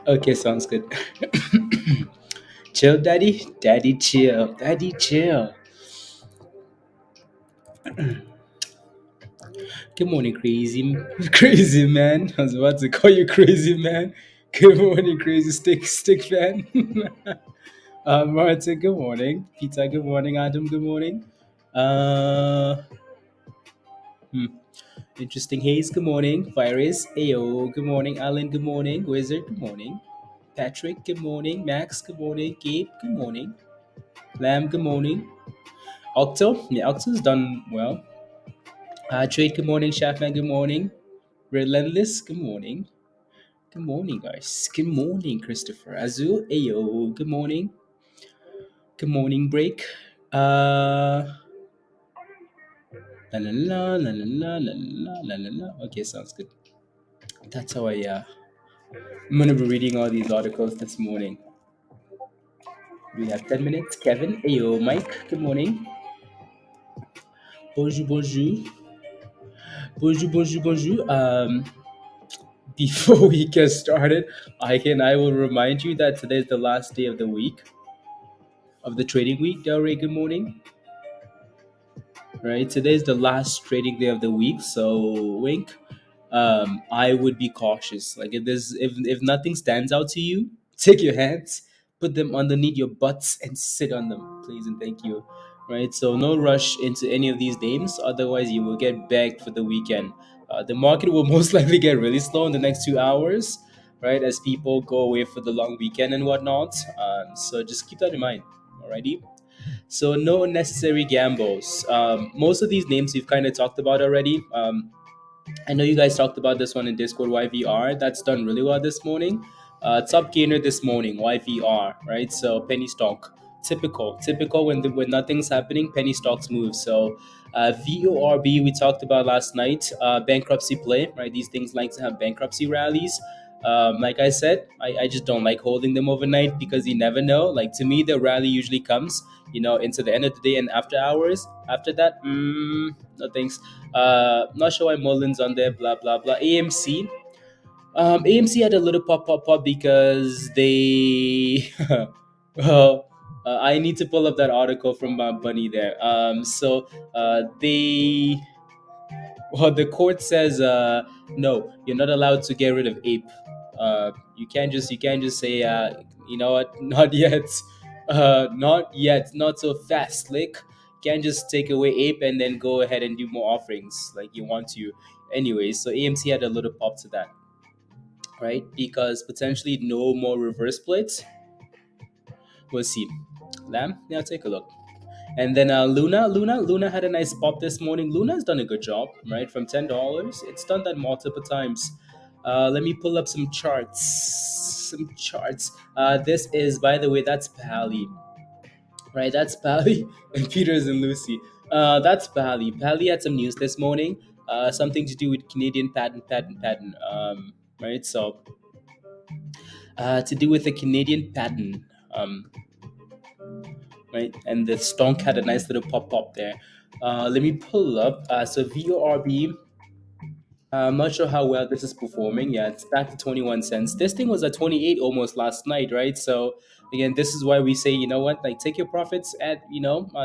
Okay, sounds good. Chill, daddy. Daddy, chill. Daddy, chill. Good morning, crazy, crazy man. I was about to call you crazy man. Good morning, crazy stick fan. Martin, good morning. Peter, good morning. Adam, good morning. Uh, hmm. Interesting Haze, good morning. Virus, Ayo, good morning. Alan, good morning. Wizard, good morning. Patrick, good morning. Max, good morning. Gabe, good morning. Lamb, good morning. Octo, yeah, Octo's done well. Trade, good morning. Shaftman, good morning. Relentless, good morning. Good morning, guys. Good morning, Christopher. Azul, Ayo, good morning. Good morning, Break. La la la la la la la la la la. Okay, sounds good. That's how I'm gonna be reading all these articles this morning. We have 10 minutes. Kevin, Ayo, Mike, good morning. Bonjour, bonjour. Bonjour, bonjour, bonjour. Before we get started, I will remind you that today is the last day of the week, of the trading week. Delray, good morning. Right, today is the last trading day of the week, so wink. I would be cautious. Like if nothing stands out to you, take your hands, put them underneath your butts, and sit on them, please and thank you. Right, so no rush into any of these names, otherwise you will get bagged for the weekend. The market will most likely get really slow in the next 2 hours, right, as people go away for the long weekend and whatnot. So just keep that in mind. Alrighty. So no unnecessary gambles. Most of these names we've kind of talked about already. I know you guys talked about this one in Discord. YVR, that's done really well this morning. Top gainer this morning. YVR, right? So penny stock, typical when nothing's happening, penny stocks move. So VORB we talked about last night. Bankruptcy play, right? These things like to have bankruptcy rallies. Like I said, I just don't like holding them overnight because you never know. Like to me, the rally usually comes, into the end of the day and after hours. After that, no thanks. Not sure why Mullins on there. Blah blah blah. AMC. AMC had a little pop because they, well, I need to pull up that article from Bunny there. They well, the court says no, you're not allowed to get rid of ape. You can't just say you know what, not yet, not yet, not so fast, Lick. Can't just take away ape and then go ahead and do more offerings like you want to. Anyways, so AMC had a little pop to that, right? Because potentially no more reverse splits. We'll see. Lamb, yeah, take a look. And then Luna had a nice pop this morning. Luna's done a good job, right? From $10, it's done that multiple times. Let me pull up some charts. Some charts. This is, by the way, that's Pally, right? That's Pally and Peters and Lucy. That's Pally. Pally had some news this morning. Something to do with Canadian patent. Right? So, to do with the Canadian patent. Um, right? And the stonk had a nice little pop there. Let me pull up. So VORB, I'm not sure how well this is performing. Yeah, it's back to 21 cents. This thing was at 28 almost last night, right? So again, this is why we say, you know what, like take your profits at,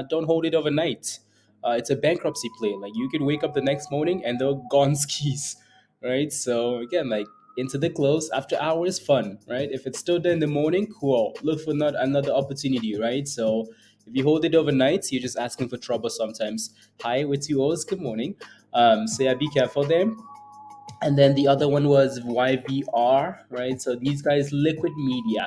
don't hold it overnight. It's a bankruptcy play. Like you could wake up the next morning and they're gone skis, right? So again, like into the close after hours, fun, right? If it's still there in the morning, cool. Look for not another opportunity, right? So if you hold it overnight, you're just asking for trouble sometimes. Hi, with you alls. Good morning. So yeah, be careful there. And then the other one was YVR, right? So these guys, liquid media,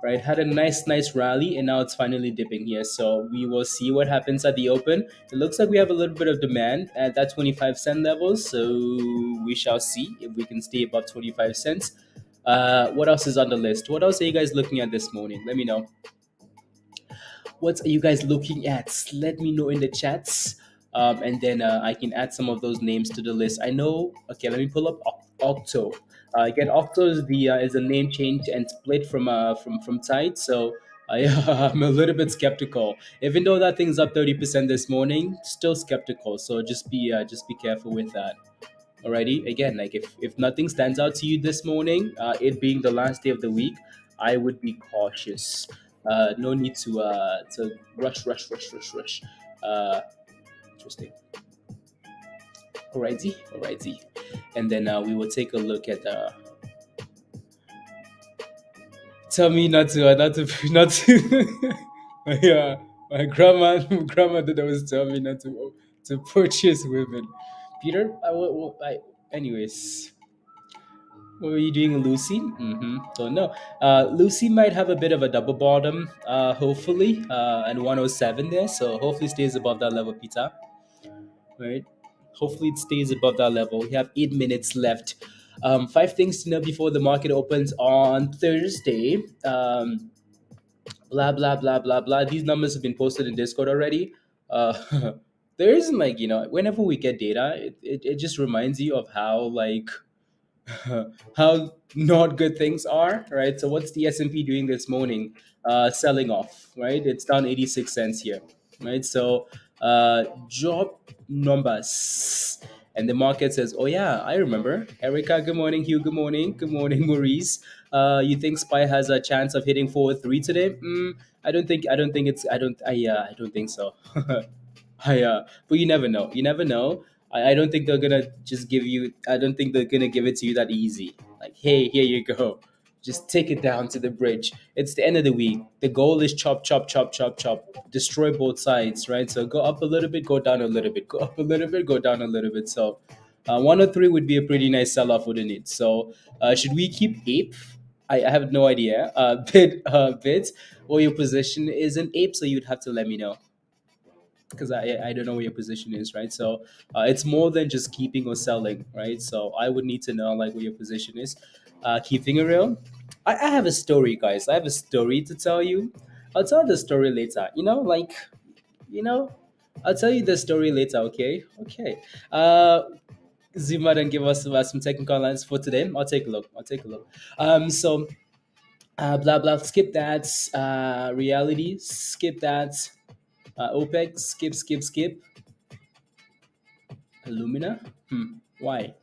right? Had a nice rally, and now it's finally dipping here. So we will see what happens at the open. It looks like we have a little bit of demand at that 25-cent level. So we shall see if we can stay above 25 cents. What else is on the list? What else are you guys looking at this morning? Let me know. What are you guys looking at? Let me know in the chats. And then I can add some of those names to the list. I know. Okay, let me pull up Octo. Again, Octo is the is a name change and split from Tide. So yeah, I'm a little bit skeptical. Even though that thing's up 30% this morning, still skeptical. So just be careful with that. Alrighty, again, like if nothing stands out to you this morning, it being the last day of the week, I would be cautious. No need to rush. Uh, Interesting. Alrighty. And then we will take a look at. Tell me not to. Yeah, my grandmother that was telling me not to purchase women. Peter, anyways. What were you doing, Lucy? Don't know. Lucy might have a bit of a double bottom, hopefully, and 107 there. So hopefully stays above that level, Peter. Right? Hopefully it stays above that level. We have 8 minutes left. Five things to know before the market opens on Thursday. Blah blah blah blah blah. These numbers have been posted in Discord already. There isn't like whenever we get data, it just reminds you of how like how not good things are, right? So what's the S&P doing this morning? Selling off, right? It's down 86 cents here, right? So job numbers. And the market says, oh yeah, I remember. Erica, good morning. Hugh, good morning. Good morning, Maurice. You think SPY has a chance of hitting 403 today? I don't think so. But you never know. You never know. I don't think they're gonna just give you. I don't think they're gonna give it to you that easy. Like, hey, here you go. Just take it down to the bridge. It's the end of the week. The goal is chop, destroy both sides, right? So go up a little bit, go down a little bit, go up a little bit, go down a little bit. So 103 would be a pretty nice sell off, wouldn't it? So should we keep ape? I have no idea. Bit, or your position is an ape, so you'd have to let me know because I don't know where your position is, right? So it's more than just keeping or selling, right? So I would need to know like where your position is. Keeping it real. I have a story, guys. I have a story to tell you. I'll tell the story later. You know, I'll tell you the story later. Okay, okay. Zoom out and give us some technical lines for today. I'll take a look. So blah blah. Skip that. Reality. Skip that. OPEC, skip. Illumina? Why?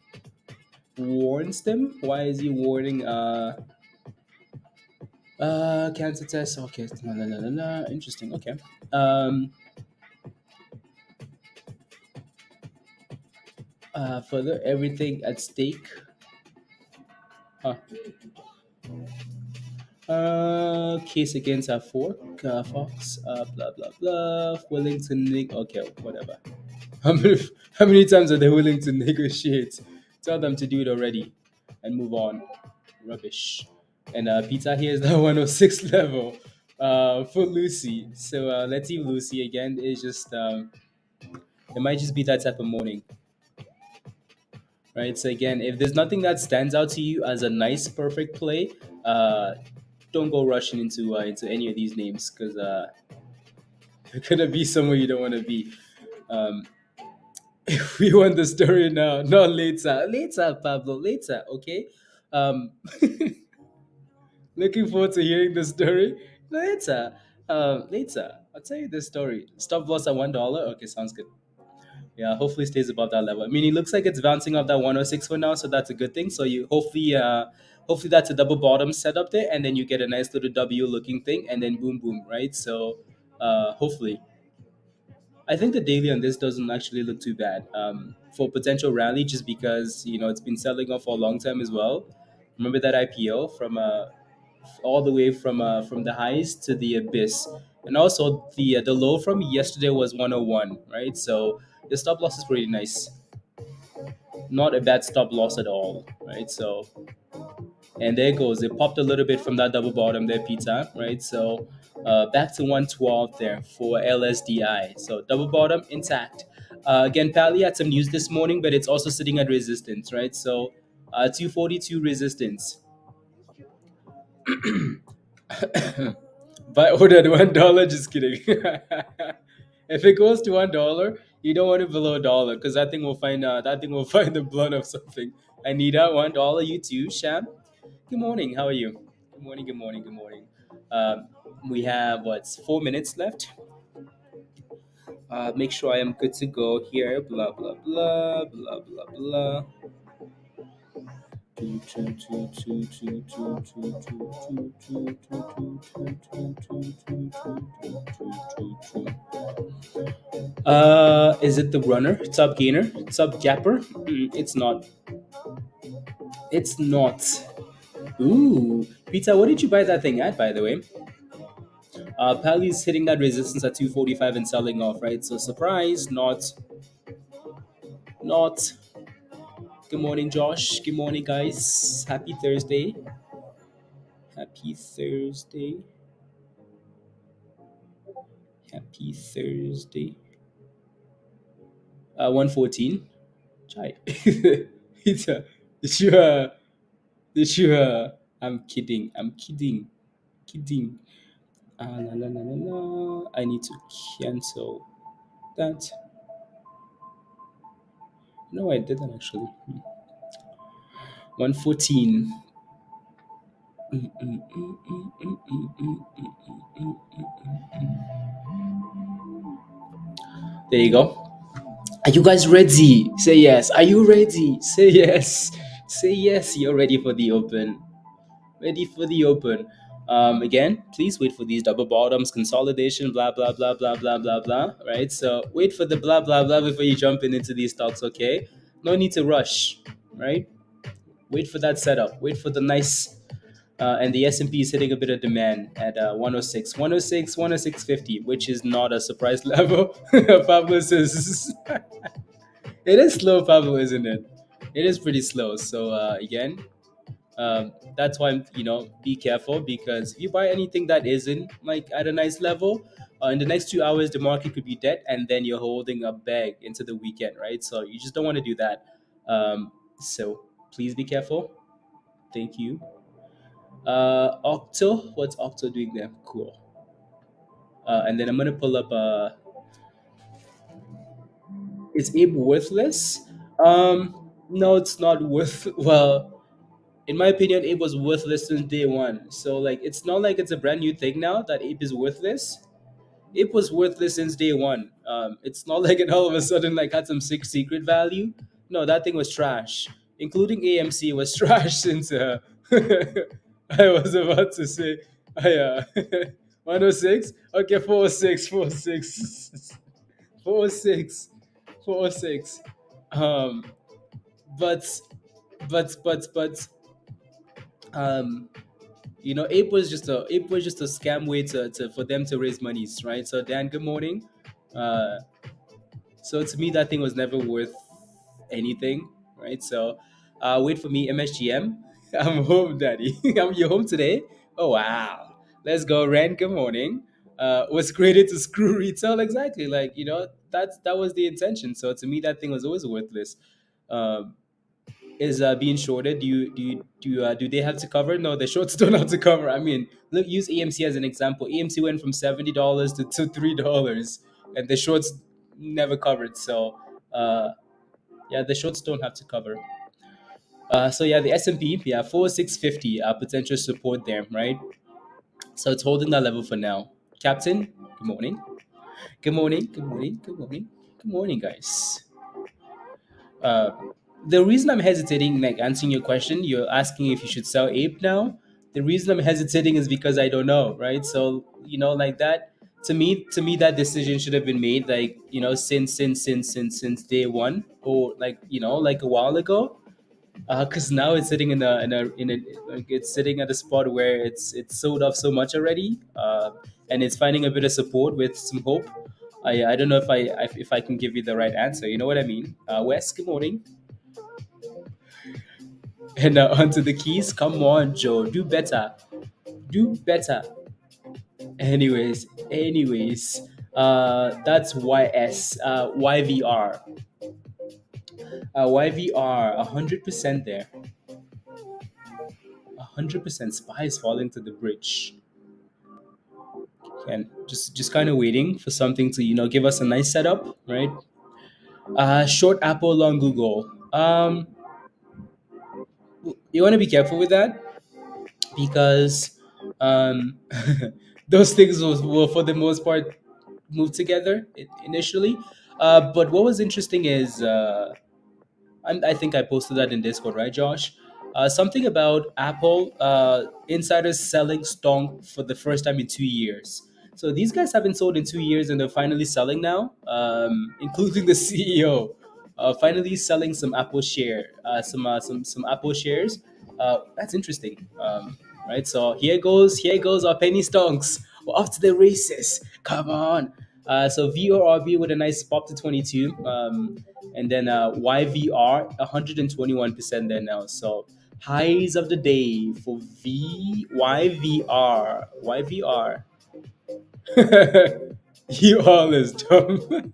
Warns them? Why is he warning? Cancer test. Okay. La, la, la, la, la. Interesting. Okay. Um, further, everything at stake. Huh. Case against our fork, Fox, blah blah blah. Willing to okay, whatever. How many how many times are they willing to negotiate? Tell them to do it already, and move on. Rubbish. And Pizza here is the 106 level. For Lucy. So let's see Lucy again. It's just it might just be that type of morning, right? So again, if there's nothing that stands out to you as a nice perfect play, uh, don't go rushing into any of these names because you're gonna be somewhere you don't want to be. Um, if we want the story now, not later. Later, Pablo. Later, okay. Um, looking forward to hearing the story later. Later, I'll tell you the story. Stop loss at $1. Okay, sounds good. Yeah, hopefully stays above that level. I mean, it looks like it's bouncing off that 106 for now, so that's a good thing. So you hopefully that's a double bottom setup there, and then you get a nice little W looking thing, and then boom, boom, right? So hopefully. I think the daily on this doesn't actually look too bad for potential rally, just because it's been selling off for a long time as well. Remember that IPO from all the way from the highs to the abyss, and also the low from yesterday was 101, right? So the stop loss is pretty nice, not a bad stop loss at all, right? So and there it goes. It popped a little bit from that double bottom there, pizza, right? So back to 112 there for LSDI. So double bottom intact. Again, Pally had some news this morning, but it's also sitting at resistance, right? So 242 resistance. Buy order at $1. Just kidding. If it goes to $1, you don't want it below a dollar because that thing will find the blood of something. Anita, $1. You too, Sham. Good morning. How are you? Good morning. Good morning. Good morning. Um, we have 4 minutes left. Make sure I am good to go here. Blah blah blah blah blah blah. Is it the runner? Top gainer? Top gapper? It's not. It's not. Ooh, Peter, what did you buy that thing at, by the way? Pally's hitting that resistance at 245 and selling off, right? So surprise, not. Good morning, Josh. Good morning, guys. Happy Thursday. Happy Thursday. Happy Thursday. 114. Chai. Peter, did you did you I'm kidding. I'm kidding. Kidding. La, la, la, la, la. I need to cancel that. No, I didn't actually. 114. There you go. Are you guys ready? Say yes. Are you ready? Say yes. Say yes. You're ready for the open. Ready for the open. Again, please wait for these double bottoms, consolidation, blah, blah, blah, blah, blah, blah, blah. Right? So wait for the blah, blah, blah before you jump into these stocks, okay? No need to rush, right? Wait for that setup. Wait for the nice. And the S&P is hitting a bit of demand at 106, 106, 106.50, which is not a surprise level. Pablo says, it is slow, Pablo, isn't it? It is pretty slow. So again, that's why be careful, because if you buy anything that isn't like at a nice level, in the next 2 hours the market could be dead, and then you're holding a bag into the weekend, right? So you just don't want to do that. So please be careful. Thank you. Octo, what's Octo doing there? Cool. And then I'm gonna pull up. Is Abe worthless? No, it's not worth. Well, in my opinion, Abe was worthless since day one. So like, it's not like it's a brand new thing now that Abe is worthless. Abe was worthless since day one. It's not like it all of a sudden like had some sick secret value. No, that thing was trash. Including AMC was trash since. I was about to say. Oh, yeah. 106? Okay, 406, 406. 406. 406. Um, but, but, um, ape was just a scam way to for them to raise monies, right? So Dan, good morning. Uh, so to me, that thing was never worth anything, right? So, wait for me, MSGM. I'm home, daddy. You home today? Oh wow, let's go, Ren. Good morning. Was created to screw retail, exactly. Like that was the intention. So to me, that thing was always worthless. Um, is being shorted? Do they have to cover? No, the shorts don't have to cover. I mean, look, use AMC as an example. AMC went from $70 to $3, and the shorts never covered. So yeah, the shorts don't have to cover. So yeah, the S&P, yeah, 4650 potential support there, right? So it's holding that level for now. Captain, good morning. Good morning. Good morning. Good morning. Good morning, guys. Uh, the reason I'm hesitating, like answering your question, you're asking if you should sell ape now. The reason I'm hesitating is because I don't know, right? So like that. To me, that decision should have been made, like since day one, or like a while ago. Because now it's sitting in a like it's sitting at a spot where it's sold off so much already, and it's finding a bit of support with some hope. I don't know if I can give you the right answer. You know what I mean? Wes, good morning. And onto the keys. Come on, Joe. Do better. Do better. Anyways, that's YS. YVR. YVR. 100% there. 100% spies falling to the bridge. And just kind of waiting for something to give us a nice setup, right? Short Apple, long Google. You want to be careful with that because um, those things will for the most part move together initially. But what was interesting is I think I posted that in Discord, right, Josh? Something about Apple insiders selling stock for the first time in 2 years. So these guys haven't sold in 2 years, and they're finally selling now, including the CEO. Finally selling some Apple some Apple shares. That's interesting, right? So here goes our penny stonks. We're off to the races. Come on. So VORB with a nice pop to 22. And then YVR 121% there now. So highs of the day for YVR. YVR. You all is dumb.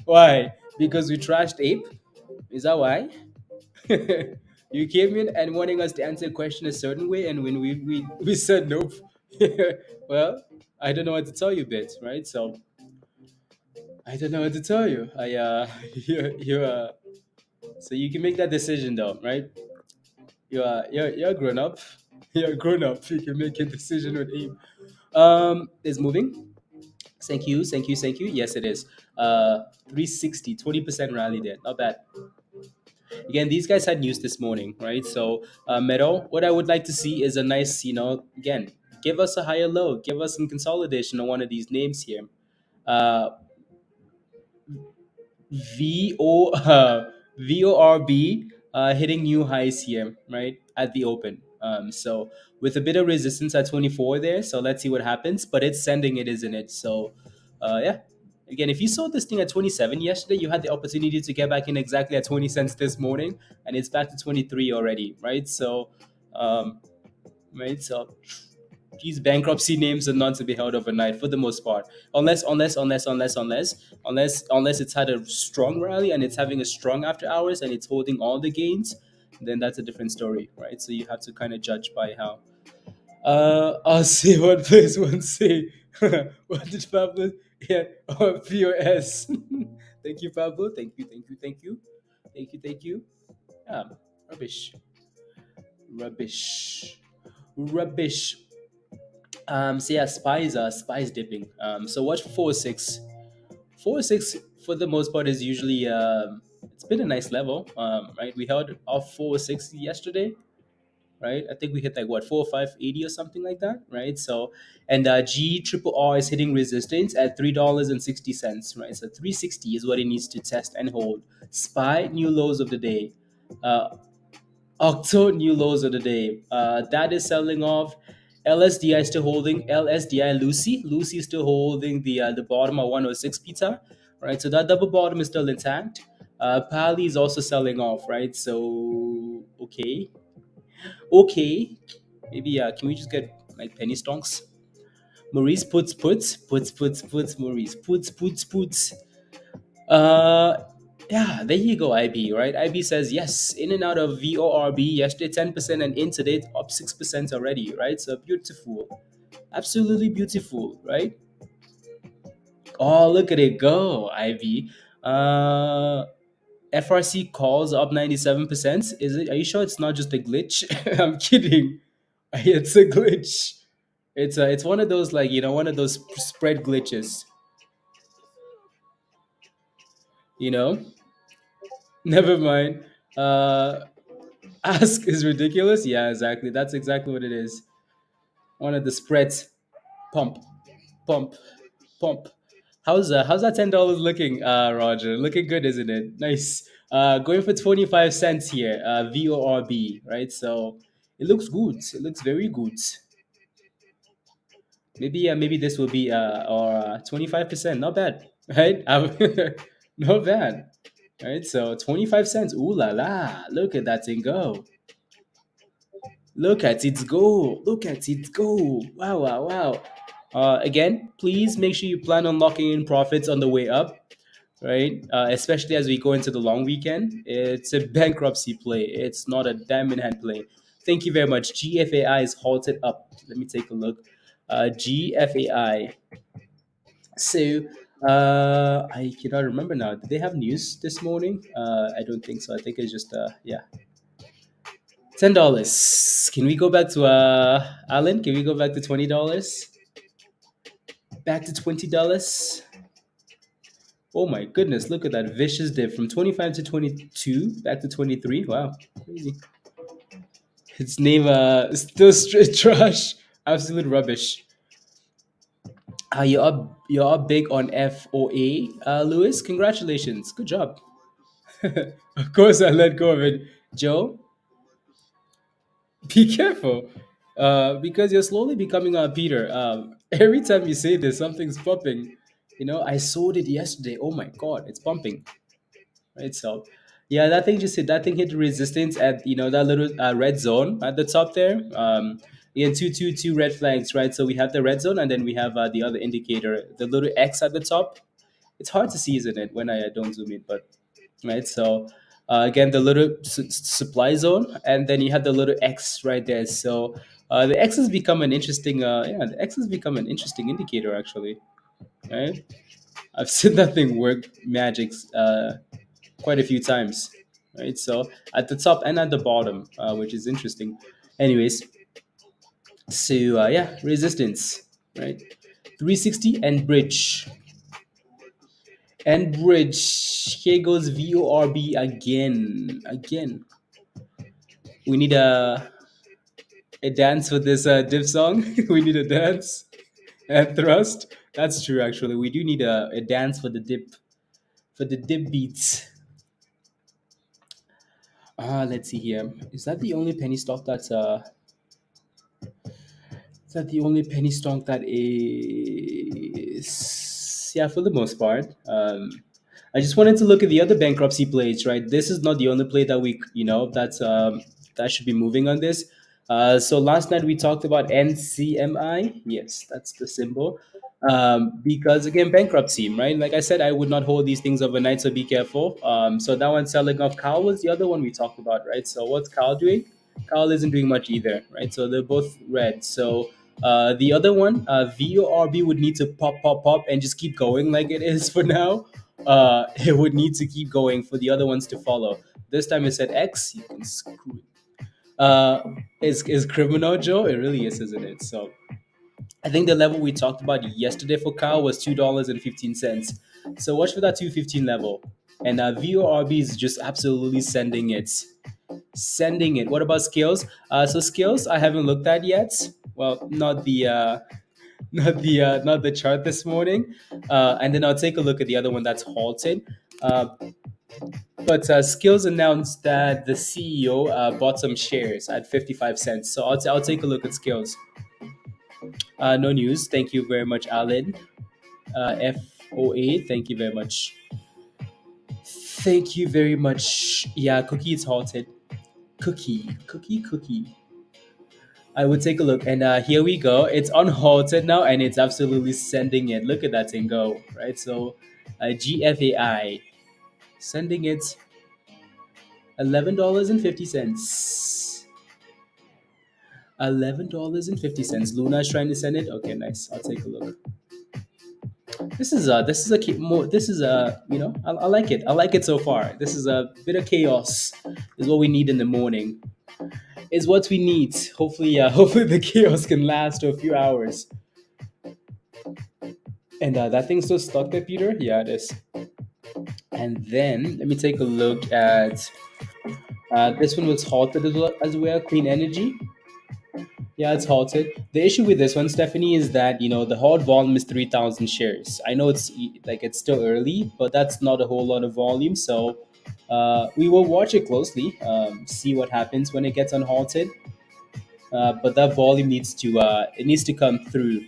Why? Because we trashed ape? Is that why? You came in and wanting us to answer a question a certain way, and when we said nope. Well, I don't know what to tell you, bit, right? So I don't know what to tell you. You so you can make that decision though, right? You're grown up. You're grown up. You can make a decision with aim. Is moving. Thank you, thank you, thank you. Yes, it is. 360, 20% rally there. Not bad. Again, these guys had news this morning, right? So, Meadow, what I would like to see is a nice, again, give us a higher low, give us some consolidation on one of these names here. Uh, VORB hitting new highs here, right at the open. So with a bit of resistance at 24 there. So let's see what happens. But it's sending it, isn't it? So yeah. Again, if you sold this thing at 27 yesterday, you had the opportunity to get back in exactly at 20 cents this morning, and it's back to 23 already, right? So, um, right. So these bankruptcy names are not to be held overnight for the most part, unless it's had a strong rally and it's having a strong after hours and it's holding all the gains, then that's a different story, right? So you have to kind of judge by how. I'll see what place one say. What did Pablo? Yeah, POS. Thank you, Pablo. Thank you, thank you, thank you, thank you, thank you. Yeah, rubbish, rubbish, rubbish. So yeah, spies dipping. So watch for 406. 406 for the most part is usually it's been a nice level. Right, we held off 406 yesterday. right? I think we hit like what 405.80 or something like that, right? So and GRRR is hitting resistance at $3.60, right? So 360 is what it needs to test and hold. SPY new lows of the day. Octo new lows of the day. That is selling off. LSDI still holding. LSDI Lucy is still holding the bottom of 106 pita, right? So that double bottom is still intact. Pali is also selling off, right? So okay. Maybe can we just get like penny stonks? Maurice puts. Maurice puts. Uh, yeah, there you go, IB, right? IB says yes, in and out of VORB yesterday, 10% and in today, up 6% already, right? So beautiful, absolutely beautiful, right? Oh, look at it go, IB. Uh, FRC calls up 97%. Is it? Are you sure it's not just a glitch? I'm kidding. It's a glitch. It's one of those like one of those spread glitches. You know. Never mind. Uh, Ask is ridiculous. Yeah, exactly. That's exactly what it is. One of the spreads. Pump, pump, pump. How's that $10 looking, Roger? Looking good, isn't it? Nice. Going for 25 cents here. VORB, right? So it looks good. It looks very good. Maybe this will be or 25%. Not bad, right? Not bad, right? So 25 cents. Ooh la la! Look at that thing go. Look at it go. Look at it go. Wow, wow, wow. Again, please make sure you plan on locking in profits on the way up, right? Especially as we go into the long weekend. It's a bankruptcy play, it's not a diamond hand play. Thank you very much. GFAI is halted up. Let me take a look. GFAI. So, I cannot remember now. Did they have news this morning? I don't think so. I think it's just, yeah, $10. Can we go back to Alan? Can we go back to $20? Back to $20. Oh my goodness! Look at that vicious dip from 25 to 22, back to 23. Wow, crazy. Its name still straight trash, absolute rubbish. You're up big on FOA, Lewis. Congratulations, good job. Of course, I let go of it, Joe. Be careful, because you're slowly becoming Peter. Every time you say this, something's popping. I sold it yesterday. Oh my god, it's pumping. Right, so yeah, that thing hit resistance at that little red zone at the top there. Yeah, two red flags, right? So we have the red zone, and then we have the other indicator, the little X at the top. It's hard to see, isn't it, when I don't zoom in, but right. So again, the little supply zone, and then you have the little X right there. So the X has become an interesting the X has become an interesting indicator, actually, right? I've seen that thing work magics quite a few times, right? So at the top and at the bottom, which is interesting. Anyways, so yeah, resistance, right? 360 and bridge. And bridge. Here goes VORB again. Again. We need a dance for this dip song. We need a dance and thrust. That's true, actually. We do need a dance for the dip beats. Let's see here. Is that the only penny stock that is, yeah, for the most part. I just wanted to look at the other bankruptcy plays, right? This is not the only play that that should be moving on this. So last night we talked about NCMI. Yes, that's the symbol. Because again, bankruptcy, right? Like I said, I would not hold these things overnight, so be careful. So that one's selling off. Carl was the other one we talked about, right? So what's Carl doing? Carl isn't doing much either, right? So they're both red. So the other one, VORB, would need to pop, pop, pop, and just keep going like it is for now. It would need to keep going for the other ones to follow. This time it said X. You can screw it. Is criminal, Joe? It really is, isn't it? So I think the level we talked about yesterday for Kyle was $2.15. So watch for that 215 level. And VORB is just absolutely sending it. Sending it. What about skills? So skills I haven't looked at yet. Well, not the chart this morning. And then I'll take a look at the other one that's halted. Uh, but skills announced that the CEO bought some shares at 55 cents. So I'll take a look at skills. No news. Thank you very much, Alan. FOA. Thank you very much. Thank you very much. Yeah, cookie is halted. Cookie. I would take a look, and here we go. It's unhalted now, and it's absolutely sending it. Look at that thing go, right? So, GFAI sending it $11.50. $11.50. Luna is trying to send it. Okay, nice. I'll take a look. This is a I like it. I like it so far. This is a bit of chaos. Is what we need in the morning. Is what we need. Hopefully, hopefully the chaos can last a few hours. And that thing's still stuck there, Peter? Yeah, it is. And then let me take a look at this one was halted as well. Clean energy. Yeah, it's halted. The issue with this one, Stephanie, is that the hard volume is 3,000 shares. I know it's still early, but that's not a whole lot of volume. So we will watch it closely, see what happens when it gets unhalted. But that volume needs to come through.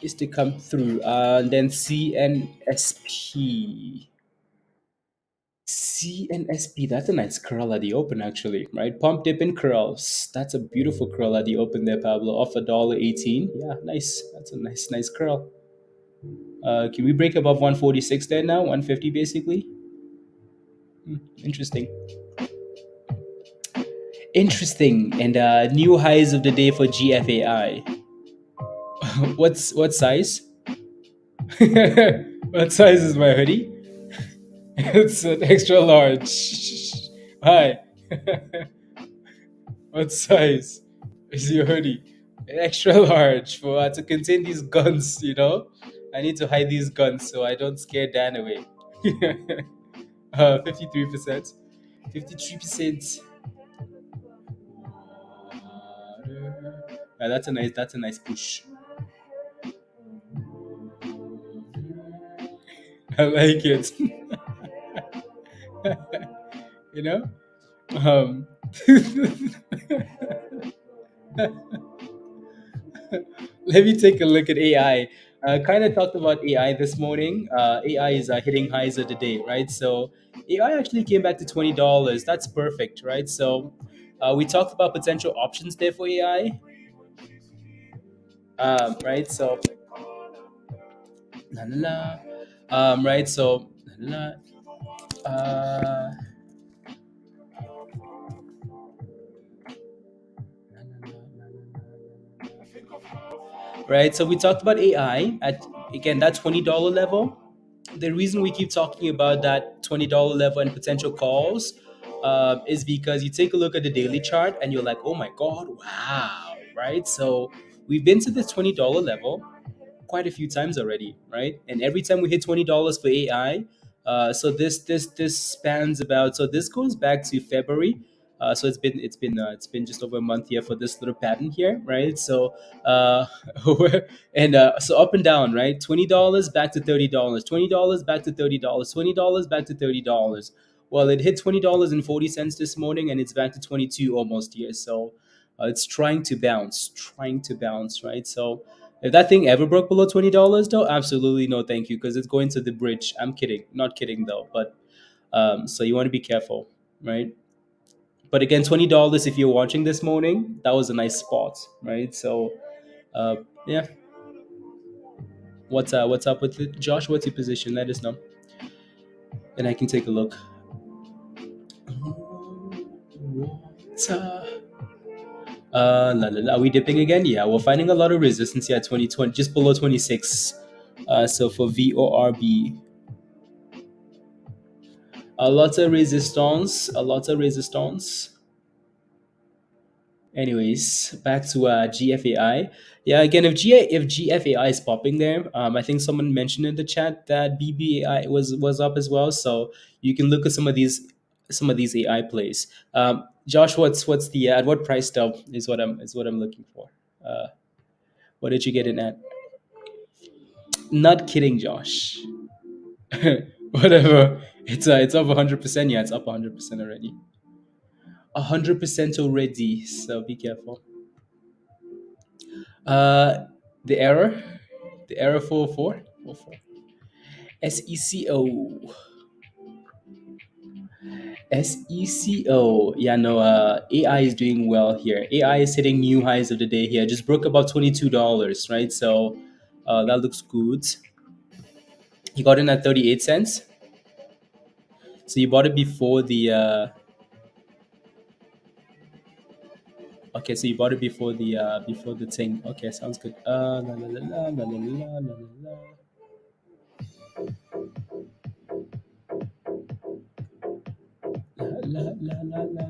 Is to come through. And then CNSP. CNSP, that's a nice curl at the open, actually, right? Pump dip and curls. That's a beautiful curl at the open there, Pablo. Off $1.18. Yeah, nice. That's a nice curl. Can we break above 146 there now? 150 basically. Interesting. Interesting. And new highs of the day for GFAI. What size? What size is my hoodie? It's an extra large. Hi. What size is your hoodie? Extra large for to contain these guns. I need to hide these guns so I don't scare Dan away. 53%. 53%. That's a nice push. I like it. you know um Let me take a look at AI. Kind of talked about AI this morning. AI is hitting highs of the day, right? So AI actually came back to $20. That's perfect, right? So we talked about potential options there for AI, right? So la la la, right? So la, la, right? So we talked about AI at again that $20 level. The reason we keep talking about that $20 level and potential calls is because you take a look at the daily chart and you're like, oh my god, wow, right? So we've been to this $20 level quite a few times already, right? And every time we hit $20 for AI, so this spans about, so this goes back to February. So it's been just over a month here for this little pattern here, right? So and so up and down, right? $20 back to $30, $20 back to $30, $20 back to $30. Well, it hit $20.40 this morning, and it's back to 22 almost here. So it's trying to bounce, right? So if that thing ever broke below $20, though, absolutely no, thank you, because it's going to the bridge. I'm kidding, not kidding though. But so you want to be careful, right? But again, $20 if you're watching this morning, that was a nice spot, right? So uh, yeah, what's up with it, Josh? What's your position? Let us know, and I can take a look. Are we dipping again? Yeah, we're finding a lot of resistance here at 2020, just below 26. So for VORB, a lot of resistance, Anyways, back to GFAI. Yeah, again, if GFAI is popping there, I think someone mentioned in the chat that BBAI was up as well. So you can look at some of these some of these AI plays. Josh, what's the at what price though is what I'm looking for. Uh, what did you get in at? Not kidding, Josh. Whatever. It's up 100%. Yeah, it's up 100% already. 100% already. So be careful. Uh, the error, the error 404. SECO. SECO. Yeah, no, AI is doing well here. AI is hitting new highs of the day here. Just broke about $22, right? So that looks good. You got in at 38 cents. So you bought it before the okay, so you bought it before the thing. Okay, sounds good. La, la, la, la, la, la, la, la, la, la, la, la, la,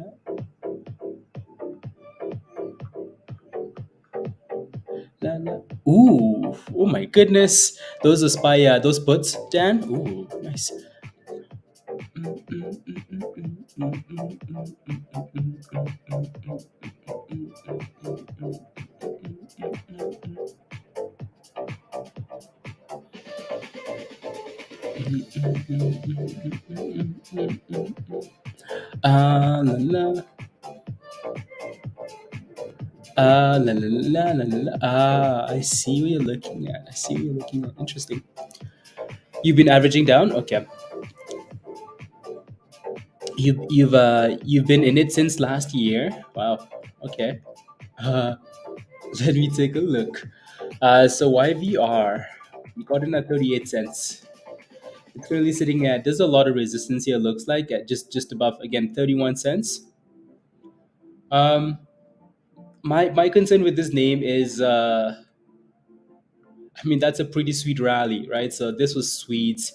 la, la. Ooh, oh my goodness. Those are those puts, Dan. Ooh, nice. La la. La la la la la la. I see what you're looking at. I see what you're looking at. Interesting. You've been averaging down. Okay. You've been in it since last year. Wow. Okay. Uh, let me take a look. So YVR, you got in at 38 cents. It's currently sitting at. There's a lot of resistance here. Looks like at just above again 31 cents. Um, my concern with this name is I mean, that's a pretty sweet rally, right? So this was sweet.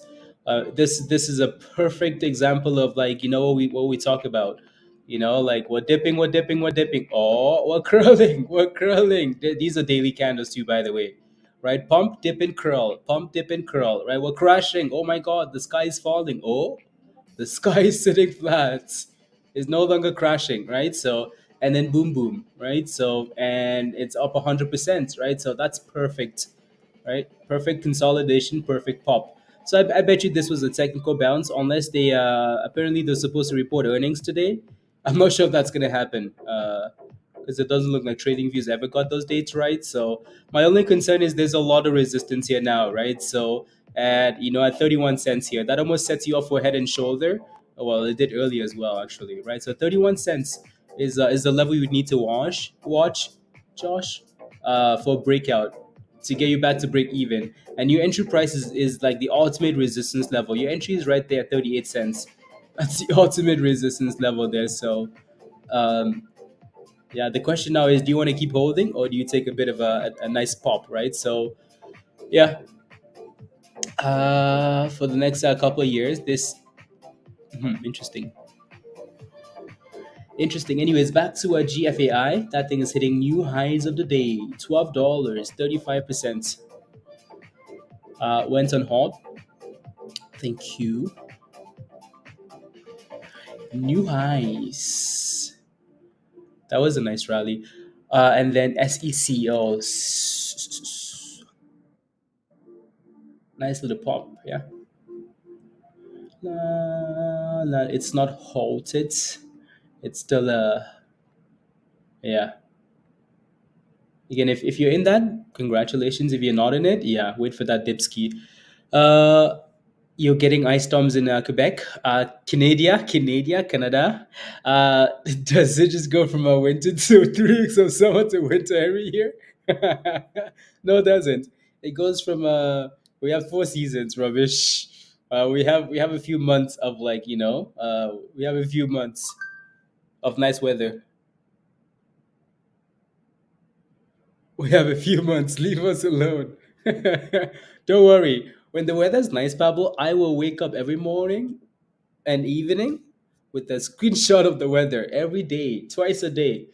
This is a perfect example of like what we talk about. Like we're dipping, we're dipping, we're dipping. Oh, we're curling, we're curling. These are daily candles too, by the way, right? Pump, dip, and curl. Pump, dip, and curl. Right? We're crashing. Oh my God, the sky is falling. Oh, the sky is sitting flat. It's no longer crashing, right? So and then boom, boom, right? So and it's up 100%, right? So that's perfect, right? Perfect consolidation, perfect pop. So I bet you this was a technical bounce, unless they apparently they're supposed to report earnings today. I'm not sure if that's gonna happen because it doesn't look like TradingView's ever got those dates right. So my only concern is there's a lot of resistance here now, right? So at 31 cents here, that almost sets you off for head and shoulder. Well, it did earlier as well, actually, right? So 31 cents is the level you need to watch, Josh, for breakout to get you back to break even. And your entry price is like the ultimate resistance level. Your entry is right there at 38 cents. That's the ultimate resistance level there. So, um, yeah, the question now is, do you want to keep holding or do you take a bit of a nice pop, right? So, yeah, for the next couple of years, interesting. Interesting. Anyways, back to GFAI. That thing is hitting new highs of the day. $12, 35%. Went on halt. Thank you. New highs. That was a nice rally. And then SECO. Nice little pop. Yeah. It's not halted. It's still yeah. Again, if you're in that, congratulations. If you're not in it, yeah, wait for that dip ski. Uh, you're getting ice storms in Quebec, Canada. Uh, does it just go from a winter to 3 weeks of summer to winter every year? No, it doesn't. It goes from we have 4 seasons. Rubbish. We have a few months of we have a few months of nice weather. We have a few months. Leave us alone. Don't worry. When the weather's nice, Pablo, I will wake up every morning and evening with a screenshot of the weather every day, twice a day,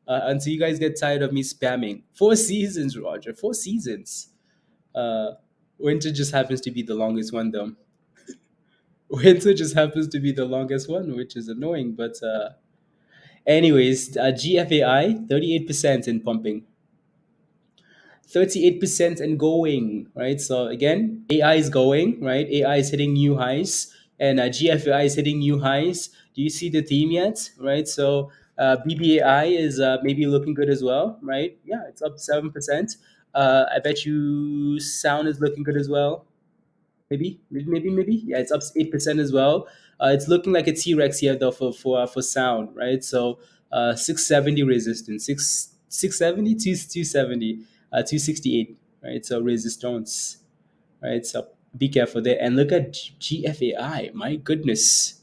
until you guys get tired of me spamming. 4 seasons, Roger. 4 seasons. Uh, Winter just happens to be the longest one, though. Winter just happens to be the longest one, which is annoying. But anyways, GFAI 38% in pumping, 38% and going, right? So again, AI is going, right? AI is hitting new highs, and GFAI is hitting new highs. Do you see the theme yet, right? So BBAI is maybe looking good as well, right? Yeah, it's up 7%. I bet you Sound is looking good as well. Maybe. Yeah, it's up 8% as well. It's looking like a T-Rex here though for Sound, right? So 670 resistance, 670, 270, 268, right? So resistance, right? So be careful there. And look at GFAI. My goodness,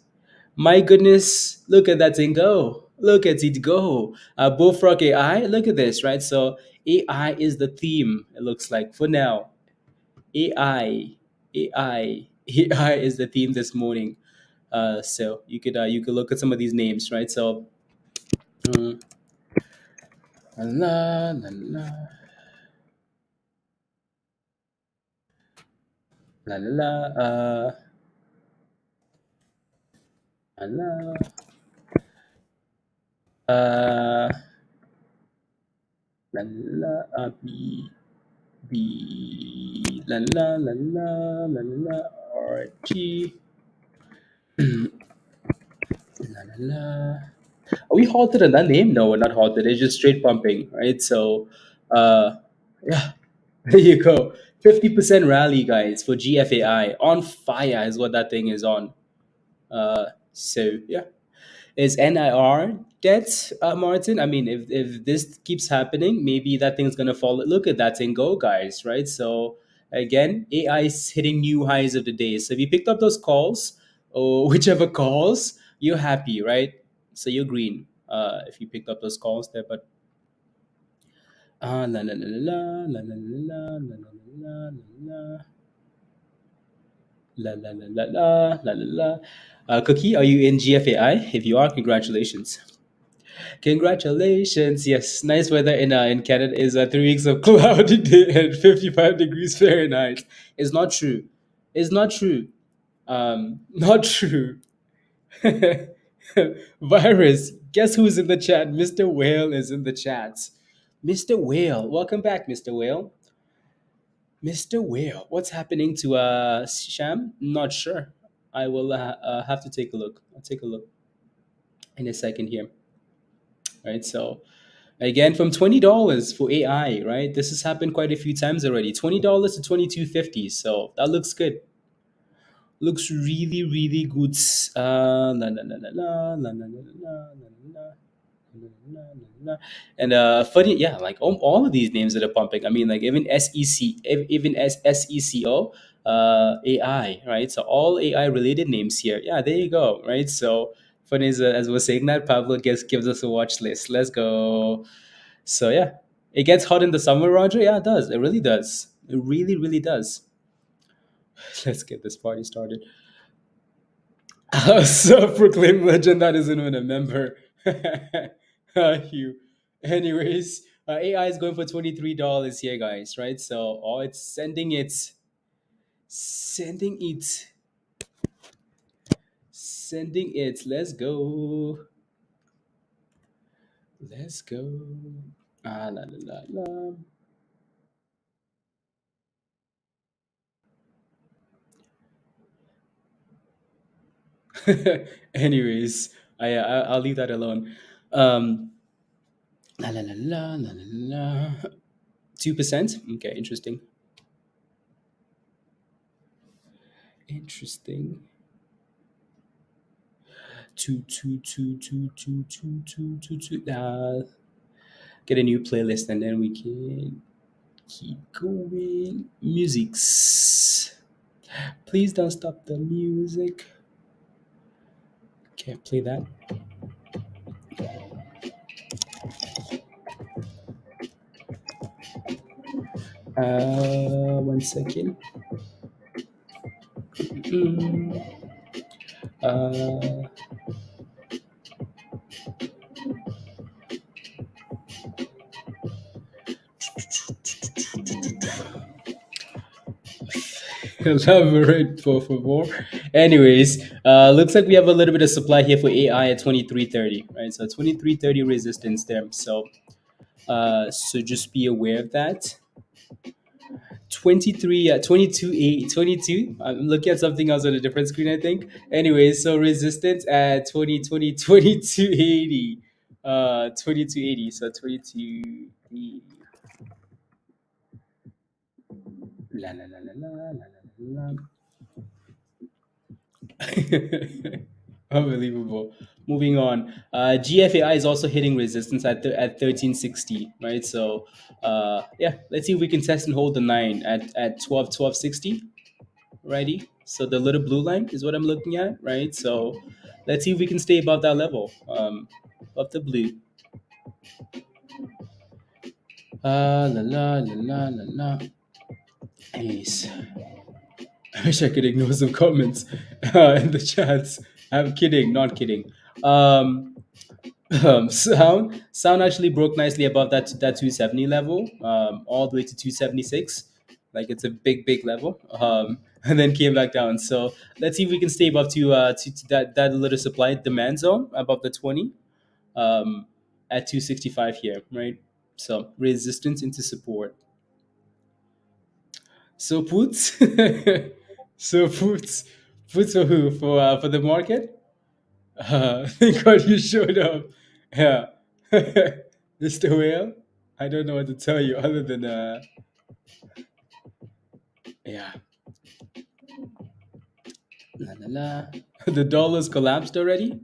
look at that thing go. Look at it go. Bullfrog AI, look at this, right? So AI is the theme, it looks like, for now. AI, AI is the theme this morning. So you could look at some of these names, right? So, mm, la la la la la la la uh, la la b b la RT la la la. Are we halted on that name? No, we're not halted. It's just straight pumping, right? So, yeah, there you go. 50% rally, guys, for GFAI. On fire is what that thing is on. So, yeah. Is NIR dead, Martin? I mean, if this keeps happening, maybe that thing's going to fall. Look at that thing go, guys, right? So, again, AI is hitting new highs of the day. So, if you picked up those calls, or whichever calls, you're happy, right? So, you're green if you picked up those calls there. But la la la la la la la la la la la la la la la la la la la. Cookie, are you in GFAI? If you are, congratulations. Congratulations! Yes, nice weather in Canada is 3 weeks of cloudy day and 55 degrees Fahrenheit. It's not true. It's not true. Not true. Virus. Guess who's in the chat? Mr. Whale is in the chat. Mr. Whale, welcome back, Mr. Whale. Mr. Whale, what's happening to Sham? Not sure. I will have to take a look. I'll take a look in a second here. Right. So again, from $20 for AI, right? This has happened quite a few times already. $20 to 22.50. So that looks good. Looks really, really good. La, la, la, la, la, la, la, la, la, la, la, la. And funny, yeah, like all of these names that are pumping. I mean, like even even SECO, AI, right? So all AI related names here. Yeah, there you go, right? So funny as we're saying that, Pablo gives us a watch list. Let's go. So yeah, it gets hot in the summer, Roger. Yeah, it does. It really does. It really, really does. Let's get this party started. Self-proclaimed legend that isn't even a member. Hugh. Anyways, AI is going for $23 here, guys. Right? So, oh, it's sending it, sending it. Let's go. Let's go. La la la la. Anyways, I'll leave that alone. Um, la la la la la la la. 2%. Okay, interesting. Interesting. Two. Get a new playlist and then we can keep going. Musics. Please don't stop the music. Can't play that. 1 second. Mm, uh, Elaborate, por favor. Anyways, looks like we have a little bit of supply here for AI at 2330, right? So 2330 resistance there. So just be aware of that. 23 22 8 22. I'm looking at something else on a different screen, I think. Anyway, so resistance at 2280. 2280. So 2280. La la la la la la la la. Unbelievable. Moving on. GFAI is also hitting resistance at 1360, right? So, yeah, let's see if we can test and hold the 9 at 1260. Righty. So the little blue line is what I'm looking at, right? So let's see if we can stay above that level, above the blue. La la la la la la. Anyways, I wish I could ignore some comments in the chats. I'm kidding, not kidding. Um, sound actually broke nicely above that 270 level, all the way to 276. Like it's a big level, and then came back down. So let's see if we can stay above to that little supply demand zone above the 20, at 265 here, right? So resistance into support. So puts, so puts for who? For the market. Thank God you showed up. Yeah. Mr. Whale, I don't know what to tell you other than, yeah. La, la, la. The dollar's collapsed already?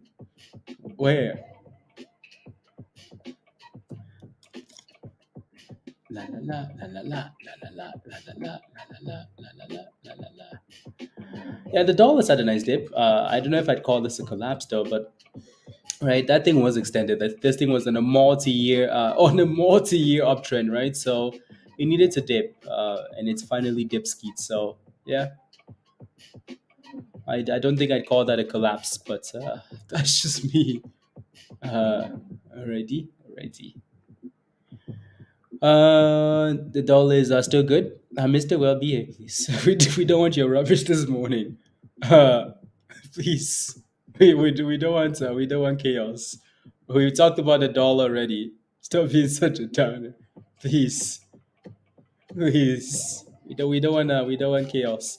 Where? La la la la la la la la la la la la la la la la la la la. Yeah, the dollar's had a nice dip. I don't know if I'd call this a collapse though, but right, that thing was extended. This thing was on a multi-year uptrend, right? So it needed to dip, and it's finally dip skied. So yeah, I don't think I'd call that a collapse, but that's just me. Alrighty, alrighty. The dollars are still good. Mr. Well behave, please. We don't want your rubbish this morning. Uh, please. We don't want chaos. We talked about the dollar already. Stop being such a downer. Please. Please. We don't want chaos.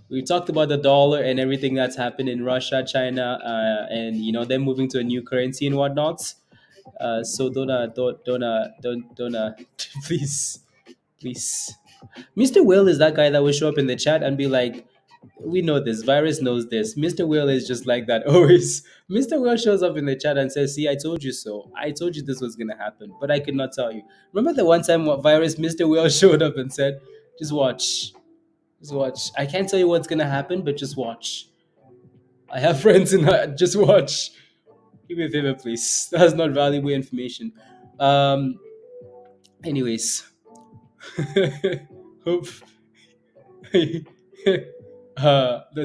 We talked about the dollar and everything that's happened in Russia, China, and them moving to a new currency and whatnot. So don't please, please. Mr. Will is that guy that will show up in the chat and be like, "We know this. Virus knows this." Mr. Will is just like that always. Mr. Will shows up in the chat and says, "See, I told you so. I told you this was gonna happen, but I could not tell you." Remember the one time what Virus Mr. Will showed up and said, "Just watch, just watch. I can't tell you what's gonna happen, but just watch. I have friends in that. Just watch." Do me a favor, please. That's not valuable information. Um. Anyways, hope the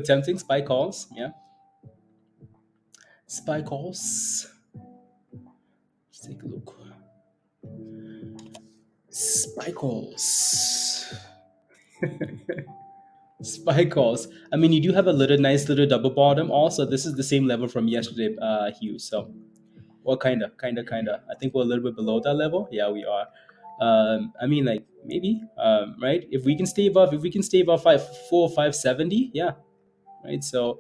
tempting spy calls. Yeah, spy calls. Let's take a look. Spy calls. Spy calls. I mean, you do have a little nice little double bottom. Also, this is the same level from yesterday, Hugh. So, well, kinda. I think we're a little bit below that level. Yeah, we are. I mean, like maybe, right? If we can stay above 570, yeah, right. So,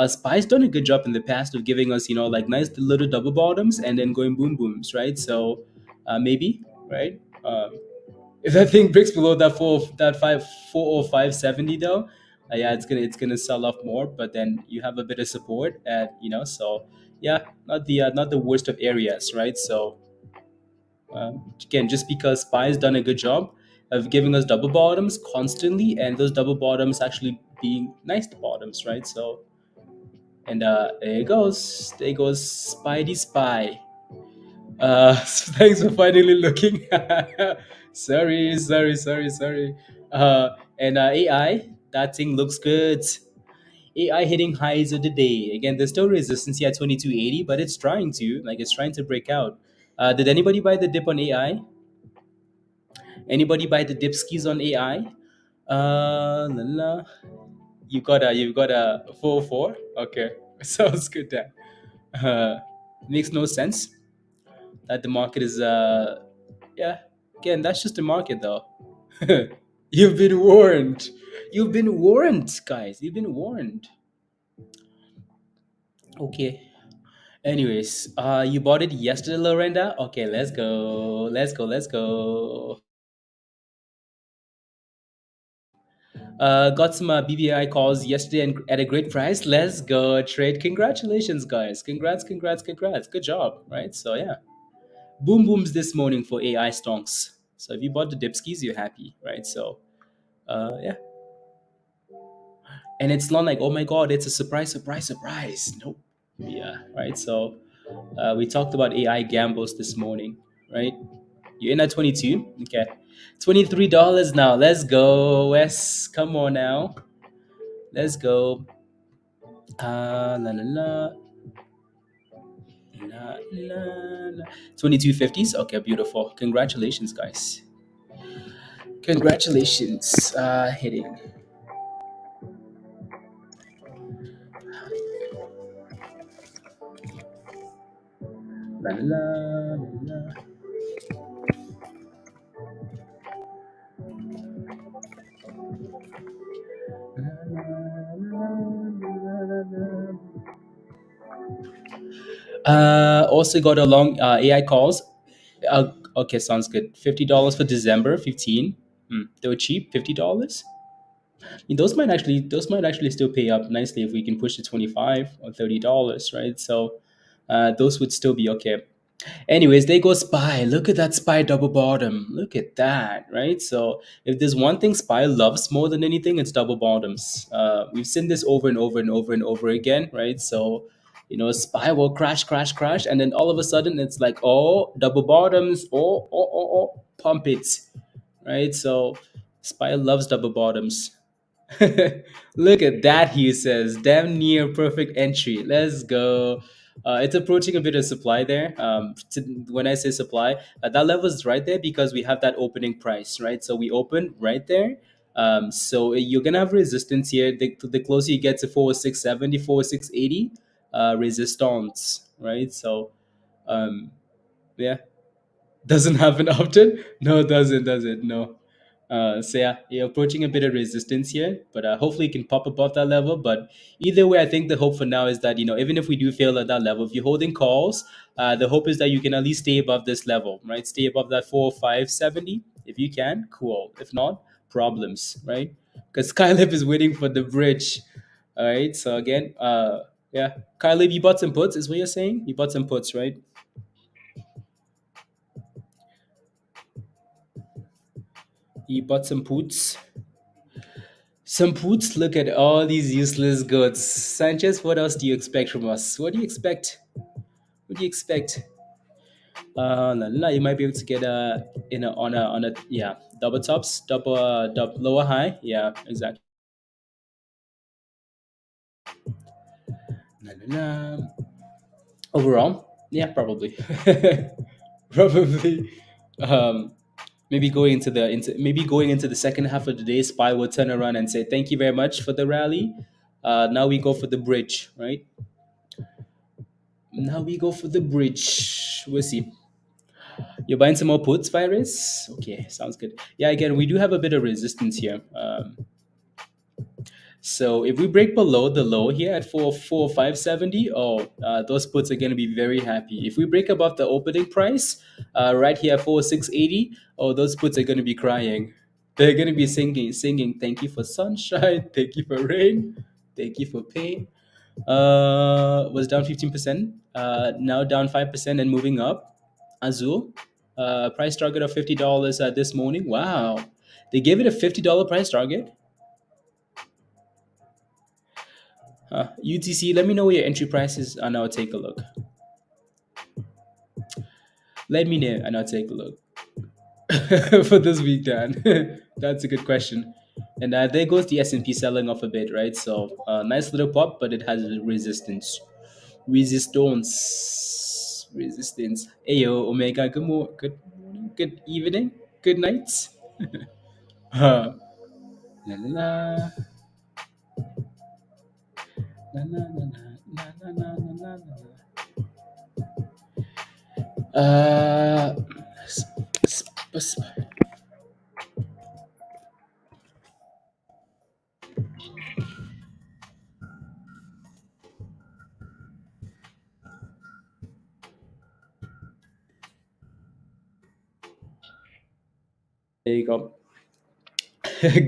Spy's done a good job in the past of giving us, like nice little double bottoms and then going boom booms, right? So, maybe, right? If that thing breaks below that 40570 though, yeah, it's gonna sell off more. But then you have a bit of support at so yeah, not the worst of areas, right? So again, just because Spy has done a good job of giving us double bottoms constantly, and those double bottoms actually being nice bottoms, right? So and there goes Spidey Spy. Thanks for finally looking. Sorry. And AI, that thing looks good. AI hitting highs of the day. Again, there's still resistance here at 2280, but it's trying to break out. Did anybody buy the dip on AI? Anybody buy the dip skis on AI? La, la. You got a 404. Okay, sounds good. Then uh, makes no sense that the market is yeah. Again, that's just the market though. You've been warned. You've been warned, guys. You've been warned. Okay. Anyways, you bought it yesterday, Lorenda. Okay, let's go. Let's go. Let's go. Got some BBAI calls yesterday and at a great price. Let's go trade. Congratulations, guys. Congrats, congrats, congrats. Good job, right? So yeah, boom booms this morning for AI stonks. So if you bought the dipskis, you're happy, right? So yeah, and it's not like, oh my god, it's a surprise, surprise, surprise. Nope. Yeah, right. So we talked about AI gambles this morning, right? You're in at 22. Okay, $23 now. Let's go, Wes. Come on now. Let's go. La la la. La, la, la. 2250s. Okay, beautiful. Congratulations, guys. Congratulations. Hitting. La, la, la, la. Also got a long AI calls. Okay, sounds good. $50 for December 15. They were cheap. $50. I mean, those might actually still pay up nicely if we can push to 25 or $30, right? So those would still be okay. Anyways, there goes SPY. Look at that SPY double bottom. Look at that, right? So if there's one thing SPY loves more than anything, it's double bottoms. We've seen this over and over and over and over again, right? So SPY will crash, crash, crash, and then all of a sudden it's like, oh, double bottoms, pump it, right? So SPY loves double bottoms. Look at that, he says. Damn near perfect entry. Let's go. It's approaching a bit of supply there. When I say supply, that level is right there because we have that opening price, right? So we open right there. So you're gonna have resistance here. The closer you get to 40670, 40680, resistance, right? So um, yeah, doesn't happen often. No, doesn't. No. So yeah, you're approaching a bit of resistance here, but hopefully you can pop above that level. But either way, I think the hope for now is that even if we do fail at that level, if you're holding calls, the hope is that you can at least stay above this level, right? Stay above that 40570 if you can. Cool. If not, problems, right? Because Skylab is waiting for the bridge. All right. So again, yeah, Skylab, you bought some puts, is what you're saying? You bought some puts, right? You bought some puts. Some puts. Look at all these useless goods. Sanchez, what else do you expect from us? What do you expect? What do you expect? La, la, you might be able to get on a yeah, double tops, double lower high. Yeah, exactly. La, la, la. Overall, yeah, probably, probably. Um, maybe going into the second half of the day, Spy will turn around and say, "Thank you very much for the rally." Now we go for the bridge, right? Now we go for the bridge. We'll see. You're buying some more puts, Virus? Okay, sounds good. Yeah, again, we do have a bit of resistance here. So if we break below the low here at 44570, those puts are going to be very happy. If we break above the opening price, right here at 4680, those puts are going to be crying. They're going to be singing, thank you for sunshine, thank you for rain, thank you for pain. Was down 15%, now down 5% and moving up. Azul, price target of $50 this morning. Wow, they gave it a $50 price target. UTC, let me know what your entry price is and I'll take a look. Let me know and I'll take a look for this week, Dan. That's a good question. And there goes the S&P selling off a bit, right? So nice little pop, but it has resistance. Resistance. Ayo, Omega. Good morning. Good evening. Good night. La la la. La la la la la la la la la. Uh, sp- sp- there you go.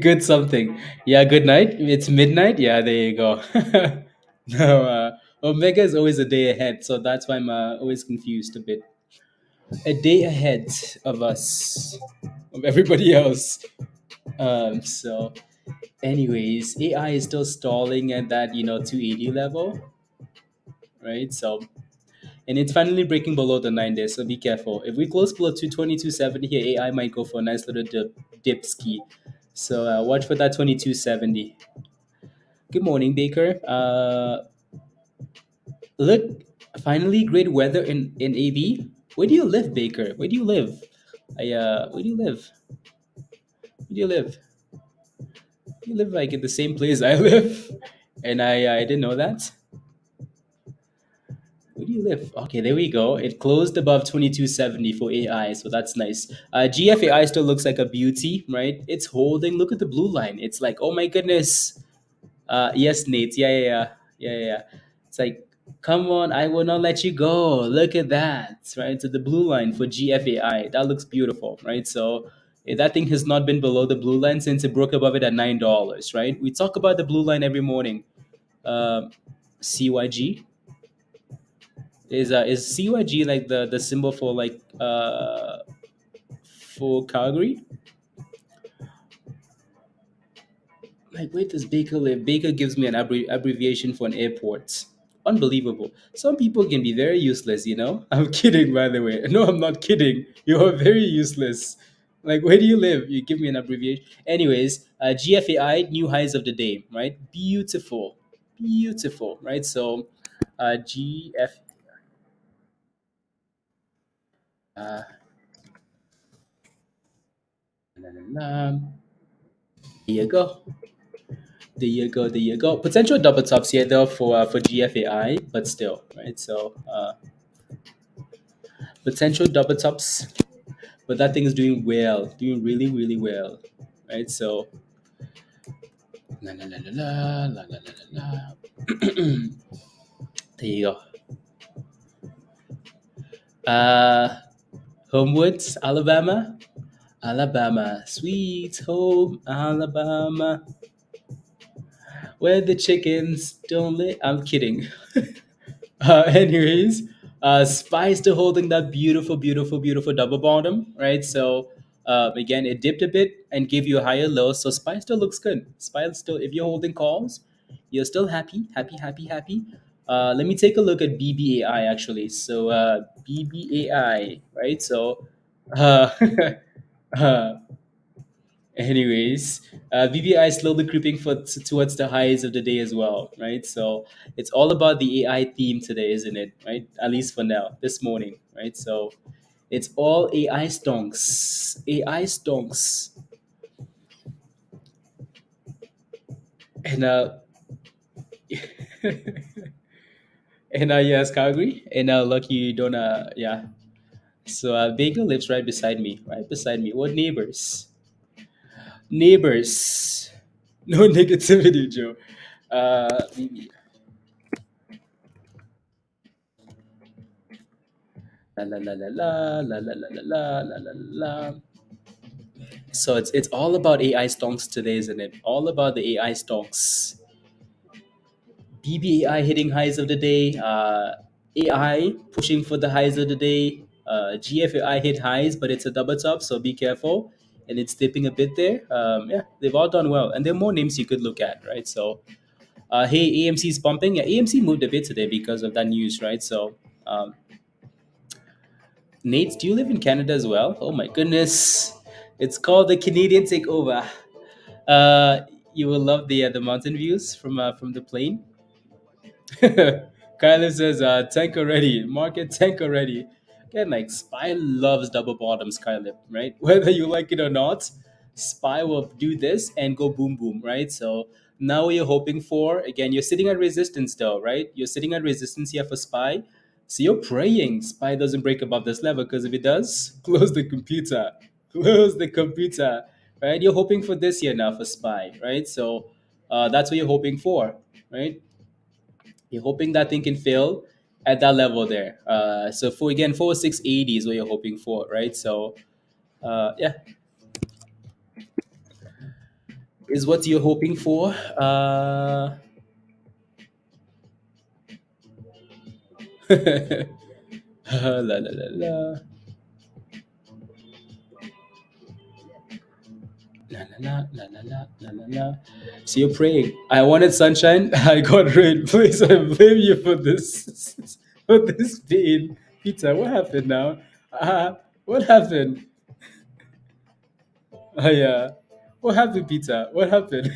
Good something. Yeah, good night. It's midnight. Yeah, there you go. No, Omega is always a day ahead, so that's why I'm always confused a bit. A day ahead of us, of everybody else. So, anyways, AI is still stalling at that 280 level, right? So, and it's finally breaking below the 9 days. So be careful. If we close below 222.70 here, AI might go for a nice little dip ski. So watch for that 22.70. Good morning, Baker. Look, finally great weather in AB. Where do you live, Baker? Where do you live? Where do you live? Where do you live? You live like in the same place I live, and I didn't know that. Where do you live? Okay, there we go. It closed above 22.70 for AI, so that's nice. GFAI still looks like a beauty, right? It's holding. Look at the blue line. It's like, oh my goodness. Yes, Nate. Yeah. It's like, come on, I will not let you go. Look at that, right? So the blue line for GFAI, that looks beautiful, right? So that thing has not been below the blue line since it broke above it at $9, right? We talk about the blue line every morning. Um CYG is CYG like the symbol for like for Calgary? Like, where does Baker live? Baker gives me an abbreviation for an airport. Unbelievable. Some people can be very useless, you know? I'm kidding, by the way. No, I'm not kidding. You are very useless. Like, where do you live? You give me an abbreviation. Anyways, GFAI, new highs of the day, right? Beautiful. Beautiful, right? So, GF. Uh, la, la, la. There you go. There you go. Potential double tops here though for GFAI, but still, right? So potential double tops, but that thing is doing well, doing really really well, right? So la la la la la la la la la. There you go. Uh, Homewoods, Alabama, Alabama, sweet home Alabama, where the chickens don't live. I'm kidding. Anyways, Spy still holding that beautiful, beautiful, beautiful double bottom, right? So again, it dipped a bit and gave you a higher low. So Spy still looks good. Spy still, if you're holding calls, you're still happy, happy, happy, happy. Let me take a look at BBAI actually. So BBAI, right? So uh, uh, anyways, VBI is slowly creeping towards the highs of the day as well, right? So it's all about the AI theme today, isn't it? Right? At least for now, this morning, right? So it's all AI stonks, AI stonks, and and yes, Calgary, and lucky you don't yeah. So Vega lives right beside me, right beside me. What neighbors? Neighbors. No negativity, Joe. VB. La la la la la la la la la la la la. So it's all about AI stonks today, isn't it? All about the AI stonks. BBAI hitting highs of the day. AI pushing for the highs of the day. GFAI hit highs, but it's a double top, so be careful. And it's dipping a bit there. Yeah, they've all done well, and there are more names you could look at, right? So, hey, AMC is pumping. Yeah, AMC moved a bit today because of that news, right? So, Nate, do you live in Canada as well? Oh my goodness. It's called the Canadian Takeover. Uh, you will love the mountain views from the plane. Kyler says, tank already. Market tank already. Again, like Spy loves double bottoms, Kyler, right? Whether you like it or not, SPY will do this and go boom boom, right? So now what you're hoping for, again, you're sitting at resistance though, right? You're sitting at resistance here for SPY. So you're praying SPY doesn't break above this level, because if it does, close the computer. Close the computer, right? You're hoping for this here now for SPY, right? So that's what you're hoping for, right? You're hoping that thing can fail at that level there. So for again, 4680 is what you're hoping for, right? So yeah, is what you're hoping for. La la la la. La la la la la la la la. So you're praying. I wanted sunshine. I got rain. Please, I blame you for this. For this pain, Peter. What happened now? What happened? Yeah. What happened, Peter? What happened?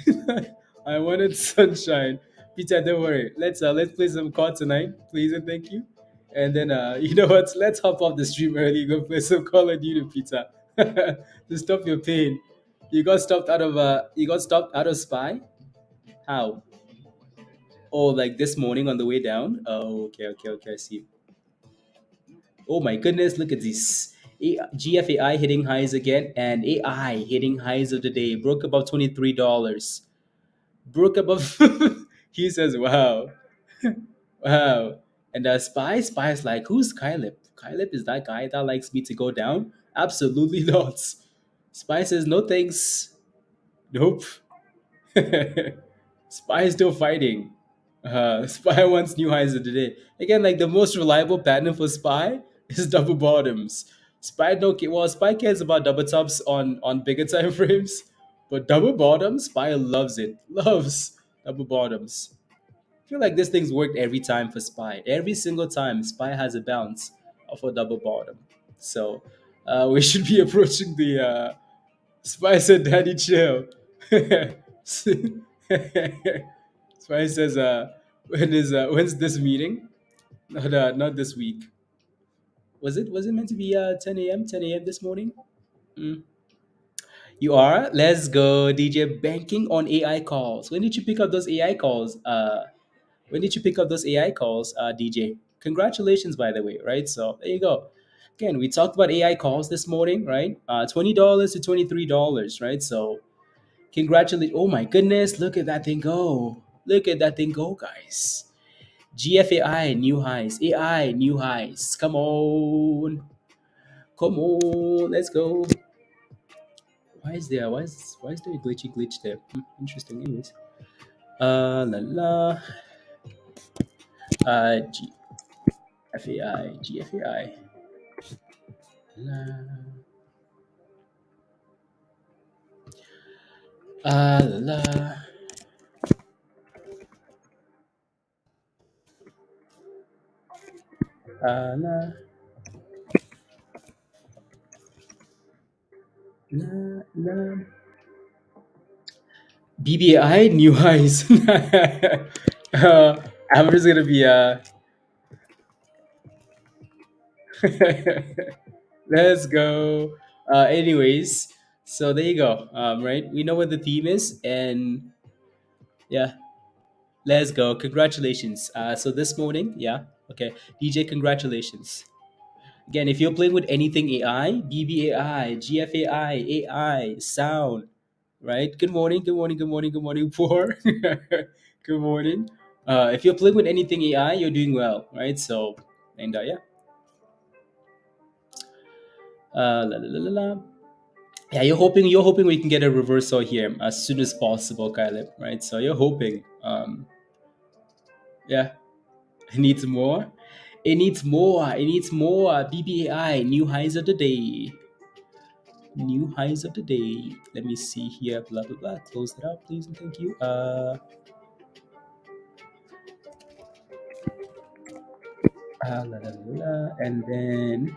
I wanted sunshine. Peter, don't worry. Let's play some cards tonight, please and thank you. And then you know what? Let's hop off the stream early. Go play some Call of Duty, Peter. To stop your pain. You got stopped out of Spy? How? Oh, like this morning on the way down? Oh, okay, okay, okay, I see. Oh my goodness, look at this. GFAI hitting highs again, and AI hitting highs of the day. Broke above $23. Broke above. He says, wow, wow. And Spy is like, who's Kylip? Kylip is that guy that likes me to go down? Absolutely not. Spy says, no thanks. Nope. Spy is still fighting. Spy wants new highs of the day. Again, like the most reliable pattern for Spy is double bottoms. Spy no well, Spy cares about double tops on bigger time frames, but double bottoms, Spy loves it. Loves double bottoms. I feel like this thing's worked every time for Spy. Every single time, Spy has a bounce of a double bottom. So we should be approaching the Spy said, "Daddy, chill." Spy says, when's this meeting? Not this week. Was it meant to be 10 a.m. 10 a.m. this morning? Mm. You are. Let's go, DJ. Banking on AI calls. When did you pick up those AI calls? When did you pick up those AI calls, DJ? Congratulations, by the way. Right. So there you go. Again, we talked about AI calls this morning, right? $20 to $23, right? So congratulate. Oh my goodness, look at that thing go. Look at that thing go, guys. GFAI new highs. AI new highs. Come on. Come on. Let's go. Why is there a glitch there? Interesting. Anyways. La la. GFAI. GFAI. La. La. La. La. La. BBAI new highs. I'm just gonna be let's go. Anyways, so there you go. Right, we know what the theme is, and yeah, let's go. Congratulations. So this morning, yeah, okay, DJ, congratulations. Again, if you're playing with anything AI, BBAI, GFAI, AI, sound, right? Good morning, good morning, good morning, good morning, poor. Good morning. If you're playing with anything AI, you're doing well, right? So, and yeah, la la la la la. Yeah, you're hoping we can get a reversal here as soon as possible, Caleb, right? So you're hoping. Yeah, it needs more. It needs more. It needs more. BBAI, new highs of the day. New highs of the day. Let me see here. Blah blah blah. Close it out, please and thank you. La, la, la, la. And then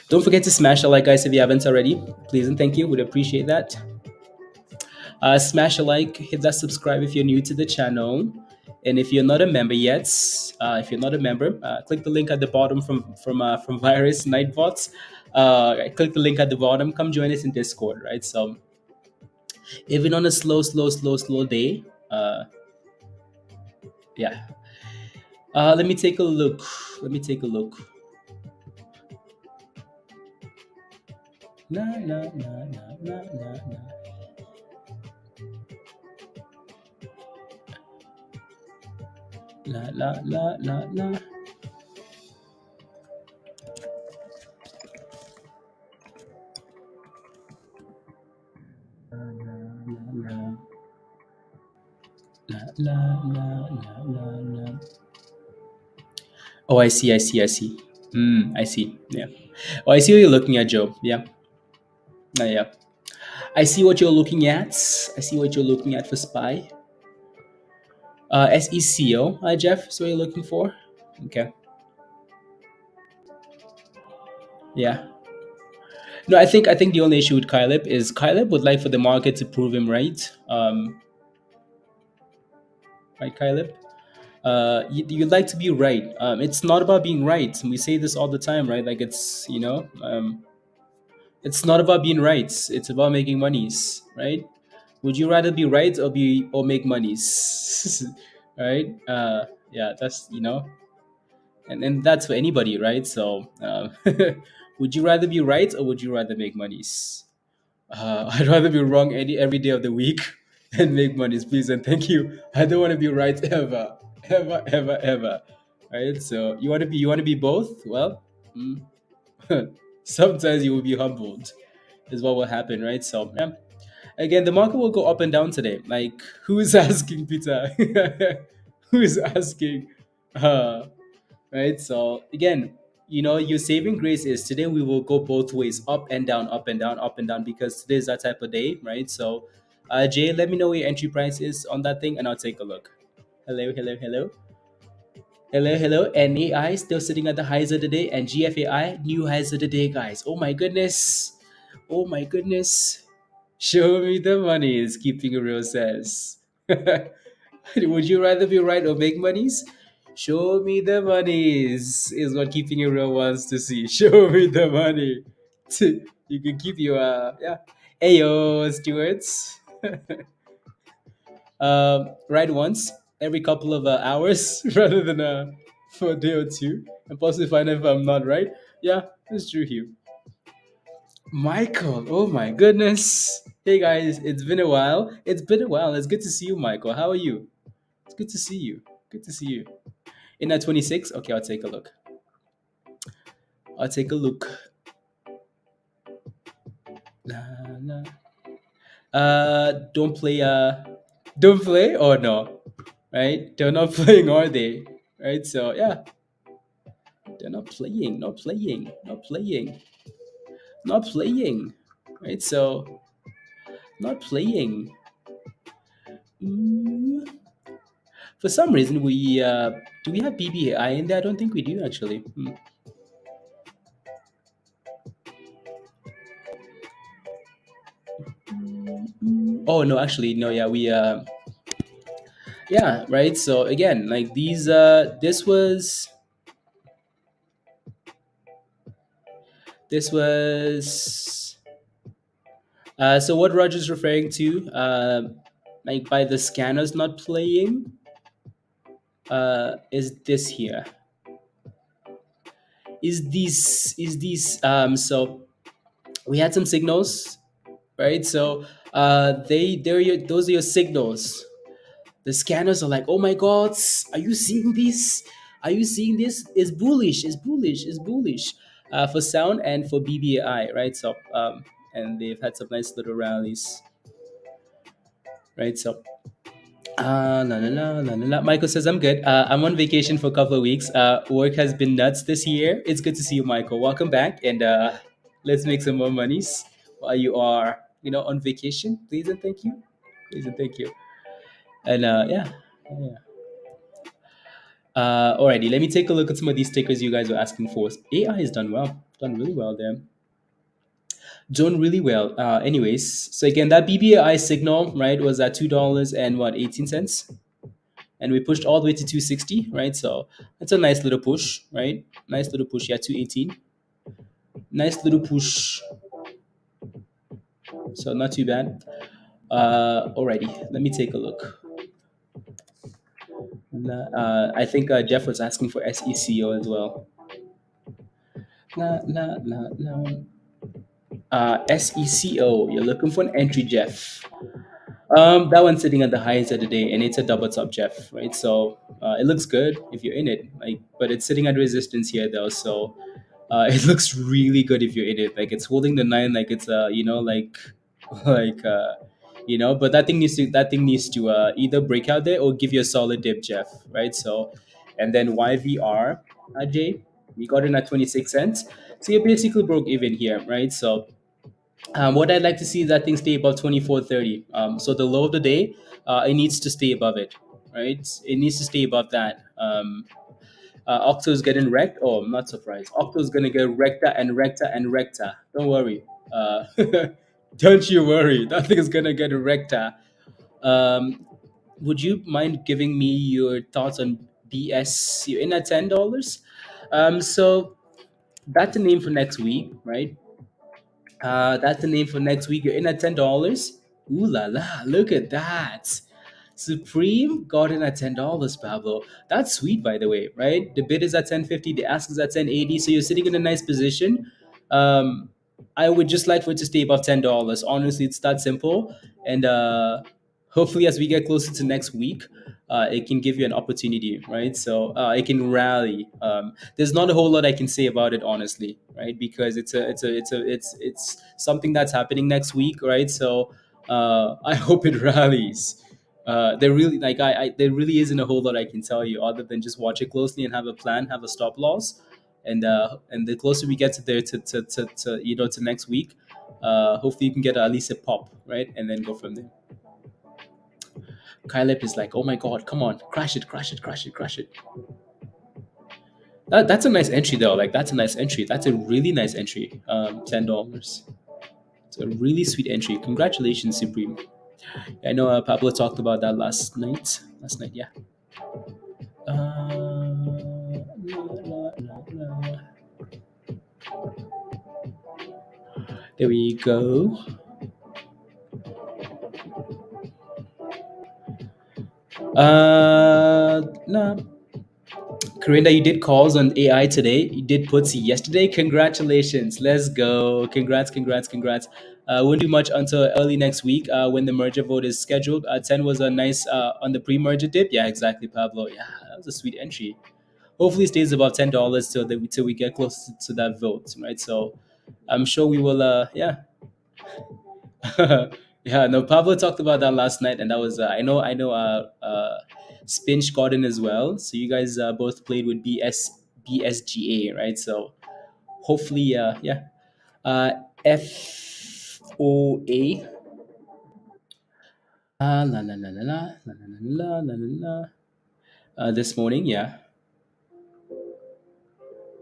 don't forget to smash a like, guys, if you haven't already. Please and thank you. Would appreciate that. Smash a like, hit that subscribe if you're new to the channel. And if you're not a member yet, If you're not a member, click the link at the bottom from Virus Nightbots. Click the link at the bottom. Come join us in Discord, right? So even on a slow day, yeah. Let me take a look. Let me take a look. La la la la la la la. La la la la la. La la la la la la. Oh, I see, I see, I see. I see. Yeah. Oh, I see what you're looking at, Joe. Yeah. Yeah. I see what you're looking at. I see what you're looking at for SPY. SECO, Jeff, is what you're looking for? Okay. Yeah. No, I think the only issue with Kyleb is Kyleb would like for the market to prove him right. Right, Kyleb? You'd like to be right. It's not about being right. We say this all the time, right? Like it's not about being right. It's about making monies, right? Would you rather be right or make monies, right? Yeah, that's and that's for anybody, right? So, would you rather be right or would you rather make monies? I'd rather be wrong every day of the week than make monies, please and thank you. I don't want to be right ever, ever, ever, ever. Right? So you want to be both? Well, mm, sometimes you will be humbled, is what will happen, right? So yeah. Again, the market will go up and down today. Like, who's asking, Peter? Who's asking? Uh, right? So again, your saving grace is today we will go both ways, up and down, up and down, up and down, because today's that type of day, right? So, Jay, let me know what your entry price is on that thing, and I'll take a look. Hello, hello, hello. Hello, hello. NAI still sitting at the highs of the day, and GFAI new highs of the day, guys. Oh my goodness. Oh my goodness. Show me the money, is keeping it real says. Would you rather be right or make monies? Show me the monies, is what keeping it real wants to see. Show me the money. You can keep your yeah. Ayo, stewards. Right once every couple of hours rather than for a day or two, and possibly find out if I'm not right. Yeah, it's true here. Michael, oh my goodness. Hey guys, it's been a while. It's been a while. It's good to see you, Michael. How are you? It's good to see you. Good to see you. In that 26? Okay, I'll take a look. I'll take a look. La, la. Don't play or no? Right? They're not playing, are they? Right? So yeah, they're not playing, not playing, not playing, not playing. Right? So not playing. Mm. For some reason, we do we have BBAI in there? I don't think we do actually. Oh no, actually no. Yeah, we yeah, right. So again, like these this was so what Roger's referring to, like by the scanners not playing, is this here. So we had some signals, right? So those are your signals. The scanners are like, oh my god, are you seeing this? Are you seeing this? It's bullish, it's bullish, it's bullish, for sound and for BBAI, right? So and they've had some nice little rallies, right? So la, la, la, la, la, la. Michael says, I'm good. I'm on vacation for a couple of weeks. Work has been nuts this year. It's good to see you, Michael. Welcome back, and let's make some more monies while you are, on vacation. Please and thank you. Please and thank you. And yeah. Yeah. Alrighty, let me take a look at some of these stickers you guys were asking for. AI has done well, done really well there. Done really well. Anyways, so again, that BBAI signal, right, was at $2 and what, 18 cents? and we pushed all the way to 260, right? So it's a nice little push, right? Nice little push. Yeah, 218. Nice little push. So not too bad. Alrighty, let me take a look. I think Jeff was asking for SECO as well. La, la, la, la. SECO, you're looking for an entry, Jeff. That one's sitting at the highest of the day, and it's a double top, Jeff, right? So it looks good if you're in it, like, but it's sitting at resistance here though. So it looks really good if you're in it. Like it's holding the nine, like it's like like but that thing needs to either break out there or give you a solid dip, Jeff, right? So, and then YVR, Jay, we got in at 26 cents. So you basically broke even here, right? So what I'd like to see is that thing stay above 24.30. So the low of the day, it needs to stay above it, right? It needs to stay above that. Octo's getting wrecked. Oh, I'm not surprised. Octo's gonna get recta and recta and recta. Don't worry. Don't you worry. That thing is gonna get recta. Um, would you mind giving me your thoughts on BS? You're in at $10. So that's the name for next week, right? That's the name for next week. You're in at $10. Ooh la la! Look at that. Supreme got in at $10, Pablo. That's sweet, by the way, right? The bid is at 10.50, the ask is at 10.80, so you're sitting in a nice position. Um, I would just like for it to stay above $10. Honestly, it's that simple, and hopefully, as we get closer to next week, it can give you an opportunity, right? So it can rally. There's not a whole lot I can say about it, honestly, right? Because it's something that's happening next week, right? So I hope it rallies. There really there really isn't a whole lot I can tell you other than just watch it closely and have a plan, have a stop loss, and the closer we get to there to next week, hopefully you can get at least a pop, right, and then go from there. Kylep is like, oh my god, come on, crash it, crash it, crash it, crash it. That's a nice entry though. Like that's a nice entry. That's a really nice entry. $10. It's a really sweet entry. Congratulations, Supreme. I know Pablo talked about that last night. Last night, yeah. La, la, la. There we go. Nah. Corinda, you did calls on AI today. You did puts yesterday. Congratulations. Let's go. Congrats, congrats, congrats. Won't do much until early next week when the merger vote is scheduled. 10 was a nice on the pre-merger dip. Yeah, exactly, Pablo. Yeah, that was a sweet entry. Hopefully, it stays above $10 till we get close to that vote, right? So, I'm sure we will. Yeah, yeah. No, Pablo talked about that last night, and that was I know. Spinch got in as well. So you guys both played with BSGA, right? So hopefully, yeah. FOA. La la la la la la la la la la. This morning, yeah,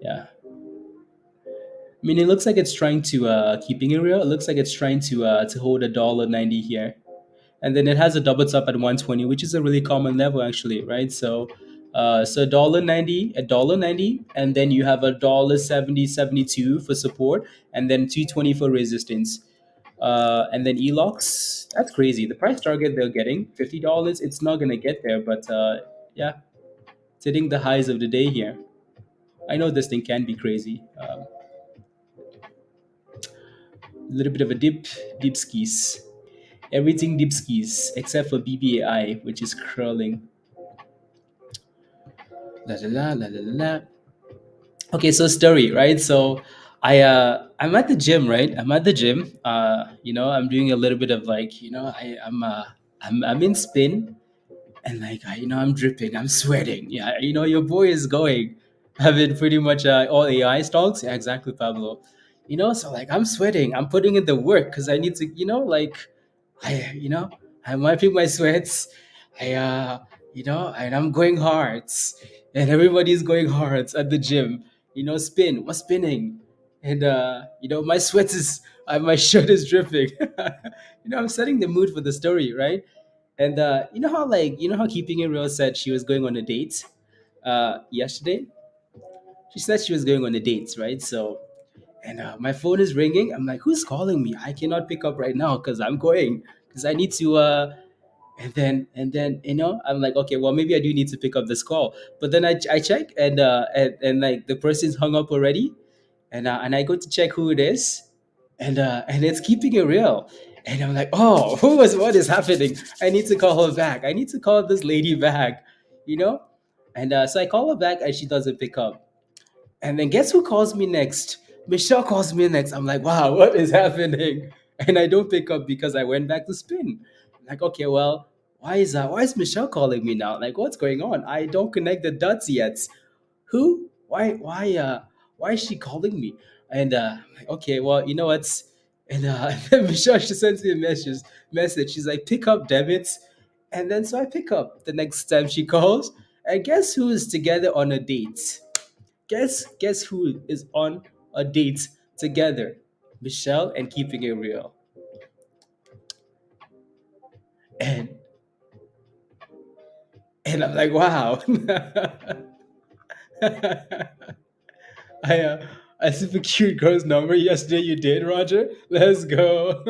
yeah. I mean, it looks like it's trying to keeping it real. It looks like it's trying to hold $1.90 here, and then it has a double top at 120, which is a really common level actually, right? So $1.90, $1.90, and then you have $1.70.72 for support, and then 220 for resistance. And then ELOCs, that's crazy. The price target they're getting, $50, it's not gonna get there, but yeah, it's hitting the highs of the day here. I know this thing can be crazy. A little bit of a deep skis. Everything deep skis except for BBAI, which is curling. La la la la la la la. Okay, so story, right? So I'm at the gym, right? I'm at the gym. I'm doing a little bit of like, I'm in spin, and like I'm dripping, I'm sweating. Yeah, your boy is going having pretty much all AI stocks. Yeah, exactly, Pablo. So like I'm sweating, I'm putting in the work because I need to, like I'm wiping my sweats. And I'm going hard, and everybody's going hard at the gym. Spin, we're spinning, and my sweat is, my shirt is dripping. I'm setting the mood for the story, right? And you know how Keeping It Real said she was going on a date yesterday. She said she was going on a date, right? So, and my phone is ringing. I'm like, who's calling me? I cannot pick up right now because I'm going, because I need to. And then I'm like, okay, well, maybe I do need to pick up this call. But then I check, and like the person's hung up already, and I go to check who it is, and it's Keeping It Real. And I'm like, oh, what is happening? I need to call her back. I need to call this lady back, you know? And so I call her back, and she doesn't pick up. And then guess who calls me next? Michelle calls me next. I'm like, wow, what is happening? And I don't pick up because I went back to spin. Like, okay, well, why is that? Why is Michelle calling me now? Like, what's going on? I don't connect the dots yet. Who? Why is she calling me? And like, okay, well, you know what's and then Michelle, she sends me a message. She's like, pick up, debits. And then so I pick up the next time she calls. And guess who is together on a date? Guess who is on a date together? Michelle and Keeping It Real. And I'm like, wow. I I super cute girl's number yesterday. You did, Roger. Let's go.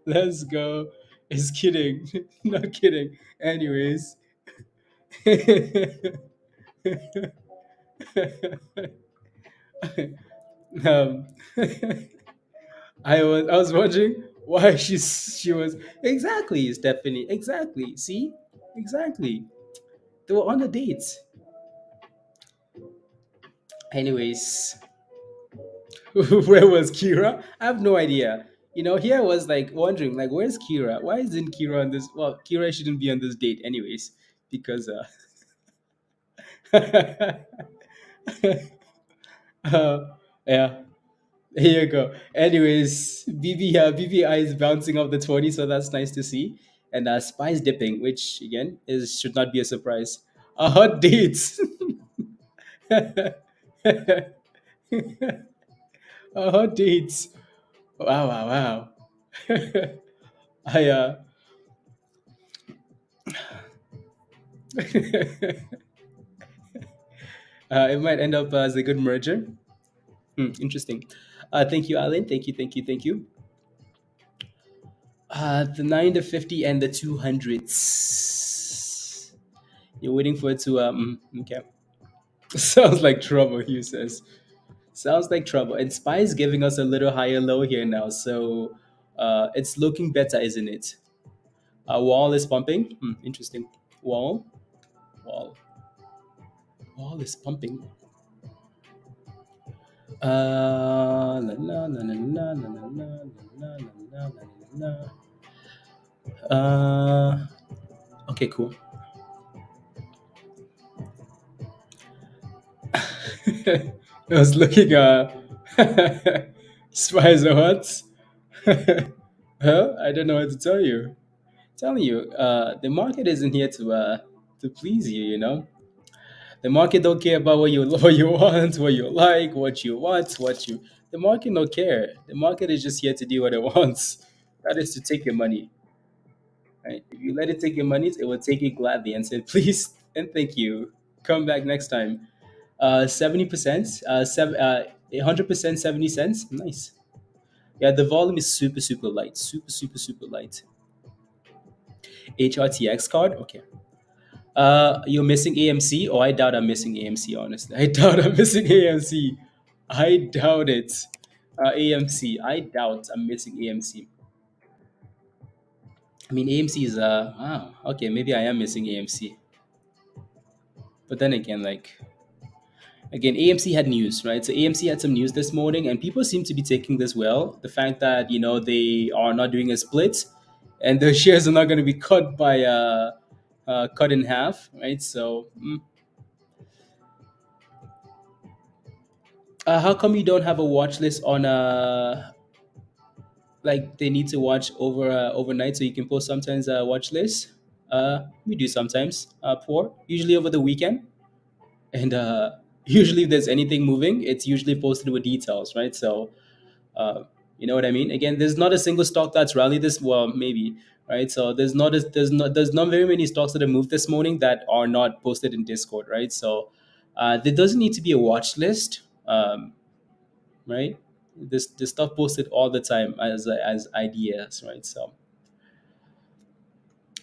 Let's go. It's kidding. Not kidding. Anyways. um, I was wondering why she was exactly, Stephanie, exactly. See, exactly. They were on a date. Anyways, where was Kira? I have no idea. Here I was like wondering, like, where's Kira? Why isn't Kira on this? Well, Kira shouldn't be on this date, anyways, because uh, yeah. Here you go. Anyways, BBI is bouncing off the 20, so that's nice to see. And Spice dipping, which again is should not be a surprise. A hot date. A hot date. Wow, wow, wow. I it might end up as a good merger. Interesting. Thank you, Alan. Thank you, thank you, thank you. The 9, the 50, and the 200s. You're waiting for it to okay. Sounds like trouble, Hugh says. Sounds like trouble. And Spy is giving us a little higher low here now, so it's looking better, isn't it? Wall is pumping. Interesting. Wall, wall, wall is pumping. La, la, la, la, la, la, la, la, la, la, la, la, la. Okay, cool. I was looking Spies or what? Huh? I don't know what to tell you. Telling you, the market isn't here to please you. The market don't care about what you want, what you like, what you want, what you. The market don't care. The market is just here to do what it wants. That is to take your money. Right? If you let it take your money, it will take it gladly and say, please and thank you. Come back next time. 70%, 100%, 70 cents. Nice. Yeah, the volume is super, super light. Super, super, super light. HRTX card. Okay. You're missing AMC? Oh, I doubt I'm missing AMC, honestly. I doubt I'm missing AMC. I doubt it. AMC. I doubt I'm missing AMC. I mean, AMC is, wow. Okay, maybe I am missing AMC. But then again, AMC had news, right? So AMC had some news this morning, and people seem to be taking this well. The fact that they are not doing a split, and the shares are not going to be cut by cut in half, right? So, how come you don't have a watch list on like they need to watch overnight so you can post sometimes a watch list? We do sometimes. Poor usually over the weekend, and usually if there's anything moving, it's usually posted with details, right? So. Uh, you know what I mean? Again, there's not a single stock that's rallied this well, maybe, right? So there's not very many stocks that have moved this morning that are not posted in Discord, right? So there doesn't need to be a watch list, right? This stuff posted all the time as ideas, right? So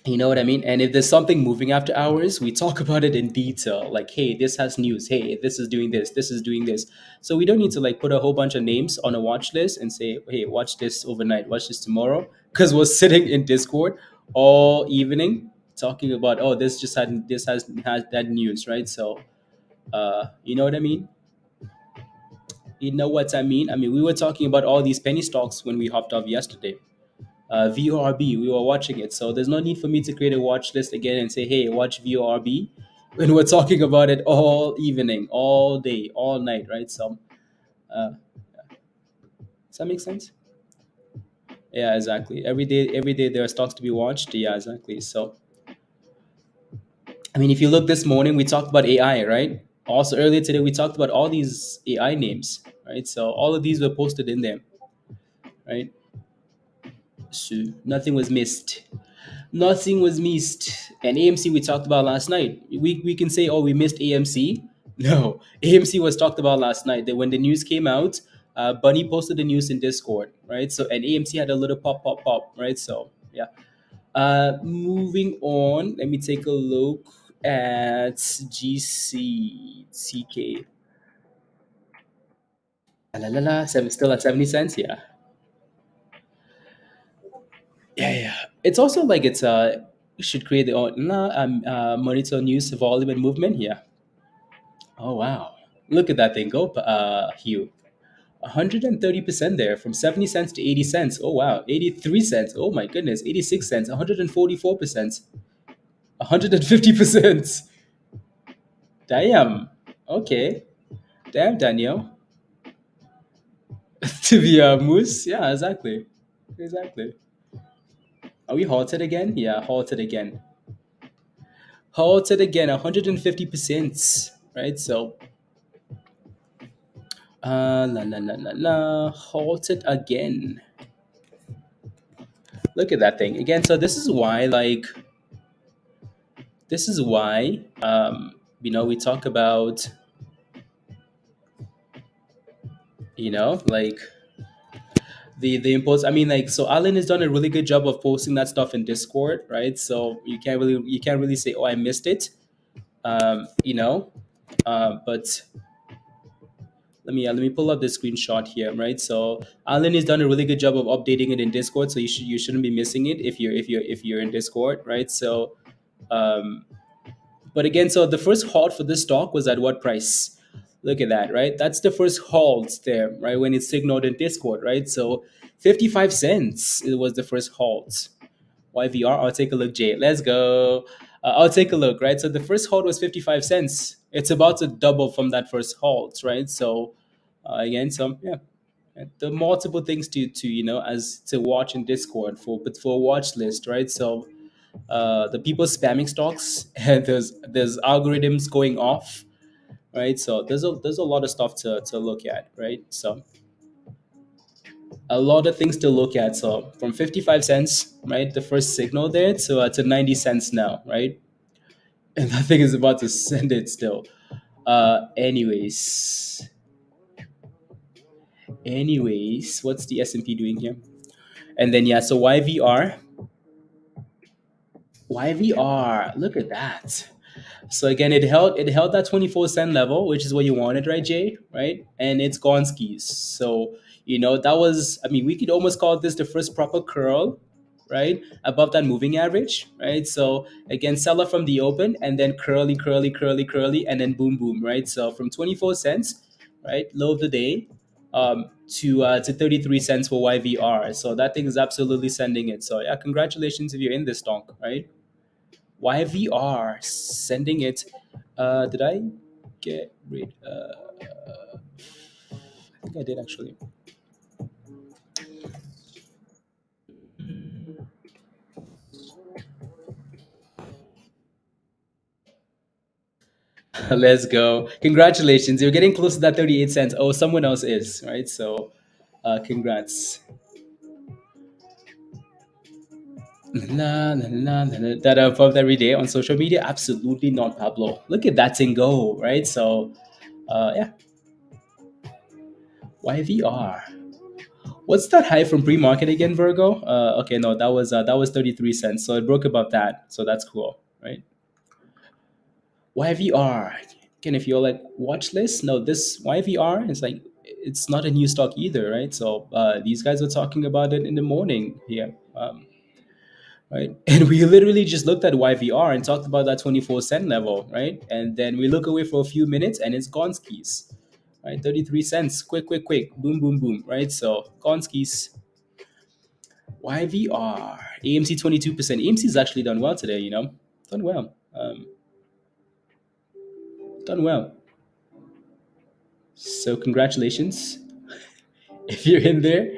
you know what I mean? And if there's something moving after hours, we talk about it in detail. Like, hey, this has news. Hey, this is doing this. This is doing this. So we don't need to like put a whole bunch of names on a watch list and say, hey, watch this overnight, watch this tomorrow. Because we're sitting in Discord all evening talking about, oh, this has that news, right? So you know what I mean? You know what I mean? I mean, we were talking about all these penny stocks when we hopped off yesterday. VORB. We were watching it, so there's no need for me to create a watch list again and say, "Hey, watch VORB," when we're talking about it all evening, all day, all night, right? So, uh, does that make sense? Yeah, exactly. Every day there are stocks to be watched. Yeah, exactly. So, I mean, if you look this morning, we talked about AI, right? Also earlier today, we talked about all these AI names, right? So all of these were posted in there, right? So nothing was missed. Nothing was missed. And AMC we talked about last night. We can say, oh, we missed AMC. No, AMC was talked about last night. That when the news came out, Bunny posted the news in Discord, right? So and AMC had a little pop, right? So yeah. Moving on, let me take a look at GCTK. La la la, still at 70 cents. Yeah, yeah. It's also like it's should create the own monitor news volume and movement. Yeah. Oh wow! Look at that thing go, Hugh. 130% there from 70 cents to 80 cents. Oh wow, 83 cents. Oh my goodness, 86 cents. 144%. 150%. Damn. Okay. Damn, Daniel. To be a moose. Yeah, exactly. Exactly. Are we halted again? Yeah, halted again. Halted again. 150%. Right. So halted again. Look at that thing again. So this is why we talk about like the impulse. I mean, like, so Alan has done a really good job of posting that stuff in Discord, right? So you can't really say, oh, I missed it. You know, but let me pull up the screenshot here, right? So Alan has done a really good job of updating it in Discord, so you shouldn't be missing it if you're in Discord, right? So um, but again, so the first halt for this stock was at what price? Look at that, right? That's the first halt there, right? When it's signaled in Discord, right? So 55 cents it was the first halt. YVR, I'll take a look, Jay. Let's go. I'll take a look, right? So the first halt was 55 cents. It's about to double from that first halt, right? So again, so yeah, the multiple things to as to watch in Discord for a watch list, right? So the people spamming stocks and there's algorithms going off, right? So there's a lot of stuff to look at, right? So a lot of things to look at. So from 55 cents, right, the first signal there to 90 cents now, right? And that thing is about to send it still. Anyways, what's the S&P doing here? And then yeah, so YVR, look at that. So again, it held that 24 cent level, which is what you wanted, right, Jay? Right? And it's gone skis. So, that was, I mean, we could almost call this the first proper curl, right? Above that moving average, right? So again, seller from the open and then curly, curly, curly, curly, and then boom, boom, right? So from 24 cents, right, low of the day, to 33 cents for YVR. So that thing is absolutely sending it. So yeah, congratulations if you're in this stock, right? YVR sending it. Did I get rid? I think I did actually. Let's go. Congratulations. You're getting close to that 38 cents. Oh, someone else is, right? So, congrats. La, la, la, la, la, that are above every day on social media? Absolutely not, Pablo. Look at that thing go, right? So, yeah, YVR. What's that high from pre-market again, Virgo? Okay, no, that was 33 cents. So it broke above that. So that's cool, right? YVR. Again, if you're like watch list, no, this YVR is like it's not a new stock either, right? So these guys were talking about it in the morning here. Right? And we literally just looked at YVR and talked about that 24-cent level, right? And then we look away for a few minutes and it's gone skis, right? 33 cents, quick, quick, quick, boom, boom, boom, right? So gone skis. YVR, AMC 22%. AMC has actually done well today, done well, done well. So congratulations if you're in there,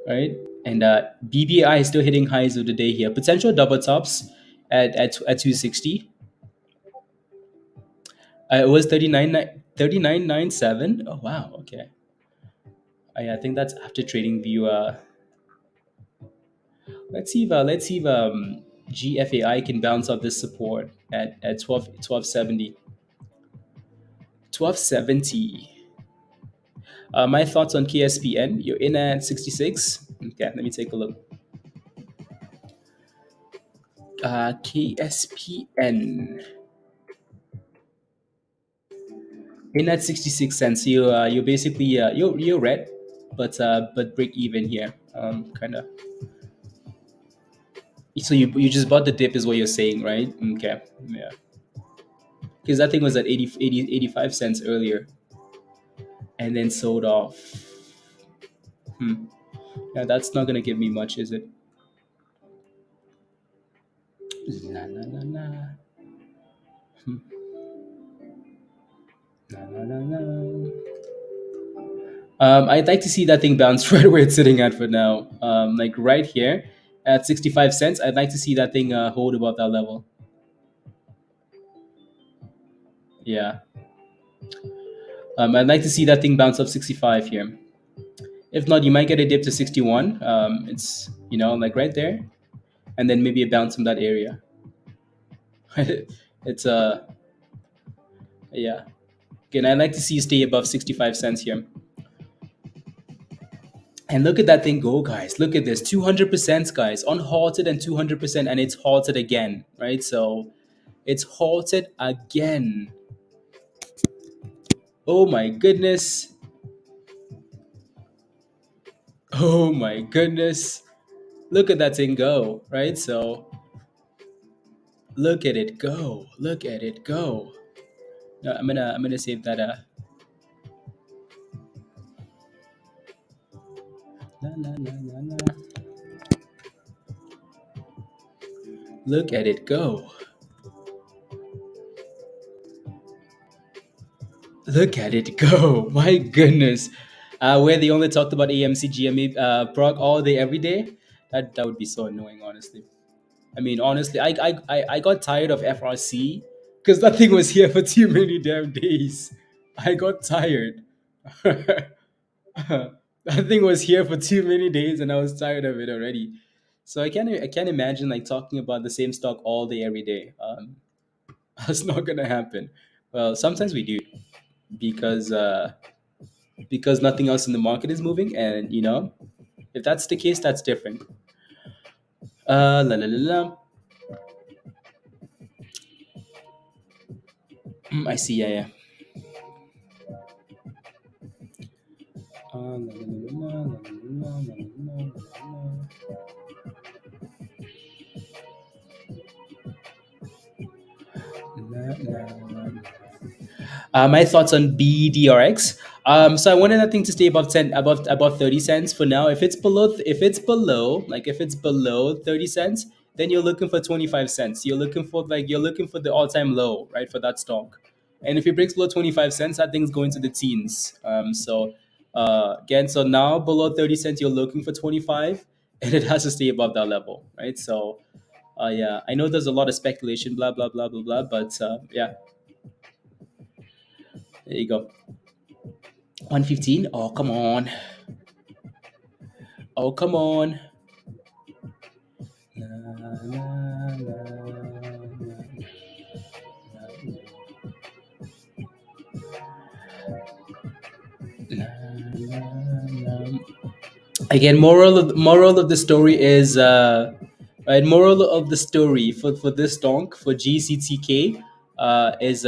right? And BBAI is still hitting highs of the day here. Potential double tops at 260. It was 39.97. Oh wow, okay. I think that's after TradingView. Let's see if GFAI can bounce off this support at 1270. 1270. My thoughts on KSPN. You're in at 66. Okay, let me take a look. KSPN in at 66 cents. You're basically you're red, but break even here. Kind of. So you just bought the dip is what you're saying, right? Okay, yeah. Because that thing was at 85 cents earlier, and then sold off. Hmm. Yeah, that's not gonna give me much, is it? La la la la. Hmm. La la la la. I'd like to see that thing bounce right where it's sitting at for now. Like right here at 65 cents. I'd like to see that thing hold above that level. Yeah. I'd like to see that thing bounce up 65 here. If not, you might get a dip to 61. It's like right there, and then maybe a bounce from that area. It's yeah. Again, I'd like to see you stay above 65 cents here. And look at that thing go, guys. Look at this. 200%, guys. Unhalted and 200%, and it's halted again, right? So it's halted again. Oh my goodness. Oh my goodness. Look at that thing go, right? So look at it go. Look at it go. No, I'm gonna save that la, la, la, la, la. Look at it go. Look at it go. My goodness. Where they only talked about AMC, GME, prog all day, every day. That would be so annoying, honestly. I mean, honestly, I got tired of FRC because that thing was here for too many damn days. I got tired. That thing was here for too many days and I was tired of it already. So I can't imagine like talking about the same stock all day, every day. That's not gonna happen. Well, sometimes we do because nothing else in the market is moving, and if that's the case, that's different. La la la la. I see. Yeah, yeah. La, la, la, la, la, la, la, la, la, la, la, la, la. My thoughts on BDRX. So I wanted that thing to stay above 10, above 30 cents for now. If it's below 30 cents, then you're looking for 25 cents. You're looking for the all-time low, right, for that stock. And if it breaks below 25 cents, that thing's going to the teens. Again, so now below 30 cents, you're looking for 25, and it has to stay above that level, right? So yeah, I know there's a lot of speculation, blah blah blah blah blah, but yeah, there you go. 115. Oh, come on. Oh, come on. Again, moral of the story is right. Moral of the story for this donk for GCTK is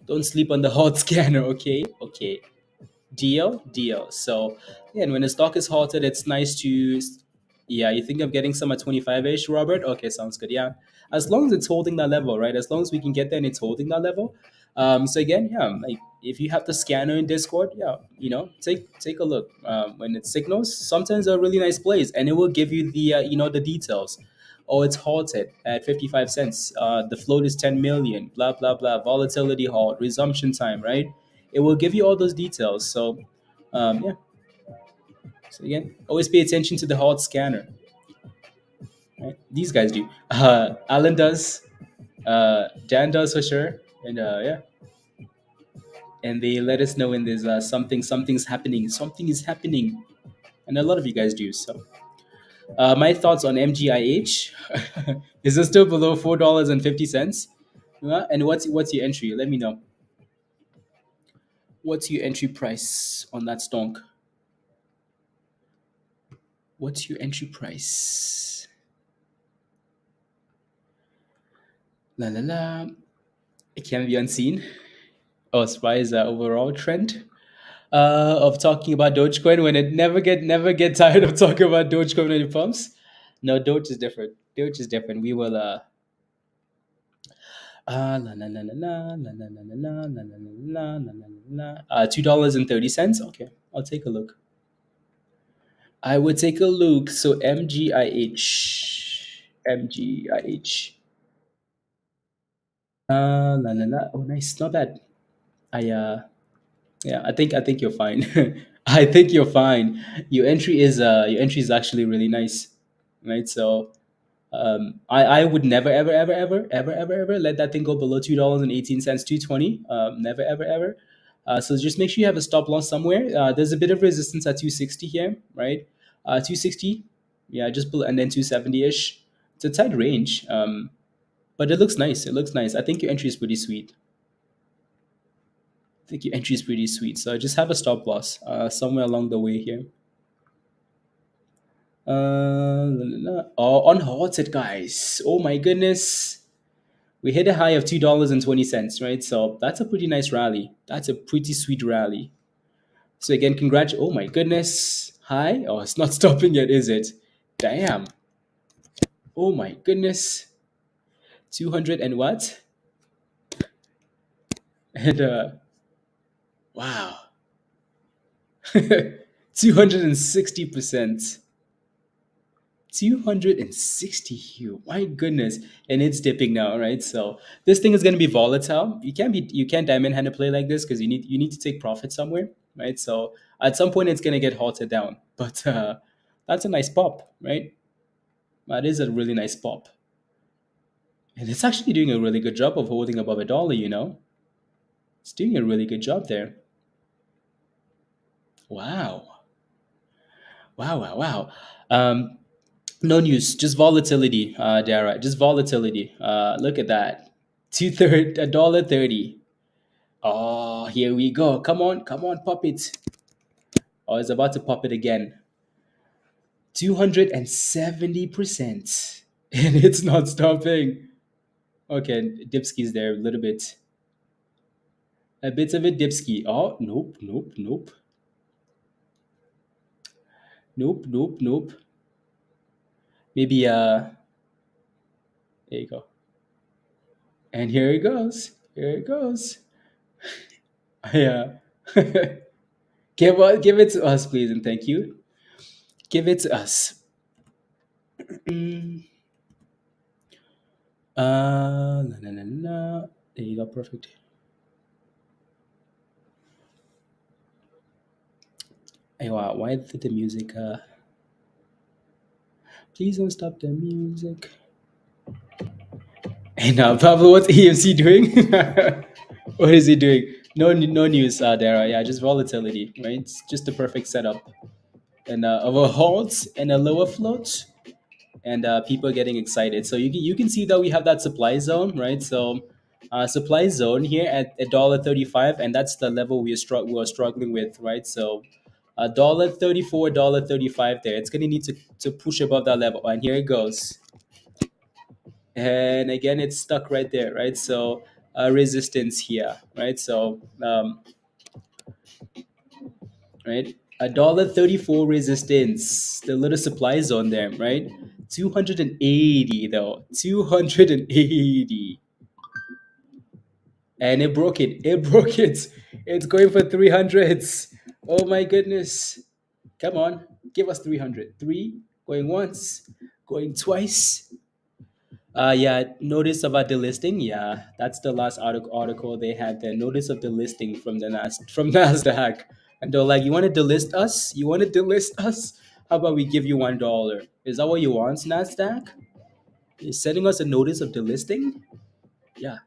don't sleep on the hot scanner. Okay, okay. Deal. So yeah, and when the stock is halted, it's nice to, yeah. You think of getting some at 25-ish, Robert? Okay, sounds good. Yeah, as long as it's holding that level, right? As long as we can get there and it's holding that level. So again, yeah, like if you have the scanner in Discord, yeah, take a look. When it signals, sometimes they're really nice plays, and it will give you the the details. Oh, it's halted at 55 cents. The float is 10 million. Blah blah blah. Volatility halt. Resumption time. Right. It will give you all those details. So, yeah. So again, always pay attention to the halt scanner. Right? These guys do. Alan does. Dan does for sure. And yeah, and they let us know when there's something's happening. Something is happening, and a lot of you guys do. So, my thoughts on MGIH is it still below $4.50? And what's your entry? Let me know. What's your entry price on that stonk? What's your entry price? La la la. It can be unseen. Oh, spies overall trend of talking about Dogecoin when it never get tired of talking about Dogecoin when it pumps. No, Doge is different. Doge is different. We will la la la la la la la la la la la la la la la $2.30. Okay, I'll take a look. I would take a look. So MGIH. La la la. Oh, nice. Not bad. I Yeah, I think you're fine. I think you're fine. Your entry is actually really nice, right? So I would never ever let that thing go below $2.18, 2.20. Never ever. So just make sure you have a stop loss somewhere. There's a bit of resistance at 260 here, right? 260, yeah, just below, and then 270 ish. It's a tight range, but it looks nice. It looks nice. I think your entry is pretty sweet. I think your entry is pretty sweet. So just have a stop loss somewhere along the way here. Unhalted, guys. Oh my goodness. We hit a high of $2.20, right? So that's a pretty nice rally. That's a pretty sweet rally. So again, congrats. Oh my goodness. High. Oh, it's not stopping yet, is it? Damn. Oh my goodness. 200 and what? And wow. 260%. 260 hue, my goodness. And it's dipping now, right? So this thing is going to be volatile. You can't diamond hand a play like this because you need to take profit somewhere, right? So at some point it's going to get halted down, but that's a nice pop, right? That is a really nice pop, and it's actually doing a really good job of holding above a dollar. It's doing a really good job there. Wow. Wow. No news, just volatility, Dara. Just volatility. Look at that. $1.30. Oh, here we go. Come on, pop it. Oh, it's about to pop it again. 270%. And it's not stopping. Okay, Dipski's there a little bit. A bit of a Dipski. Oh, nope. Nope. Maybe there you go. And here it goes. Here it goes. Yeah. Give it to us, please, and thank you. Give it to us. Mm. La. There you go, perfect. Hey, wow, why did the music? Please don't stop the music. And now, Pablo, what's AMC doing? What is he doing? No news, Dara. Yeah, just volatility, right? It's just the perfect setup. And of a halt and a lower float, and people are getting excited. So you can see that we have that supply zone, right? So Supply zone here at $1.35, and that's the level we are struggling with, right? So $1.34, $1.35 there. It's gonna need to push above that level, and here it goes. And again, it's stuck right there, right? So resistance here, right? So right, $1.34 resistance, the little supply zone there, right? 280 though, 280, and it broke it. It broke it. It's going for 300s. Oh my goodness! Come on, give us 300. Three going once, going twice. Yeah, notice about the listing. Yeah, that's the last article they had there. Notice of the listing from the from Nasdaq, and they're like, "You want to delist us? You want to delist us? How about we give you $1? Is that what you want, Nasdaq? You're sending us a notice of delisting? Yeah.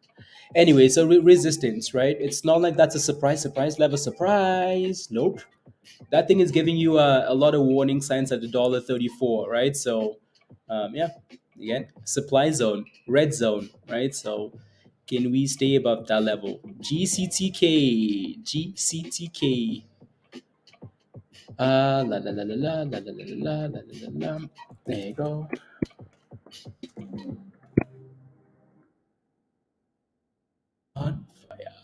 Anyway, so resistance, right? It's not like that's a surprise level surprise. Nope. That thing is giving you a lot of warning signs at the $1.34, right? So, yeah, again, supply zone, red zone, right? So, can we stay above that level? GCTK, GCTK. La la la la la la la la la la la la. There you go. On fire.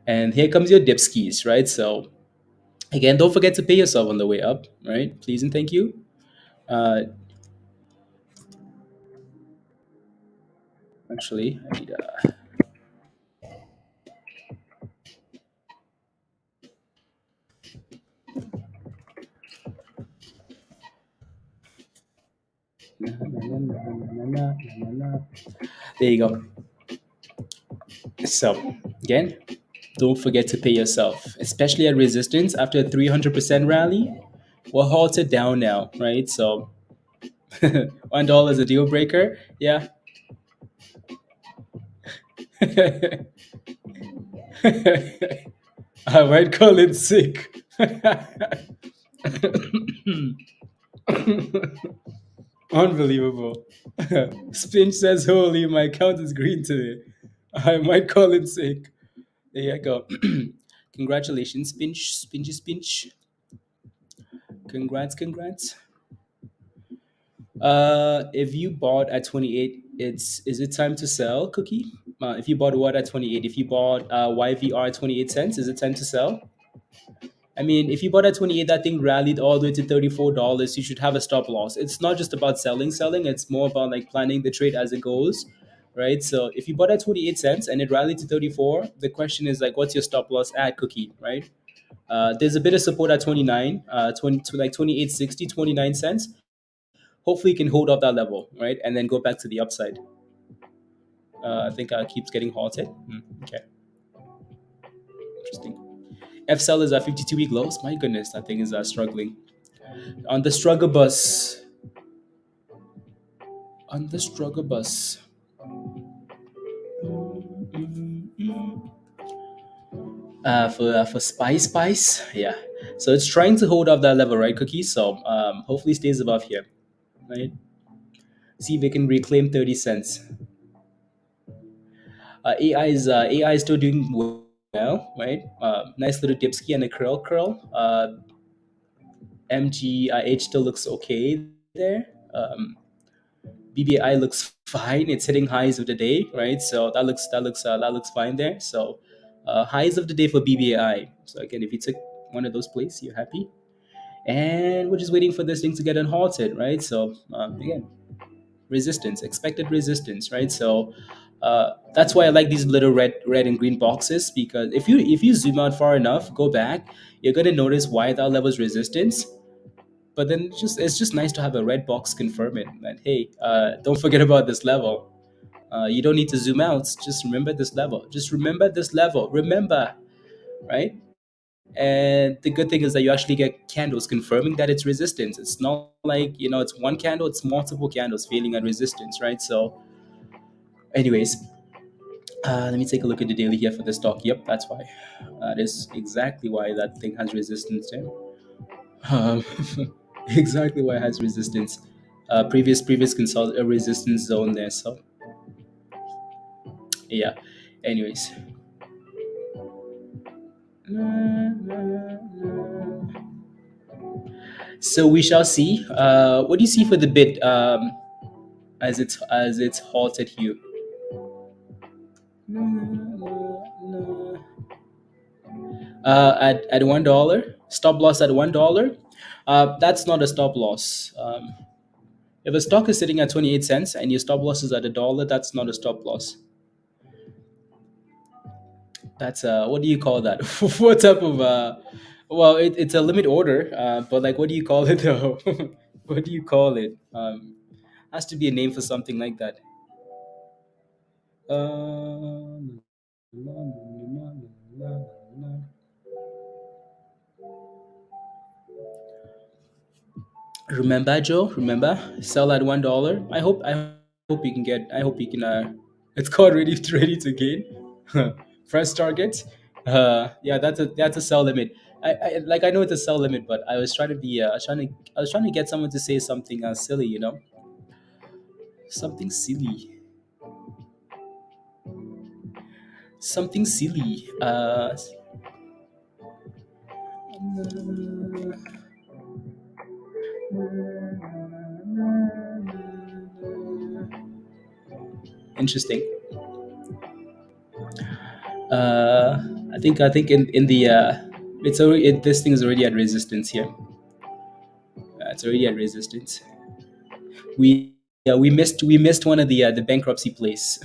And here comes your dip skis, right? So, again, don't forget to pay yourself on the way up, right? Please and thank you. Uh, actually, I need there you go. So again, don't forget to pay yourself, especially at resistance after a 300% rally. We're halted down now, right? So $1 is a deal breaker. Yeah. I might call it sick. Unbelievable. Spinch says, "Holy, my account is green today. I might call it sick." There you go. Congratulations, Spinch, Spinchy, Spinch. Congrats, congrats. If you bought at 28, is it time to sell, Cookie? If you bought what at 28? If you bought YVR 28 cents, is it time to sell? I mean, if you bought at 28, that thing rallied all the way to $34. You should have a stop loss. It's not just about selling. It's more about like planning the trade as it goes, right? So if you bought at 28 cents and it rallied to 34, the question is like, what's your stop loss at, Cookie, right? There's a bit of support at 29, 20 to like 28.60, 29 cents. Hopefully, you can hold off that level, right? And then go back to the upside. I think keeps getting halted. Okay, interesting. F cell is at 52-week lows. My goodness, that thing is struggling. On the struggle bus. On the struggle bus. For Spice, yeah. So it's trying to hold off that level, right, Cookie? So hopefully stays above here, right? See if it can reclaim 30 cents. AI is still doing well, right? Nice little dipski and a curl. MGIH still looks okay there. BBAI looks fine. It's hitting highs of the day, right? So that looks fine there. So highs of the day for BBAI. So again, if you took one of those plays, you're happy. And we're just waiting for this thing to get unhalted, right? So again, resistance, expected resistance, right? So that's why I like these little red and green boxes, because if you zoom out far enough, go back, you're gonna notice why that level is resistance. But then it's just nice to have a red box confirm it that, hey, don't forget about this level. You don't need to zoom out. Just remember this level. Just remember this level. Remember, right? And the good thing is that you actually get candles confirming that it's resistance. It's not like, it's one candle, it's multiple candles failing at resistance, right? So, anyways, let me take a look at the daily here for the stock. Yep, that's why. That is exactly why that thing has resistance there. Um, exactly why it has resistance. Previous resistance zone there. So, Yeah. Anyways. So we shall see. What do you see for the bid as it's halted here? At $1, stop loss at $1. That's not a stop loss. If a stock is sitting at 28 cents and your stop loss is at $1, that's not a stop loss. That's what do you call that? What type of well, it's a limit order, but like, what do you call it though? What do you call it? Has to be a name for something like that. Um, Remember, Joe? Remember, sell at $1. I hope you can get. I hope you can. It's called ready to gain. First target. Yeah, that's a sell limit. I know it's a sell limit, but I was trying to be. I was trying to get someone to say something silly. Something silly. Something silly. Interesting. Uh, I think in the this thing is already at resistance here. It's already at resistance. We missed one of the bankruptcy plays,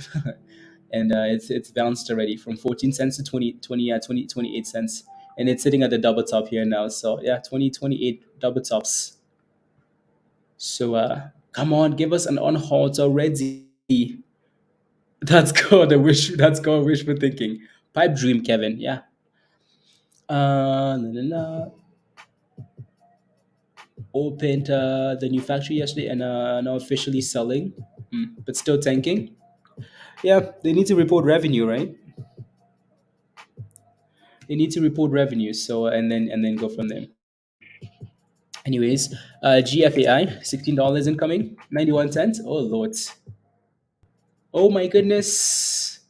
and it's bounced already from 14 cents to 28 cents, and it's sitting at the double top here now. So yeah, 2028 double tops. So come on, give us an on halt already. That's called a wish. That's called wishful thinking. Pipe dream, Kevin. Yeah. La, la, la. Opened the new factory yesterday and now officially selling, but still tanking. Yeah, they need to report revenue, right? They need to report revenue, so and then go from there. Anyways, GFAI $16 incoming, 91 cents. Oh lord, oh my goodness.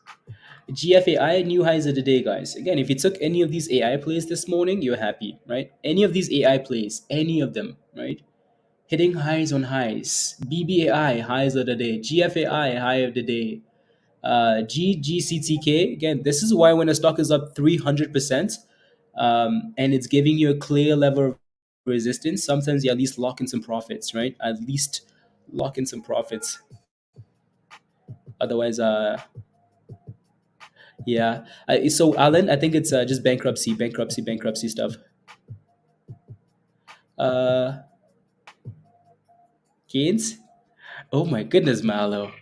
GFAI new highs of the day, guys. Again, if you took any of these AI plays this morning, you're happy, right? Any of these AI plays, any of them, right? Hitting highs on highs. BBAI highs of the day. GFAI high of the day. GCTK again. This is why when a stock is up 300%, and it's giving you a clear level of resistance, sometimes you at least lock in some profits, right? At least lock in some profits. Otherwise, yeah. So Alan, I think it's just bankruptcy stuff. Uh, Gains. Oh my goodness, Mallow.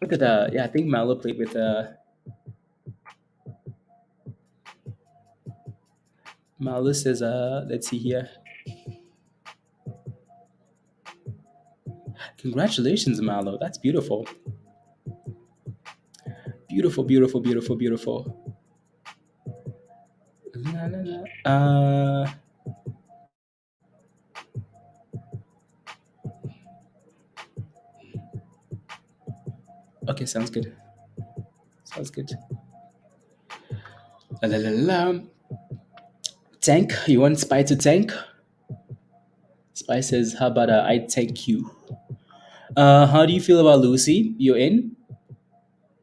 Look at that. Yeah, I think Mallow played with Mallow says let's see here. Congratulations, Mallow. That's beautiful. Beautiful, beautiful, beautiful, beautiful. La, la, la. Okay, sounds good. Sounds good. La, la, la, la. Tank, you want Spy to tank? Spy says, how about I tank you? How do you feel about Lucy? You're in?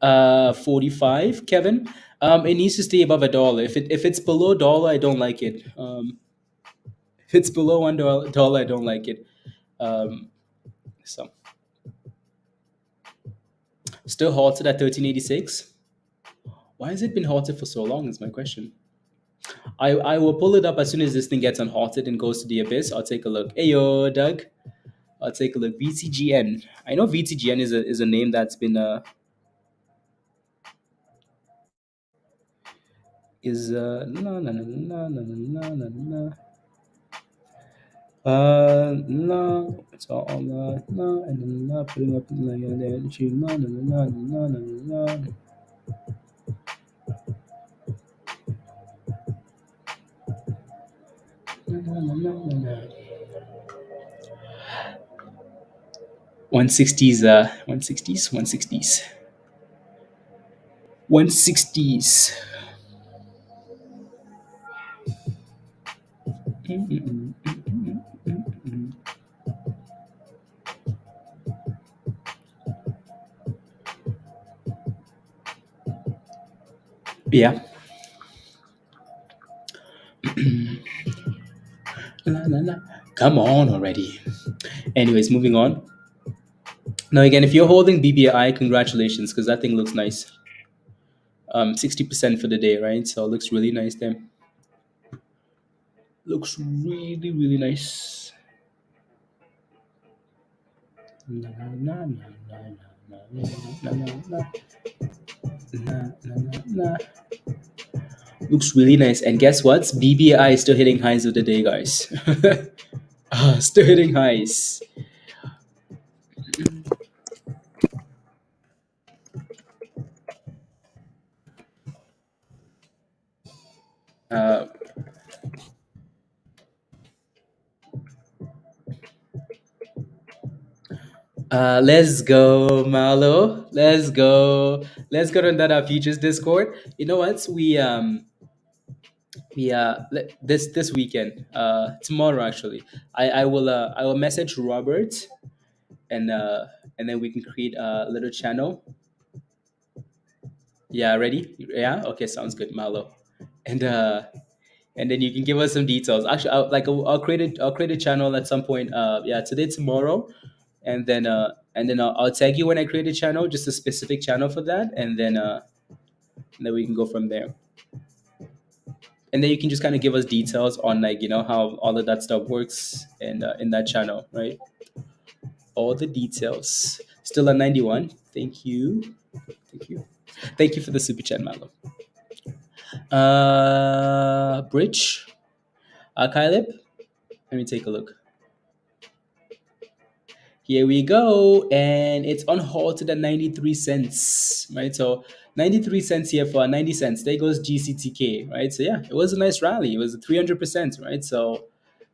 45, Kevin. It needs to stay above $1. If it's below dollar, I don't like it. If it's below $1, I don't like it. So still halted at 1386. Why has it been halted for so long? Is my question. I will pull it up as soon as this thing gets unhalted and goes to the abyss. I'll take a look. Hey yo, Doug. I'll take a look. VTGN. I know VTGN is a name that's been is no no no no no no no no no, it's all no, and then no, putting up in the energy, no, no, no, no, no, no, no. No, no, no, no, no, no. 160s, 160s. 160s. Yeah. La, la, la. Come on already. Anyways, moving on. Now again, if you're holding BBI, congratulations, because that thing looks nice. 60% for the day, right? So it looks really nice there. Looks really, really nice. Na, na, na, na, na, na, na, na, na, na, na, na, na. Looks really nice. And guess what? BBI is still hitting highs of the day, guys. Still hitting highs. Uh, let's go, Malo. Let's go. Let's go to that futures Discord. You know what? This weekend, tomorrow actually, I will message Robert and then we can create a little channel. Yeah, ready? Yeah, okay, sounds good, Malo. And and then you can give us some details. Actually, I'll create a channel at some point. Yeah, today, tomorrow, and then I'll tag you when I create a channel, just a specific channel for that, and then we can go from there. And then you can just kind of give us details on like how all of that stuff works and in that channel, right? All the details. Still at 91. Thank you. Thank you. Thank you for the super chat, Malo. Bridge. Kyleb. Let me take a look. Here we go. And it's on hold to the 93 cents, right? So 93 cents here for 90 cents. There goes GCTK, right? So yeah, it was a nice rally. It was 300%, right? So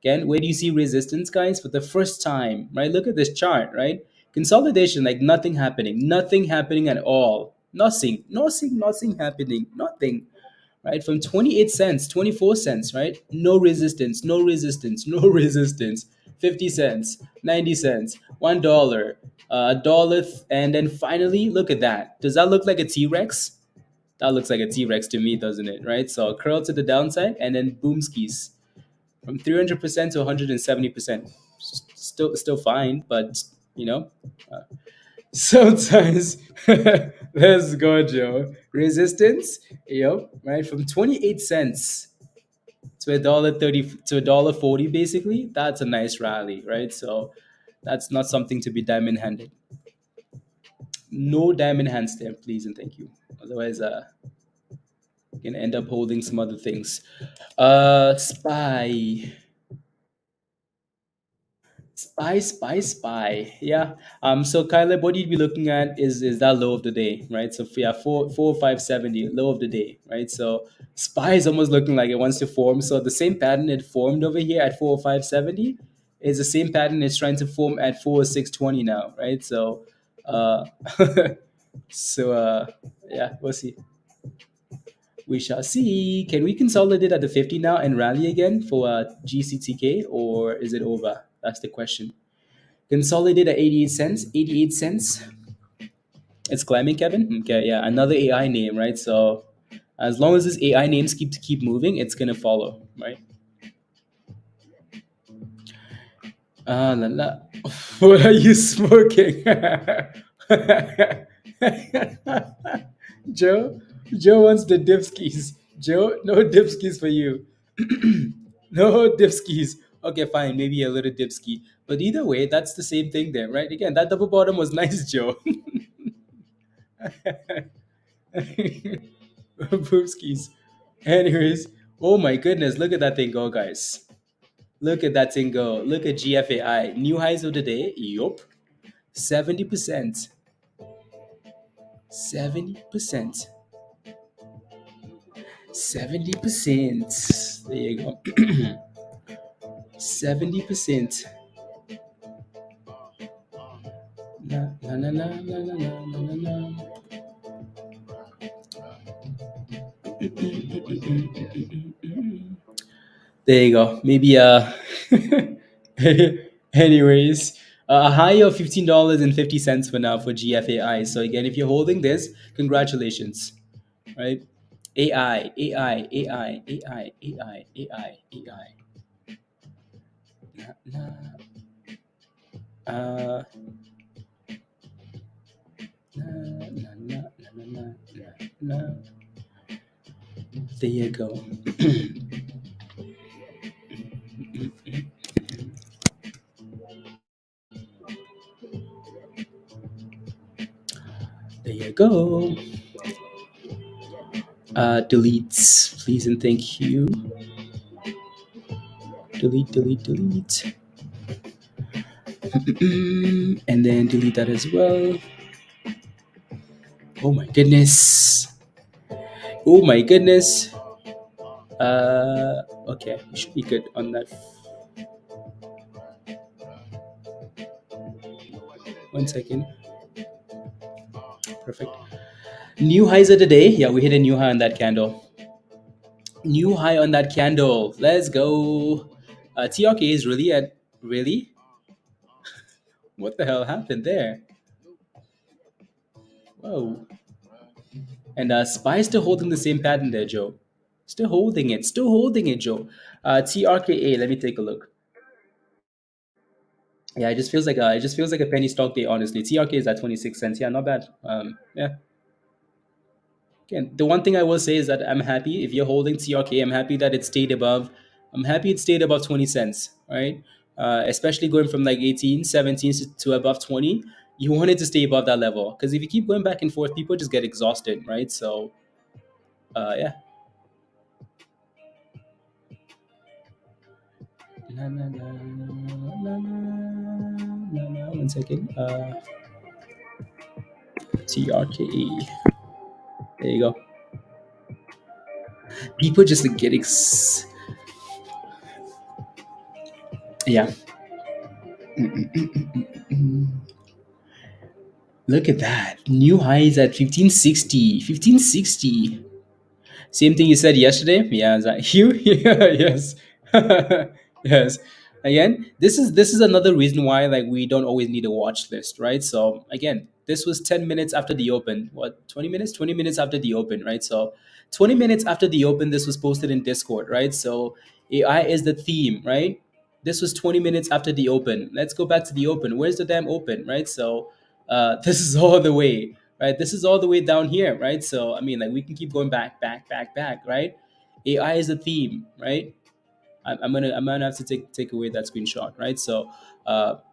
again, where do you see resistance, guys? For the first time, right? Look at this chart, right? Consolidation, like nothing happening at all. Nothing happening. Nothing, right? From 28 cents, 24 cents, right? No resistance, no resistance, no resistance. 50 cents, 90 cents, $1, a dollar, and then finally, look at that. Does that look like a T Rex? That looks like a T Rex to me, doesn't it? Right? So curl to the downside and then boom skis from 300% to 170%. Still fine, but you know, uh, sometimes. Let's go, Joe. Resistance, yep, right from 28 cents to $1.30 to $1.40, basically. That's a nice rally, right? So that's not something to be diamond handed. No diamond hands there, please and thank you. Otherwise, you can end up holding some other things. Spy. Spy. Yeah. So Kyler, what you'd be looking at is that low of the day, right? So yeah, 40570, low of the day, right? So Spy is almost looking like it wants to form. So the same pattern it formed over here at 40570 is the same pattern it's trying to form at 40620 now, right? So uh so yeah, we'll see. We shall see. Can we consolidate at the 50 now and rally again for GCTK, or is it over? That's the question. Consolidate at 88 cents. 88 cents. It's climbing, Kevin. Okay, yeah, another AI name, right? So as long as this AI names keep moving, it's gonna follow, right? La la. What are you smoking? Joe, Joe wants the dipskis. Joe, no dipskis for you. No dipskis. Okay, fine, maybe a little dipski. But either way, that's the same thing there, right? Again, that double bottom was nice, Joe. Boomskis. Anyways, oh my goodness, look at that thing go, guys. Look at that thing go. Look at GFAI. New highs of the day. Yup. 70%. 70%. 70%. There you go. 70%. Na, na, na, na, na, na, na, na, na. There you go. Maybe anyways, a high of $15.50 for now for GFAI. So again, if you're holding this, congratulations, right? AI, AI, AI, AI, AI, AI, AI. Uh, there you go. There you go. Deletes, please and thank you. Delete, delete, delete. And then delete that as well. Oh my goodness. Oh my goodness. Okay, we should be good on that. One second. Perfect. New highs of the day. Yeah, we hit a new high on that candle. New high on that candle. Let's go. TRKA is really at really. What the hell happened there? Whoa. And SPY still holding the same pattern there, Joe. Still holding it. Still holding it, Joe. TRKA. Let me take a look. Yeah, it just feels like a penny stock day. Honestly, TRK is at 26 cents. Yeah, not bad. Yeah. Again, the one thing I will say is that I'm happy if you're holding TRK. I'm happy that it stayed above. I'm happy it stayed above 20 cents. Right. Especially going from like 18, 17 to above 20. You want it to stay above that level because if you keep going back and forth, people just get exhausted. Right. So yeah. Na, na, na, na, na, na, na. One second. TRKE. There you go. People just get yeah. Look at that. New highs at 1560. 1560. Same thing you said yesterday. Yeah, is that you? Yeah, yes. Yes. Again, this is another reason why like we don't always need a watch list, right? So again, this was 10 minutes after the open. What, 20 minutes? 20 minutes after the open, right? So 20 minutes after the open, this was posted in Discord, right? So AI is the theme, right? This was 20 minutes after the open. Let's go back to the open. Where's the damn open, right? So this is all the way, right? This is all the way down here, right? So I mean, like we can keep going back, back, back, back, right? AI is a theme, right? I'm gonna have to take away that screenshot, right? So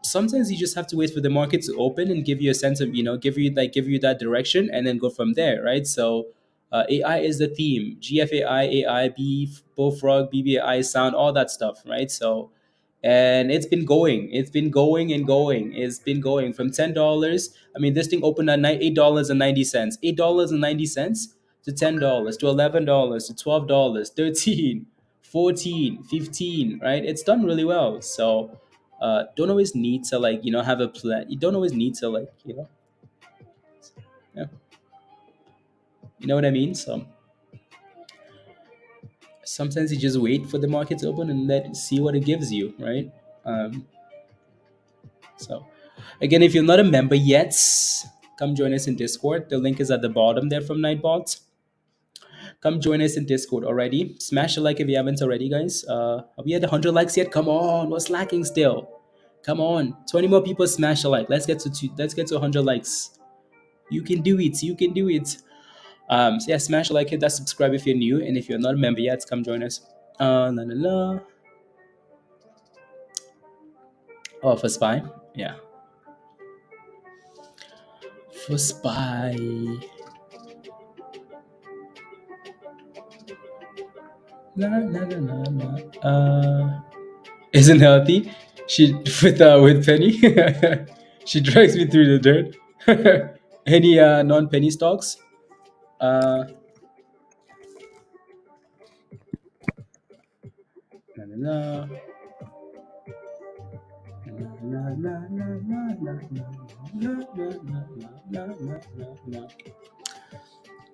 sometimes you just have to wait for the market to open and give you a sense of give you that direction and then go from there, right? So AI is the theme. GFAI, AI, Bullfrog, BBAI, sound, all that stuff, right? So and it's been going. It's been going and going. It's been going from $10. I mean, this thing opened at $8.90. $8.90 to $10 to $11 to $12, 13, 14, 15. Right? It's done really well. So don't always need to have a plan. You don't always need to yeah, you know what I mean. So sometimes you just wait for the market to open and see what it gives you, right? Um, So, again, if you're not a member yet, come join us in Discord. The link is at the bottom there from Nightbot. Come join us in Discord already. Smash a like if you haven't already, guys. Are we at 100 likes yet? Come on, what's lacking still? Come on, 20 more people smash a like. Let's get to 100 likes. You can do it. You can do it. So yeah, smash a like, hit that subscribe if you're new, and if you're not a member yet, come join us. La la la. Oh, for spy, yeah, for spy. La la la la la. Isn't healthy. She with Penny. She drags me through the dirt. Any non-penny stocks? Uh, na, na, na. Na, na, na, na, na, na, na, na, na, na, na, na,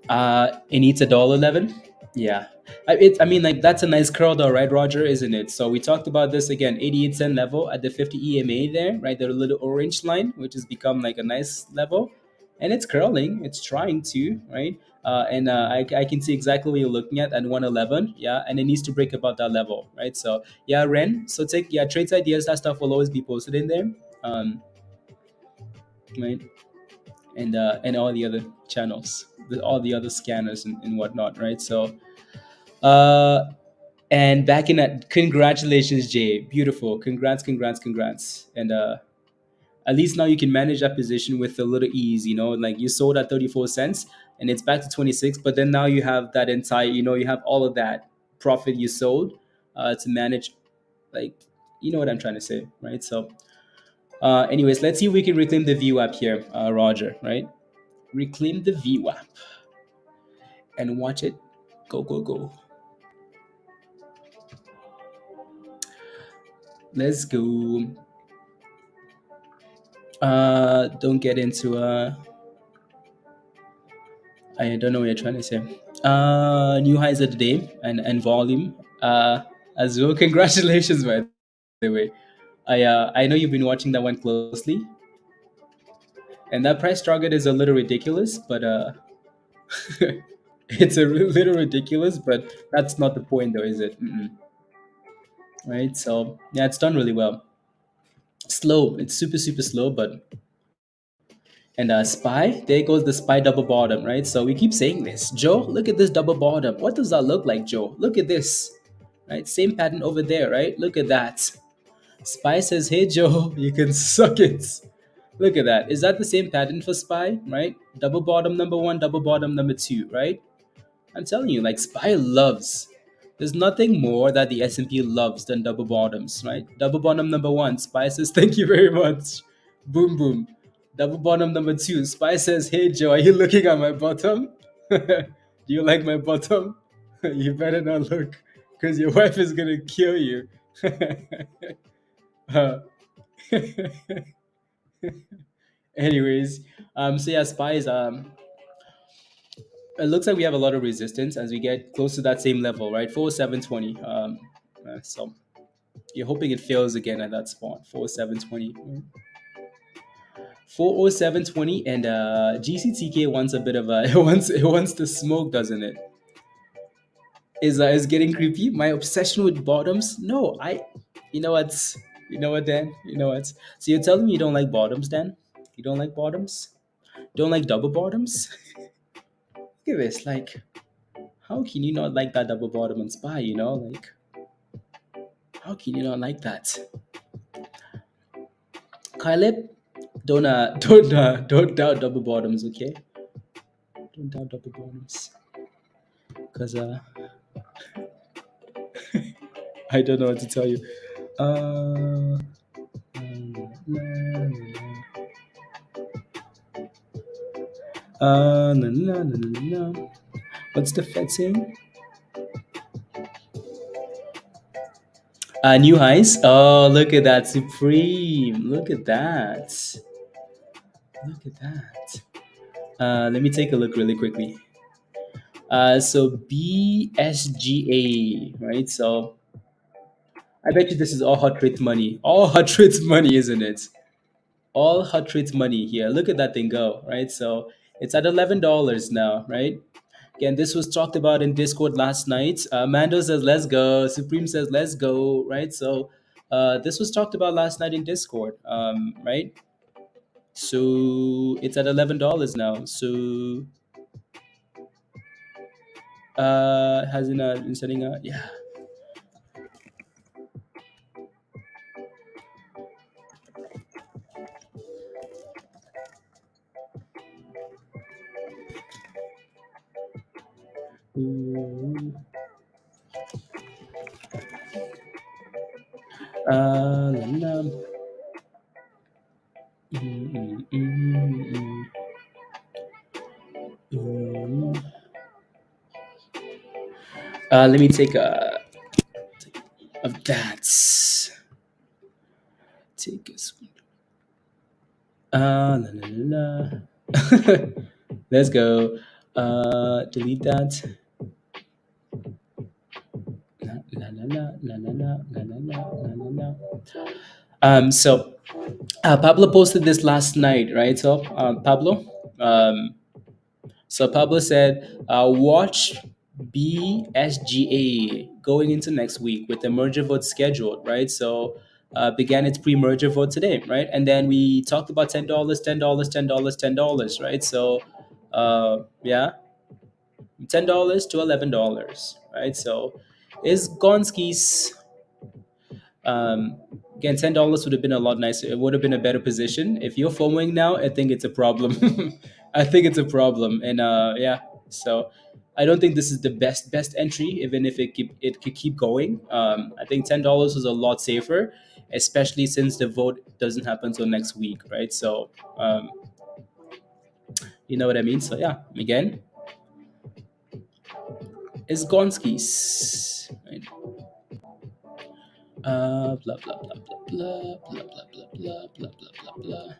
na. It needs $1.11. Yeah. I mean, like, that's a nice curl though, right, Roger, isn't it? So we talked about this again, 88 cent level at the 50 EMA there, right? The little orange line, which has become like a nice level. And it's curling, it's trying to, right? I can see exactly what you're looking at 111, yeah, and it needs to break above that level, right? So yeah, Ren. So take, yeah, trades ideas, that stuff will always be posted in there, right? And all the other channels, all the other scanners and whatnot, right? So uh, and back in that, congratulations, Jay. Beautiful. Congrats, congrats, congrats. And at least now you can manage that position with a little ease, like you sold at 34 cents and it's back to 26, but then now you have that entire, you have all of that profit you sold to manage, like, you know what I'm trying to say, right? So, anyways, let's see if we can reclaim the view app here, Roger, right? Reclaim the view app and watch it go, go, go. Let's go. Don't get into I don't know what you're trying to say. New highs of the day and volume as well. Congratulations, by the way. I know you've been watching that one closely, and that price target is a little ridiculous, but it's a little ridiculous, but that's not the point, though, is it? Mm-mm. Right. So yeah, it's done really well. Slow. It's super super slow, but and SPY, there goes the SPY double bottom, right? So we keep saying this. Joe, look at this double bottom. What does that look like, Joe? Look at this, right? Same pattern over there, right? Look at that. SPY says, hey, Joe, you can suck it. Look at that. Is that the same pattern for SPY, right? Double bottom number one, double bottom number two, right? I'm telling you, like, SPY loves. There's nothing more that the S&P loves than double bottoms, right? Double bottom number one, SPY says, thank you very much. Boom, boom. Double bottom number two, SPY says, hey, Joe, are you looking at my bottom? Do you like my bottom? You better not look, because your wife is going to kill you. Uh, anyways, so yeah, SPY is, it looks like we have a lot of resistance as we get close to that same level, right? 4720. So you're hoping it fails again at that spot, 4720. 40720, and GCTK wants a bit of a it wants the smoke, doesn't it? Is getting creepy. My obsession with bottoms. No, you know what, Dan. You know what? So you're telling me you don't like bottoms, Dan? You don't like bottoms? Don't like double bottoms? Look at this. Like, how can you not like that double bottom and spy? Like, how can you not like that? Caleb, don't doubt double bottoms, okay? Don't doubt double bottoms, cause I don't know what to tell you. Uh, no, no, no, no, no. What's the Fed saying? New highs. Oh, look at that, Supreme. Look at that. Look at that. Let me take a look really quickly. So BSGA, right? So I bet you this is all hot rate money. All hot rate money, isn't it? All hot rate money here. Look at that thing go, right? So it's at $11 now, right? Again, this was talked about in Discord last night. Mando says, let's go. Supreme says, let's go, right? So this was talked about last night in Discord, right? So it's at $11 now. So has in setting a, yeah. La, la. Mm, mm, mm, mm. Let me take a of that. Take a screen. La, la, la, la. Let's go. Delete that. La la la la la la la la la la la. So Pablo posted this last night, right? So Pablo, um, Pablo said, watch BSGA going into next week with the merger vote scheduled, right? So began its pre-merger vote today, right? And then we talked about $10, $10, $10, $10, right? So yeah, $10 to $11, right? So is Gonski's again, $10 would have been a lot nicer. It would have been a better position. If you're FOMOing now, I think it's a problem. I think it's a problem, and yeah. So I don't think this is the best entry, even if it could keep going. I think $10 was a lot safer, especially since the vote doesn't happen until next week, right? So you know what I mean. So yeah, again, it's Gonski's. Right? Blah blah blah blah blah blah blah blah blah blah blah blah blah.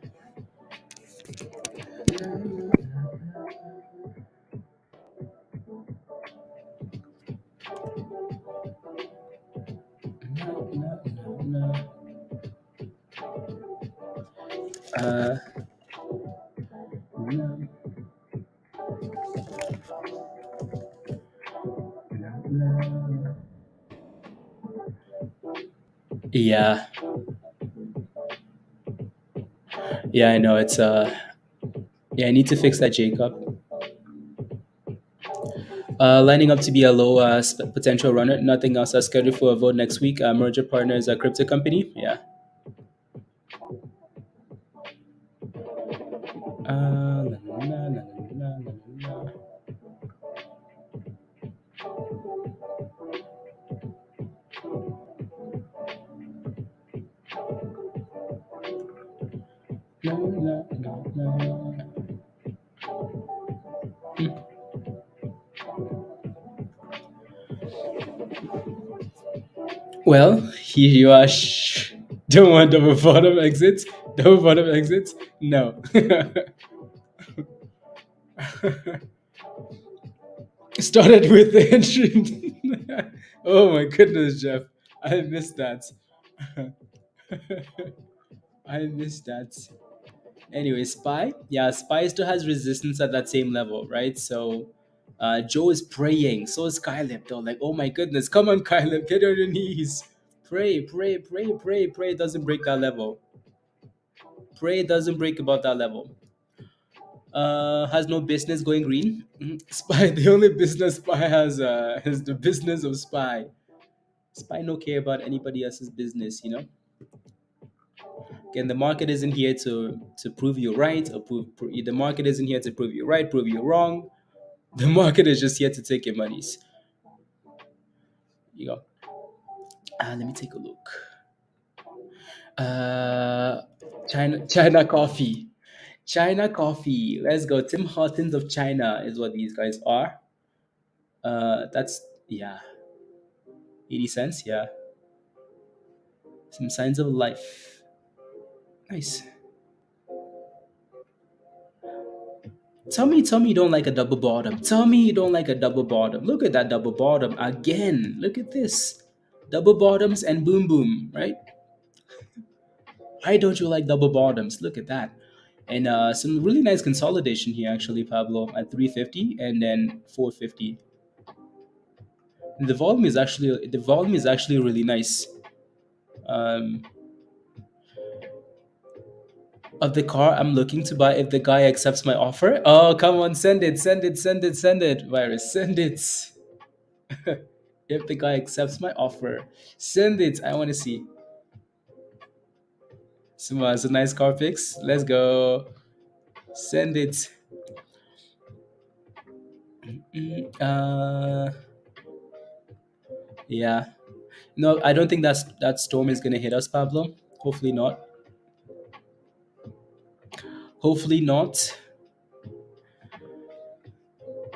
Uh, yeah, yeah, I know. It's yeah, I need to fix that, Jacob. Lining up to be a low potential runner. Nothing else. Scheduled for a vote next week. Merger partner is a crypto company. Yeah. La, la, la, la, la, la, la, la, la, la, la. Well, here you are. Don't want double bottom exits. Double bottom exits. No. Started with the entry. Oh my goodness, Jeff. I missed that. I missed that. Anyway, Spy. Yeah, Spy still has resistance at that same level, right? So Joe is praying. So is Kyleb, though. Like, oh my goodness. Come on, Kyleb. Get on your knees. Pray, pray, pray, pray, pray. It doesn't break that level. Pray it doesn't break about that level. Has no business going green. Spy, the only business Spy has is the business of Spy. Spy no care about anybody else's business, you know. Again, the market isn't here to prove you right or the market isn't here to prove you right, prove you wrong. The market is just here to take your monies. You go. Let me take a look. Uh, China coffee. China coffee. Let's go. Tim Hortons of China is what these guys are. That's yeah, 80 cents. Yeah, some signs of life. Nice. Tell me you don't like a double bottom. Tell me you don't like a double bottom. Look at that double bottom again. Look at this. Double bottoms and boom boom, right? Why don't you like double bottoms? Look at that. And some really nice consolidation here, actually, Pablo, at 350 and then 450. And the volume is actually really nice. Um, of the car I'm looking to buy if the guy accepts my offer. Oh, come on, send it, send it, send it, send it, virus, send it. If the guy accepts my offer, send it. I want to see. Some nice car pics. Let's go. Send it. Uh, yeah. No, I don't think that storm is gonna hit us, Pablo. Hopefully not. Hopefully not.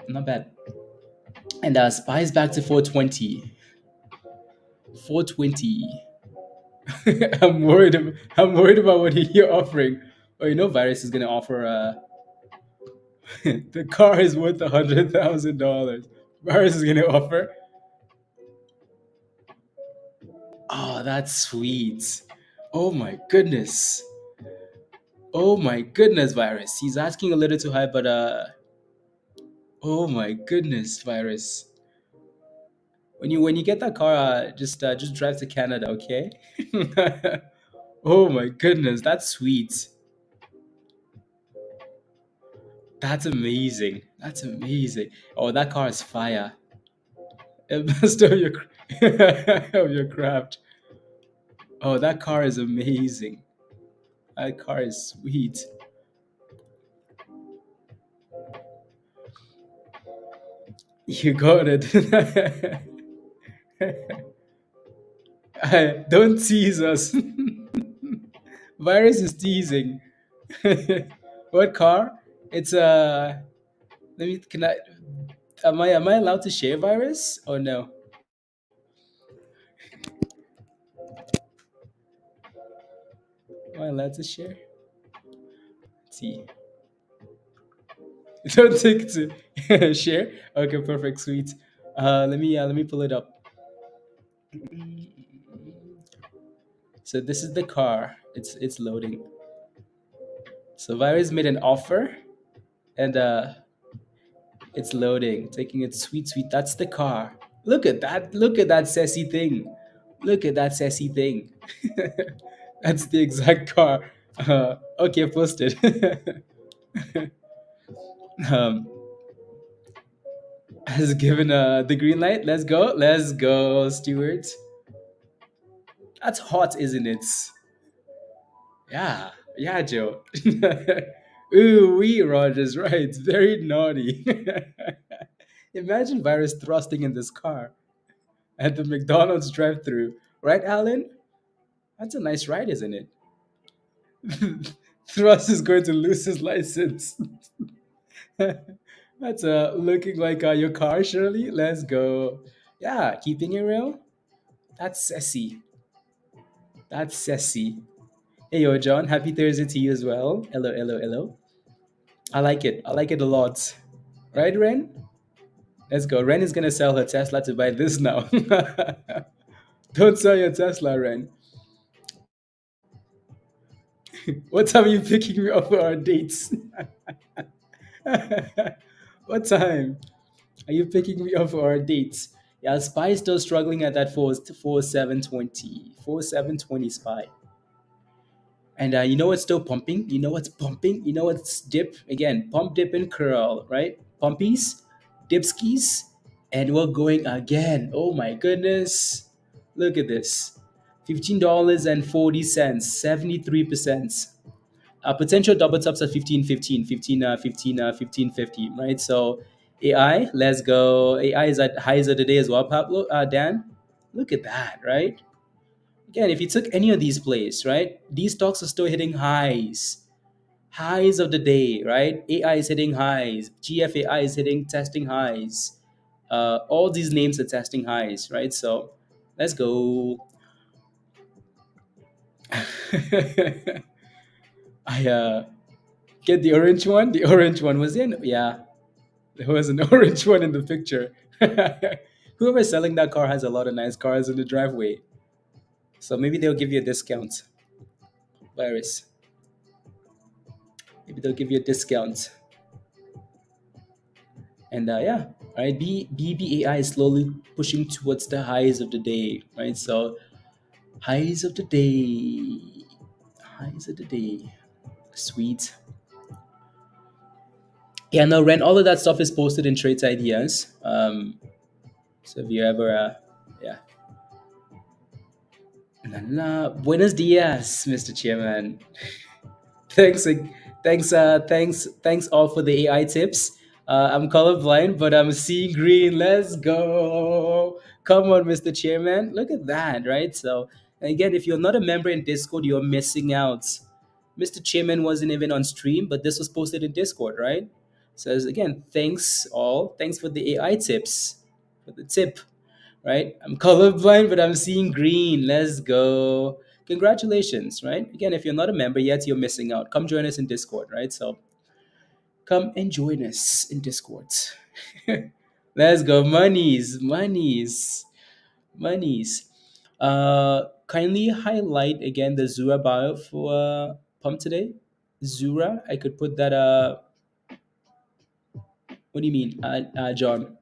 Not bad. And Spies back to 420. 420. I'm worried about what you're offering. Oh, you know, Virus is gonna offer. The car is worth $100,000. Virus is gonna offer. Oh, that's sweet. Oh my goodness. Oh my goodness, virus. He's asking a little too high, but oh my goodness, virus. When you get that car, just drive to Canada, okay? Oh my goodness, that's sweet. That's amazing. That's amazing. Oh, that car is fire. Best of your of your craft. Oh, that car is amazing. That car is sweet. You got it. Don't tease us. Virus is teasing. What car? It's a. Let me. Can I? Am I allowed to share virus or no? Am I allowed to share? Let's see. Don't take to share. Okay, perfect, sweet. Let me pull it up. So this is the car. It's loading. So Virus made an offer, and it's loading, taking it sweet, sweet. That's the car. Look at that. Look at that sassy thing. Look at that sassy thing. That's the exact car. Okay, posted. um, has given the green light. Let's go. Let's go, Stuart. That's hot, isn't it? Yeah, yeah, Joe. Ooh, wee, Rogers, right. Very naughty. Imagine Virus thrusting in this car at the McDonald's drive through. Right, Alan? That's a nice ride, isn't it? Thrust is going to lose his license. That's looking like your car, Shirley. Let's go. Yeah, keeping it real. That's sassy. That's sassy. Hey, yo, John. Happy Thursday to you as well. Hello, hello, hello. I like it. I like it a lot. Right, Ren? Let's go. Ren is gonna sell her Tesla to buy this now. Don't sell your Tesla, Ren. What time are you picking me up for our dates? What time are you picking me up for our dates? Yeah, Spy is still struggling at that 4 720. 4 720 Spy. And you know what's still pumping? You know what's pumping? You know what's dip? Again, pump, dip, and curl, right? Pumpies, dipskis, and we're going again. Oh my goodness. Look at this. $15.40, 73%. Potential double tops at 15.50, right? So AI, let's go. AI is at highs of the day as well, Pablo, Dan. Look at that, right? Again, if you took any of these plays, right, these stocks are still hitting highs of the day, right? AI is hitting highs, GFAI is hitting testing highs. All these names are testing highs, right? So let's go. I get the orange one. The orange one was in. Yeah, there was an orange one in the picture. Whoever's selling that car has a lot of nice cars in the driveway. So maybe they'll give you a discount. Virus. Maybe they'll give you a discount. And yeah, right. BBAI is slowly pushing towards the highs of the day, right? So highs of the day, highs of the day. Sweet. Yeah, no, Ren. All of that stuff is posted in Trades Ideas. So if you ever, yeah. La, la. Buenos dias, Mr. Chairman. Thanks, thanks all for the AI tips. I'm colorblind, but I'm seeing green. Let's go! Come on, Mr. Chairman. Look at that, right? So, again, if you're not a member in Discord, you're missing out. Mr. Chairman wasn't even on stream, but this was posted in Discord, right? So, again, thanks all. Thanks for the AI tips, for the tip, right? I'm colorblind, but I'm seeing green. Let's go. Congratulations, right? Again, if you're not a member yet, you're missing out. Come join us in Discord, right? So come and join us in Discord. Let's go. Monies, monies, monies. Kindly highlight again the Zura bio for pump today. Zura, I could put that. What do you mean, John?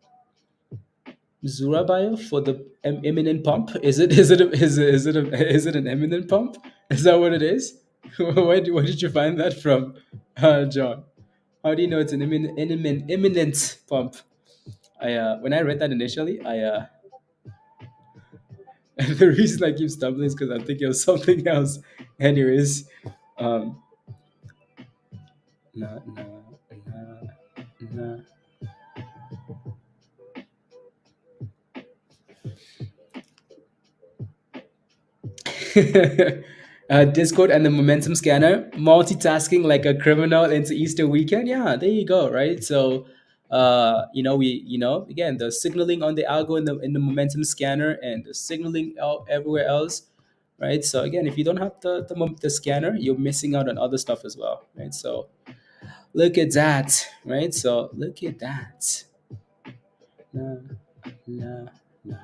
Zura bio for the imminent pump? Is it an imminent pump? Is that what it is? Where did you find that from, John? How do you know it's an imminent pump? I When I read that initially, the reason I keep stumbling is because I'm thinking of something else. Anyways, um, nah, nah, nah, nah. Discord and the momentum scanner, multitasking like a criminal into Easter weekend. Yeah, there you go. Right. So, again, the signaling on the algo in the momentum scanner and the signaling out everywhere else. Right. So again, if you don't have the scanner, you're missing out on other stuff as well. Right. So look at that. Right. So look at that. Nah, nah, nah,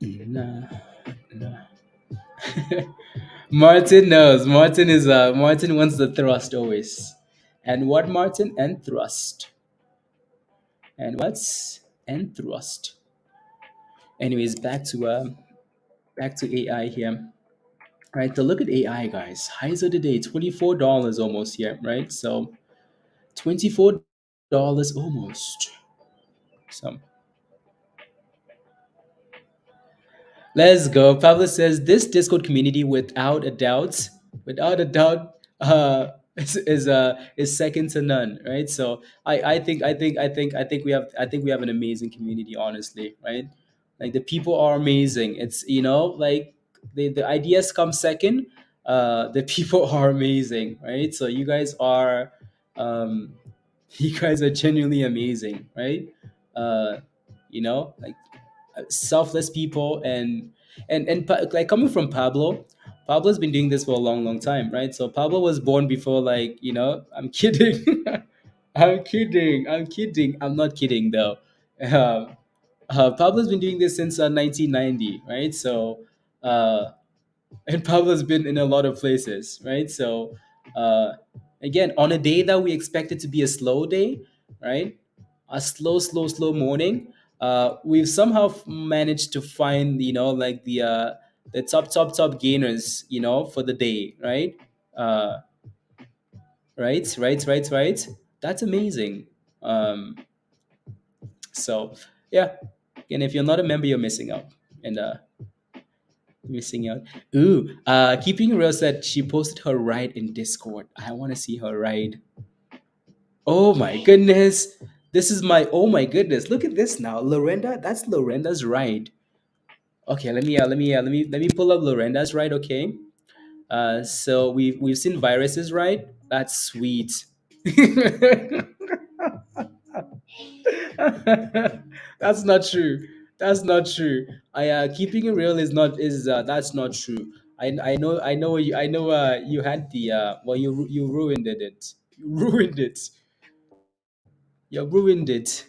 nah, nah. Martin knows. Martin wants the thrust always. And what, Martin? And thrust. And what's and thrust? Anyways, back to AI here. Right, to look at AI, guys. Highs of the day, $24 almost here, right? So $24 almost. So let's go. Pablo says this Discord community, without a doubt, is second to none, right? So I think we have an amazing community, honestly, right? Like the people are amazing. It's like the ideas come second. The people are amazing, right? So um, you guys are genuinely amazing, right? Uh, like selfless people like coming from Pablo's been doing this for a long, long time, right? So Pablo was born before, like, I'm kidding. I'm not kidding though. um, Pablo's been doing this since 1990, right? So uh, and Pablo's been in a lot of places, right? So uh, again, on a day that we expect it to be a slow day, right? A slow morning, we've somehow managed to find, like the top gainers, for the day, right? Uh, right. That's amazing. Um, so yeah, and if you're not a member, you're missing out. And missing out. Ooh, Keeping Real said she posted her ride in Discord. I want to see her ride. Oh my goodness. Oh my goodness. Look at this now. Lorenda, that's Lorenda's ride. Okay, let me pull up Lorenda's ride, okay? So we've seen Virus's ride. That's sweet. That's not true. That's not true. I Keeping it real is that's not true. I know you had the you ruined it. You ruined it. You ruined it.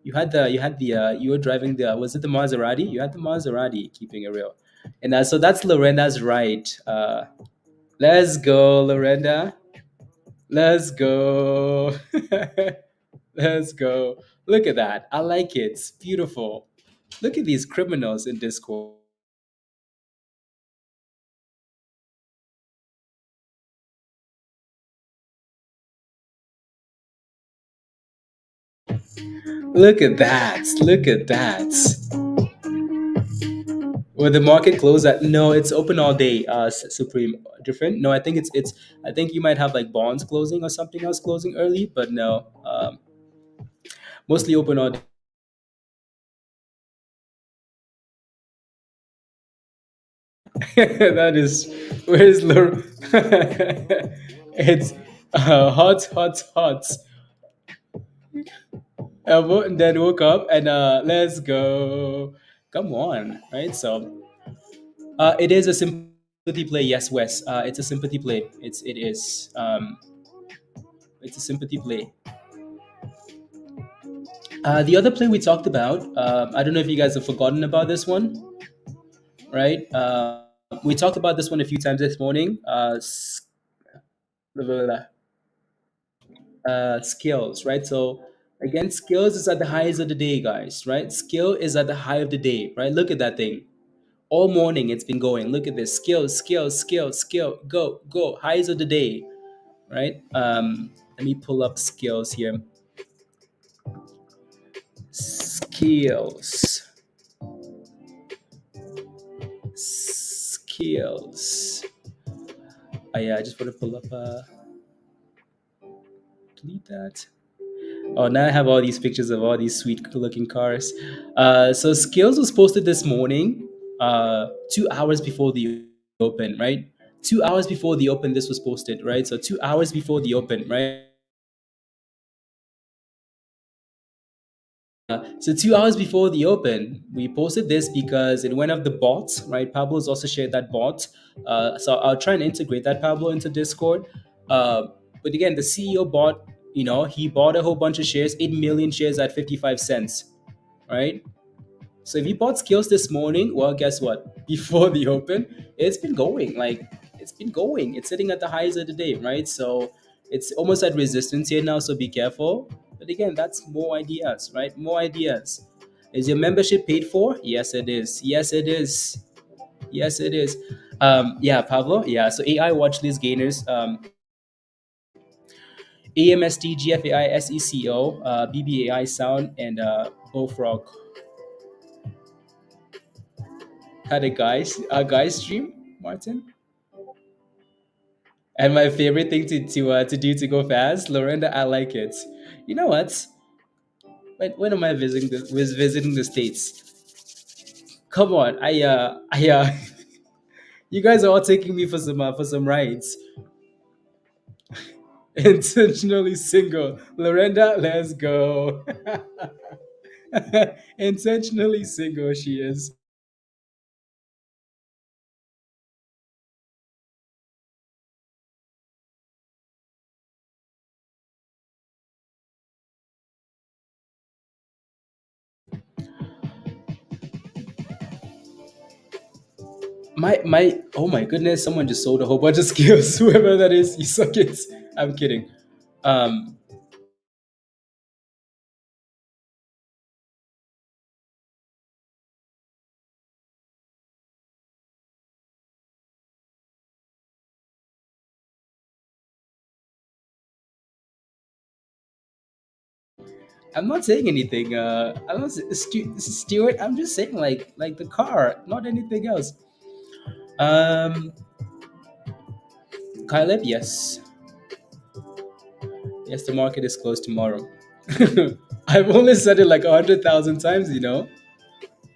You were driving the was it the Maserati? You had the Maserati, keeping it real. And so that's Lorena's right. Let's go, Lorena. Let's go. Let's go. Look at that. I like it. It's beautiful. Look at these criminals in Discord. Look at that. Look at that. Will the market close at? No, it's open all day. Supreme different. No, I think it's. I think you might have like bonds closing or something else closing early, but no. Mostly open all day. That is where's Lor? It's hot. And then woke up and let's go. Come on, right? So it is a sympathy play. Yes, Wes. It's a sympathy play. It's a sympathy play. The other play we talked about, I don't know if you guys have forgotten about this one, right? We talked about this one a few times this morning. Blah, blah, blah, skills, right? So again, skills is at the highs of the day, guys, right? Skill is at the high of the day, right? Look at that thing. All morning it's been going. Look at this. Skill, skill, skill, skill. Go, go. Highs of the day, right? Let me pull up skills here. Skills. Skills. Oh yeah, I just want to pull up delete that. Oh, now I have all these pictures of all these sweet looking cars. So Skills was posted this morning, 2 hours before the open, right? 2 hours before the open, this was posted, right? So 2 hours before the open, right? So 2 hours before the open, we posted this because it went off the bot, right? Pablo's also shared that bot. So I'll try and integrate that Pablo into Discord. But again, the CEO bought, he bought a whole bunch of shares, 8 million shares at 55 cents, right? So if you bought skills this morning, well, guess what? Before the open, it's been going. It's been going. It's sitting at the highs of the day, right? So it's almost at resistance here now. So be careful. But again, that's more ideas, right? More ideas. Is your membership paid for? Yes, it is. Yes, it is. Yes, it is. Yeah, Pablo. Yeah. So AI watch list gainers. AMST, GFAI, SECO, BBAI Sound, and Bullfrog had a guys stream, Martin. And my favorite thing to do to go fast, Lorenda, I like it. You know what? When am I visiting the states? Come on, you guys are all taking me for some rides. Intentionally single, Lorenda, let's go. Intentionally single, she is. Oh my goodness, someone just sold a whole bunch of skills. Whoever that is, you suck it. I'm kidding. Um, I'm not saying anything. I'm not Stuart. I'm just saying like the car, not anything else. Um, Caleb, yes, yes, the market is closed tomorrow. I've only said it like 100,000 times.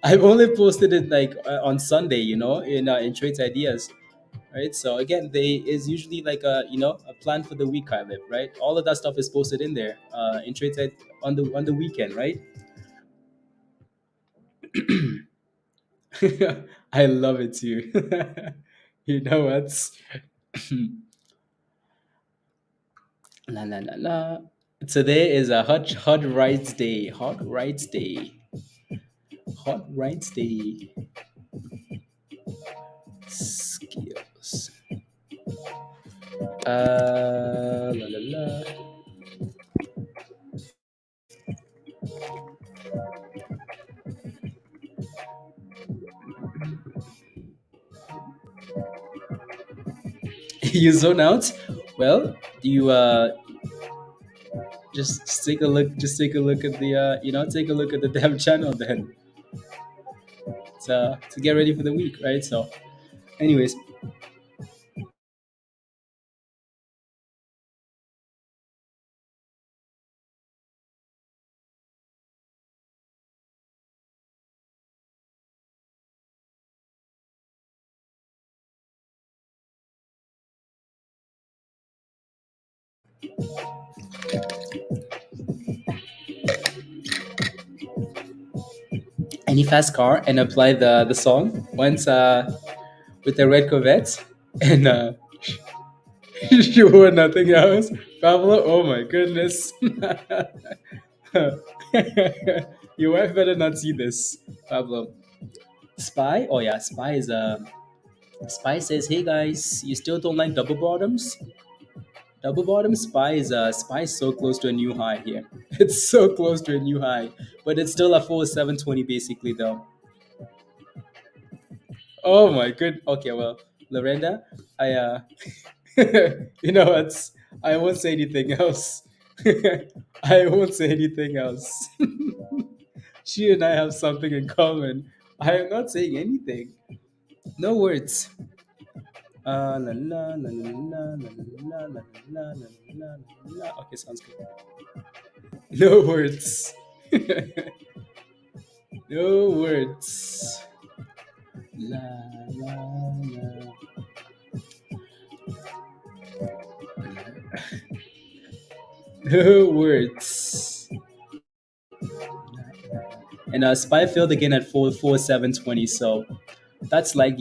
I've only posted it like on Sunday. In Trades Ideas, right? So again, they is usually like a plan for the week, Caleb, right? All of that stuff is posted in there in on the weekend, right? I love it too. You know what? La la la la. Today is a hot rights day. Hot rights day. Hot rights day. Skills. La la la. You zone out. Well, you just take a look. Just take a look at the take a look at the damn channel then. To get ready for the week, right? So, anyways, any fast car and apply the song once with the red Corvette and you were nothing else. Pablo, oh my goodness. Your wife better not see this, Pablo. Spy? Oh yeah, Spy is Spy says, "Hey guys, you still don't like double bottoms? Double bottom Spy is so close to a new high here. It's so close to a new high, but it's still a full 720 basically though. Oh my good. Okay, well, Lorenda, I you know what? I won't say anything else. I won't say anything else. She and I have something in common. I am not saying anything. No words. La la la la la la la la la la la la. Okay, sounds good. No words. No words. La la la. No words. And Spy failed again at 44720. So that's like,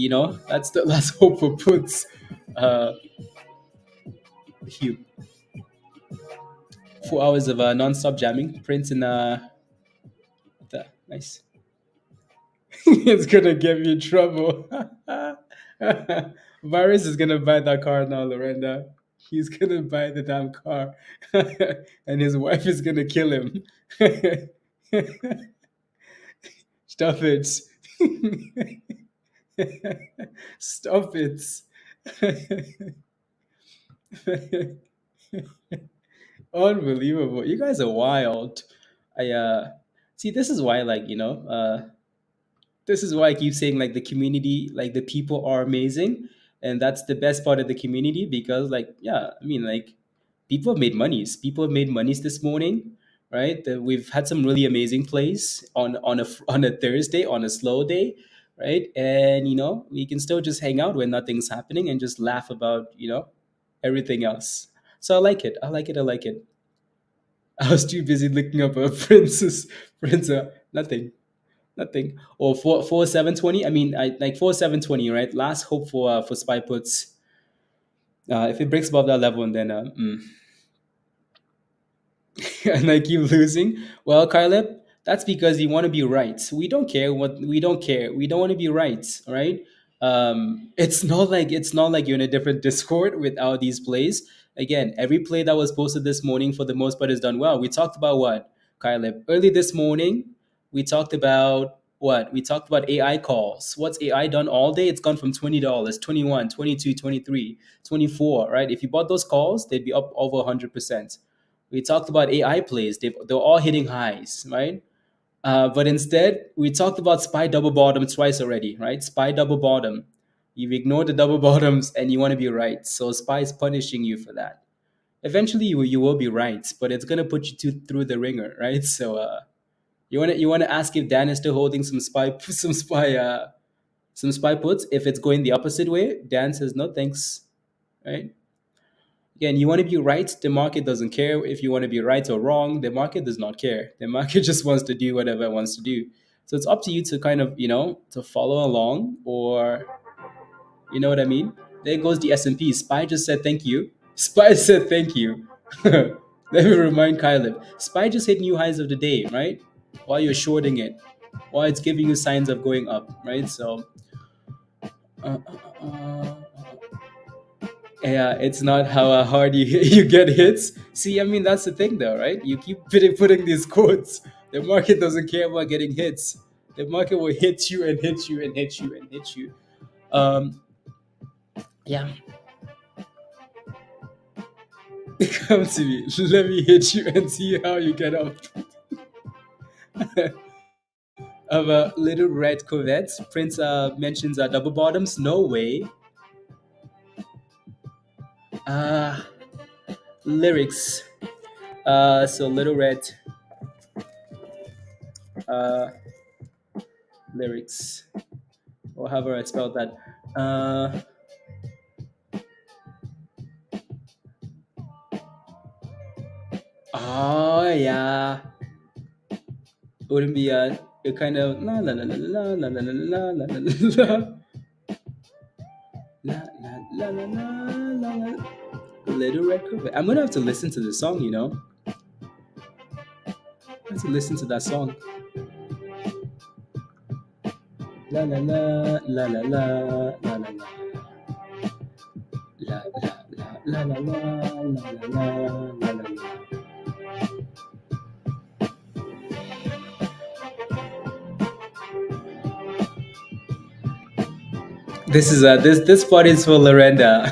that's the last hope for puts. Uh, Hugh. 4 hours of non-stop jamming. Print in nice. It's gonna get me in trouble. Virus is gonna buy that car now, Lorenda. He's gonna buy the damn car, and his wife is gonna kill him. Stop it! Stop it! Unbelievable! You guys are wild. I see. This is why, like, this is why I keep saying, like, the community, like the people are amazing, and that's the best part of the community because, like, yeah, I mean, like, people have made monies. People have made monies this morning, right? We've had some really amazing plays on a Thursday on a slow day, right? And we can still just hang out when nothing's happening and just laugh about everything else. So I like it. I like it. I like it. I was too busy looking up a princess, nothing. Nothing. Or 4 720. I mean, I like 4 720, right? Last hope for spy puts. If it breaks above that level, and then and I keep losing. Well, Caleb, that's because you want to be right. We don't care what we don't care. We don't want to be right, all right? It's not like you're in a different Discord with all these plays. Again, every play that was posted this morning for the most part is done well. We talked about what, Caleb? Early this morning, we talked about what? We talked about AI calls. What's AI done all day? It's gone from $20, 21, 22, 23, 24, right? If you bought those calls, they'd be up over 100%. We talked about AI plays. They're all hitting highs, right? But instead, we talked about SPY double bottom twice already, right? SPY double bottom. You've ignored the double bottoms and you want to be right. So SPY is punishing you for that. Eventually, you will be right, but it's gonna put you through the ringer, right? So you wanna ask if Dan is still holding some spy puts. If it's going the opposite way, Dan says no thanks, right? Again, you want to be right. The market doesn't care if you want to be right or wrong. The market does not care. The market just wants to do whatever it wants to do. So it's up to you to kind of, to follow along, or you know what I mean? There goes the S&P. Spy just said thank you. Spy said thank you. Let me remind Caleb. Spy just hit new highs of the day, right? While you're shorting it, while it's giving you signs of going up, right? So, uh, uh, uh, yeah, it's not how hard you you get hits. See, I mean that's the thing, though, right? You keep putting these quotes. The market doesn't care about getting hits. The market will hit you and hit you and hit you and hit you. Um, yeah, come to me. Let me hit you and see how you get up. Of a little red Corvette. Prince mentions double bottoms. No way. Uh, Lyrics. So little red. Uh, Lyrics, or however I spelled that. Uh, oh yeah, wouldn't be a kind of la la la la la la la la la la la la la la la la. Little Red Corvette. I'm gonna have to listen to the song. Let's listen to that song. La la la la la la la la la la la la la la la la la la. This part is for Lorenda.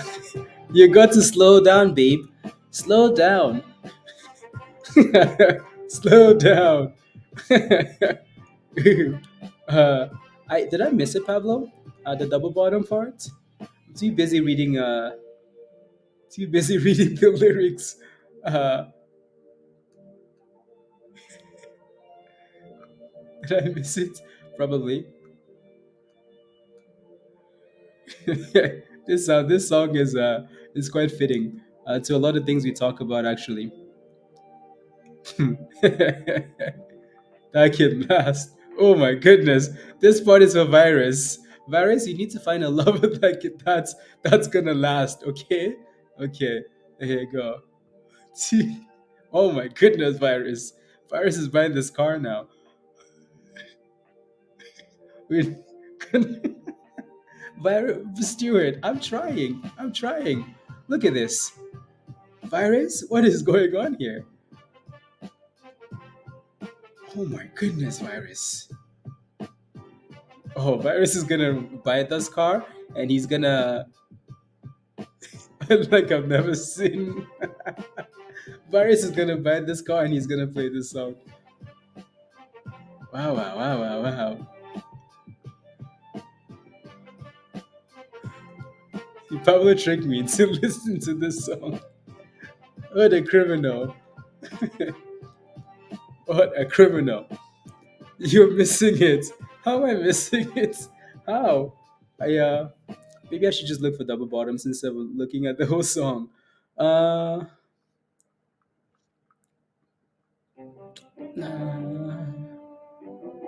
You got to slow down, babe. Slow down. Slow down. uh, I did I miss it, Pablo? The double bottom part. I'm too busy reading. Too busy reading the lyrics. Uh, did I miss it? Probably. This song is quite fitting to a lot of things we talk about actually. That can last. Oh my goodness. This part is for virus. Virus, you need to find a lover that's gonna last, okay? Okay. Here you go. See? Oh my goodness, virus. Virus is buying this car now. Wait. Virus Stewart, I'm trying. I'm trying. Look at this. Virus? What is going on here? Oh my goodness, virus. Oh, virus is gonna buy this car and he's gonna like I've never seen. Virus is gonna buy this car and he's gonna play this song. Wow, wow, wow, wow, wow. He probably tricked me to listen to this song. What a criminal. What a criminal. You're missing it. How am I missing it? How? I maybe I should just look for double bottoms instead of looking at the whole song. Uh, uh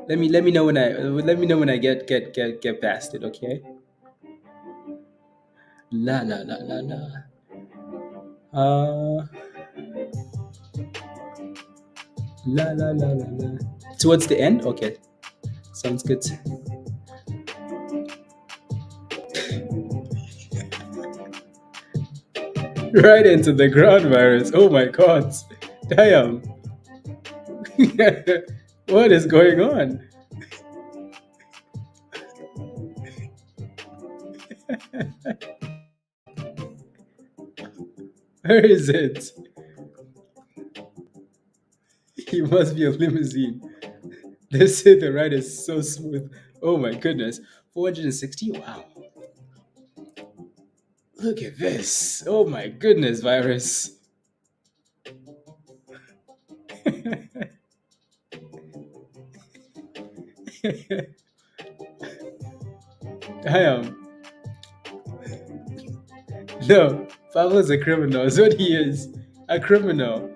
let me know when I get past it, okay? La la la la la. Uh la la la la la. Towards the end, okay. Sounds good. Right into the ground virus. Oh my god. Damn. What is going on? Where is it? He must be a limousine. They say the ride is so smooth. Oh my goodness. 460? Wow. Look at this. Oh my goodness, virus. Damn. No, Pablo's a criminal. Is what he is. A criminal.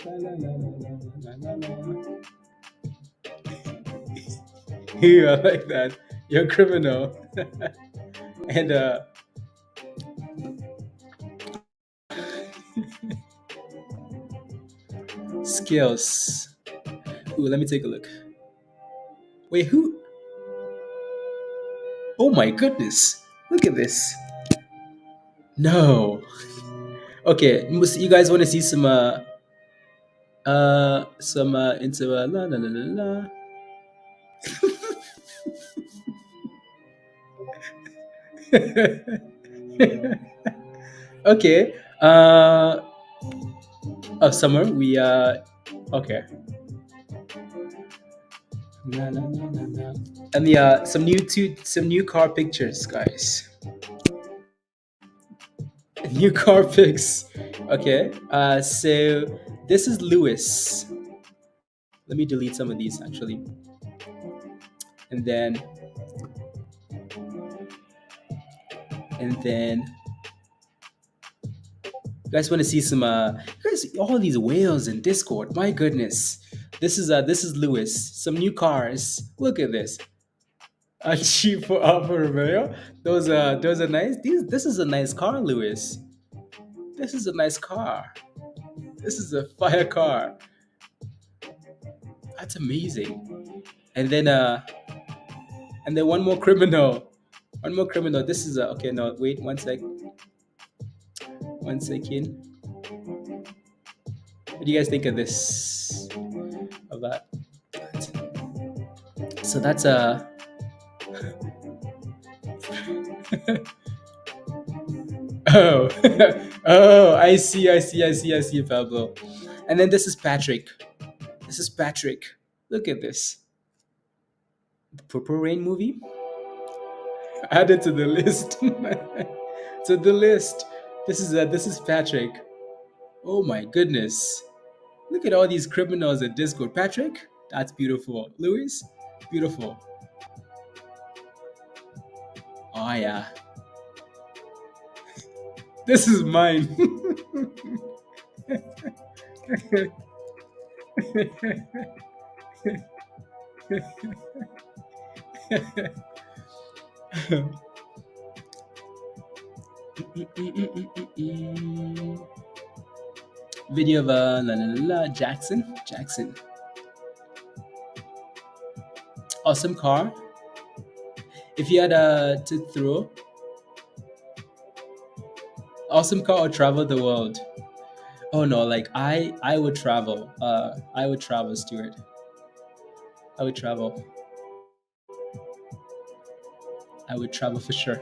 La, la, la, la, la, la, la, la. You are like that. You're a criminal. And skills. Ooh, let me take a look. Wait, who? Oh my goodness. Look at this. No. Okay, you guys want to see some into la la la la la. Okay. Oh, summer. We okay. Na, na, na, na, na. And the some new car pictures, guys. New car pics. Okay. So this is Lewis. Let me delete some of these actually, and then and then you guys want to see some you guys all these whales in Discord. My goodness. This is Lewis. Some new cars. Look at this. A cheap for Alfa Romeo. Those are nice. This is a nice car, Lewis. This is a nice car. This is a fire car. That's amazing. And then one more criminal. One more criminal. This is a okay. No, wait one sec. One second. What do you guys think of this? Of that? So that's a. Oh, oh, I see, Pablo. And then this is Patrick. This is Patrick. Look at this. The Purple Rain movie. Added to the list. To the list. This is Patrick. Oh my goodness. Look at all these criminals at Discord. Patrick, that's beautiful. Louis, beautiful. Oh yeah. This is mine. Video of Jackson. Awesome car. If you had to throw, awesome car or travel the world. Oh no, like I would travel. I would travel, Stuart. I would travel. I would travel for sure.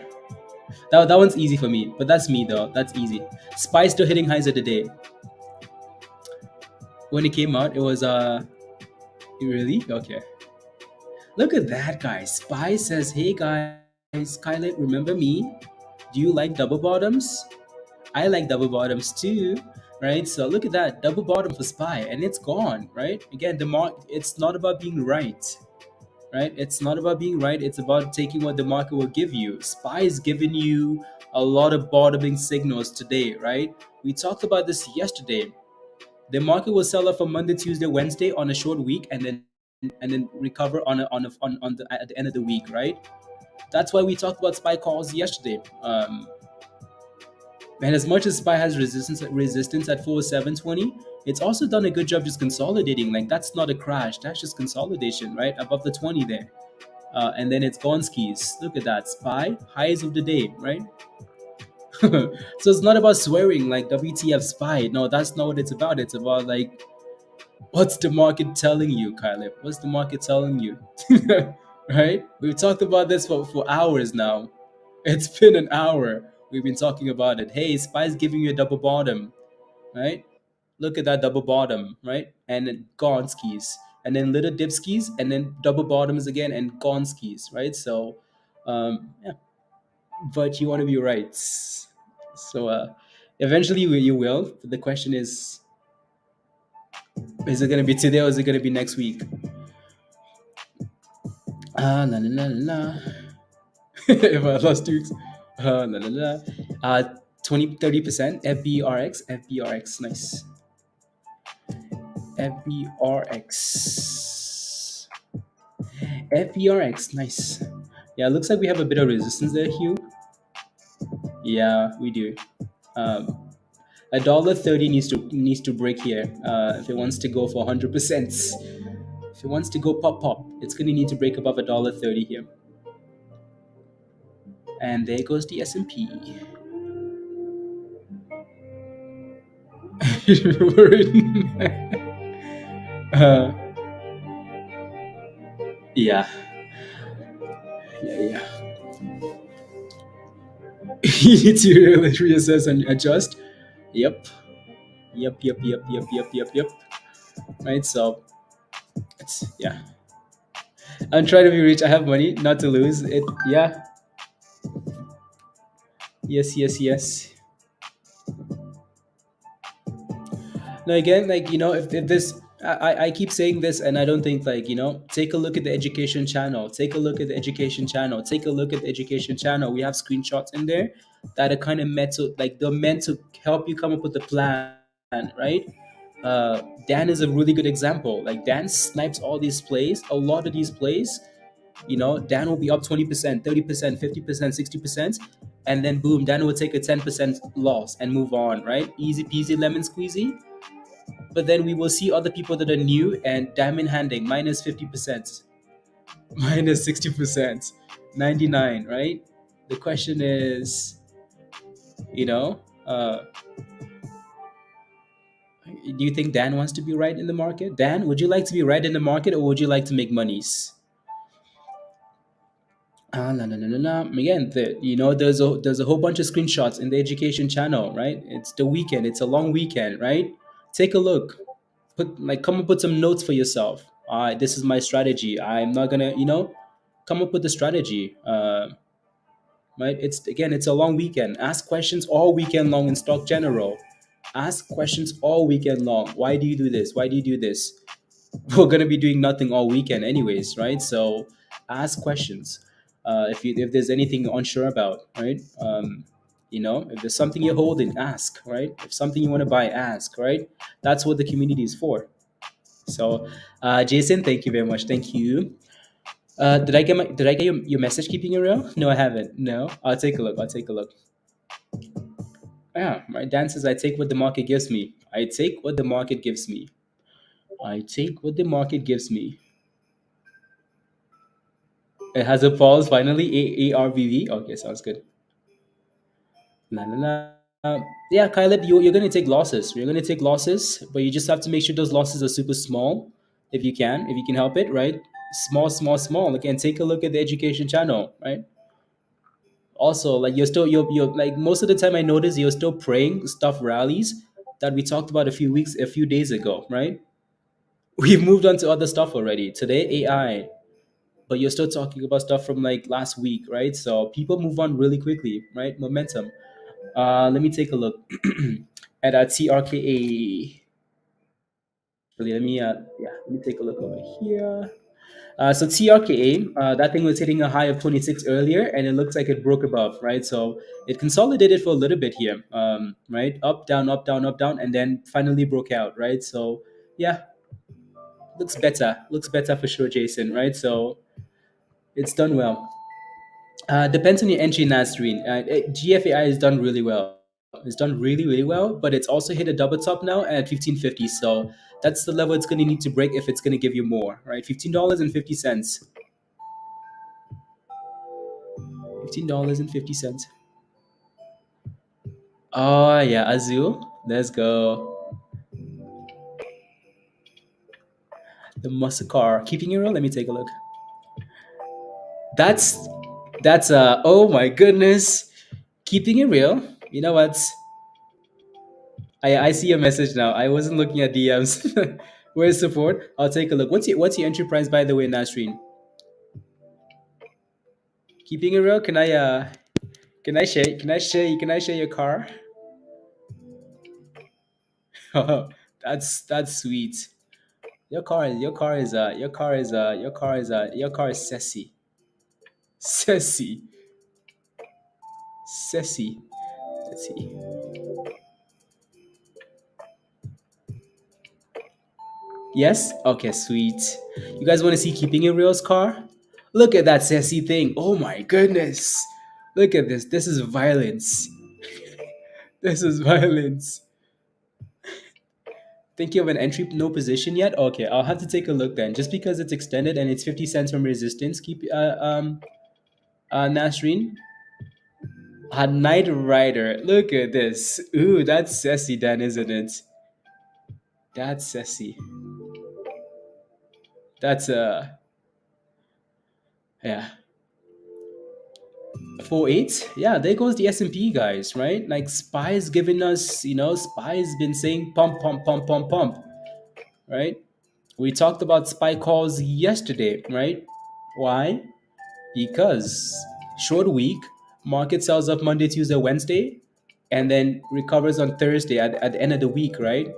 That one's easy for me, but that's me though. That's easy. Spy still hitting highs of the day. When it came out, it was really okay. Look at that guy. Spy says, "Hey guys, Skylight, remember me? Do you like double bottoms? I like double bottoms too." Right? So look at that double bottom for Spy, and it's gone. Right? Again, it's not about being right. Right? It's not about being right. It's about taking what the market will give you. Spy is giving you a lot of bottoming signals today. Right? We talked about this yesterday. The market will sell off on Monday, Tuesday, Wednesday on a short week, and then recover at the end of the week, right? That's why we talked about SPY calls yesterday. And as much as SPY has resistance at 40720, it's also done a good job just consolidating. Like that's not a crash, that's just consolidation, right? Above the 20 there. And then it's gone skis. Look at that. SPY, highs of the day, right? So it's not about swearing like WTF SPY. No, that's not what it's about. It's about like, what's the market telling you, Kyle? What's the market telling you? Right? We've talked about this for hours now. It's been an hour. We've been talking about it. Hey, SPY's giving you a double bottom, right? Look at that double bottom, right? And then gone skis. And then little dip skis, and then double bottoms again, and gone skis, right? So, yeah. But you want to be right. So, eventually you will. The question is it going to be today or is it going to be next week? La la la la. If I lost 2 weeks. La la la. 20-30% FBRX, nice. FBRX, nice. Yeah, looks like we have a bit of resistance there, Hugh. Yeah, we do. $1.30 needs to break here if it wants to go for 100%. If it wants to go pop, it's gonna need to break above $1.30 here. And there goes the S&P. Yeah. You need to reassess and adjust. Yep. Right, so it's yeah. I'm trying to be rich. I have money, not to lose it. Yeah. Yes. Now again, like if this, I keep saying this, and I don't think like take a look at the education channel. Take a look at the education channel. Take a look at the education channel. We have screenshots in there that are kind of meant to they're meant to help you come up with a plan, right? Dan is a really good example. Like Dan snipes all these plays, a lot of these plays. Dan will be up 20%, 30%, 50%, 60%, and then boom, Dan will take a 10% loss and move on, right? Easy peasy lemon squeezy. But then we will see other people that are new and diamond handing minus 50%, minus 60%, 99, right? The question is, you know, do you think Dan wants to be right in the market? Dan, would you like to be right in the market or would you like to make monies? No, no, no, no, no. Again, there's a whole bunch of screenshots in the education channel, right? It's the weekend. It's a long weekend, right? Take a look. Come up with some notes for yourself. This is my strategy. I'm not gonna, come up with a strategy. Right? It's a long weekend. Ask questions all weekend long in stock general. Ask questions all weekend long. Why do you do this? Why do you do this? We're gonna be doing nothing all weekend anyways, right? So ask questions. If there's anything you're unsure about, right? If there's something you're holding, ask, right? If something you want to buy, ask, right? That's what the community is for. So, Jason, thank you very much. Thank you. Did I get your message keeping it real? No, I haven't. No, I'll take a look. I'll take a look. Yeah, my Dan says I take what the market gives me. I take what the market gives me. I take what the market gives me. It has a pause finally. ARVV. Okay, sounds good. La, la, la. Yeah, Caleb, you're going to take losses. You're going to take losses, but you just have to make sure those losses are super small if you can help it, right? Small, small, small. Again, take a look at the education channel, right? Also, like you're like most of the time I notice you're still praying stuff rallies that we talked about a few days ago, right? We've moved on to other stuff already. Today, AI, but you're still talking about stuff from like last week, right? So people move on really quickly, right? Momentum. Let me take a look at TRKA. Really, let me take a look over here. So TRKA, that thing was hitting a high of 26 earlier, and it looks like it broke above, right? So it consolidated for a little bit here, right? Up, down, up, down, and then finally broke out, right? So yeah, looks better for sure, Jason, right? So it's done well. Depends on your entry, Nasreen. GFAI has done really well. It's done really, really well, but it's also hit a double top now at 1550. So that's the level it's going to need to break if it's going to give you more, right? $15.50. $15.50. Oh yeah, Azul. Let's go. The muscle car. Keeping it real. Let me take a look. That's oh my goodness. Keeping it real. You know what? I see your message now. I wasn't looking at DMs. Where's support? I'll take a look. What's your entry price by the way, Nasreen? Keeping it real. Can I share your car? That's sweet. Your car is sassy. Sassy. Sassy. Let's see. Yes? Okay, sweet. You guys want to see Keeping It Real's car? Look at that sassy thing. Oh my goodness. Look at this. This is violence. This is violence. Think you have an entry no position yet? Okay, I'll have to take a look then. Just because it's extended and it's 50 cents from resistance, Nasreen. A Night Rider. Look at this. Ooh, that's sassy, Dan, isn't it? That's sassy. That's yeah. 4.8. Yeah, there goes the S&P guys, right? Like Spy's giving us, Spy's been saying pump, pump, pump, pump, pump, right? We talked about Spy calls yesterday, right? Why? Because short week, market sells up Monday, Tuesday, Wednesday, and then recovers on Thursday at the end of the week, right?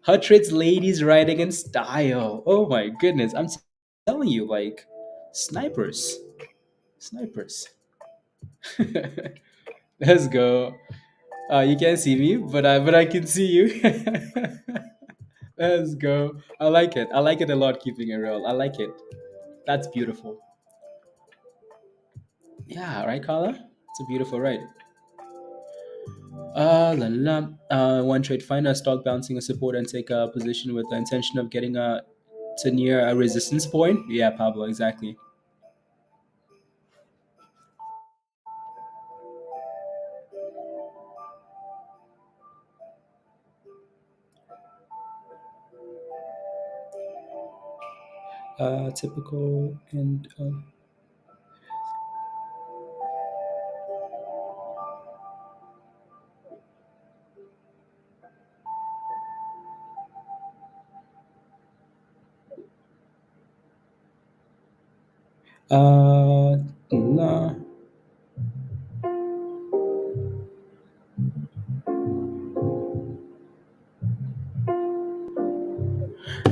Her trades ladies riding in style. Oh my goodness. I'm telling you, like snipers. Snipers. Let's go. You can't see me, but I can see you. Let's go. I like it. I like it a lot. Keeping it real. I like it. That's beautiful. Yeah, right, Carla. It's a beautiful right. La la. One trade, find a stock bouncing a support and take a position with the intention of getting to near a resistance point. Yeah, Pablo, exactly. Typical and la.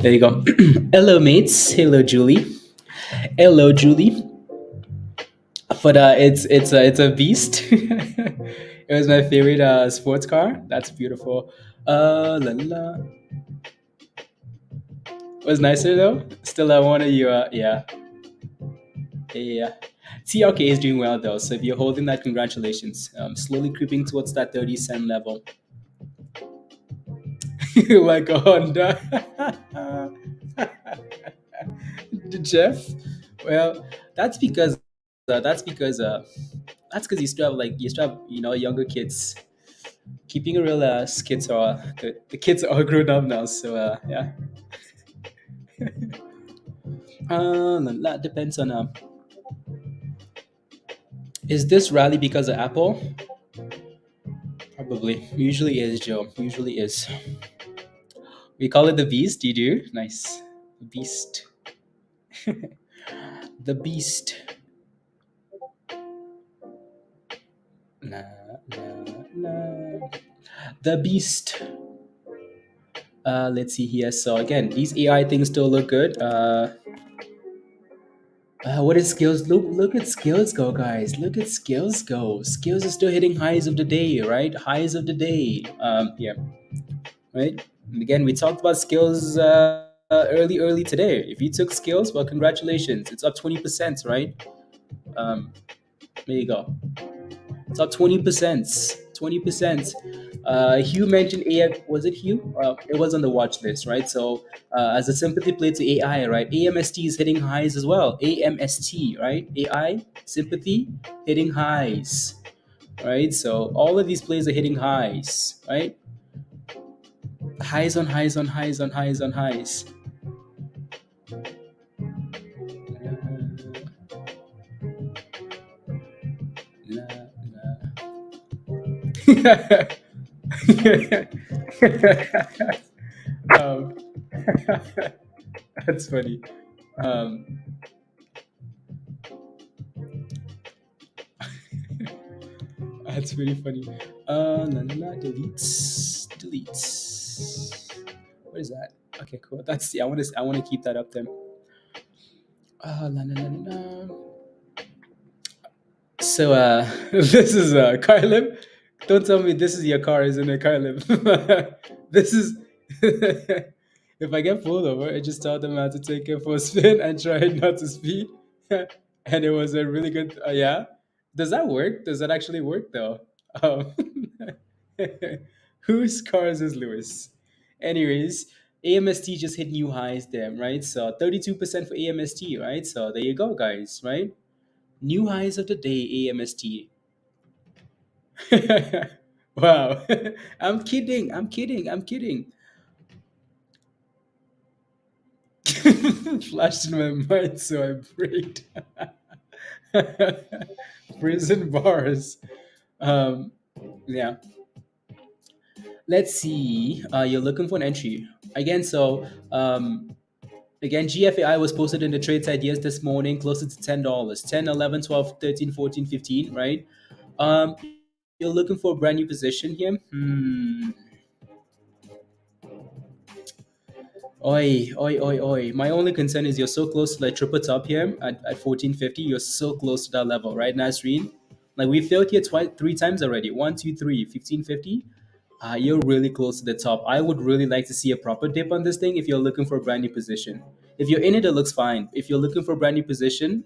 There you go. Hello, mates. Hello, Julie. Hello, Julie. But it's a beast. It was my favorite sports car. That's beautiful. La la. Was nicer though. Still, I wanted you. Yeah, yeah. TRKA is doing well though. So if you're holding that, congratulations. Slowly creeping towards that 30 cent level, like a Honda. Jeff. Well, that's because that's because you still have younger kids. Keeping a real, kids are the kids are all grown up now. So yeah, that depends on is this rally because of Apple? Probably. Usually is, Joe. Usually is. We call it the beast. You do? Nice. Beast. The beast. Nah, nah, nah. The beast. Let's see here. So again, these AI things still look good. What is skills? Look at skills go, guys. Look at skills go. Skills is still hitting highs of the day, right? Highs of the day. Yeah, right. And again, we talked about skills early today. If you took skills, well, congratulations. It's up 20%, right? Um, there you go. It's up 20%. 20%. Hugh mentioned AI. Was it Hugh? It was on the watch list, right? So, as a sympathy play to AI, right? AMST is hitting highs as well. AMST, right? AI sympathy hitting highs, right? So all of these plays are hitting highs, right? Highs on highs on highs on highs on highs. La, la. um, that's funny. Um, that's pretty funny. La, la, la, deletes. What is that? Okay, cool. That's I want to keep that up then. La, la, la, la, la. So this is Carlib. Don't tell me this is your car, isn't it, Carlib? This is if I get pulled over, I just tell them how to take it for a spin and try not to speed. And it was a really good yeah. Does that work? Does that actually work though? Um, whose cars is Lewis? Anyways, AMST just hit new highs there, right? So 32% for AMST, right? So there you go, guys, right? New highs of the day, AMST. Wow. I'm kidding. I'm kidding. I'm kidding. Flashed in my mind, so I braked. Prison bars. Um, yeah. Let's see. You're looking for an entry. Again, so again, GFAI was posted in the trades ideas this morning, closer to $10. 10, 11, 12, 13, 14, 15, right? Um, you're looking for a brand new position here. Oi, oi, oi, oi. My only concern is you're so close to like triple top here at 1450. You're so close to that level, right, Nasreen? Like we failed here twice, three times already. One, two, three, 1550. You're really close to the top. I would really like to see a proper dip on this thing if you're looking for a brand new position. If you're in it, it looks fine. If you're looking for a brand new position,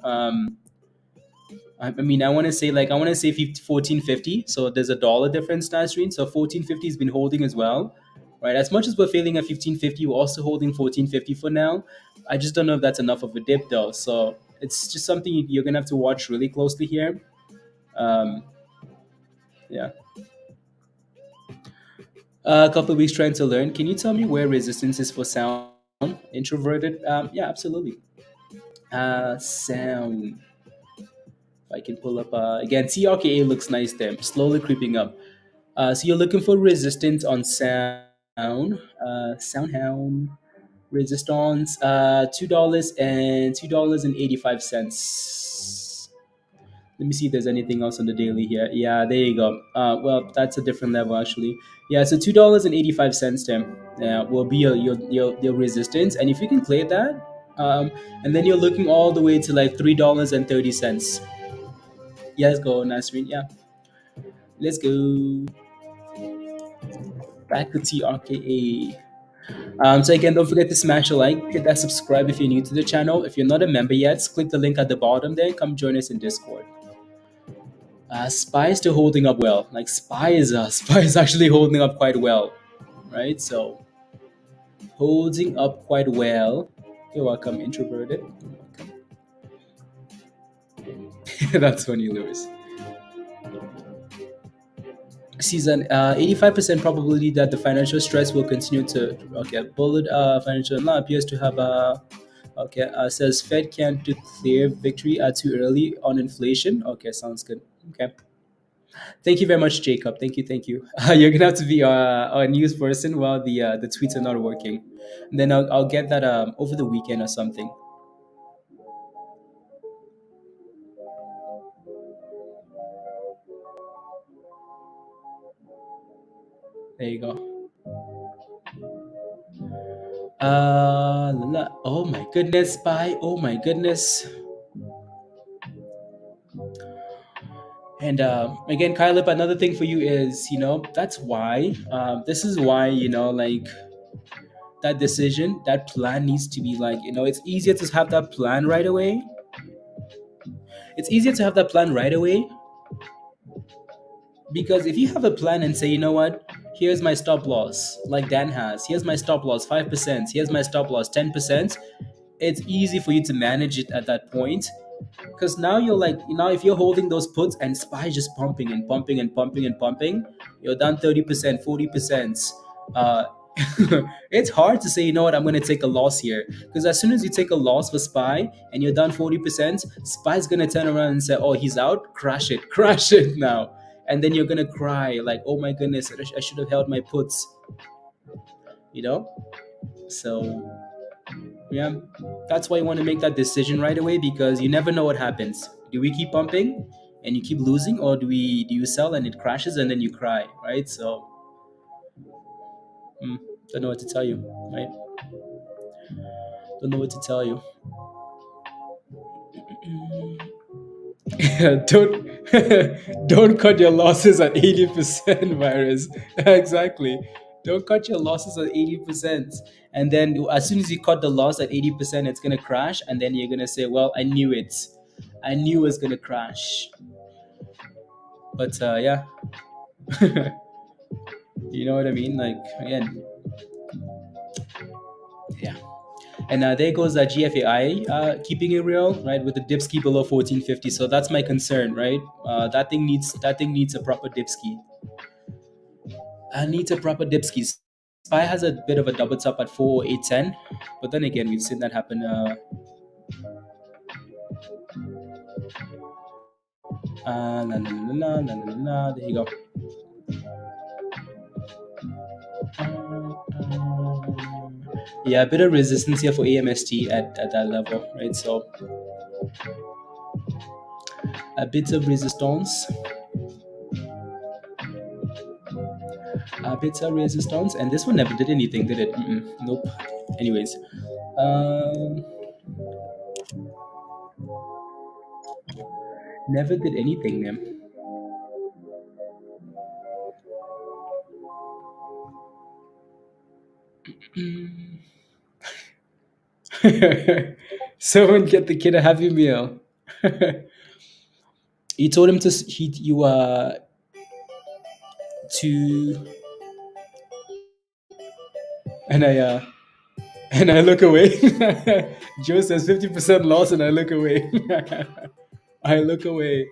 I mean, I want to say 1450. So there's a dollar difference, Nasreen. So 1450 has been holding as well, right? As much as we're failing at 1550, we're also holding 1450 for now. I just don't know if that's enough of a dip though. So it's just something you're gonna have to watch really closely here. Um, yeah. A couple of weeks trying to learn. Can you tell me where resistance is for sound? Introverted? Yeah, absolutely. Sound. If I can pull up again, TRKA looks nice there, slowly creeping up. So you're looking for resistance on sound. Soundhound resistance. $2 and $2.85. Let me see if there's anything else on the daily here. Yeah, there you go. Well, that's a different level actually. Yeah, so $2.85 Tim. Yeah, will be your resistance, and if you can clear that, and then you're looking all the way to like $3.30. Yes, go Nasrin. Yeah, let's go back to TRKA. So again, don't forget to smash a like, hit that subscribe if you're new to the channel. If you're not a member yet, click the link at the bottom there. Come join us in Discord. Spy is still holding up well. Like Spy is actually holding up quite well, right? So holding up quite well. You're welcome, introverted. That's funny, Lewis. Season 85% probability that the financial stress will continue to. Okay, bullet financial law appears to have a. Okay, says Fed can't declare victory too early on inflation. Okay, sounds good. Okay. Thank you very much, Jacob. Thank you, thank you. You're gonna have to be a news person while the tweets are not working. And then I'll get that over the weekend or something. There you go. Oh my goodness, spy. Oh my goodness. And again, Kylip, another thing for you is, that's why. This is why, like that decision, that plan needs to be like, it's easier to have that plan right away. It's easier to have that plan right away. Because if you have a plan and say, you know what, here's my stop loss, like Dan has, here's my stop loss 5%, here's my stop loss 10%, it's easy for you to manage it at that point. Because now you're like, if you're holding those puts and SPY just pumping and pumping and pumping and pumping, you're down 30%, 40%. Uh, it's hard to say, you know what, I'm going to take a loss here. Because as soon as you take a loss for SPY and you're down 40%, SPY's going to turn around and say, oh, he's out, crash it, crash it now. And then you're going to cry, like, oh my goodness, I should have held my puts, you know? So yeah, that's why you want to make that decision right away because you never know what happens. Do we keep pumping and you keep losing, or do you sell and it crashes and then you cry, right? So, mm, don't know what to tell you, right? Don't know what to tell you. don't don't cut your losses at 80%, virus. Exactly. Don't cut your losses at 80%. And then as soon as you cut the loss at 80%, it's gonna crash, and then you're gonna say, well, I knew it. I knew it was gonna crash. But yeah. You know what I mean? Like again, yeah. And there goes GFAI keeping it real, right? With the dipski below 1450. So that's my concern, right? That thing needs a proper dipski. Needs a proper dipski. Spy has a bit of a double top at 40810, but then again, we've seen that happen. La, la, la, la, la, la, la, there you go. Yeah, a bit of resistance here for AMST at that level, right? So a bit of resistance, and this one never did anything, did it? Nope. Anyways, um, never did anything, man. Someone get the kid a Happy Meal. You told him to he you to and I look away. Joe says 50% loss, and I look away. I look away,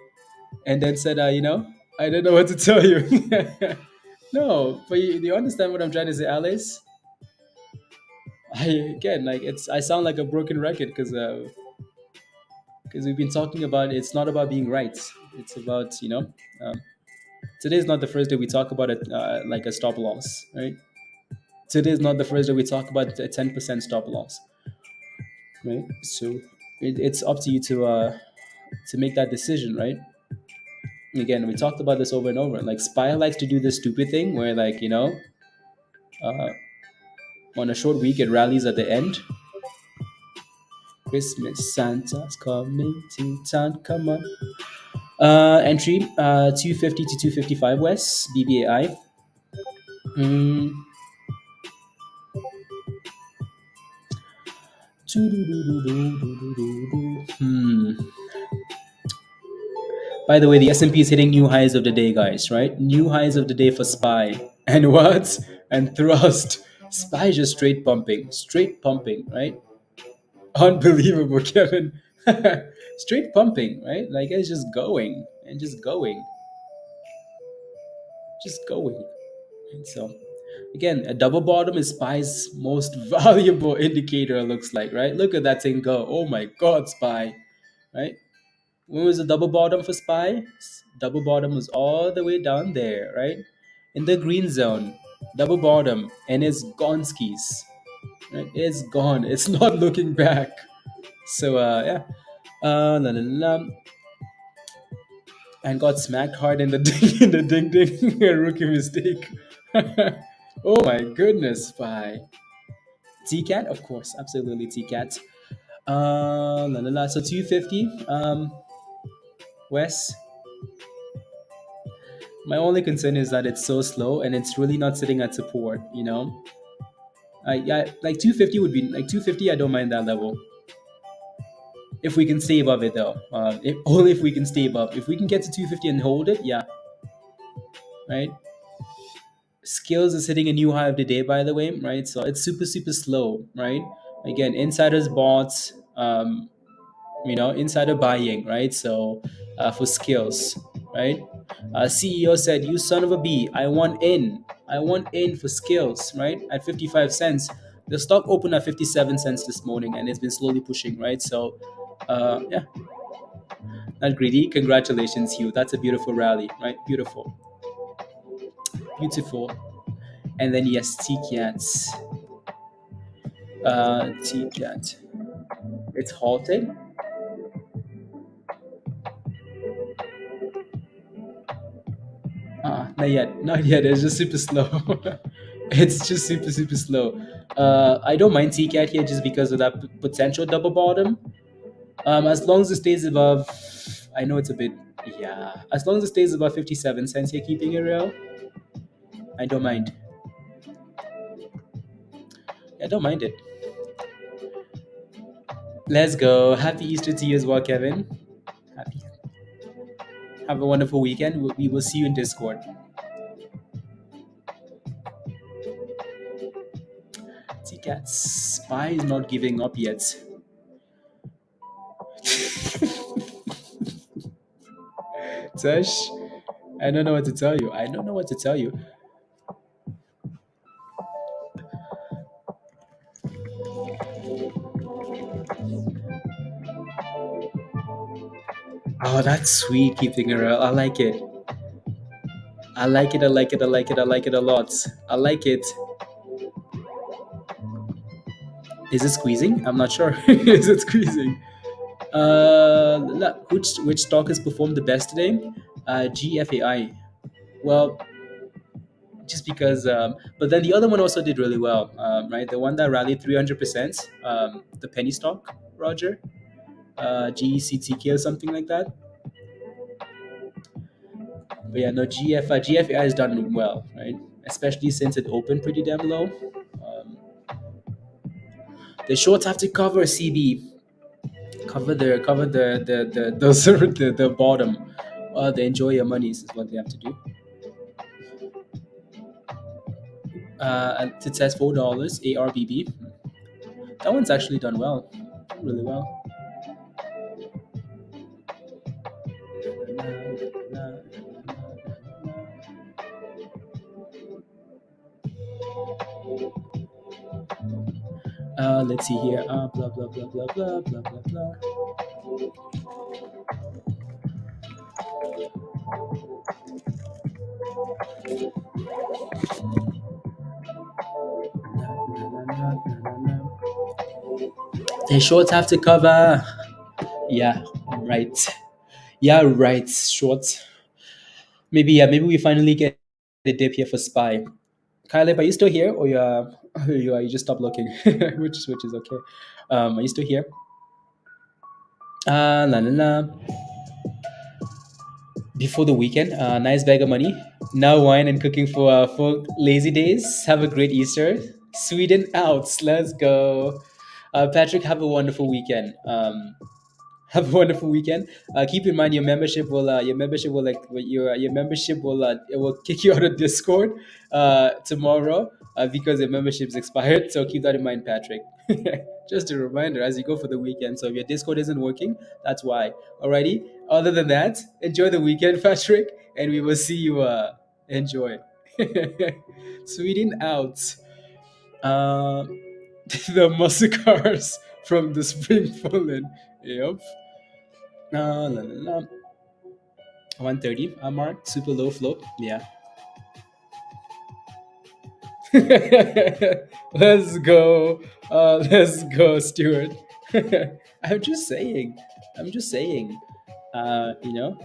and then said, I don't know what to tell you. No, but you understand what I'm trying to say, Alice? I again, like I sound like a broken record because we've been talking about it's not about being right. It's about um, today's not the first day we talk about it like a stop loss, right? Today is not the first day we talk about a 10% stop loss, right? So it's up to you to make that decision, right? Again, we talked about this over and over. Like Spy likes to do this stupid thing where uh, on a short week it rallies at the end. Christmas Santa's coming to town. Come on. Entry 250 to 255 West BBAI. Mm. Hmm. By the way, the S&P is hitting new highs of the day, guys. Right? New highs of the day for Spy and what? And Thrust. Spy just straight pumping, right? Unbelievable, Kevin. Straight pumping, right? Like it's just going and just going. And so, again, a double bottom is Spy's most valuable indicator. It looks like, right? Look at that thing go. Oh my God, Spy, right? When was the double bottom for Spy? Double bottom was all the way down there, right? In the green zone, double bottom, and it's gone skis. Right? It's gone. It's not looking back. So yeah, la, la, la, and got smacked hard in the ding, in the ding ding. A rookie mistake. Oh my goodness, Spy. TCAT, of course, absolutely TCAT. La, la, la. So 250. Wes, my only concern is that it's so slow and it's really not sitting at support. Yeah, like 250 would be like 250. I don't mind that level if we can stay above it though. Only if we can stay above. If we can get to 250 and hold it, yeah, right. Skills is hitting a new high of the day, by the way, right? So it's super slow, right? Again, insiders bought. Insider buying, right? So for skills, right? CEO said, "You son of a b, I want in for skills, right? At 55 cents, the stock opened at 57 cents this morning, and it's been slowly pushing, right? So, yeah, not greedy. Congratulations, Hugh. That's a beautiful rally, right? Beautiful, beautiful. And then yes, TCAT, TCAT. It's halted. Not yet. Not yet. It's just super slow. It's just super slow. I don't mind TCAT here just because of that potential double bottom. As long as it stays above, I know it's a bit, yeah. As long as it stays above 57 cents here, keeping it real, I don't mind. I don't mind it. Let's go. Happy Easter to you as well, Kevin. Happy. Have a wonderful weekend. We will see you in Discord. TCAT Spy is not giving up yet. Tush, I don't know what to tell you. I don't know what to tell you. Oh, that's sweet, keeping it real. I like it. I like it. I like it. I like it. I like it a lot. I like it. Is it squeezing? I'm not sure. Is it squeezing? Which stock has performed the best today? GFAI. Well, just because, but then the other one also did really well, right? The one that rallied 300%, the penny stock, Roger, GCTK or something like that. But yeah, no, GFAI has done well, right? Especially since it opened pretty damn low. Um, the shorts have to cover CB, cover the those the bottom. They enjoy your monies is what they have to do. And it says $4 ARBB. That one's actually done well, really well. Let's see here. Blah blah blah blah blah blah blah blah. The shorts have to cover. Yeah, right. Yeah, right. Shorts. Maybe yeah. Maybe we finally get the dip here for Spy. Caleb, are you still here, or you just stopped looking? which is okay. Are you still here? La la la. Before the weekend, nice bag of money. Now wine and cooking for lazy days. Have a great Easter. Sweden outs. Let's go. Patrick, have a wonderful weekend. Have a wonderful weekend. Keep in mind your membership will like your membership will it will kick you out of Discord tomorrow because your membership's expired. So keep that in mind, Patrick. Just a reminder as you go for the weekend. So if your Discord isn't working, that's why. Alrighty. Other than that, enjoy the weekend, Patrick, and we will see you. Enjoy. Sweden out. Uh, the muscle cars from the spring Poland. Yep. La, la, la. 130 mark, super low float. Yeah. Let's go. Let's go, Stuart. I'm just saying. I'm just saying. You know,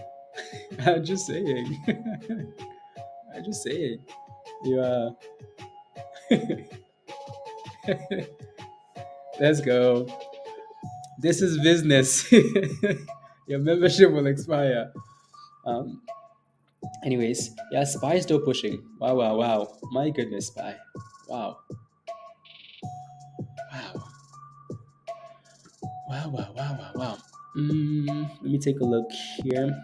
I'm just saying. I'm just saying. You let's go. This is business. Your membership will expire. Um, Anyways, yeah, Spy is still pushing. Wow, wow, wow. My goodness, Spy. Wow. Wow. Wow, wow, wow, wow, wow. Let me take a look here.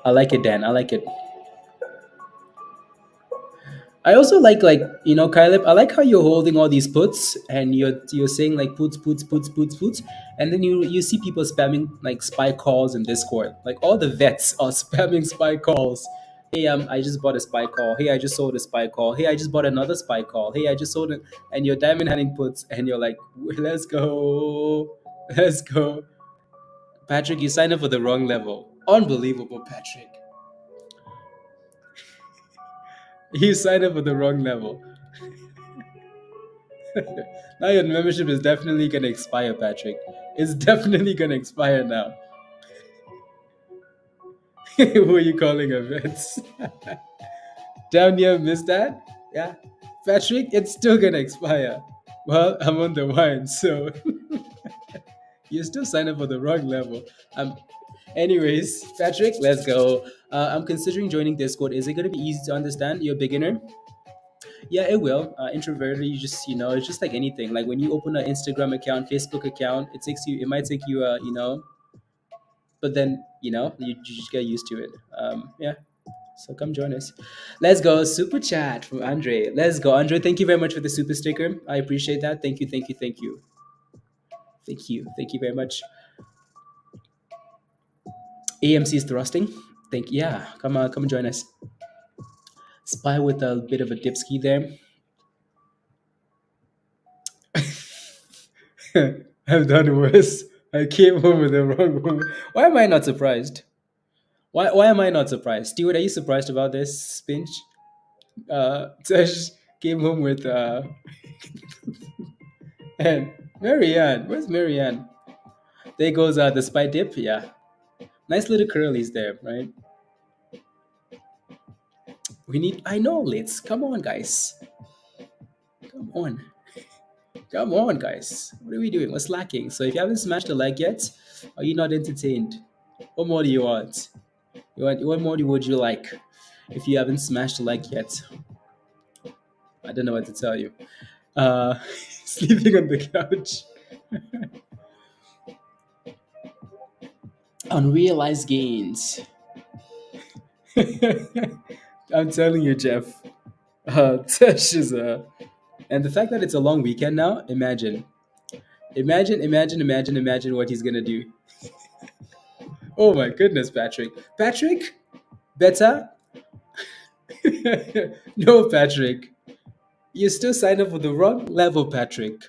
I like it, Dan. I like it. I also like Caleb. I like how you're holding all these puts and you're saying like puts, and then you see people spamming like spy calls in Discord. Like all the vets are spamming spy calls. Hey, I just bought a spy call. Hey, I just sold a spy call. Hey, I just bought another spy call. Hey, I just sold it. And you're diamond handing puts, and you're like, let's go, let's go, Patrick. You signed up for the wrong level. Unbelievable, Patrick. You signed up for the wrong level. Now your membership is definitely gonna expire, Patrick. It's definitely gonna expire now. Who are you calling a vet? Down here, missed that? Yeah. Patrick, it's still gonna expire. Well, I'm on the wine, so you still signed up for the wrong level. Anyways, Patrick, let's go. I'm considering joining Discord. Is it gonna be easy to understand? You're a beginner? Yeah, it will. Introverted, you just it's just like anything. Like when you open an Instagram account, Facebook account, it might take you but then you just get used to it. Yeah. So come join us. Let's go. Super chat from Andre. Let's go, Andre. Thank you very much for the super sticker. I appreciate that. Thank you. Thank you. Thank you. Thank you. Thank you very much. AMC is thrusting. Thank you. Yeah. Come join us. Spy with a bit of a dipski there. I've done worse. I came home with the wrong woman. Why am I not surprised? Why am I not surprised? Stuart, are you surprised about this, Spinch? Tesh came home with and Marianne. Where's Marianne? There goes the spy dip. Yeah. Nice little curlies there, right? I know, let's come on, guys. Come on. Come on, guys. What are we doing? What's lacking? So if you haven't smashed the like yet, are you not entertained? What more do you want? What more would you like if you haven't smashed the like yet? I don't know what to tell you. Uh, sleeping on the couch. Unrealized gains. I'm telling you, Jeff. Tesh is a, and the fact that it's a long weekend now. Imagine what he's gonna do. Oh my goodness, Patrick. Patrick, better. No, Patrick. You still signed up for the wrong level, Patrick.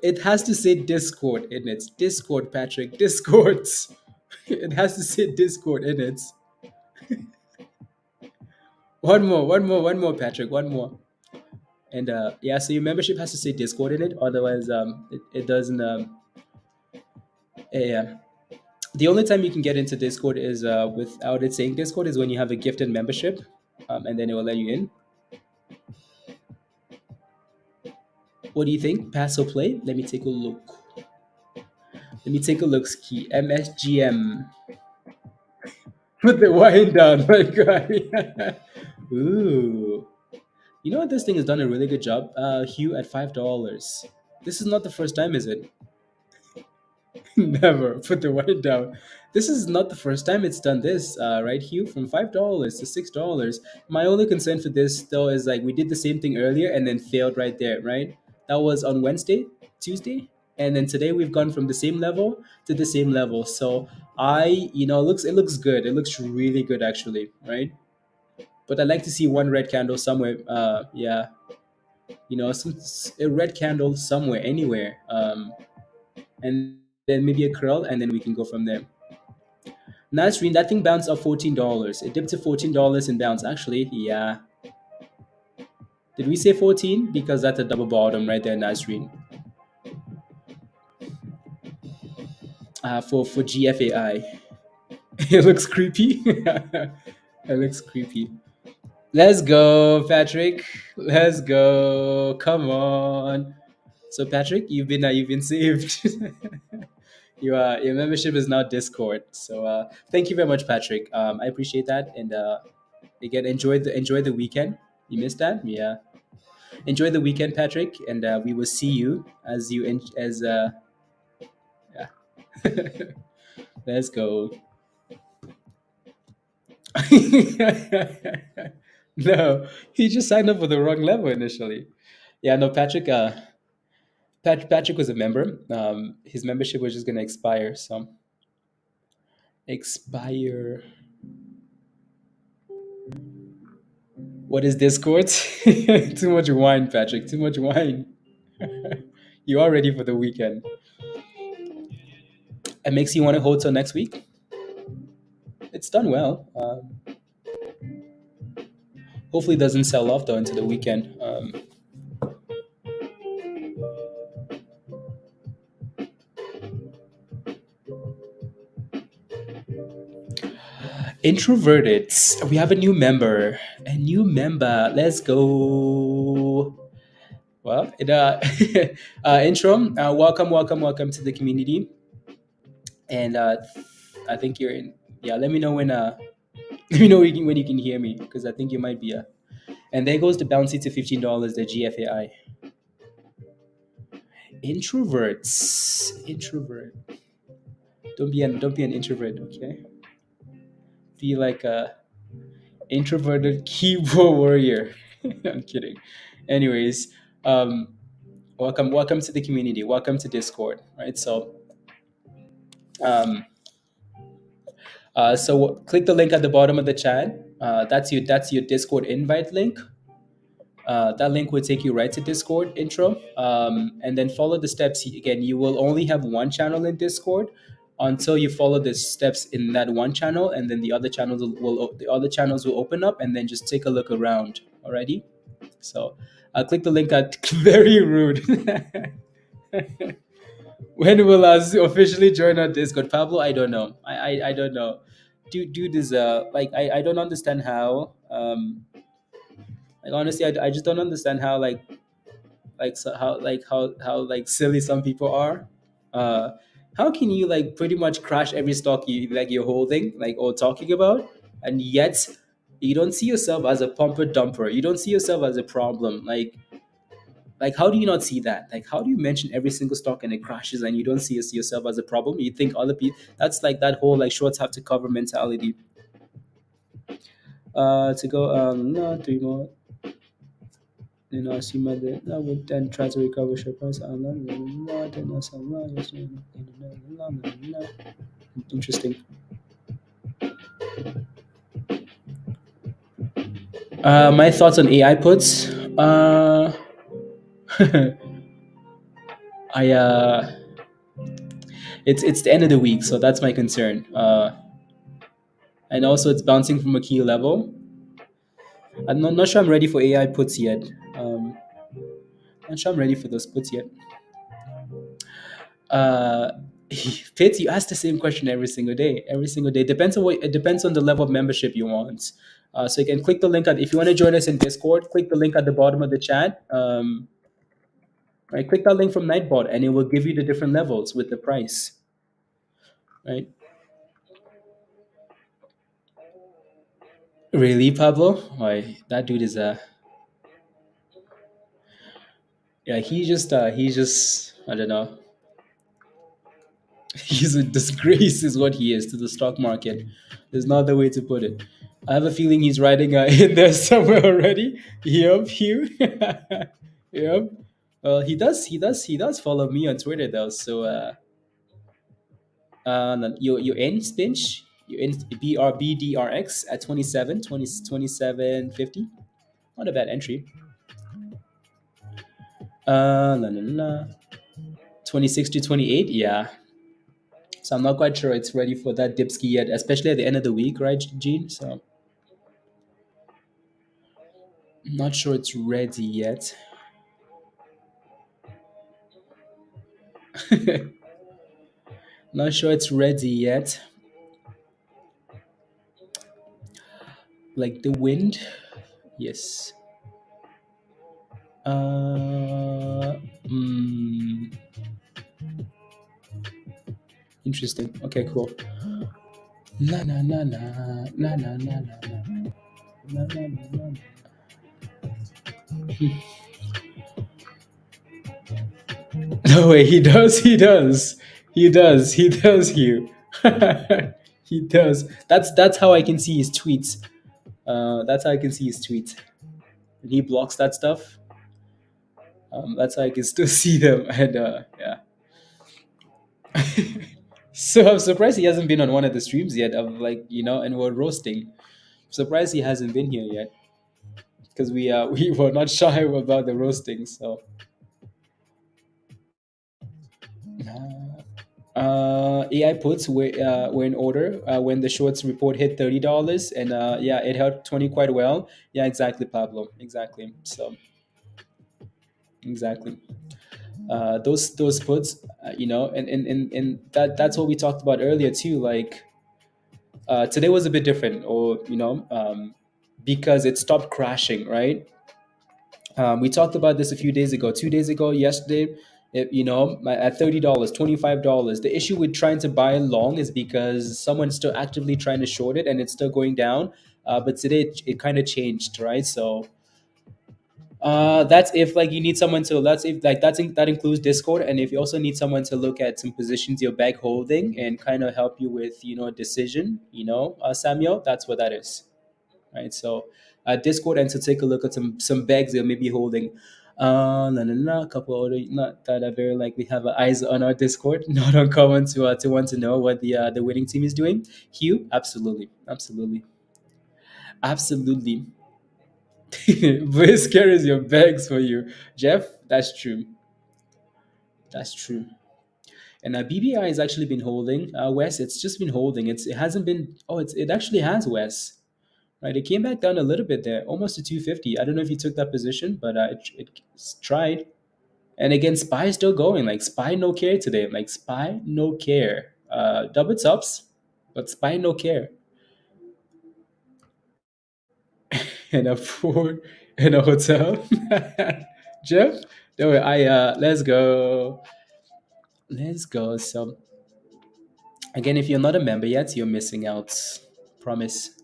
It has to say Discord in it. Discord, Patrick. Discord. It has to say Discord in it. One more, Patrick. One more. And yeah, so your membership has to say Discord in it. Otherwise, it doesn't. Yeah. The only time you can get into Discord is without it saying Discord is when you have a gifted membership, and then it will let you in. What do you think? Pass or play? Let me take a look. Let me take a look. Ski MSGM. Put the wine down, my guy. Ooh. You know what? This thing has done a really good job. Hugh at $5. This is not the first time, is it? Never put the wine down. This is not the first time it's done this, right, Hugh? From $5 to $6. My only concern for this though is like we did the same thing earlier and then failed right there, right? That was on Wednesday, Tuesday, and then today we've gone from the same level to the same level. So it looks good. It looks really good actually, right? But I'd like to see one red candle somewhere. Yeah, a red candle somewhere, anywhere. And then maybe a curl, and then we can go from there. Nasreen, that thing bounced up $14. It dipped to $14 and bounced. Actually, yeah. Did we say 14? Because that's a double bottom right there, Nasreen. For GFAI. It looks creepy. It looks creepy. Let's go, Patrick. Let's go. Come on. So, Patrick, you've been saved. Your membership is now Discord. So thank you very much, Patrick. I appreciate that. And again, enjoy the weekend. You missed that, yeah. Enjoy the weekend, Patrick, and we will see you as you as yeah. Let's go. No, he just signed up for the wrong level initially. Yeah, no, Patrick. Patrick was a member. His membership was just gonna expire. So expire. What is Discord? Too much wine, Patrick. Too much wine. You are ready for the weekend. It makes you want to hold till next week. It's done well. Hopefully, it doesn't sell off though into the weekend. Introverted. We have a new member. A new member. Let's go. Well, intro. Welcome to the community. And I think you're in. Yeah, let me know when. Let me know when you can hear me because I think you might be. And there goes the bouncy to $15. The GFAI. Introverts. Introvert. Don't be an introvert, okay? Be like a introverted keyboard warrior. I'm kidding. Anyways, welcome to the community. Welcome to Discord. Right. So um, click the link at the bottom of the chat. That's your Discord invite link. That link will take you right to Discord intro, and then follow the steps. Again, you will only have one channel in Discord until you follow the steps in that one channel, and then the other channels will open up, and then just take a look around. Alrighty. So, click the link at very rude. When will us officially join our Discord, Pablo? I don't know. I don't know. Dude is like I don't understand how like honestly I just don't understand how how like silly some people are. uh how can you like pretty much crash every stock you're holding like or talking about, and yet you don't see yourself as a pumper dumper, you don't see yourself as a problem, Like, how do you not see that? Like, how do you mention every single stock and it crashes and you don't see yourself as a problem? You think other people, that's like that whole like shorts have to cover mentality. To go, no, three more. You know, assume that I would then try to recover share price. Interesting. My thoughts on AI puts. I it's the end of the week, so that's my concern. And also it's bouncing from a key level. I'm not sure I'm ready for AI puts yet. Not sure I'm ready for those puts yet. Uh, Fitz, you ask the same question every single day. Every single day depends on what it depends on the level of membership you want. So you can click the link at if you want to join us in Discord. Click the link at the bottom of the chat. Right, click that link from Nightbot, and it will give you the different levels with the price. Right? Really, Pablo? Why that dude is a yeah. He's just I don't know. He's a disgrace, is what he is to the stock market. There's no other way to put it. I have a feeling he's riding in there somewhere already. Yep, Hugh. Yep. Well, he does follow me on Twitter though. So, you in Spinch? You in BRBDRX at 27.50. Not a bad entry. La, la, la. 26 to 28. Yeah. So I'm not quite sure it's ready for that dipski yet, especially at the end of the week, right, Gene? So I'm not sure it's ready yet. Not sure it's ready yet. Like the wind, yes. Uh, mm, Interesting. Okay, cool. Na na na na na na na na na na na na. No way, he does, he does, he does, he does, Hugh. He does. That's how I can see his tweets. That's how I can see his tweets. When he blocks that stuff, that's how I can still see them. And yeah. So I'm surprised he hasn't been on one of the streams yet of like, and we're roasting. Surprised he hasn't been here yet because we were not shy about the roasting. So AI puts were in order when the shorts report hit $30, and yeah, it held 20 quite well. Yeah, exactly, Pablo. Exactly. So exactly. Those puts, and that's what we talked about earlier too. Like today was a bit different, or because it stopped crashing, right? We talked about this a few days ago, 2 days ago, yesterday. At $30, $25. The issue with trying to buy long is because someone's still actively trying to short it and it's still going down. But today it kind of changed, right? So that's if like you need someone to that's if like that includes Discord, and if you also need someone to look at some positions you're back holding and kind of help you with a decision, Samuel, that's what that is, right? So Discord, and to take a look at some bags they're maybe holding. A couple other not that are very likely have eyes on our Discord. Not uncommon to want to know what the winning team is doing. Hugh, absolutely, absolutely, absolutely. Voice carries your bags for you, Jeff. That's true. That's true. And BBI has actually been holding. Wes, it's just been holding. It hasn't been. Oh, it actually has, Wes. Right, it came back down a little bit there, almost to 250. I don't know if you took that position, but it's tried. And again, Spy is still going. Like Spy no care today. Like Spy no care. Double tops, but Spy no care. And a Ford and a hotel. Jeff, don't worry. Let's go. Let's go. So again, if you're not a member yet, you're missing out. Promise.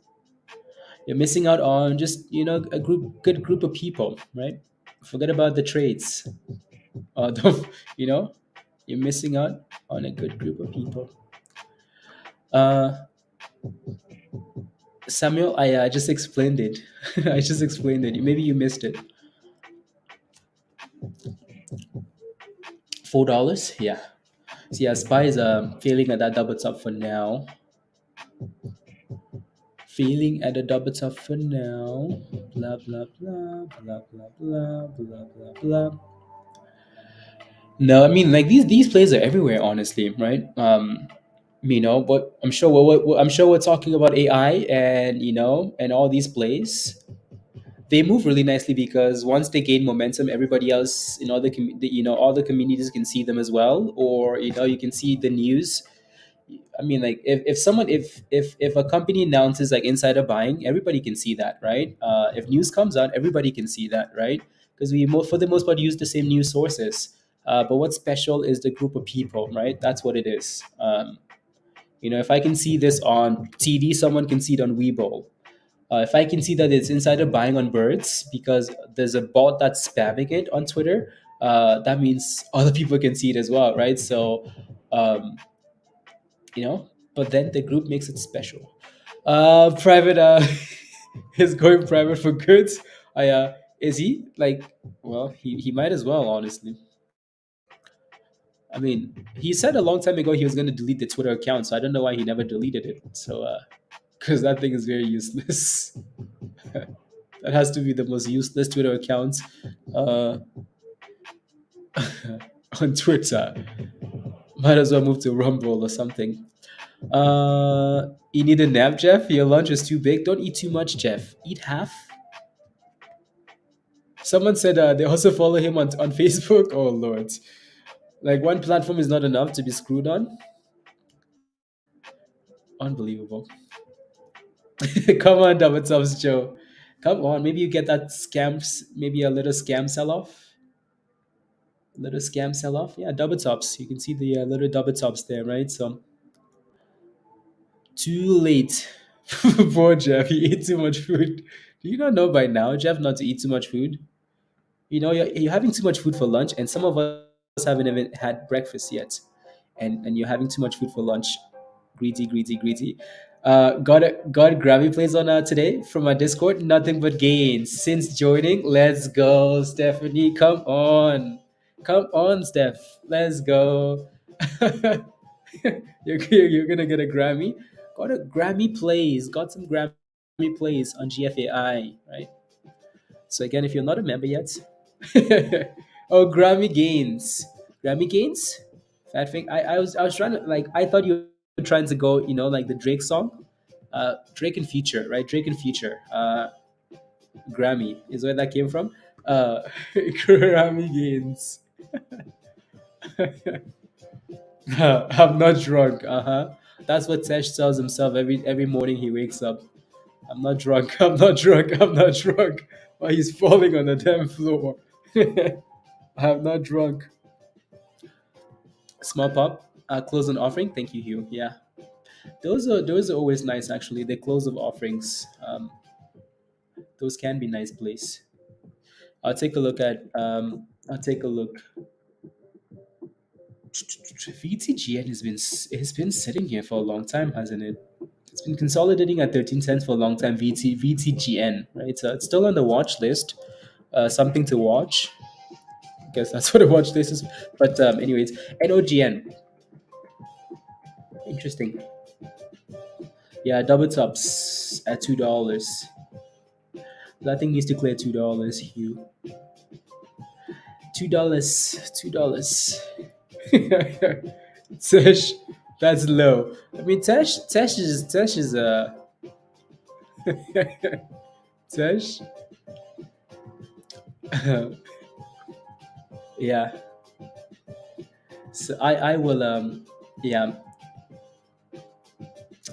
You're missing out on just a good group of people, right? Forget about the trades. Don't, you know, you're missing out on a good group of people. Uh, Samuel, I just explained it. I just explained it. Maybe you missed it. $4. Yeah. So yeah, Spy is failing at that double top for now. Failing at the double top for now. Blah blah blah blah blah blah blah blah blah. No, I mean like these plays are everywhere, honestly, right? But I'm sure I'm sure we're talking about AI and and all these plays. They move really nicely because once they gain momentum, everybody else in all all the communities can see them as well, or you can see the news. I mean, like if a company announces like insider buying, everybody can see that, right? If news comes out, everybody can see that, right? Because for the most part, use the same news sources. But what's special is the group of people, right? That's what it is. If I can see this on TD, someone can see it on Weibo. If I can see that it's insider buying on birds because there's a bot that's spamming it on Twitter, that means other people can see it as well, right? So, um, but then the group makes it special. Private is going private for goods. Is he like? Well, he might as well, honestly. I mean, he said a long time ago he was going to delete the Twitter account, so I don't know why he never deleted it. So, because that thing is very useless. That has to be the most useless Twitter account uh, on Twitter. Might as well move to Rumble or something. You need a nap, Jeff? Your lunch is too big. Don't eat too much, Jeff. Eat half. Someone said they also follow him on Facebook. Oh, Lord. Like, one platform is not enough to be screwed on. Unbelievable. Come on, Double Subs Joe. Come on. Maybe you get that scams, maybe a little scam sell off. Little scam sell off. Yeah, double tops. You can see the little double tops there, right? So, too late. Poor Jeff. He ate too much food. Do you not know by now, Jeff, not to eat too much food? You're having too much food for lunch, and some of us haven't even had breakfast yet. And you're having too much food for lunch. Greedy, greedy, greedy. Got Grammy plays on today from our Discord. Nothing but gains since joining. Let's go, Stephanie. Come on, Steph. Let's go. You're gonna get a Grammy. Got a Grammy plays. Got some Grammy plays on GFAI, right? So again, if you're not a member yet, oh, Grammy gains, Grammy gains, fat thing. I was trying to like I thought you were trying to go, like the Drake song, Drake and Future, right? Drake and Future, Grammy is where that came from. Grammy gains. I'm not drunk. Uh huh. That's what Tesh tells himself every morning he wakes up. I'm not drunk. I'm not drunk. I'm not drunk. While he's falling on the damn floor. I'm not drunk. Small pop. Close an offering. Thank you, Hugh. Yeah, those are always nice. Actually, the close of offerings. Those can be nice plays. I'll take a look at. I'll take a look. VTGN has been sitting here for a long time, hasn't it? It's been consolidating at 13 cents for a long time. VTGN, right? So it's still on the watch list. Something to watch. I guess that's what a watch list is. But anyways, NOGN. Interesting. Yeah, double tops at $2. That thing needs to clear $2, Hugh. $2. $2. Tesh, that's low. I mean, Tesh is Tesh. Yeah. So I will yeah,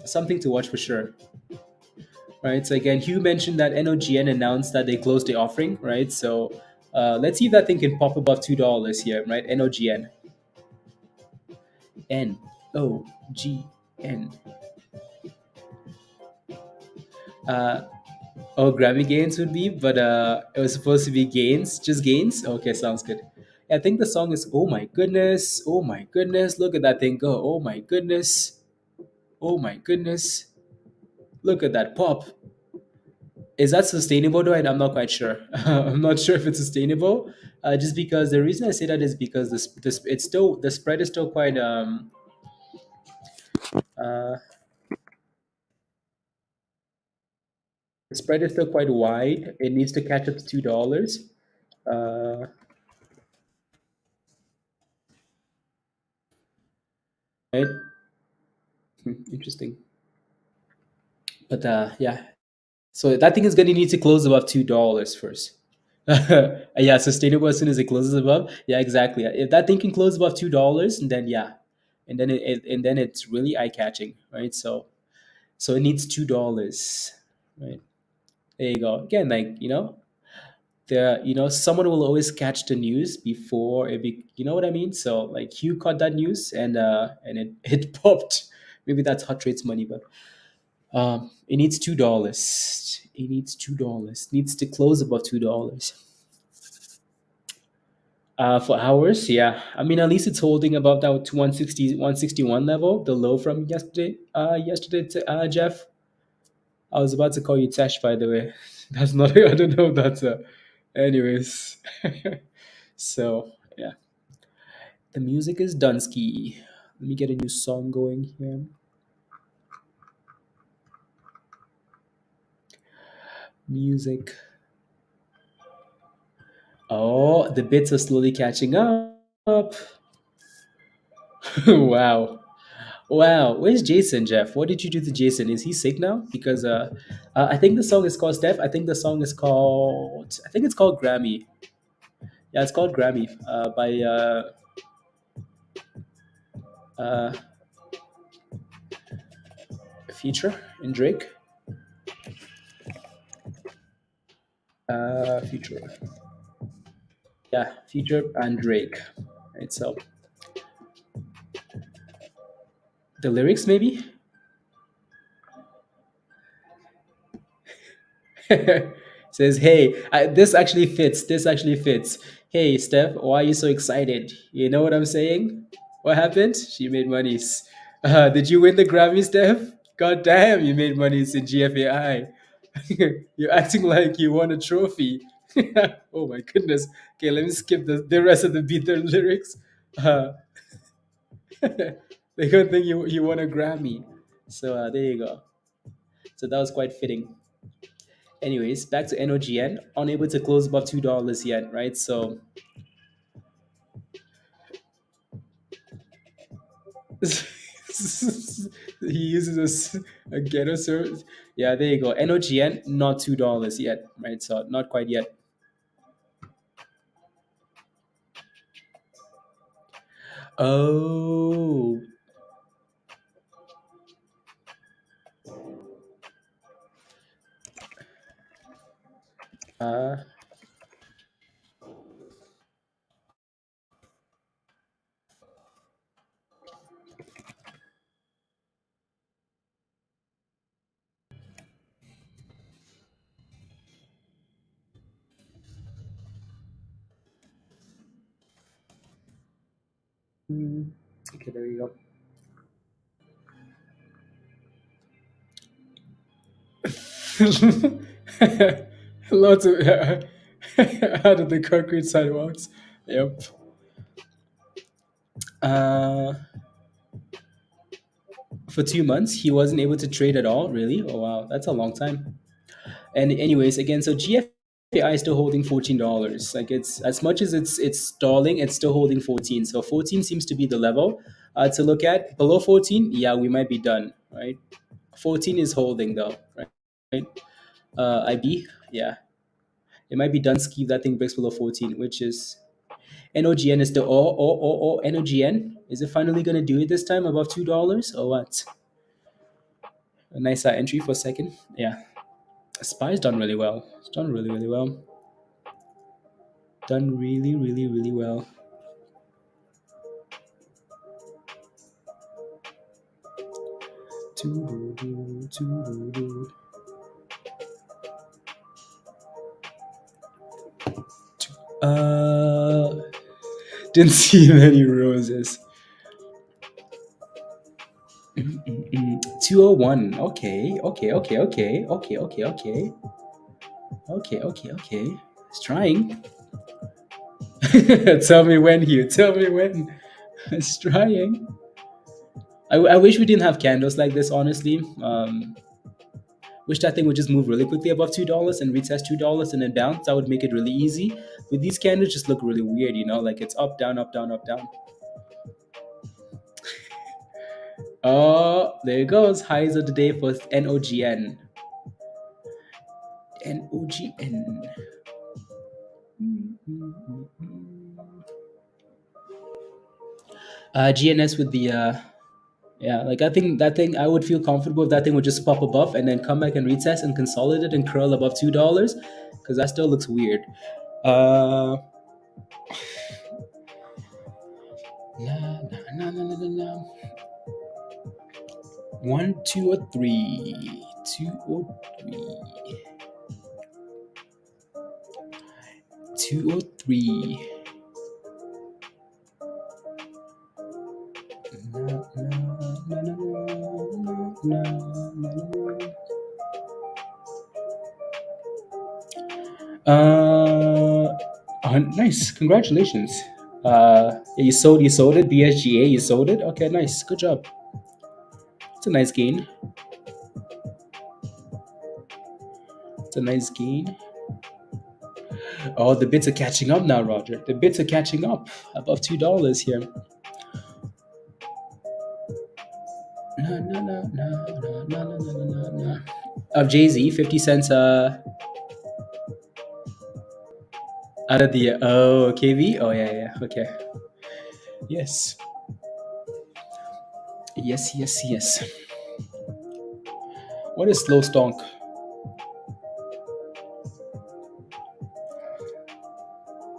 something to watch for sure. Right. So again, Hugh mentioned that NOGN announced that they closed the offering, right? So let's see if that thing can pop above $2 here, right? NOGN. NOGN. Oh, Grammy gains would be, but it was supposed to be gains, just gains. Okay, sounds good. I think the song is "Oh my goodness, oh my goodness, look at that thing go! Oh my goodness, oh my goodness, look at that pop." Is that sustainable though? I'm not quite sure. I'm not sure if it's sustainable. Just because the reason I say that is because this it's still the spread is still quite uh the spread is still quite wide. It needs to catch up to $2. Uh, right? Interesting. But yeah, so that thing is going to need to close above $2 first. Yeah, sustainable as soon as it closes above. Yeah, exactly. If that thing can close above $2, and then yeah, and then and then it's really eye catching, right? So it needs $2, right? There you go. Again, like someone will always catch the news before it be, you know what I mean? So like Hugh caught that news and it it popped. Maybe that's hot trades money, but it needs $2. It needs $2. Needs to close above $2. For hours, yeah. I mean, at least it's holding above that 161 level, the low from yesterday. Jeff. I was about to call you Tash, by the way. That's not. I don't know if that's. Anyways, so yeah, the music is Dunsky. Let me get a new song going here. Music. Oh, the bits are slowly catching up. Wow. Wow, where's Jason, Jeff? What did you do to Jason? Is he sick now? Because I think the song is called Steph. I think the song is called. I think it's called Grammy. Yeah, it's called Grammy by uh, Future and Drake. Future. Yeah, Future and Drake. Right. So the lyrics maybe. Says, "Hey, this actually fits. This actually fits. Hey, Steph, why are you so excited? You know what I'm saying? What happened? She made monies. Did you win the Grammy, Steph? God damn, you made monies in GFAI. You're acting like you won a trophy. Oh my goodness. Okay, let me skip the rest of the beat the lyrics. Uh, they don't think you won a Grammy. So there you go. So that was quite fitting. Anyways, back to NOGN, unable to close above $2 yet, right? So he uses a ghetto service. Yeah, there you go. NOGN, not $2 yet, right? So not quite yet. Oh, uh, mm, okay, there you go. Lots of out of the concrete sidewalks. Yep. Uh, for 2 months, he wasn't able to trade at all. Really? Oh wow, that's a long time. And anyways, again, so GFAI is still holding $14. Like it's as much as it's stalling, it's still holding 14. So 14 seems to be the level to look at. Below 14, yeah, we might be done, right? 14 is holding though, right? Right? IB, yeah, it might be done. Ski if that thing breaks below 14, which is NOGN is still NOGN. Is it finally gonna do it this time above $2 or what? A nice entry for a second. Yeah, Spy's done really well. It's done really really well. Done really, really, really well. Uh, didn't see many roses. 201. Okay, okay, okay, okay, okay, okay, okay, okay, okay, okay. It's trying. Tell me when, Hugh. Tell me when. It's trying. I wish we didn't have candles like this, honestly. Wish that thing would just move really quickly above $2 and retest $2 and then bounce. That would make it really easy. But these candles just look really weird, like it's up, down, up, down, up, down. Oh, there it goes. Highs of the day for NOGN. NOGN. GNS with the yeah, like I think that thing I would feel comfortable if that thing would just pop above and then come back and retest and consolidate and curl above $2 because that still looks weird. Uh, nah, nah, nah, nah, nah, nah, nah. 1, 2, or 3. 2 or 3. 2 or 3. Nice. Congratulations. Yeah, you sold it. BSGA, you sold it. Okay, nice. Good job. It's a nice gain. It's a nice gain. Oh, the bits are catching up now, Roger. The bits are catching up above $2 here. No, no, no, no, no, no, no, no, no, no. Of Jay Z, 50 cents. Out of the KV. Oh yeah, yeah. Okay. Yes. Yes, yes, yes. What is slow stonk?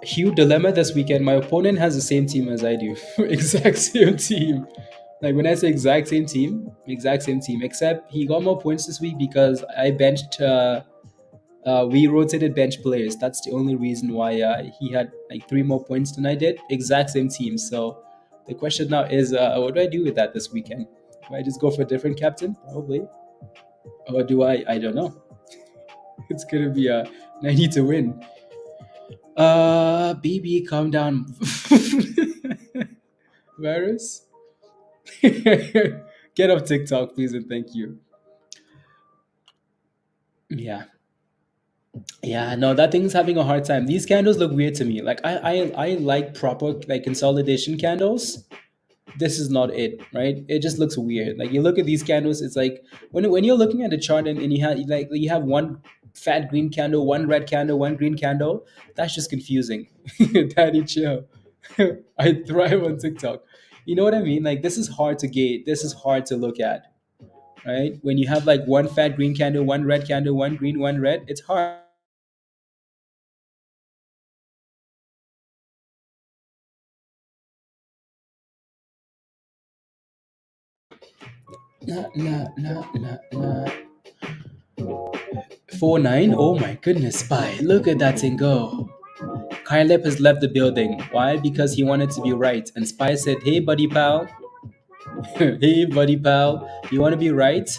Huge dilemma this weekend. My opponent has the same team as I do. Exact same team. Like when I say exact same team, except he got more points this week because I benched. We rotated bench players. That's the only reason why he had like 3 more points than I did. Exact same team. So the question now is, what do I do with that this weekend? Do I just go for a different captain? Probably. Or do I? I don't know. It's gonna be a. I need to win. Baby, calm down. Virus. Get off TikTok, please, and thank you. Yeah. Yeah, no, that thing's having a hard time. These candles look weird to me. Like I like proper like consolidation candles. This is not it, right? It just looks weird. Like you look at these candles, it's like when you're looking at the chart and you have one fat green candle, one red candle, one green candle. That's just confusing. Daddy, chill. I thrive on TikTok. You know what I mean? Like this is hard to gauge. This is hard to look at, right? When you have like one fat green candle, one red candle, one green, one red, it's hard. Nah, nah, nah, nah, nah. 4-9. Oh my goodness, spy. Look at that thing go. Kyleb has left the building. Why? Because he wanted to be right. And Spy said, hey, buddy pal. Hey, buddy pal. You want to be right?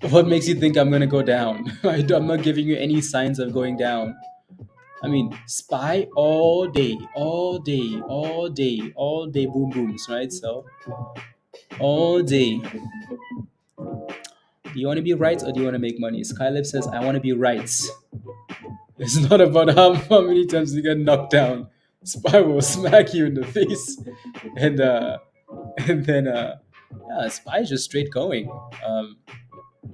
What makes you think I'm going to go down? I'm not giving you any signs of going down. I mean, Spy all day, all day, all day, all day, boom booms, right? So, all day. Do you want to be right or do you want to make money? Skylab says, I want to be right. It's not about how many times you get knocked down. Spy will smack you in the face, and and then yeah, Spy is just straight going. I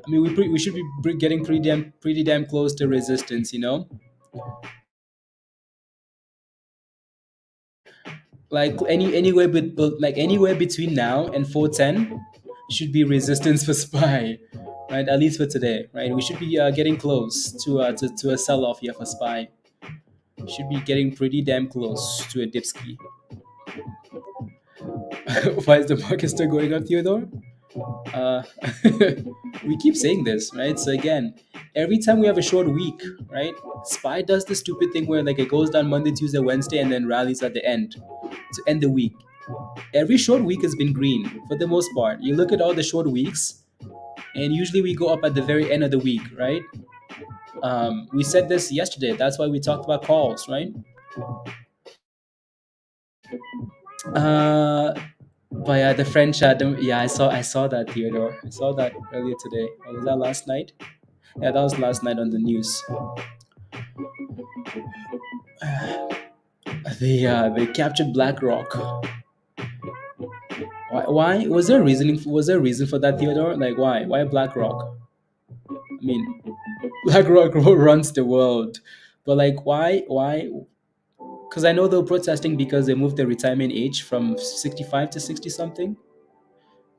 mean, we should be getting pretty damn close to resistance, like anywhere between now and 410 should be resistance for Spy, right? At least for today, right? We should be getting close to a sell off here for Spy. Should be getting pretty damn close to a dipski. Why is the market still going up, Theodore? Uh, we keep saying this, right? So again, Every time we have a short week, right? SPY does the stupid thing where like it goes down Monday, Tuesday, Wednesday, and then rallies at the end to end the week. Every short week has been green for the most part. You look at all the short weeks, and usually we go up at the very end of the week, right? We said this yesterday. That's why we talked about calls, right? Uh, but yeah, the French. Yeah, I saw that, Theodore. I saw that earlier today. Or was that last night? Yeah, that was last night on the news. They captured BlackRock. Why? Was there a reasoning? Was there a reason for that, Theodore? Like why? Why BlackRock? I mean, BlackRock runs the world, but like why? Why? Because I know they were protesting because they moved the retirement age from 65 to 60 something,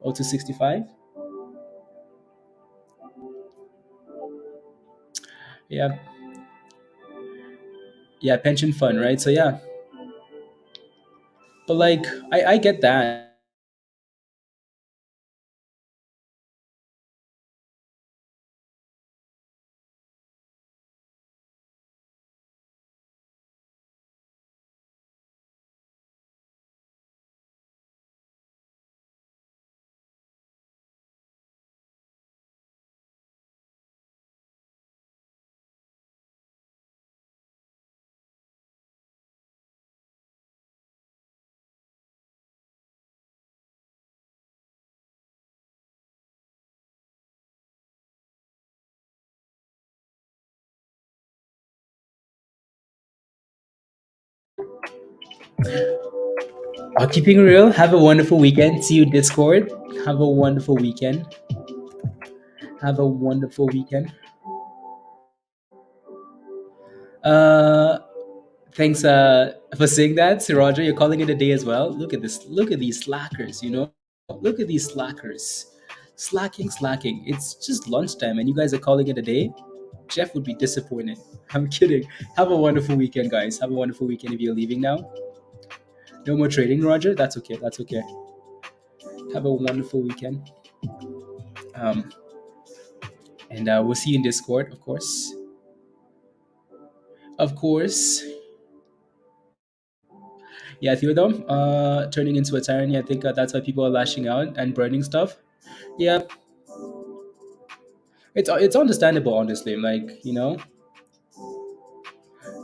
or to 65. Yeah, yeah, pension fund, right? So yeah, but like I get that. Keeping it real. Have a wonderful weekend. See you Discord. Have a wonderful weekend. Have a wonderful weekend. Uh, Thanks for saying that, Sir Roger. You're calling it a day as well. Look at this. Look at these slackers. Look at these slackers. Slacking. It's just lunchtime, and you guys are calling it a day. Jeff would be disappointed. I'm kidding. Have a wonderful weekend, guys. Have a wonderful weekend. If you're leaving now, no more trading, Roger. That's okay. That's okay. Have a wonderful weekend. Um, and we'll see you in Discord, of course. Of course. Yeah, Theodore, turning into a tyranny. I think that's why people are lashing out and burning stuff. Yeah, it's understandable, honestly. Like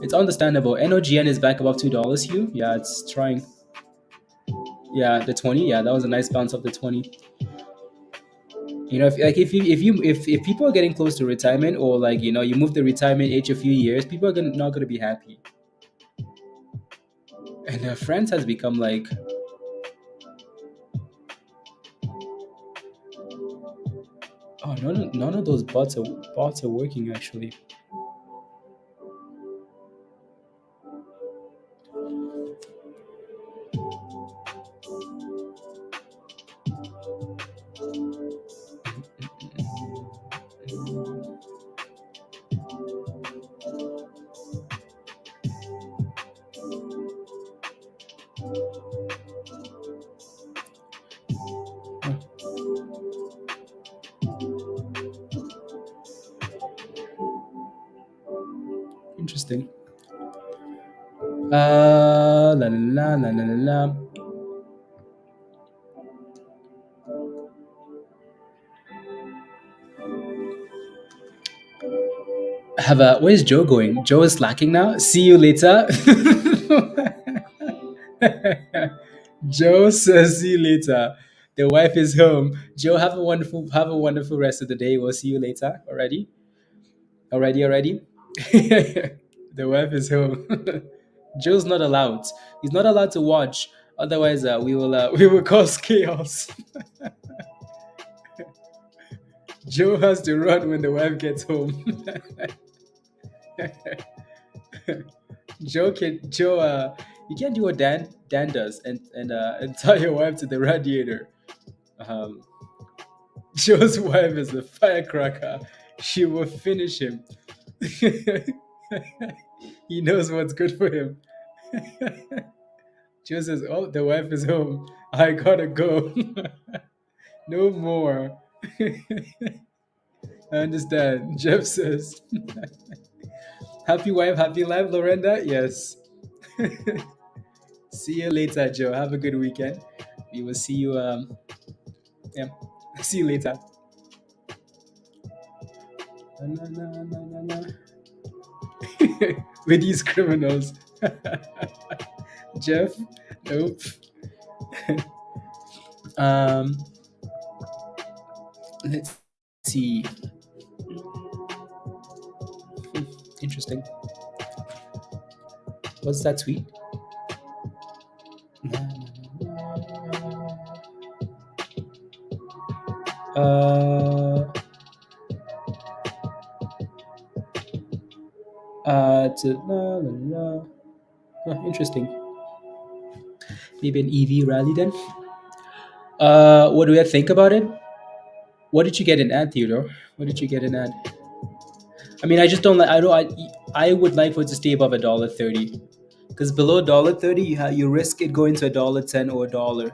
it's understandable. NOGN is back above $2. Hugh. Yeah, it's trying. Yeah, the 20. Yeah, that was a nice bounce of the 20. If people are getting close to retirement, or like you move the retirement age a few years, people are not gonna be happy. And France has become like, oh, none of those bots are working actually. Interesting. La la la la la la. Where's Joe going? Joe is slacking now. See you later. Joe says, "See you later." The wife is home. Joe, have a wonderful rest of the day. We'll see you later. Already. The wife is home. Joe's not allowed. He's not allowed to watch. Otherwise, we will cause chaos. Joe has to run when the wife gets home. Joe, you can't do what Dan does and tie your wife to the radiator. Um, Joe's wife is a firecracker. She will finish him. He knows what's good for him. Joe says, "Oh, the wife is home. I gotta go. No more." I understand. Jeff says, happy wife, happy life, Lorenda? Yes. See you later, Joe. Have a good weekend. We will see you. Yeah. See you later. Na, na, na, na, na. With these criminals. Jeff? Nope. Um, let's see. Interesting. What's that tweet? Uh, la, la, la. Interesting. Maybe an EV rally then. What do I think about it? What did you get in ad, Theodore? What did you get in ad? I mean, I just don't like. I don't. I would like for it to stay above $1.30, because below $1.30, you risk it going to $1.10 or a dollar.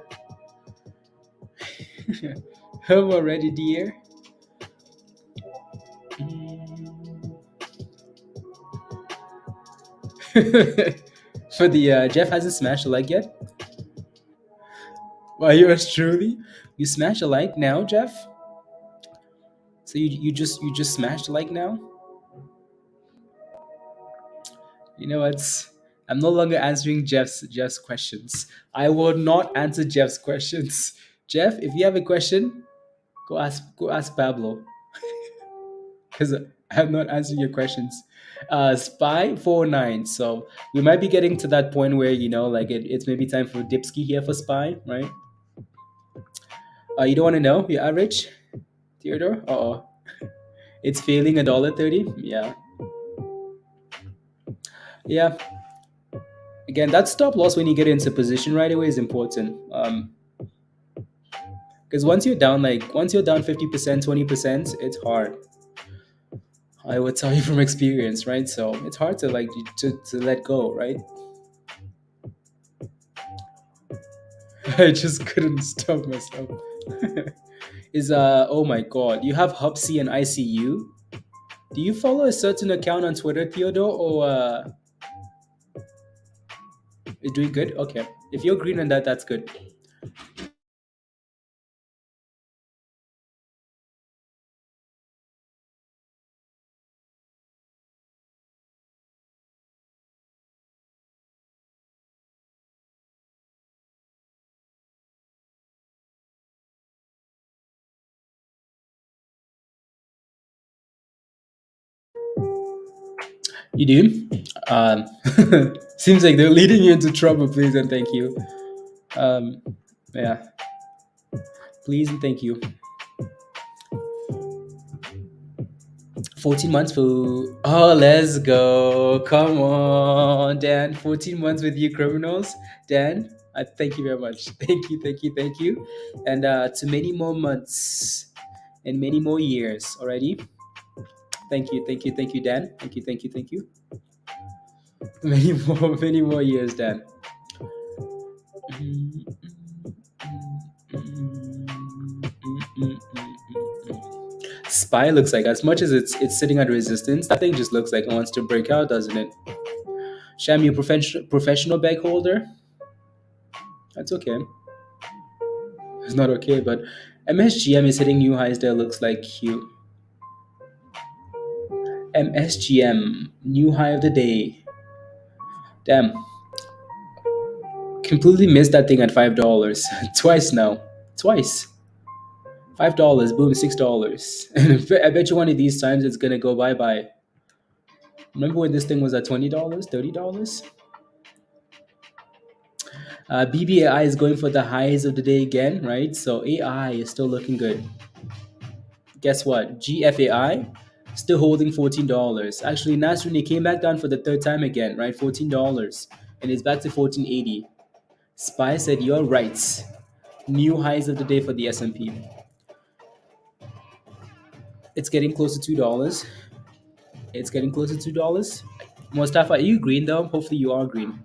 Home already, dear. For the Jeff hasn't smashed a like yet. Why yours truly? You smashed a like now, Jeff? So you just smashed a like now? You know what? I'm no longer answering Jeff's questions. I will not answer Jeff's questions. Jeff, if you have a question, go ask Pablo, because I'm not answering your questions. Spy 49. So we might be getting to that point where like it's maybe time for Dipsky here for Spy, right? You don't want to know your average, Theodore? Uh-oh. It's failing $1.30. Yeah. Yeah. Again, that stop loss when you get into position right away is important. Because once you're down 50%, 20%, it's hard. I would tell you from experience, right? So it's hard to to let go, right? I just couldn't stop myself. Is Oh my god, you have Hubsy and ICU. Do you follow a certain account on Twitter, Theodore, or is doing good? Okay. If you're green on that, that's good. You do? Um, Seems like they're leading you into trouble. Please and thank you. Um, yeah, please and thank you. 14 months for. Oh, let's go. Come on, Dan. 14 months with you criminals. Dan, I thank you very much. Thank you, thank you, thank you. And to many more months and many more years already. Thank you, thank you, thank you, Dan. Thank you, thank you, thank you. Many more years, Dan. Spy looks like, as much as it's sitting at resistance, that thing just looks like it wants to break out, doesn't it? Sham, you professional bag holder? That's okay. It's not okay, but MSGM is hitting new highs there. Looks like you. MSGM new high of the day. Damn, completely missed that thing at $5 twice now. Twice. $5, boom, $6. And I bet you one of these times it's gonna go bye bye. Remember when this thing was at $20, $30? BBAI is going for the highs of the day again, right? So AI is still looking good. Guess what? GFAI still holding $14. Actually, Nasruni came back down for the third time again, right? $14, and it's back to 14.80. Spy said you're right. New highs of the day for the S&P. It's getting close to $2. It's getting close to $2. Mustafa, are you green though? Hopefully you are green.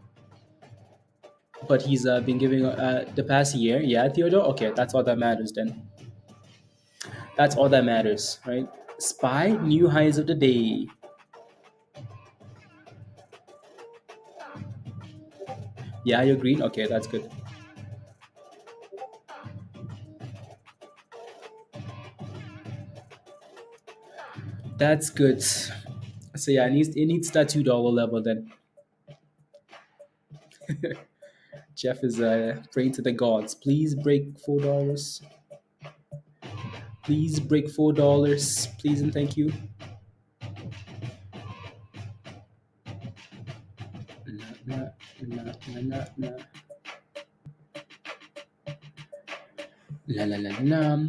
But he's been giving the past year. Yeah, Theodore. Okay, that's all that matters then. That's all that matters, right? Spy new highs of the day. Yeah, you're green. Okay, that's good. That's good. So yeah, it needs that $2 level then. Jeff is praying to the gods. Please break $4. Please break $4. Please and thank you. Nah, nah, nah, nah, nah, nah. La la la la.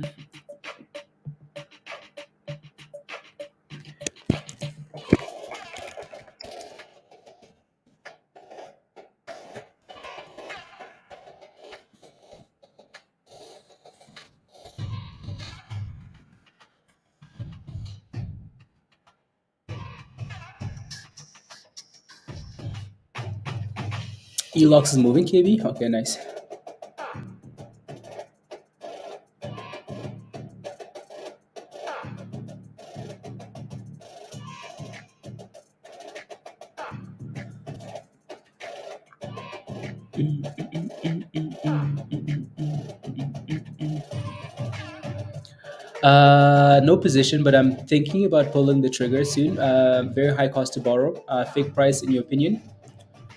Elox is moving, KB. Okay, nice. No position, but I'm thinking about pulling the trigger soon. Very high cost to borrow. Fake price, in your opinion?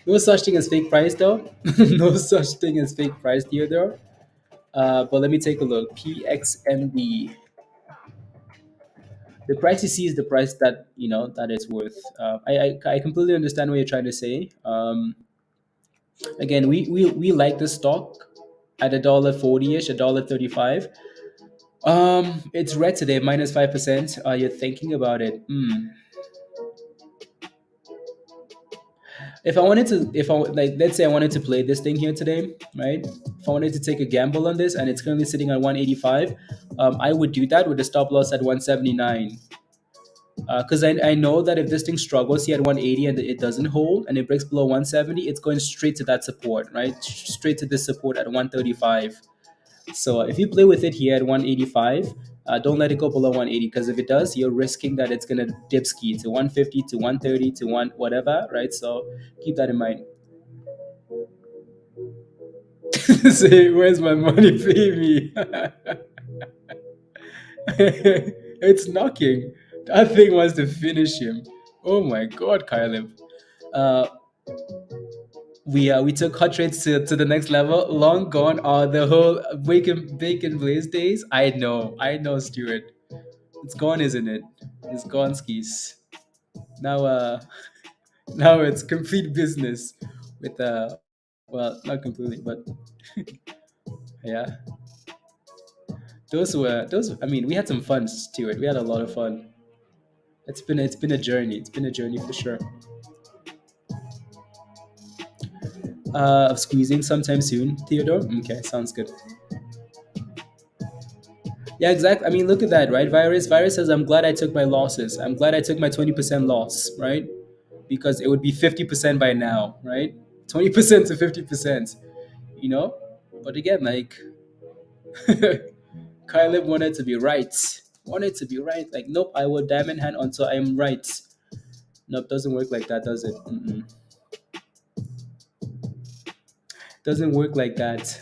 No such thing as fake price, though. No such thing as fake price, Theodore. But let me take a look. PXMB. The price you see is the price that that it's worth. I completely understand what you're trying to say. Again, we like the stock at $1.40 ish, $1.35. It's red today, -5%. You're thinking about it. If I like, let's say I wanted to play this thing here today, right? If I wanted to take a gamble on this, and it's currently sitting at 185, I would do that with a stop loss at 179. Because I know that if this thing struggles here at 180 and it doesn't hold and it breaks below 170, it's going straight to that support, right? Straight to this support at 135. So if you play with it here at 185, don't let it go below 180, because if it does, you're risking that it's gonna dip ski to 150 to 130 to one whatever, right? So keep that in mind. Say, where's my money? Pay me. It's knocking. That thing wants to finish him. Oh my god, Caleb. Uh, we took hot trades to the next level. Long gone are the whole bacon blaze days. I know, Stuart. It's gone, isn't it? It's gone skis. Now now it's complete business with well, not completely, but yeah. Those I mean, we had some fun, Stuart. We had a lot of fun. It's been a journey. It's been a journey for sure. Of squeezing sometime soon, Theodore. Okay, sounds good. Yeah, exactly. I mean, look at that, right? Virus says, I'm glad I took my losses. I'm glad I took my 20% loss, right? Because it would be 50% by now, right? 20% to 50%, you know? But again, like, Caleb wanted to be right. Wanted to be right. Like, nope, I will diamond hand until I'm right. Nope, doesn't work like that, does it? Mm-mm. Doesn't work like that.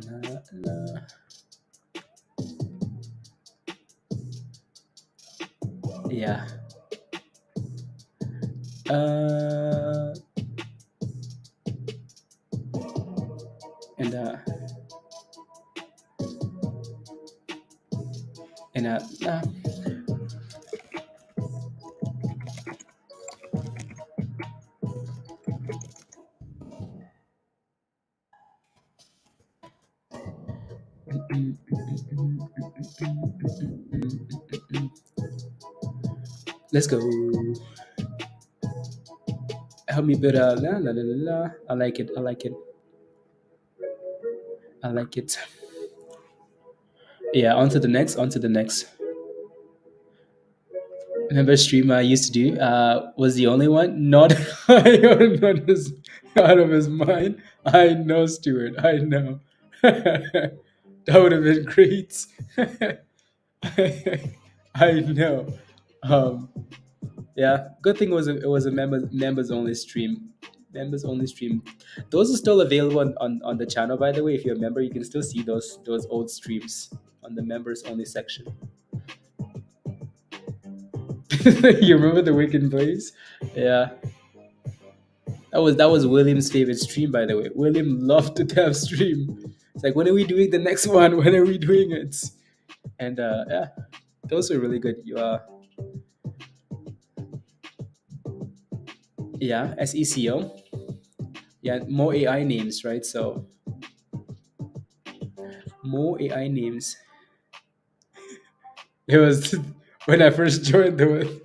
Nah, nah. Yeah. Uh, and nah. Let's go. Help me build a la la la la la. I like it. I like it. I like it. Yeah, on to the next. On to the next. Remember stream I used to do? Was the only one? Not, out of his mind. I know, Stuart. I know. That would have been great. I know. Um, yeah, good thing it was a members only stream. Members only stream. Those are still available on the channel, by the way. If you're a member, you can still see those old streams on the members only section. You remember the Wicked Blaze? Yeah, that was William's favorite stream, by the way. William loved to have stream. It's like, when are we doing the next one? When are we doing it? And yeah, those are really good. Yeah, SECO. Yeah, more AI names, right? So more AI names. It was when I first joined the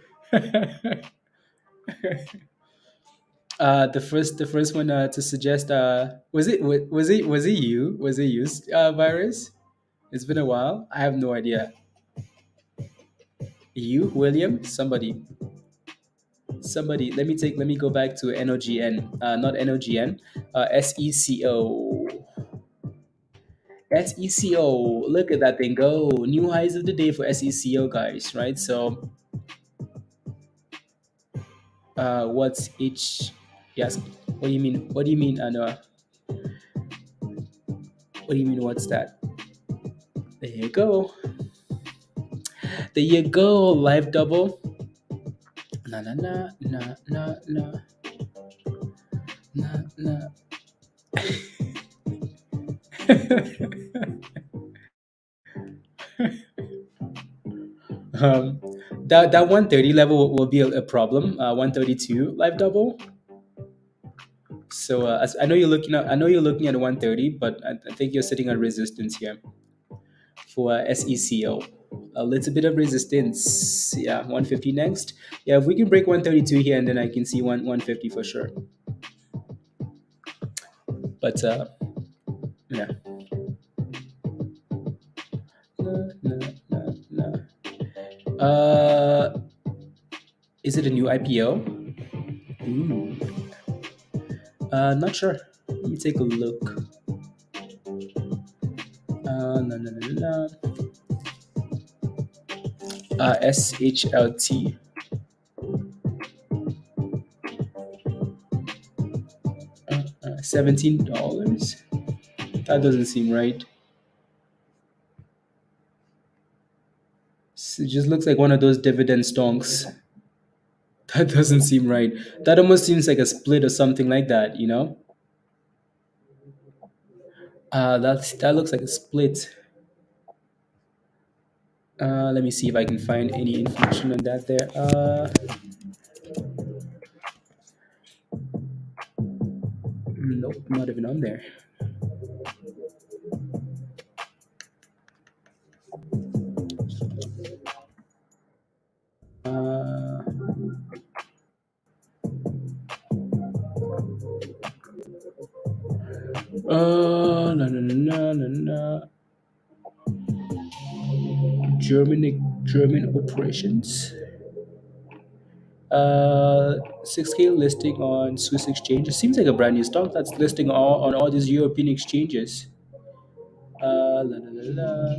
the first one to suggest was it you virus. It's been a while. I have no idea. You, William, somebody. Let me go back to NOGN, not NOGN, SECO. SECO. Look at that thing go. New highs of the day for SECO, guys, right? So what's each? Yes. What do you mean? What do you mean, Anna? What do you mean? What's that? There you go. There you go. Live double. Na na na na na na na na. um, that 130 level will be a problem. 132 live double. So I know you're looking at 130, but I think you're sitting on resistance here for SECO. A little bit of resistance. Yeah, 150 next. Yeah, if we can break 132 here, and then I can see 150 for sure. But yeah. No, no, no, no. Is it a new IPO? Ooh. Not sure. Let me take a look. No, no, no, no, no. SHLT. $17. That doesn't seem right. It just looks like one of those dividend stonks. That doesn't seem right. That almost seems like a split or something like that. That looks like a split. Let me see if I can find any information on that there. Nope, not even on there. Uh, no, no, no, no, no. German operations. 6K listing on Swiss exchange. It seems like a brand new stock that's listing on all these European exchanges. La, la, la, la.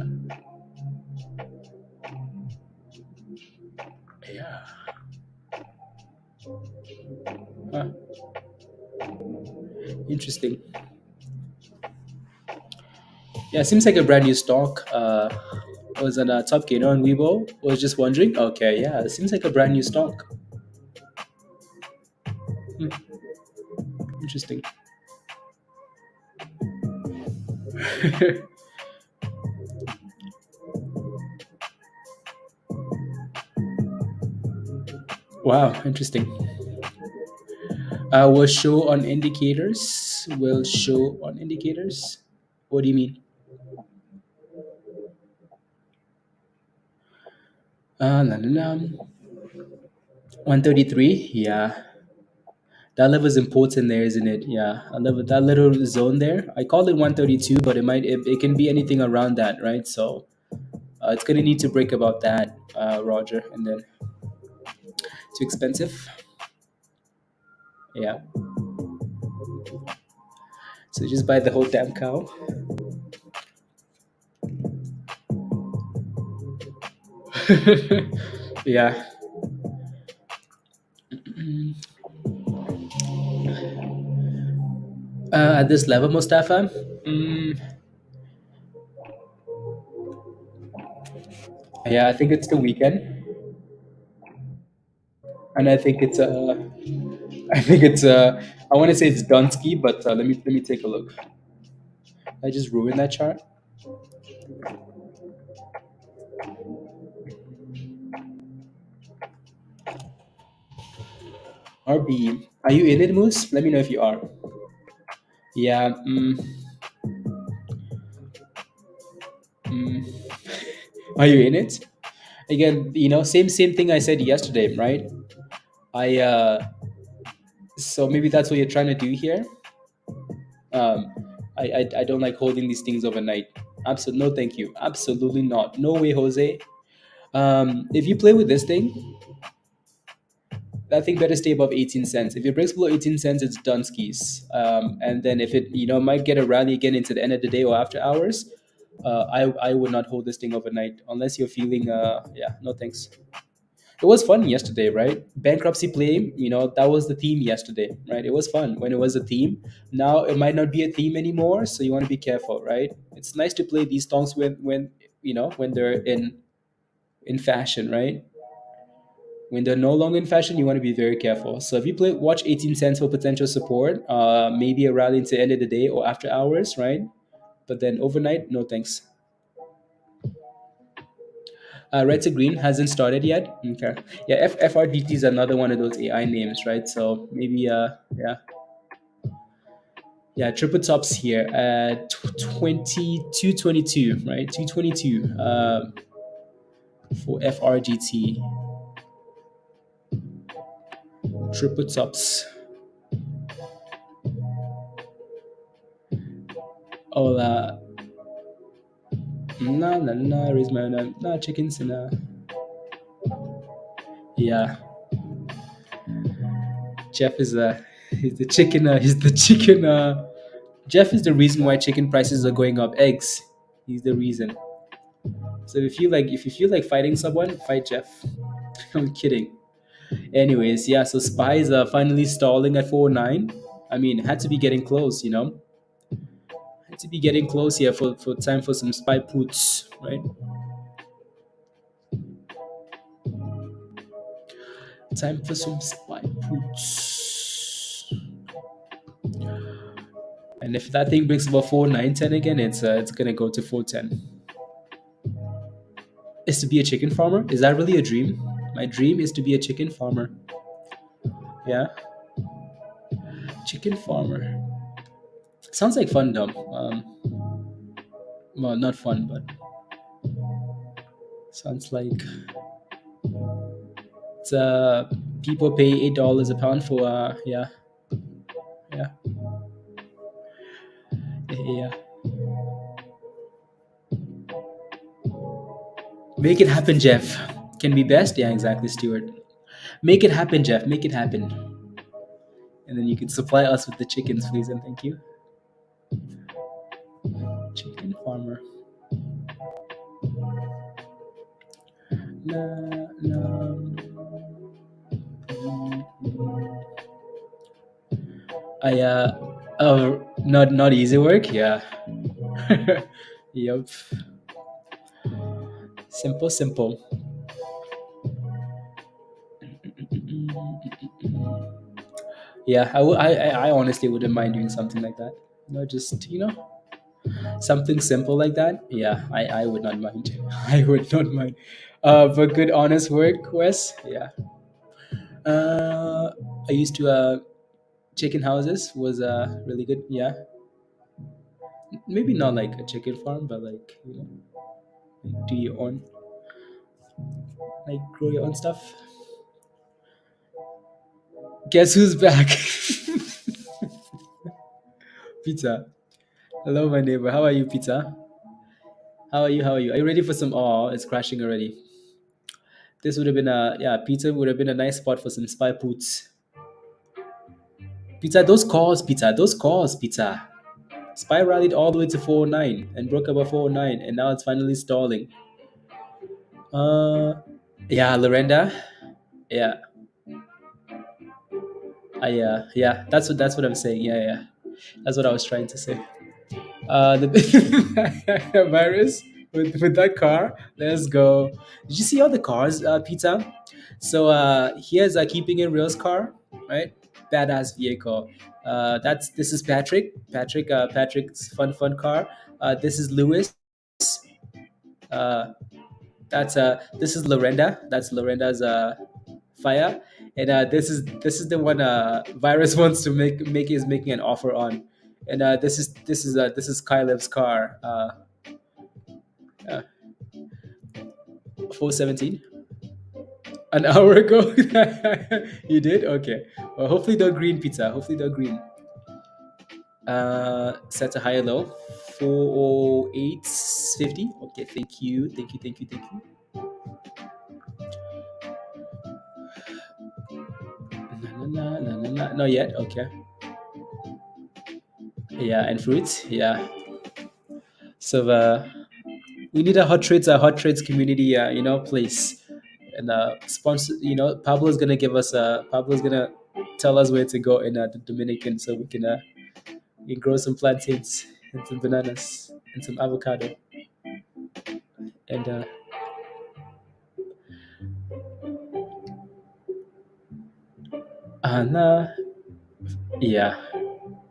Yeah. Huh. Interesting. Yeah, seems like a brand new stock. Was on a top gainer on Weibo. Was just wondering. Okay, yeah, it seems like a brand new stock. Hmm, interesting. Wow, interesting. Will show on indicators. Will show on indicators. What do you mean? La, la, la. 133. Yeah, that level is important there, isn't it? Yeah, I love it. That little zone there. I call it 132, but it can be anything around that, right? So it's gonna need to break about that, Roger, and then too expensive. Yeah. So just buy the whole damn cow. Yeah. At this level, Mustafa, yeah, I think it's the weekend, and I think it's I think it's I want to say it's Dunsky, but let me take a look. I just ruined that chart. RB, are you in it, Moose? Let me know if you are. Yeah. Are you in it? Again, same thing I said yesterday, right? I So maybe that's what you're trying to do here. Um, I don't like holding these things overnight. Absolutely no, thank you. Absolutely not. No way, Jose. If you play with this thing, that thing better stay above 18 cents. If it breaks below 18 cents, it's done skis. And then if it might get a rally again into the end of the day or after hours, I would not hold this thing overnight unless you're feeling yeah, no thanks. It was fun yesterday, right? Bankruptcy play, that was the theme yesterday, right? It was fun when it was a theme. Now it might not be a theme anymore, so you want to be careful, right? It's nice to play these songs when they're in fashion, right? When they're no longer in fashion, you want to be very careful. So if you watch 18 cents for potential support, maybe a rally into the end of the day or after hours, right? But then overnight, no thanks. Red to green hasn't started yet. Okay. Yeah, FRDT is another one of those AI names, right? So maybe yeah. Yeah, triple tops here at 2222, right? 222 for FRGT. Triple tops. Oh, raise my chickens in yeah. Jeff is he's the chicken Jeff is the reason why chicken prices are going up. Eggs. He's the reason. So if you feel like fighting someone, fight Jeff. I'm kidding. Anyways, yeah, so spies are finally stalling at 409. I mean, had to be getting close, Had to be getting close here for time for some spy puts, right? Time for some spy puts. And if that thing breaks above 4,910 again, it's gonna go to 410. Is to be a chicken farmer? Is that really a dream? My dream is to be a chicken farmer. Yeah, chicken farmer. Sounds like fun, though. Well, not fun, but sounds like it's people pay $8 a pound for yeah, yeah, yeah. Make it happen, Jeff. Can be best, yeah, exactly, Stuart. Make it happen, Jeff. Make it happen, and then you can supply us with the chickens, please, and thank you. Chicken farmer. La, la, I not easy work, yeah. Yep. Simple, simple. Yeah, I honestly wouldn't mind doing something like that. Just something simple like that. Yeah, I would not mind. I would not mind. But good, honest work, Wes. Yeah. Uh, I used to chicken houses was really good. Yeah, maybe not like a chicken farm, but like like do your own, like grow your own stuff. Guess who's back? Pizza. Hello, my neighbor. How are you, Pizza? How are you? How are you? Are you ready for some? Oh, it's crashing already. This would have been a yeah. Pizza would have been a nice spot for some spy puts. Pizza, those calls, Pizza, those calls, Pizza. Spy rallied all the way to 409 and broke above 409, and now it's finally stalling. Uh, yeah, Lorenda. Yeah, yeah. That's what I'm saying. Yeah, yeah. That's what I was trying to say. The virus with that car. Let's go. Did you see all the cars, Peter? So here's a keeping in real's car, right? Badass vehicle. This is Patrick. Patrick's fun car. This is Lewis. Uh, that's this is Lorenda. That's Lorenda's fire. And this is the one virus wants to make is making an offer on. And this is Kyleb's car. Uh, 417 an hour ago. You did okay. Well, hopefully the green pizza. Hopefully the green. Set a higher low. 408.50. Okay, thank you. Not yet. Okay. Yeah, and fruits. Yeah. So we need a hot trades community. Place and sponsor. Pablo's gonna tell us where to go in the Dominican, so we can grow some plantains and some bananas and some avocado and nah, yeah,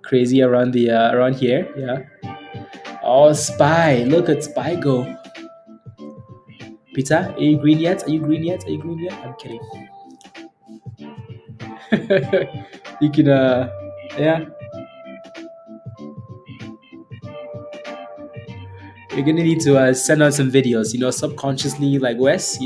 crazy around here. Yeah. Oh, spy! Look at spy go. Pizza, are you green yet? Are you green yet? Are you green yet? I'm kidding. You can yeah, you're gonna need to send out some videos. Subconsciously, like Wes.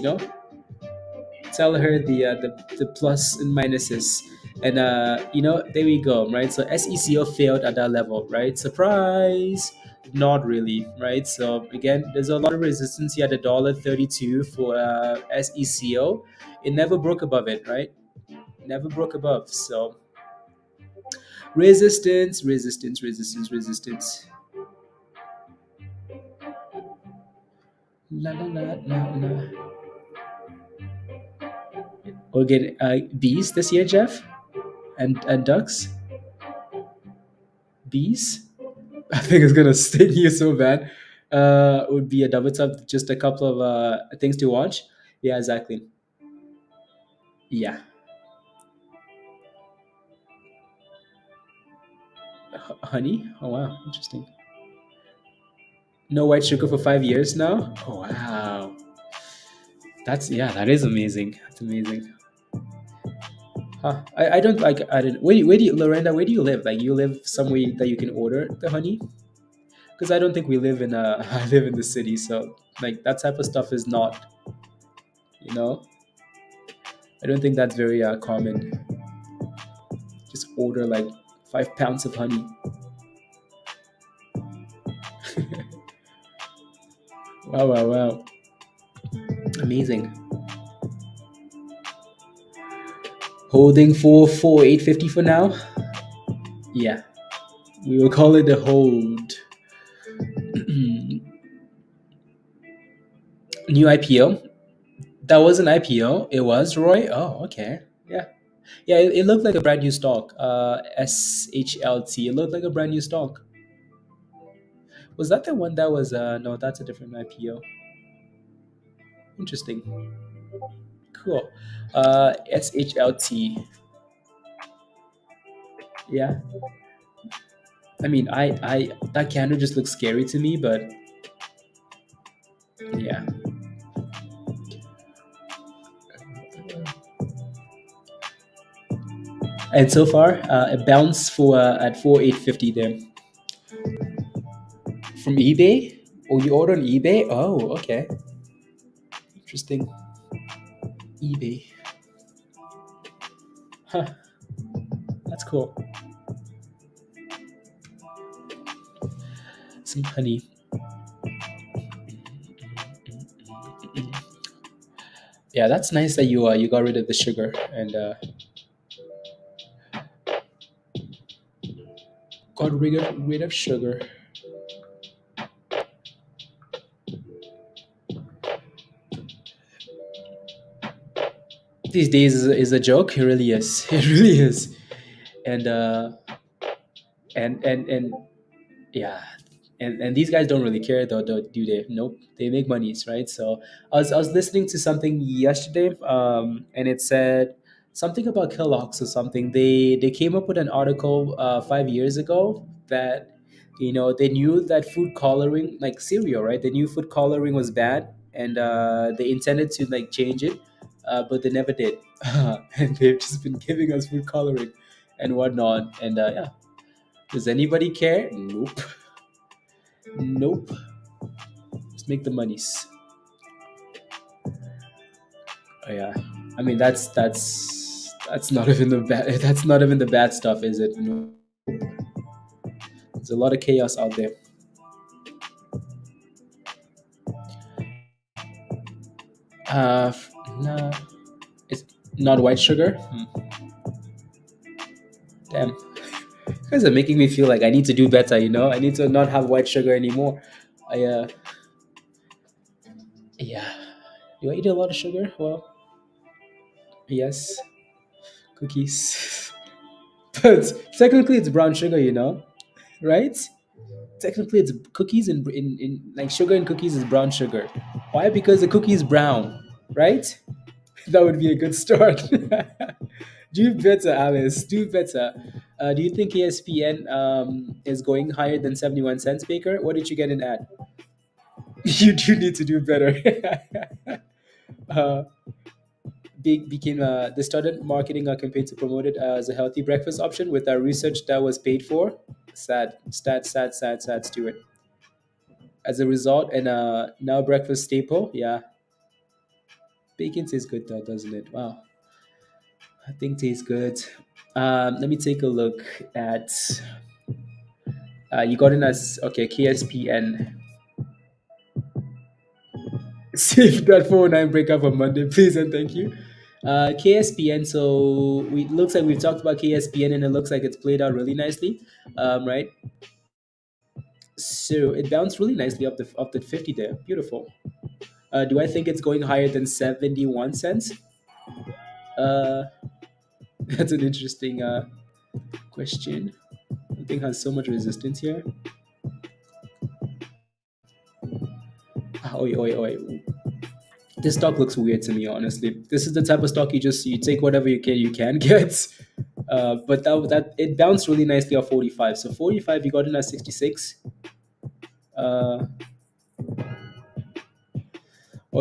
Tell her the plus and minuses, and there we go, right? So SECO failed at that level, right? Surprise. Not really, right? So again, there's a lot of resistance here at $1.32 for SECO. It never broke above it, right? Never broke above. So resistance. La la la la la. We'll get bees this year, Jeff, and ducks. Bees. I think it's gonna sting you so bad. Would be a double tap. Just a couple of things to watch. Yeah, exactly. Yeah. Honey. Oh wow, interesting. No white sugar for 5 years now. Oh wow, that is amazing. That's amazing. Huh. I don't like. I don't. Where do you, Lorenda? Where do you live? Like, you live somewhere that you can order the honey? Because I don't think we live in I live in the city, so like that type of stuff is not. You know, I don't think that's very common. Just order like 5 pounds of honey. Wow. Amazing. Holding for 850 for now. Yeah, we will call it the hold. New IPO. That was an IPO. It was Roy. Oh, okay. Yeah, yeah. It looked like a brand new stock. SHLT. It looked like a brand new stock. Was that the one that was? No, that's a different IPO. Interesting. Cool. SHLT. Yeah. I mean, I that candle just looks scary to me, but yeah. And so far, a bounce for at 4850 there from eBay. Oh, you ordered on eBay? Oh, okay, interesting. eBay, huh? That's cool. Some honey. Yeah, that's nice that you got rid of the sugar and got rid of sugar. these days is a joke. It really is. It really is. And and yeah, and these guys don't really care though, do they? Nope, they make monies, right? So I was listening to something yesterday, and it said something about Kellogg's or something. They came up with an article 5 years ago that they knew that food coloring, like cereal, right? They knew food coloring was bad, and they intended to like change it, but they never did. And they've just been giving us food coloring and whatnot, and yeah. Does anybody care? Nope. Nope. Let's make the monies. Oh, yeah. I mean that's not even the bad that's not even the bad stuff, is it? No. There's a lot of chaos out there. No, it's not white sugar. Damn, you guys are making me feel like I need to do better. I need to not have white sugar anymore. I Yeah. Do I eat a lot of sugar? Well, yes, cookies. But technically, it's brown sugar. Right? Technically it's cookies, in like sugar in cookies is brown sugar. Why? Because the cookie is brown, right? That would be a good start. Do better, Alice. Do better. Do you think ESPN is going higher than 71 cents, Baker? What did you get in ad? You do need to do better. uh, they started marketing a campaign to promote it as a healthy breakfast option with our research that was paid for. Sad, sad, Stuart. As a result, and now breakfast staple. Yeah, bacon tastes good though, doesn't it? Wow, I think tastes good. Let me take a look at. You got in as okay. KSPN. Save that 409 breakup on Monday, please and thank you. KSPN. So we looks like we've talked about KSPN, and it looks like it's played out really nicely, right? So it bounced really nicely up the 50 there. Beautiful. Do I think it's going higher than 71 cents? Uh, that's an interesting question. The thing has so much resistance here. Oi, oi, oi. This stock looks weird to me, honestly. This is the type of stock you take whatever you can get. But that it bounced really nicely off 45. So 45 you got in at 66. Uh,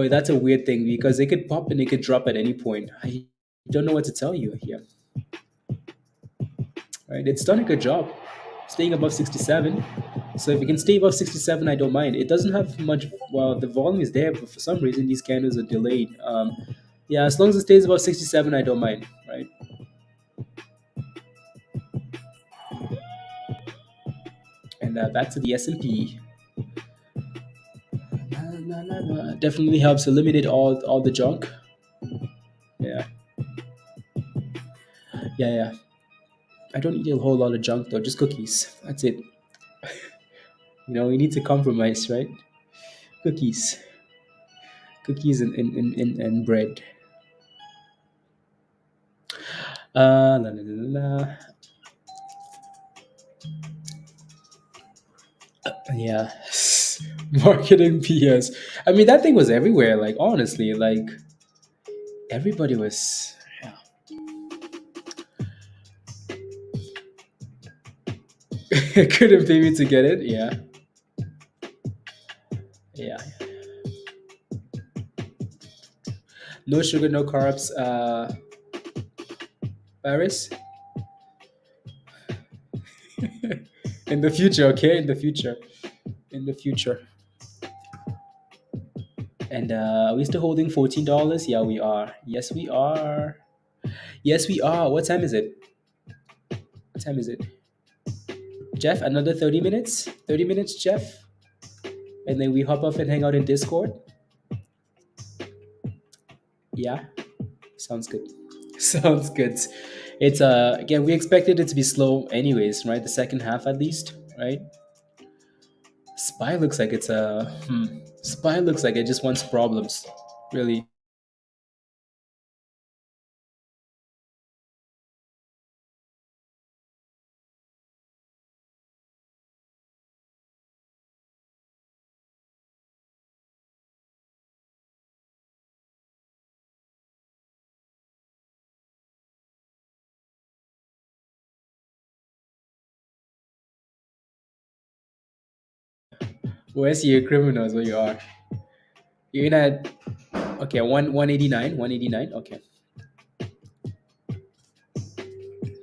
that's a weird thing because it could pop and it could drop at any point. I don't know what to tell you here. Right? It's done a good job staying above 67. So if it can stay above 67, I don't mind. It doesn't have much, well, the volume is there, but for some reason these candles are delayed. Yeah, as long as it stays above 67, I don't mind, right? And back to the S&P. Definitely helps eliminate all the junk. Yeah, yeah. I don't eat a whole lot of junk though, just cookies. That's it. We need to compromise, right? Cookies. Cookies and bread. La, la, la, la. Yeah. Marketing PS. I mean, that thing was everywhere. Like, honestly, like, everybody was. Yeah. Couldn't pay me to get it. Yeah. Yeah. No sugar, no carbs. Paris. In the future, okay? In the future. In the future. And are we still holding $14? Yeah, we are. Yes, we are. Yes, we are. What time is it? What time is it? Jeff, another 30 minutes? 30 minutes, Jeff? And then we hop off and hang out in Discord? Yeah? Sounds good. Sounds good. It's again, we expected it to be slow anyways, right? The second half at least, right? Spy looks like it's Spy looks like it just wants problems. Really. Where's your criminals where you are? You're in at okay, 189, 189. Okay.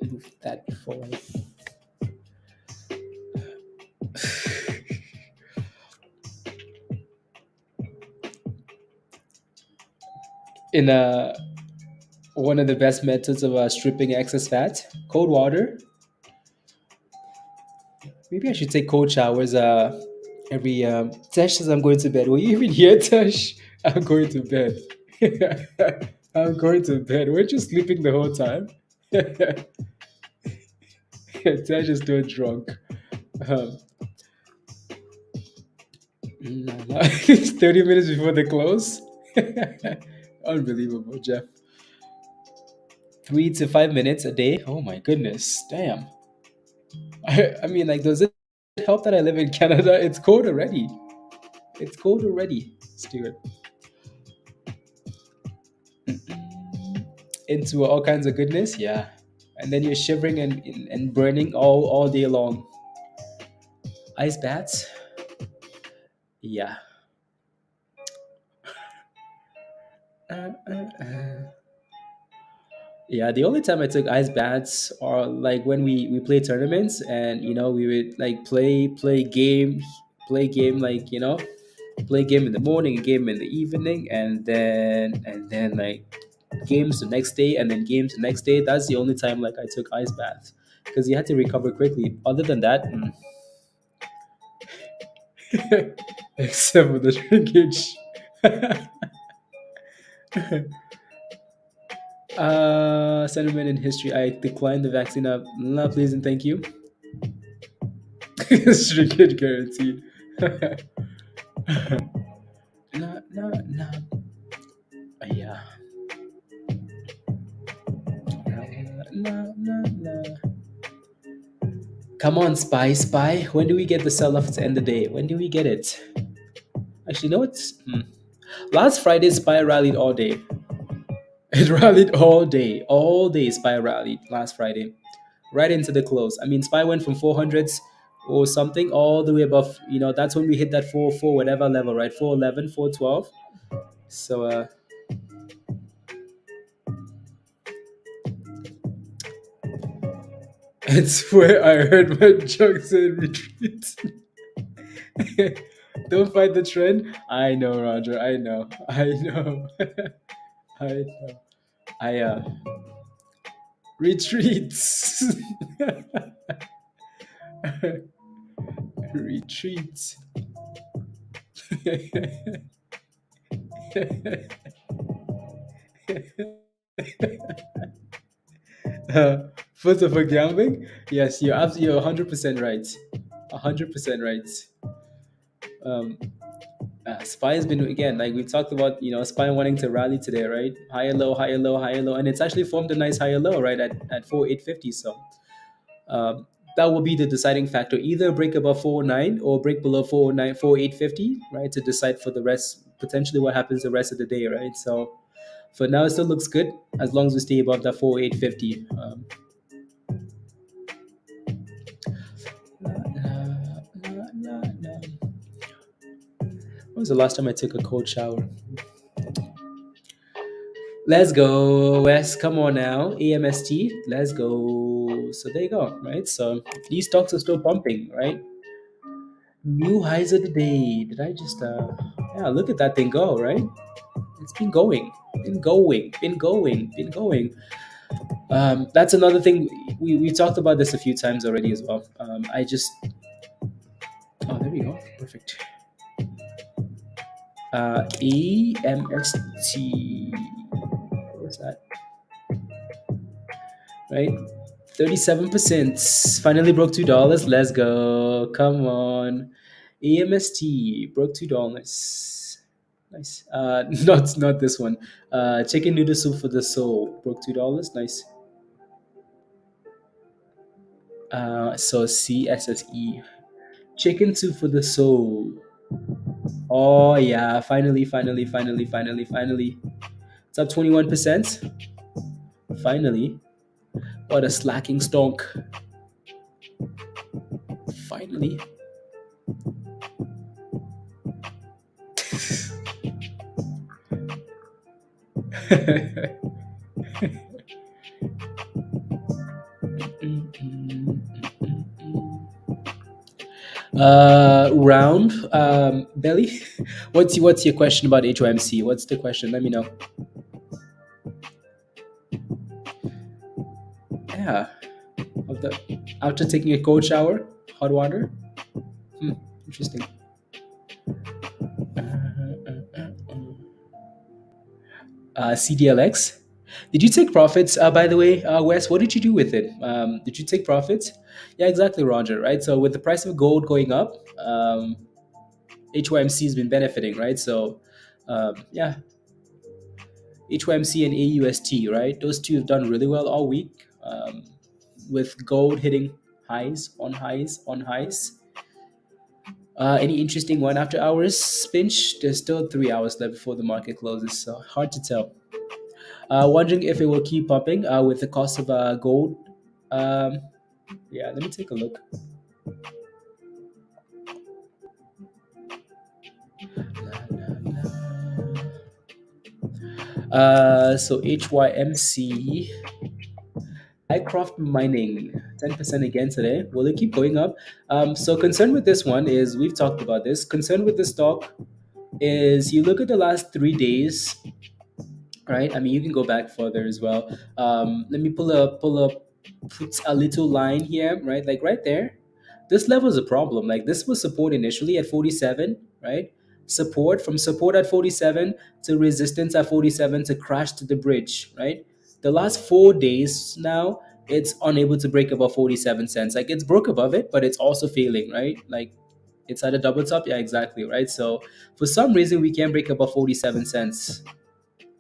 Move that forward. In one of the best methods of stripping excess fat, cold water. Maybe I should take cold showers every Tash says I'm going to bed. Will you even hear Tash? I'm going to bed. I'm going to bed. We're just sleeping the whole time. Tash is doing drunk. Um, it's 30 minutes before the close. Unbelievable, Jeff. 3 to 5 minutes a day. Oh my goodness. Damn. I mean, like, does it help that I live in Canada? It's cold already. It's cold already, Stuart. Into all kinds of goodness, yeah. And then you're shivering and burning all day long. Ice baths, yeah. Uh, uh, uh. Yeah, the only time I took ice baths are like when we play tournaments and we would like play game like play game in the morning, game in the evening, and then like games the next day, and then games the next day. That's the only time like I took ice baths because you had to recover quickly. Other than that, except for the shrinkage. Sentiment in history. I declined the vaccine. Not please and thank you. Shrinkage guaranteed. No, no, no. Yeah. No, no, no. Come on, Spy, Spy. When do we get the sell off to end the day? When do we get it? Actually, no, it's. Last Friday, Spy rallied all day. It rallied all day. Spy rallied last Friday, right into the close. I mean, Spy went from 400s or something all the way above. That's when we hit that 4 whatever level, right? 411, 412. So, it's where I heard my jokes and retreat. Don't fight the trend. I know, Roger. I know. I know. I know. I retreats. Retreats. First of all, gambling. Yes, you're 100% right. 100% right. Um, Spy has been again like we talked about. Spy wanting to rally today, right? Higher low, higher low, higher low, and it's actually formed a nice higher low, right? At 4850. So um, that will be the deciding factor. Either break above 409 or break below 409, 4850, right? To decide for the rest, potentially what happens the rest of the day, right? So for now, it still looks good as long as we stay above that 4850. When was the last time I took a cold shower? Let's go, Wes. Come on now. AMST. Let's go. So there you go, right? So these stocks are still pumping, right? New highs of the day. Did I just yeah, look at that thing go, right? It's been going, been going, been going, been going. That's another thing. We talked about this a few times already as well. I just oh there we go. Perfect. AMST. What was that? Right? 37%. Finally broke $2. Let's go. Come on. AMST broke $2. Nice. Not this one. Chicken noodle soup for the soul broke $2. Nice. So CSSE. Chicken soup for the soul. Oh yeah, finally. It's up 21%. Finally. What a slacking stock. Finally. Round belly. What's your question about HOMC? What's the question? Let me know. Yeah, of the after taking a cold shower, hot water. Hmm, interesting. CDLX. Did you take profits? By the way, Wes, what did you do with it? Did you take profits? Yeah, exactly, Roger. Right. So with the price of gold going up, HOMC has been benefiting, right? So, yeah, HOMC and AUST, right? Those two have done really well all week, with gold hitting highs on highs on highs. Any interesting one after hours pinch? There's still 3 hours left before the market closes, so hard to tell. Wondering if it will keep popping with the cost of gold. Um, yeah, let me take a look. So HYMC, Mycroft Mining, 10% again today. Will it keep going up? So concern with this one is we've talked about this. Concern with the stock is you look at the last 3 days, right? I mean, you can go back further as well. Let me put a little line here, right? Like right there. This level is a problem. Like this was support initially at 47, right? Support at 47 to resistance at 47 to crash to the bridge, right? The last 4 days now, it's unable to break above 47 cents. Like it's broke above it, but it's also failing, right? Like it's at a double top. Yeah, exactly, right? So for some reason, we can't break above 47 cents.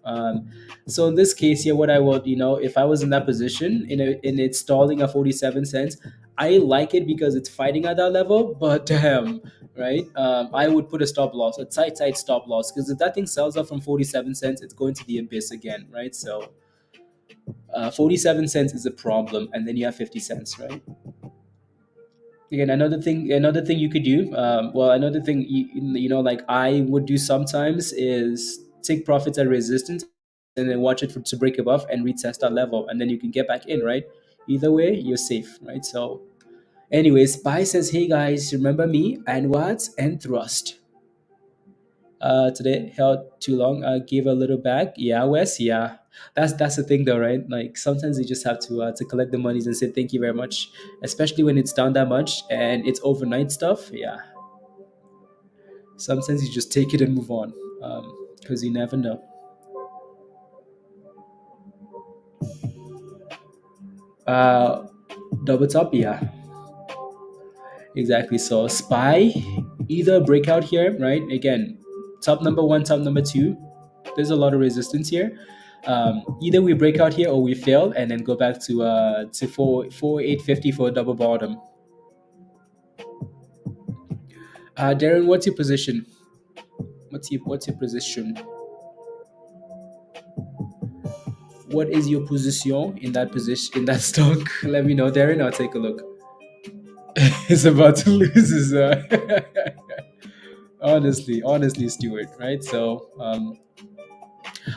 um, so in this case here, what I would, if I was in that position in it stalling at 47 cents, I like it because it's fighting at that level. But damn, right? I would put a stop loss, a tight stop loss, because if that thing sells up from 47 cents, it's going to the abyss again, right? So 47 cents is a problem, and then you have 50 cents, right? Again, another thing you could do, well, another thing like I would do sometimes is take profits at resistance and then watch it to break above and retest that level, and then you can get back in, right? Either way, you're safe, right? So anyways, Pi says, hey guys, remember me and what and thrust today held too long. Gave a little back. Yeah, Wes. Yeah, that's the thing though, right? Like sometimes you just have to collect the monies and say thank you very much, especially when it's down that much and it's overnight stuff. Yeah, sometimes you just take it and move on, because you never know. Uh, Double top. Yeah, exactly. So spy, either breakout here, right? Again, top number one, top number two. There's a lot of resistance here. Either we break out here or we fail and then go back to 850 for a double bottom. Darren, what's your position? What's your position? What is your position in that position in that stock? Let me know, Darren. I'll take a look. He's about to lose his. Honestly, Stuart. Right. So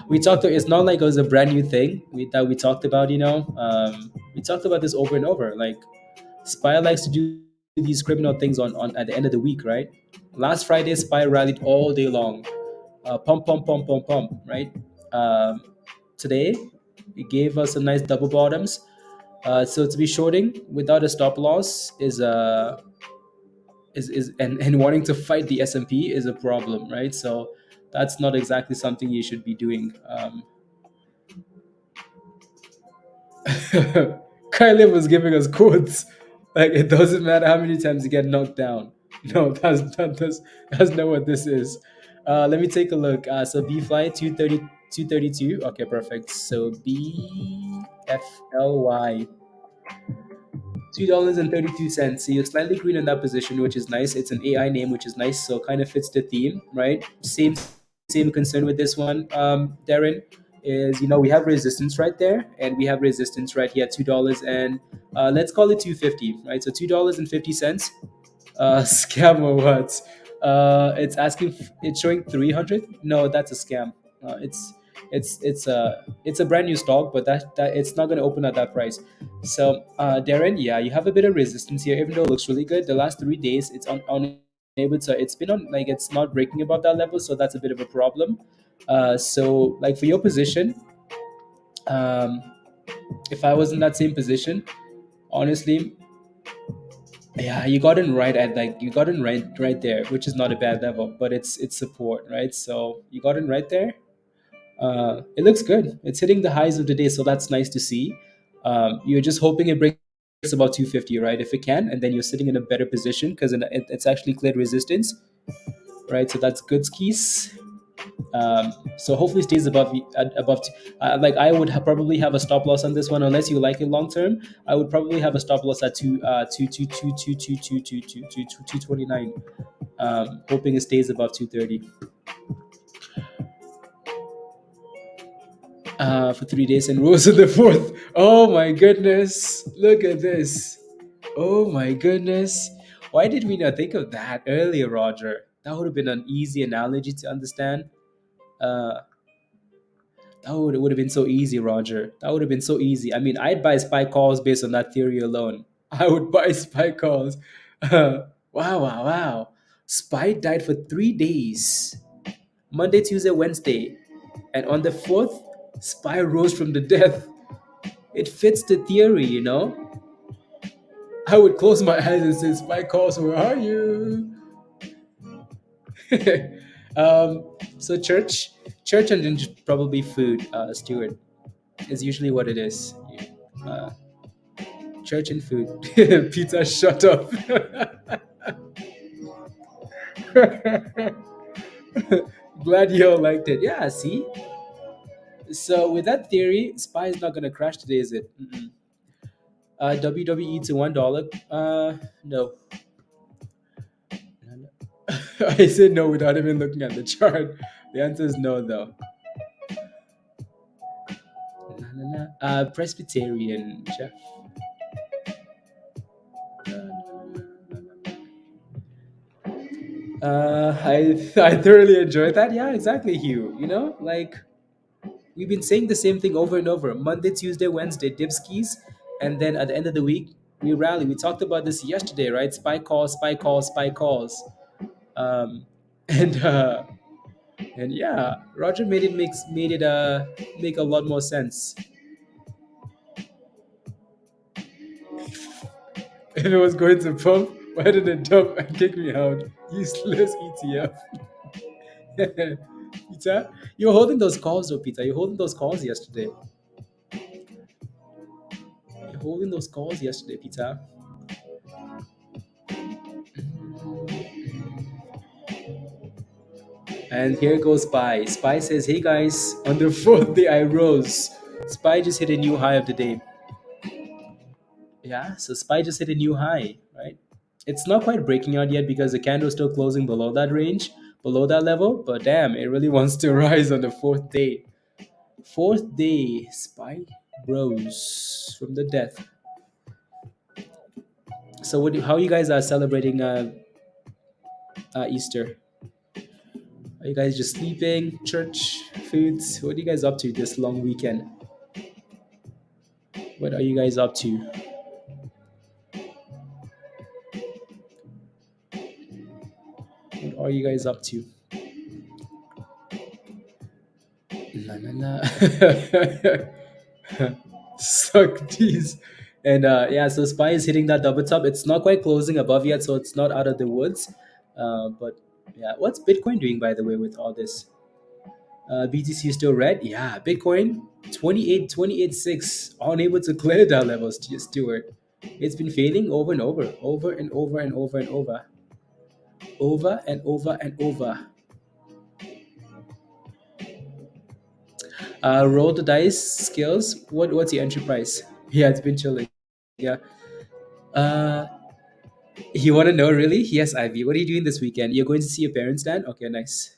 we talked. It's not like it was a brand new thing that we talked about. We talked about this over and over. Like Spy likes to do these criminal things on at the end of the week, right? Last Friday, Spy rallied all day long, pump, pump, pump, pump, pump, right? Um, Today, it gave us a nice double bottoms. So to be shorting without a stop loss is and wanting to fight the S&P is a problem, right? So that's not exactly something you should be doing. Kylie was giving us quotes. Like it doesn't matter how many times you get knocked down. No, that's not what this is. Let me take a look. So B fly 232. Okay, perfect. So BFLY $2.32. So you're slightly green in that position, which is nice. It's an AI name, which is nice. So kind of fits the theme, right? Same concern with this one, Darren. Is we have resistance right there, and we have resistance right here at $2 and let's call it 250, right? So $2.50. Scam or what? It's showing 300. No, that's a scam. It's It's a brand new stock, but that it's not going to open at that price. So Darren, yeah, you have a bit of resistance here, even though it looks really good. The last 3 days, it's on unable to. It's been on, like, it's not breaking above that level, so that's a bit of a problem. So like for your position, um, if I was in that same position, honestly, yeah, you got in right at, like, you got in right there, which is not a bad level, but it's support, right? So you got in right there. It looks good. It's hitting the highs of the day, so that's nice to see. You're just hoping it breaks about 250, right? If it can, and then you're sitting in a better position because it's actually cleared resistance, right? So that's good skis. So hopefully stays above. Like I would probably have a stop loss on this one, unless you like it long term. I would probably have a stop loss at 229. Hoping it stays above 230 for 3 days and rose in the fourth. Oh my goodness! Look at this. Oh my goodness! Why did we not think of that earlier, Roger? That would have been an easy analogy to understand. Uh, That would have been so easy, Roger. That would have been so easy. I mean, I'd buy spy calls based on that theory alone. I would buy spy calls. Wow, wow, wow. Spy died for 3 days, Monday, Tuesday, Wednesday. And on the fourth, Spy rose from the death. It fits the theory, you know? I would close my eyes and say, Spy calls, where are you? um, so church and then just probably food, Stuart, is usually what it is. Uh, Church and food. Pizza, shut up. Glad you all liked it. Yeah, see? So, with that theory, SPY is not going to crash today, is it? Mm-mm. WWE to $1. No. I said no without even looking at the chart. The answer is no, though. Na, na, na. Presbyterian, Jeff. Na, na, na, na, I thoroughly enjoyed that. Yeah, exactly, Hugh. You know, like, we've been saying the same thing over and over. Monday, Tuesday, Wednesday, dip skis, and then at the end of the week, we rally. We talked about this yesterday, right? Spy calls, spy calls, spy calls. Um, and and yeah, Roger made it make a lot more sense. If it was going to pump, why did it dump and kick me out? Useless ETF. Peter, you were holding those calls, though, Peter. You're holding those calls yesterday. You're holding those calls yesterday, Peter. And here goes Spy. Spy says, "Hey guys, on the fourth day I rose." Spy just hit a new high of the day. Yeah, so Spy just hit a new high, right? It's not quite breaking out yet because the candle is still closing below that range, below that level. But damn, it really wants to rise on the fourth day. Fourth day, Spy rose from the death. So, how you guys are celebrating Easter? Are you guys just sleeping? Church, foods? What are you guys up to this long weekend? What are you guys up to? What are you guys up to? La, la, la. Suck these. And yeah, so Spy is hitting that double top. It's not quite closing above yet, so it's not out of the woods. But yeah, what's Bitcoin doing, by the way, with all this? BTC is still red. Yeah, Bitcoin 28.6, unable to clear that level, Stuart. It's been failing over and over, over and over and over and over, over and over and over. Roll the dice skills. What's your entry price? Yeah, it's been chilling. Yeah. Uh, you want to know really? Yes, Ivy. What are you doing this weekend? You're going to see your parents, Dan? Okay, nice.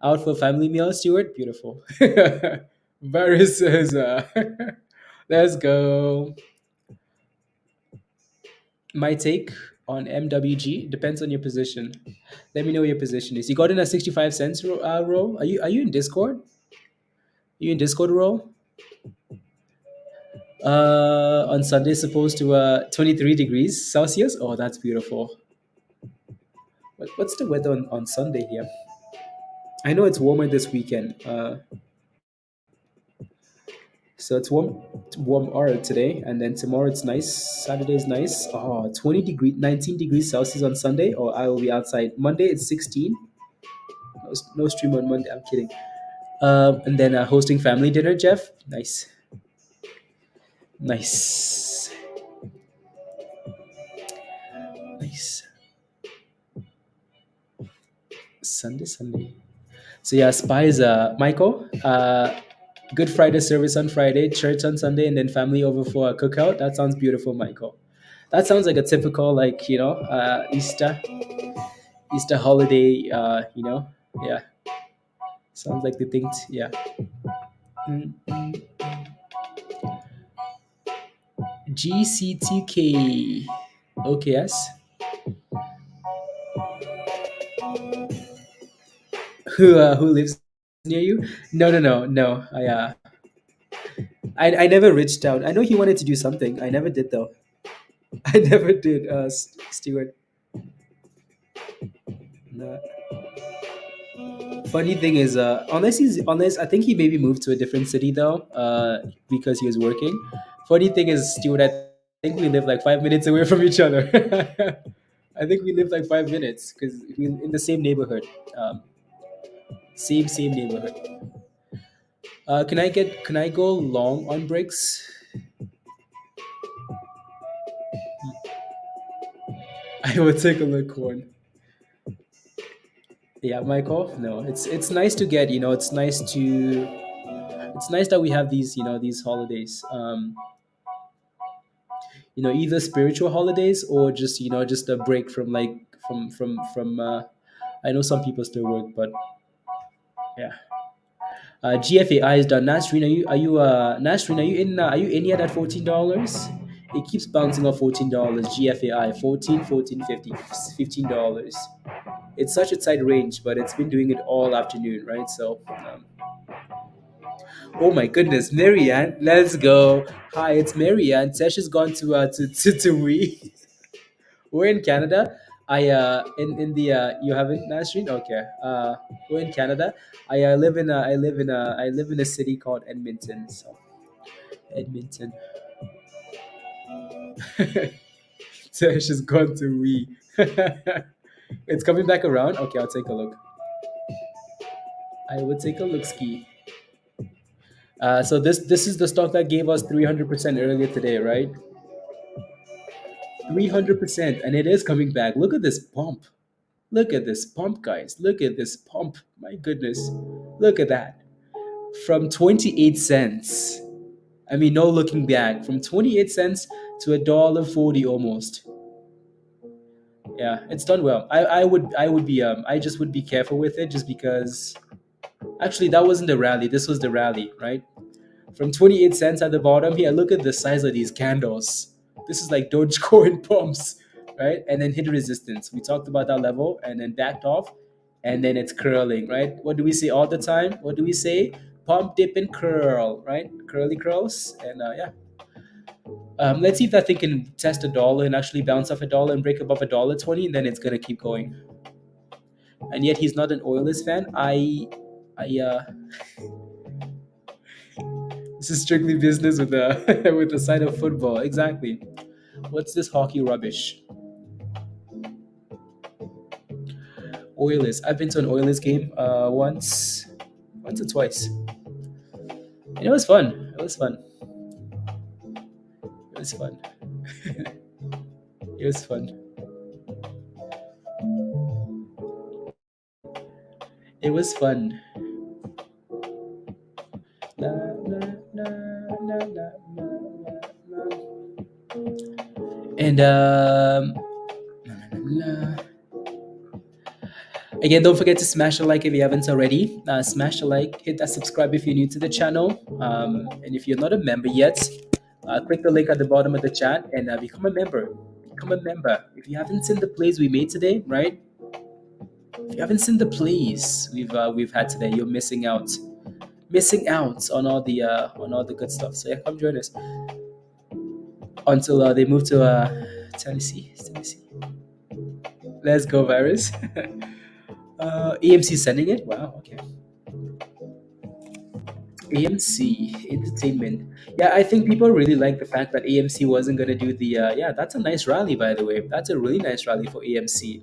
Out for family meal, Stuart. Beautiful. Varys says, "Let's go." My take on MWG depends on your position. Let me know what your position is. You got in a 65 cents row. Are you in Discord? You in Discord roll? On Sunday, supposed to 23 degrees Celsius. Oh, that's beautiful. What's the weather on Sunday here? I know it's warmer this weekend. So it's warmer today, and then tomorrow it's nice. Saturday is nice. Oh, 19 degrees Celsius on Sunday, or I will be outside. Monday it's 16. No, no stream on Monday. I'm kidding. And then hosting family dinner, Jeff. Nice, nice, nice. Sunday. So yeah, Spies, Michael. Good Friday service on Friday, church on Sunday, and then family over for a cookout. That sounds beautiful, Michael. That sounds like a typical, like, Easter holiday. Yeah, sounds like the thing. Yeah. Mm. GCTK. OKS. Who lives near you? No. I never reached out. I know he wanted to do something. I never did though. I never did. Stuart. No. Funny thing is, unless I think he maybe moved to a different city though, because he was working. Funny thing is, Stuart, I think we live like 5 minutes away from each other. I think we live like 5 minutes because we in the same neighborhood, same neighborhood. Can I go long on bricks? I will take a look one. Yeah, Michael. No, it's nice to get. It's nice that we have these holidays. Either spiritual holidays or just a break from like from. I know some people still work, but yeah. GFAI is done. Nasreen, are you in yet at $14? It keeps bouncing off $14. GFAI 14, 14.50, $15. It's such a tight range, but it's been doing it all afternoon, right? So, oh my goodness, Marianne, let's go. Hi, it's Marianne. Tesh has gone to we. We're in Canada. In the you haven't Nasreen? Okay. We're in Canada. I live in a city called Edmonton. So Edmonton. Tesh has gone to we. It's coming back around. Okay, I'll take a look. I would take a look ski. So this is the stock that gave us 300% earlier today, right? 300%, and it is coming back. Look at this pump. Look at this pump, guys. Look at this pump. My goodness. Look at that. From 28 cents. I mean, no looking back. From 28 cents to $1.40 almost. Yeah, it's done well. I just would be careful with it just because actually that wasn't the rally. This was the rally, right? From 28 cents at the bottom here, look at the size of these candles. This is like Dogecoin pumps, right? And then hit resistance. We talked about that level and then backed off, and then it's curling, right? What do we say all the time? What do we say? Pump, dip, and curl, right? Curly curls, and yeah. Let's see if that thing can test $1 and actually bounce off $1 and break above $1.20, and then it's gonna keep going. And yet he's not an Oilers fan. This is strictly business with the with the side of football. Exactly. What's this hockey rubbish? Oilers. I've been to an Oilers game once or twice. And it was fun. It was fun. It was fun. It was fun. It was fun. La, la, la, la, la, la, la. And again, don't forget to smash a like if you haven't already. Smash a like, hit that subscribe if you're new to the channel. And if you're not a member yet, click the link at the bottom of the chat and become a member. Become a member. If you haven't seen the plays we made today, right? If you haven't seen the plays we've had today, you're missing out. missing out on all the good stuff. So yeah, come join us until they move to Tennessee. Tennessee. Let's go, virus. AMC sending it. Wow. Okay. AMC Entertainment. Yeah, I think people really like the fact that AMC wasn't gonna do the. Yeah, that's a nice rally, by the way. That's a really nice rally for AMC.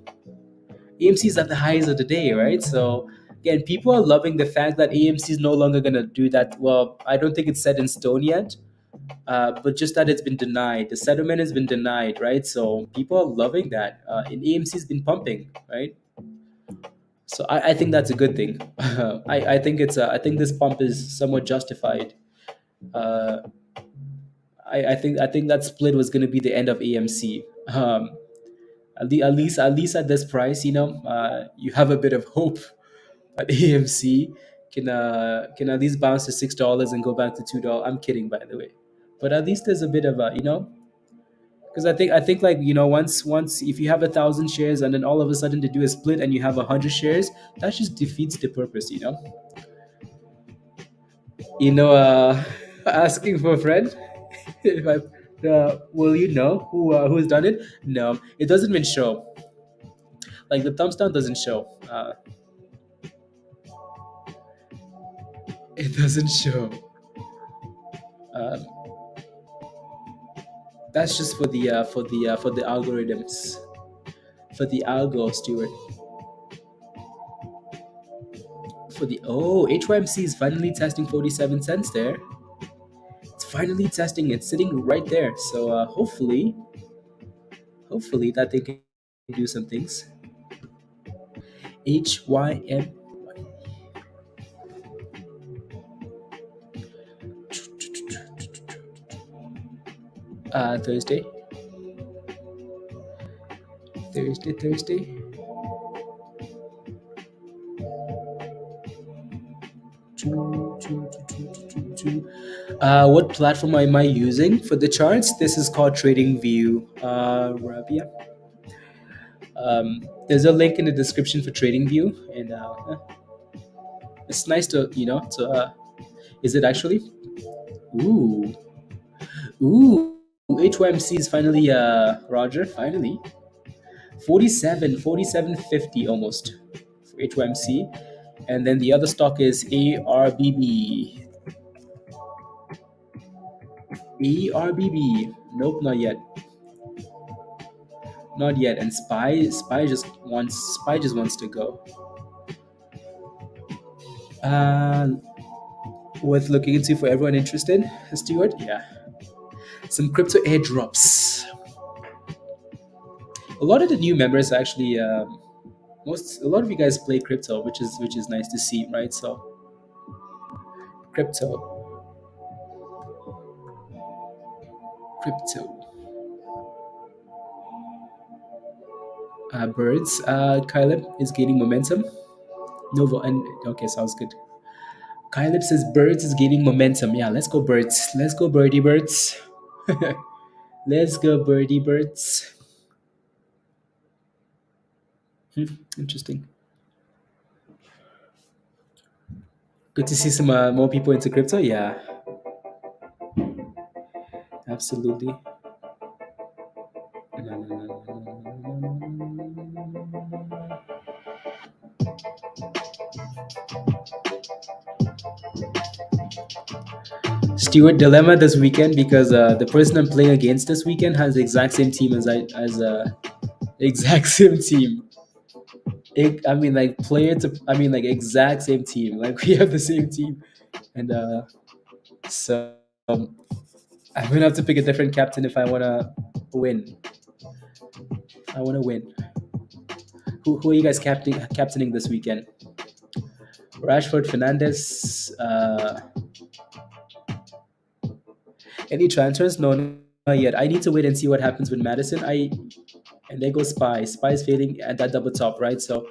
AMC is at the highs of the day, right? So again, people are loving the fact that AMC is no longer gonna do that. Well, I don't think it's set in stone yet, but just that it's been denied. The settlement has been denied, right? So people are loving that. And AMC's been pumping, right? So I think that's a good thing. I think I think this pump is somewhat justified. Uh, I think that split was going to be the end of AMC. At least at this price, you have a bit of hope that AMC can at least bounce to $6 and go back to $2. I'm kidding, by the way, but at least there's a bit of a because I think like once if you have 1,000 shares and then all of a sudden they do a split and you have 100 shares, that just defeats the purpose. You know, asking for a friend. If I will you know who's done it? No, it doesn't even show. Like the thumbs down doesn't show. It doesn't show. Um, that's just for the algorithms, for the algo, Stuart. For the HYMC is finally testing 47 cents there. It's finally testing. It's sitting right there. So hopefully that they can do some things. HYM Thursday. Thursday. What platform am I using for the charts? This is called TradingView. Rabia. There's a link in the description for TradingView, and it's nice to to. Is it actually? Ooh, ooh. HYMC is finally Roger. Finally, 47.50 almost for HYMC, and then the other stock is ARBB. ARBB. Nope, not yet. Not yet. And Spy just wants to go. Uh, Worth looking into for everyone interested, Stuart. Yeah, some crypto airdrops. A lot of the new members actually, a lot of you guys play crypto, which is nice to see, right? So crypto, crypto. Birds. Caleb is gaining momentum. Novo and okay, sounds good. Caleb says birds is gaining momentum. Yeah, let's go birds. Let's go birdie birds. Let's go birdie birds. Interesting. Good to see some more people into crypto. Yeah, absolutely. Stewart dilemma this weekend because the person I'm playing against this weekend has the exact same team as exact same team. I mean, like I mean, like exact same team. Like we have the same team, and so I'm gonna have to pick a different captain if I wanna win. I wanna win. Who are you guys captaining this weekend? Rashford, Fernandez. Any transfers? No, not yet. I need to wait and see what happens with Madison. And there goes Spy. Spy's failing at that double top, right? So,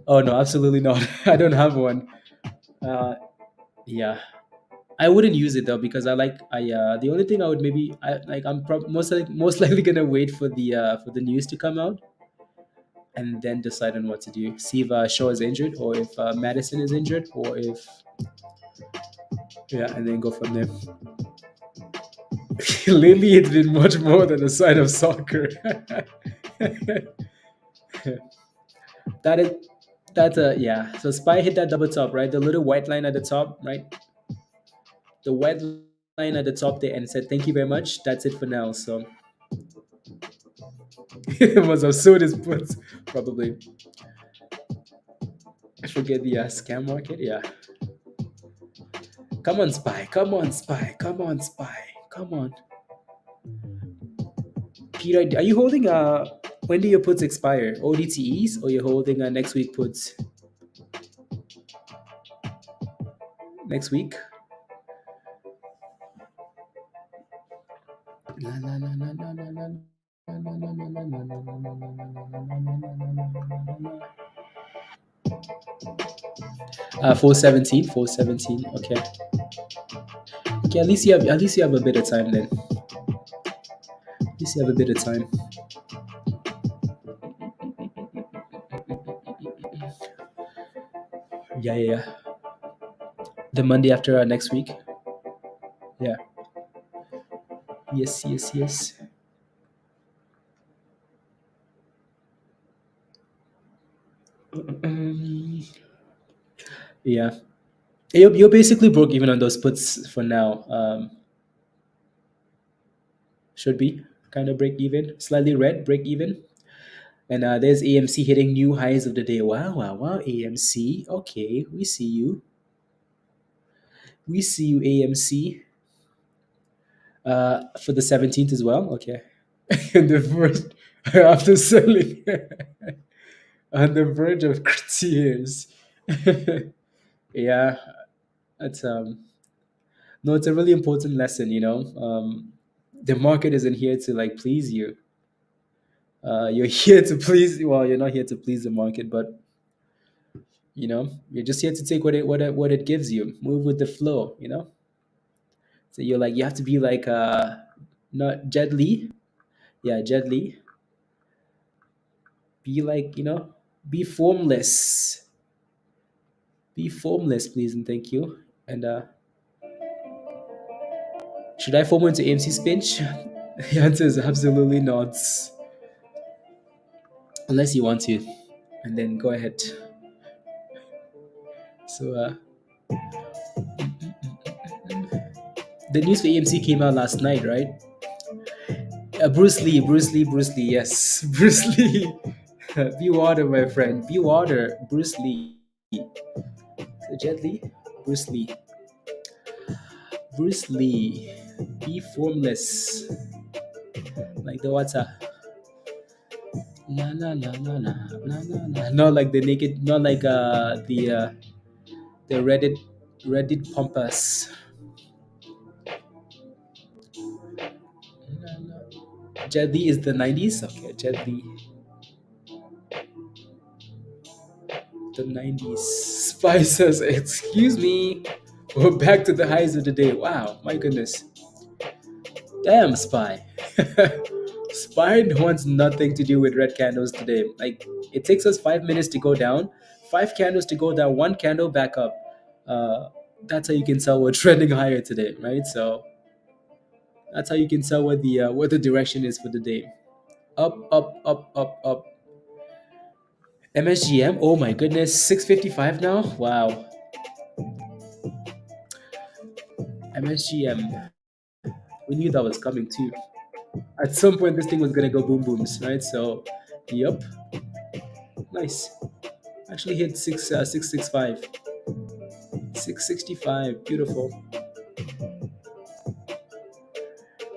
oh no, absolutely not. I don't have one. Uh, yeah, I wouldn't use it though because the only thing I would maybe most likely gonna wait for the news to come out and then decide on what to do. See if Shaw is injured or if Madison is injured or if Yeah, and then go from there. Lately, it's been much more than a side of soccer. that is that's a yeah. So Spy hit that double top, right? The little white line at the top, right? The white line at the top there, and said, "Thank you very much. That's it for now." So it must have sold his puts, probably. I forget the scam market. Yeah, come on, Spy. Come on, Spy. Come on, Spy. Come on, Peter. Are you holding When do your puts expire? ODTEs, or you're holding next week puts? Next week. La, la, la, la, la, la, la, la, la, la, la, la, la, la, la, la, la, la, la, la. 417, 417. Okay. Okay, at least you have a bit of time then. At least you have a bit of time. Yeah, yeah, yeah. The Monday after next week. Yeah. Yes, yes, yes. Um, yeah. You're basically broke even on those puts for now. Should be kind of break even. Slightly red, break even. And there's AMC hitting new highs of the day. Wow, wow, wow. AMC. Okay, we see you. We see you, AMC. For the 17th as well. Okay. And the first after selling on the verge of tears. Yeah, it's no, it's a really important lesson. The market isn't here to like please you. You're here to please. Well, you're not here to please the market, but you're just here to take what it gives you. Move with the flow. So you have to be like not Jet Li. Yeah, Jet Li. Be like be formless. Be formless, please and thank you. And should I form into AMC Spinch? The answer is absolutely not, unless you want to, and then go ahead. So the news for AMC came out last night, right? Bruce Lee, Bruce Lee, Bruce Lee. Yes, Bruce Lee. Be water, my friend. Be water, Bruce Lee. So Jet Li, Bruce Lee, Bruce Lee. Be formless, like the water. La la la la la la la la. Not like the naked, not like the Reddit pampas. Jet Li is the 90s. Okay, Jet Li, the 90s. Spices. Excuse me. We're back to the highs of the day. Wow, my goodness. Damn, Spy. Spy wants nothing to do with red candles today. Like, it takes us 5 minutes to go down, five candles to go down, one candle back up. Uh, that's how you can tell we're trending higher today, right? So that's how you can tell what the direction is for the day. Up, up, up, up, up. MSGM. Oh my goodness, 655 now. Wow. MSGM. We knew that was coming too. At some point, this thing was gonna go boom booms, right? So, yep, nice. Actually hit 665, 665. Beautiful.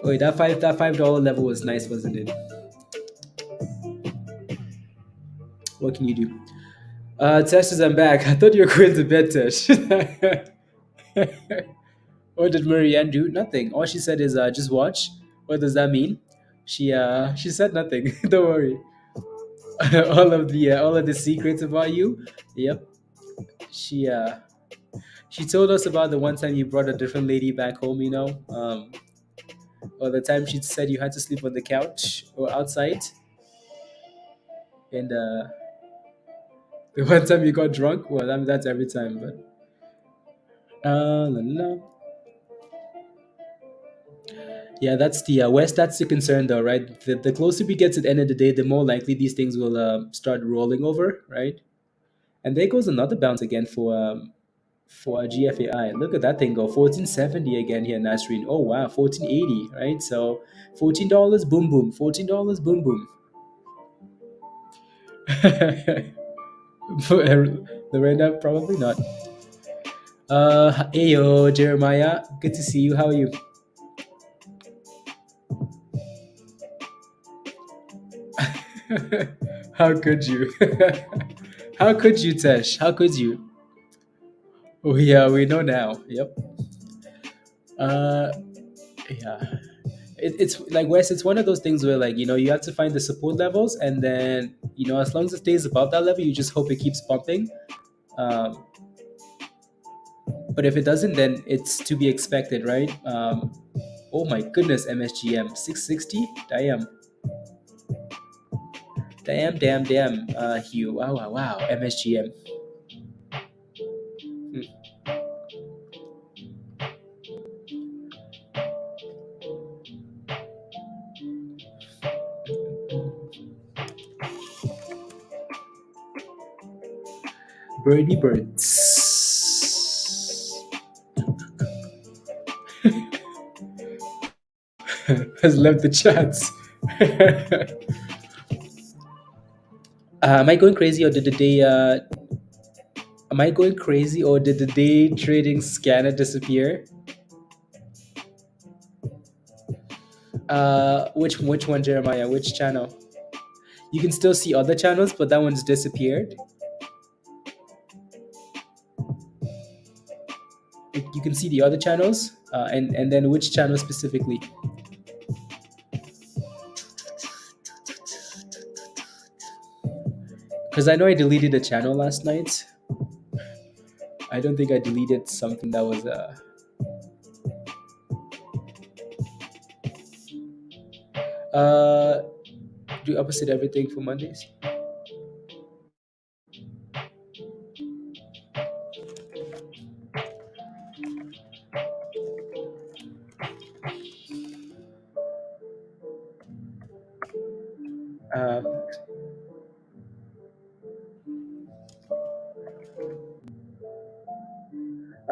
Wait, that $5 level was nice, wasn't it? What can you do? Tesh says I'm back. I thought you were going to bed, Tesh. What did Marianne do? Nothing. All she said is just watch. What does that mean? She said nothing. Don't worry. All of the secrets about you. Yep. She uh she told us about the one time you brought a different lady back home. Or the time she said you had to sleep on the couch or outside, and the one time you got drunk. Well, that's every time, but la, la. Yeah, that's the West. That's the concern, though, right? The closer we get to the end of the day, the more likely these things will start rolling over, right? And there goes another bounce again for GFAI. Look at that thing go 1470 again here, Nasreen. Oh wow, 1480, right? So $14, boom boom, $14, boom boom. Lorena, probably not. Ayo, Jeremiah, good to see you. How are you? How could you? How could you, Tesh? How could you? Oh yeah, we know now. Yep. Uh, yeah. It's like Wes. It's one of those things where, like, you have to find the support levels, and then as long as it stays above that level, you just hope it keeps pumping. Um, but if it doesn't, then it's to be expected, right? Oh my goodness, MSGM 660. Damn, damn, damn, damn. Hugh. Wow, wow, wow. MSGM. Hmm. Birdie Birds has left the chats. Am I going crazy, or did the day? Am I going crazy, or did the day trading scanner disappear? Which one, Jeremiah? Which channel? You can still see other channels, but that one's disappeared. You can see the other channels, and then which channel specifically? Because I know I deleted a channel last night. I don't think I deleted something that was uh do opposite everything for Mondays. Um,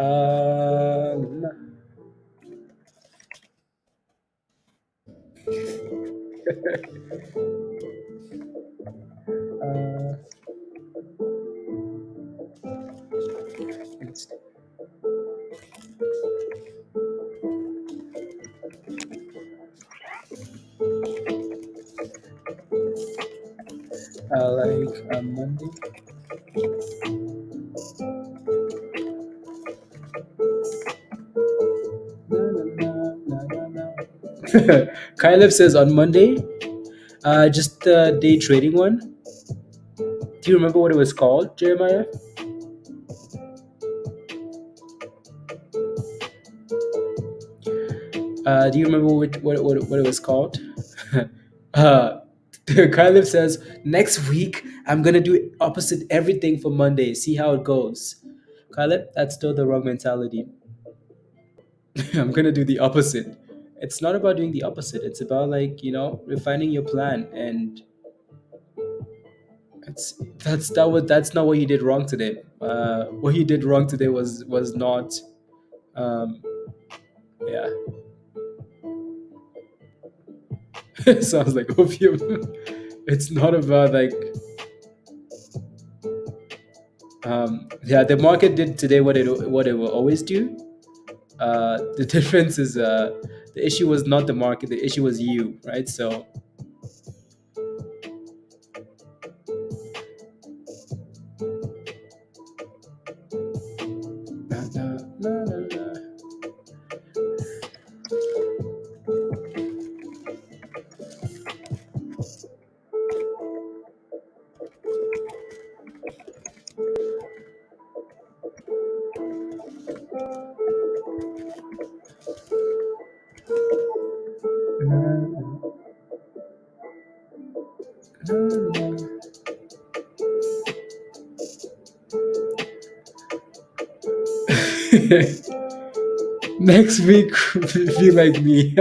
uh, uh, it's, like Monday. Kyleb says on Monday, just the day trading one. Do you remember what it was called, Jeremiah? Do you remember what it was called? uh, Kyleb says, next week, I'm going to do opposite everything for Monday. See how it goes. Kyleb, that's still the wrong mentality. I'm going to do the opposite. It's not about doing the opposite. It's about, like, refining your plan. And that's not what you did wrong today. What you did wrong today was not, um, yeah. Sounds like opium. It's not about, like, yeah, the market did today what it will always do. The difference is, the issue was not the market, the issue was you, right? So na, na, na, na, na. Next week will be like me.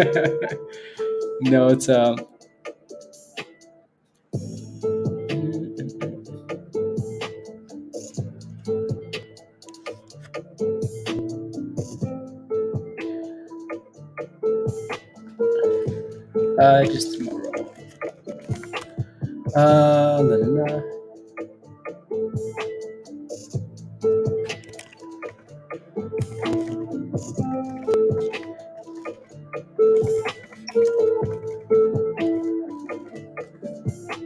No, it's just tomorrow. La, la, la.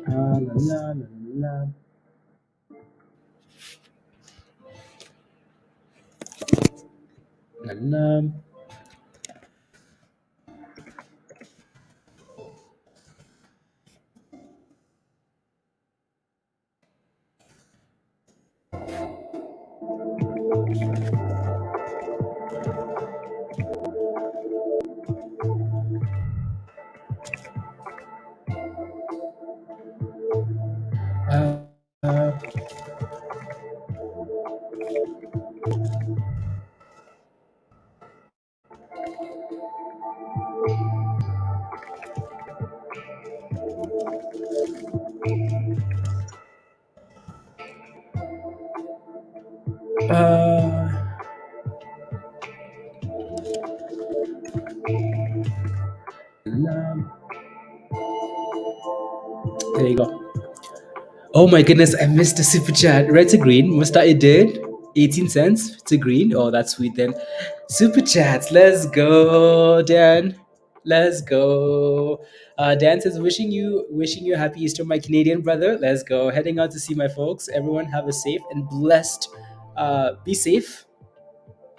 La, la, la, la, la, la. Uh, uh, uh, la. There you go. Oh my goodness, I missed the super chat. Red to green. Must I did? 18 cents to green. Oh, that's sweet then. Super chats. Let's go, Dan. Let's go. Dan says wishing you a happy Easter, my Canadian brother. Let's go. Heading out to see my folks. Everyone have a safe and blessed. Be safe.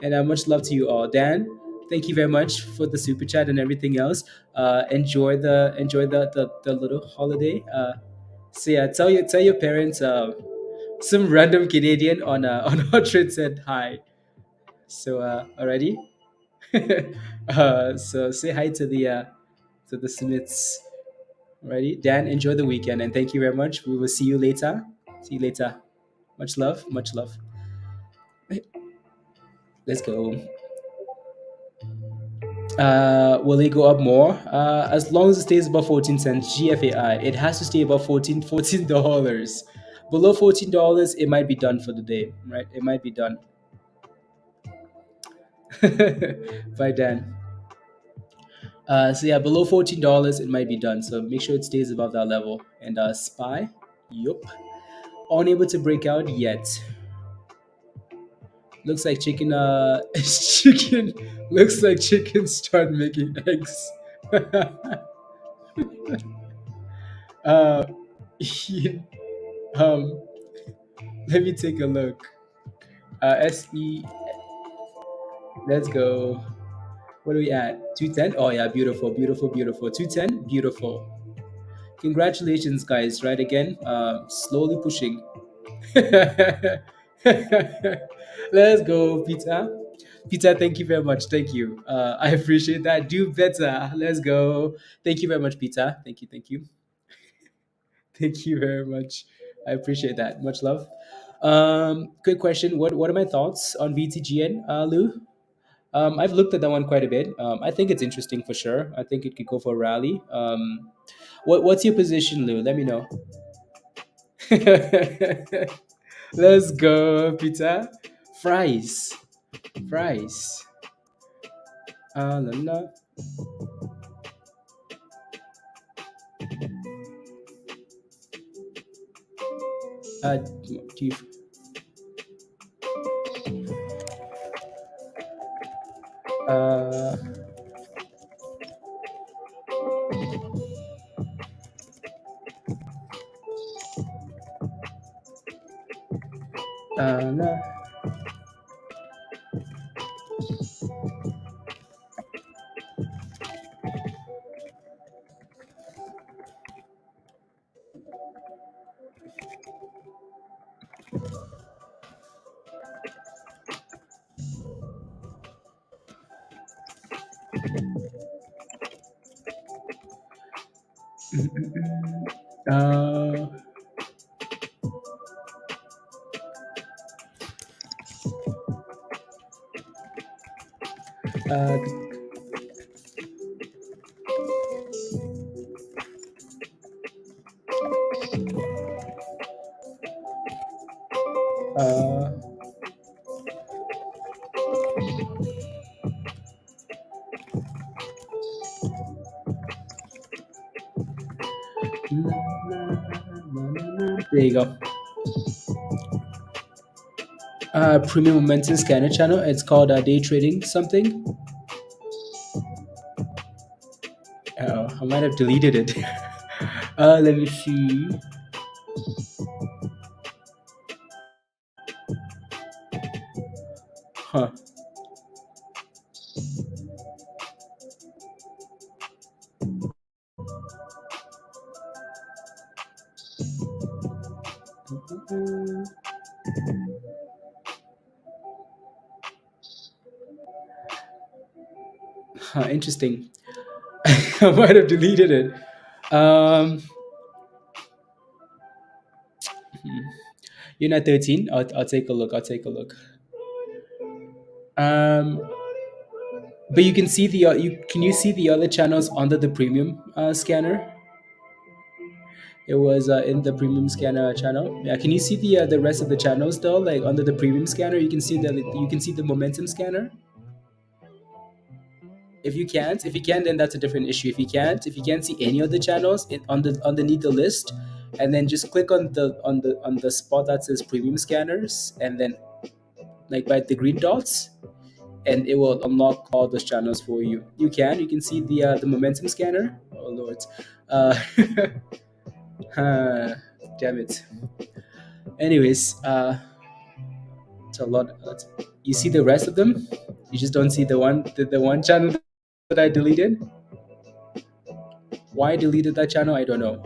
And much love to you all. Dan, thank you very much for the super chat and everything else. Enjoy the little holiday. So yeah, tell your parents some random Canadian on on Orchard said hi. So already. So say hi to the Smiths. Alrighty, Dan. Enjoy the weekend and thank you very much. We will see you later. See you later. Much love. Much love. Let's go. Will they go up more? As long as it stays above 14 cents, GFAI, it has to stay above $14. Below $14, it might be done for the day, right? It might be done. By Dan. So yeah, below $14, it might be done. So make sure it stays above that level. And SPY, yup, unable to break out yet. Looks like chicken. Chicken. Looks like chicken start making eggs. uh, um, let me take a look. SE. Let's go. What are we at? 210. Oh yeah, beautiful, beautiful, beautiful. 210. Beautiful. Congratulations, guys. Right again. Slowly pushing. Let's go, Peter. Peter, thank you very much. Thank you. I appreciate that. Do better. Let's go. Thank you very much, Peter. Thank you. Thank you. Thank you very much. I appreciate that. Much love. Quick question. What are my thoughts on VTGN, Lou? I've looked at that one quite a bit. I think it's interesting for sure. I think it could go for a rally. What's your position, Lou? Let me know. Let's go, Peter. Fries. Fries. La, la. Do you, uh, la. Uh, Uh, uh, there you go. Premium momentum scanner channel. It's called day trading something. I might have deleted it. Let me see. Huh. Huh, interesting. I might have deleted it. You're not 13. I'll take a look. I'll take a look. Um, but you can see the can you see the other channels under the premium scanner? It was in the premium scanner channel. Yeah, can you see the rest of the channels though? Like under the premium scanner, you can see the momentum scanner. If you can, then that's a different issue. If you can't see any of the channels on the underneath the list, and then just click on the spot that says premium scanners, and then like by the green dots, and it will unlock all those channels for you. You can see the momentum scanner. Oh lord, uh, uh, damn it. Anyways, it's a lot. You see the rest of them. You just don't see the one channel that I deleted. Why I deleted that channel? I don't know.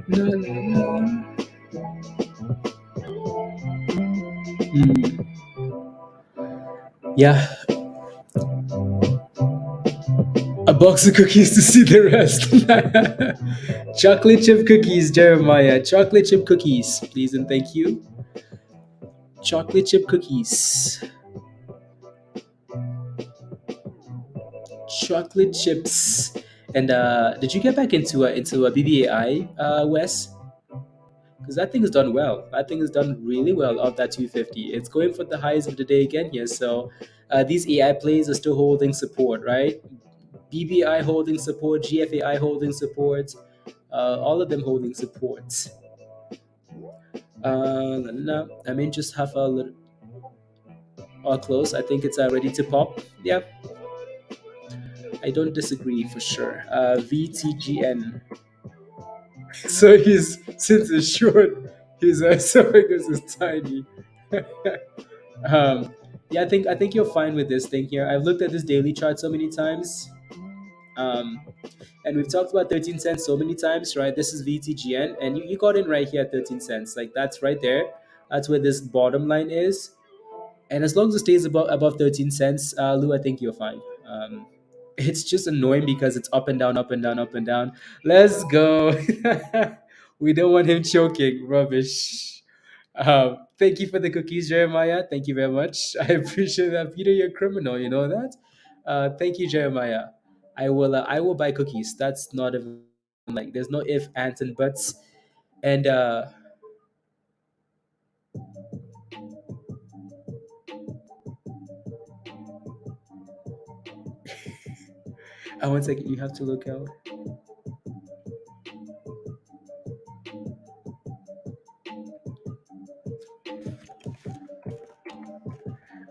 No, no, no. Hmm. Yeah, a box of cookies to see the rest. Chocolate chip cookies, Jeremiah. Chocolate chip cookies, please and thank you. Chocolate chip cookies. Chocolate chips. And did you get back into a BBAI, Wes? Because that thing has done well. That thing has done really well off that 250. It's going for the highs of the day again here. So these AI plays are still holding support, right? BBI holding support, GFAI holding support, all of them holding support. No, I mean just have a little all close. I think it's ready to pop. Yeah, I don't disagree for sure. VTGN. So he's since it's short, his esophagus is tiny. Yeah, I think you're fine with this thing here. I've looked at this daily chart so many times. Um, and we've talked about 13 cents so many times, right? This is VTGN, and you got in right here at 13 cents. Like that's right there. That's where this bottom line is. And as long as it stays above 13 cents, Lou, I think you're fine. It's just annoying because it's up and down, up and down, up and down. Let's go. We don't want him choking. Rubbish. Thank you for the cookies, Jeremiah. Thank you very much. I appreciate that. Peter, you're a criminal. You know that. Thank you, Jeremiah. I will buy cookies. That's not even like there's no if, ands, and buts. And one second, you have to look out.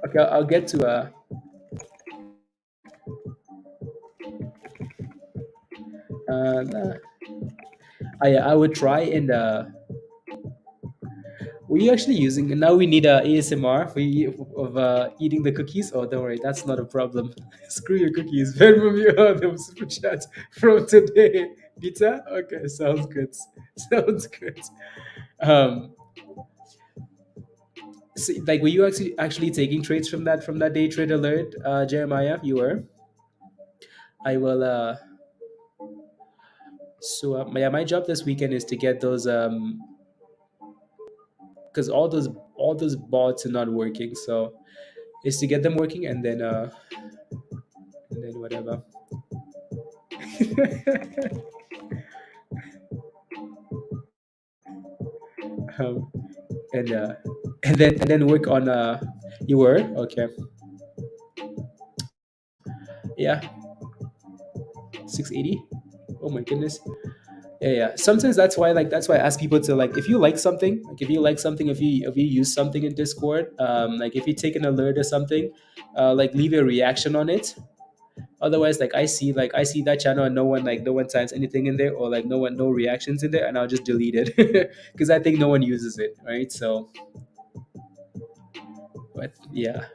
Okay, I'll get to nah. I would try and were you actually using? Now we need a ASMR for you. of eating the cookies? Oh, don't worry, that's not a problem. Screw your cookies. Venmo me all the super chats from today. Pizza? Okay, sounds good. Sounds good. Um, so, like, were you actually taking trades from that day trade alert, Jeremiah? You were. I will. So my job this weekend is to get those because all those bots are not working. So is to get them working and then whatever. um, and and then work on you were okay, yeah, 680. Oh my goodness. Yeah, yeah, sometimes that's why I ask people to, like, if you like something, like if you like something, if you use something in Discord, like if you take an alert or something, like leave a reaction on it. Otherwise, like I see that channel and no one types anything in there, or like no reactions in there, and I'll just delete it because I think no one uses it, right? So but yeah,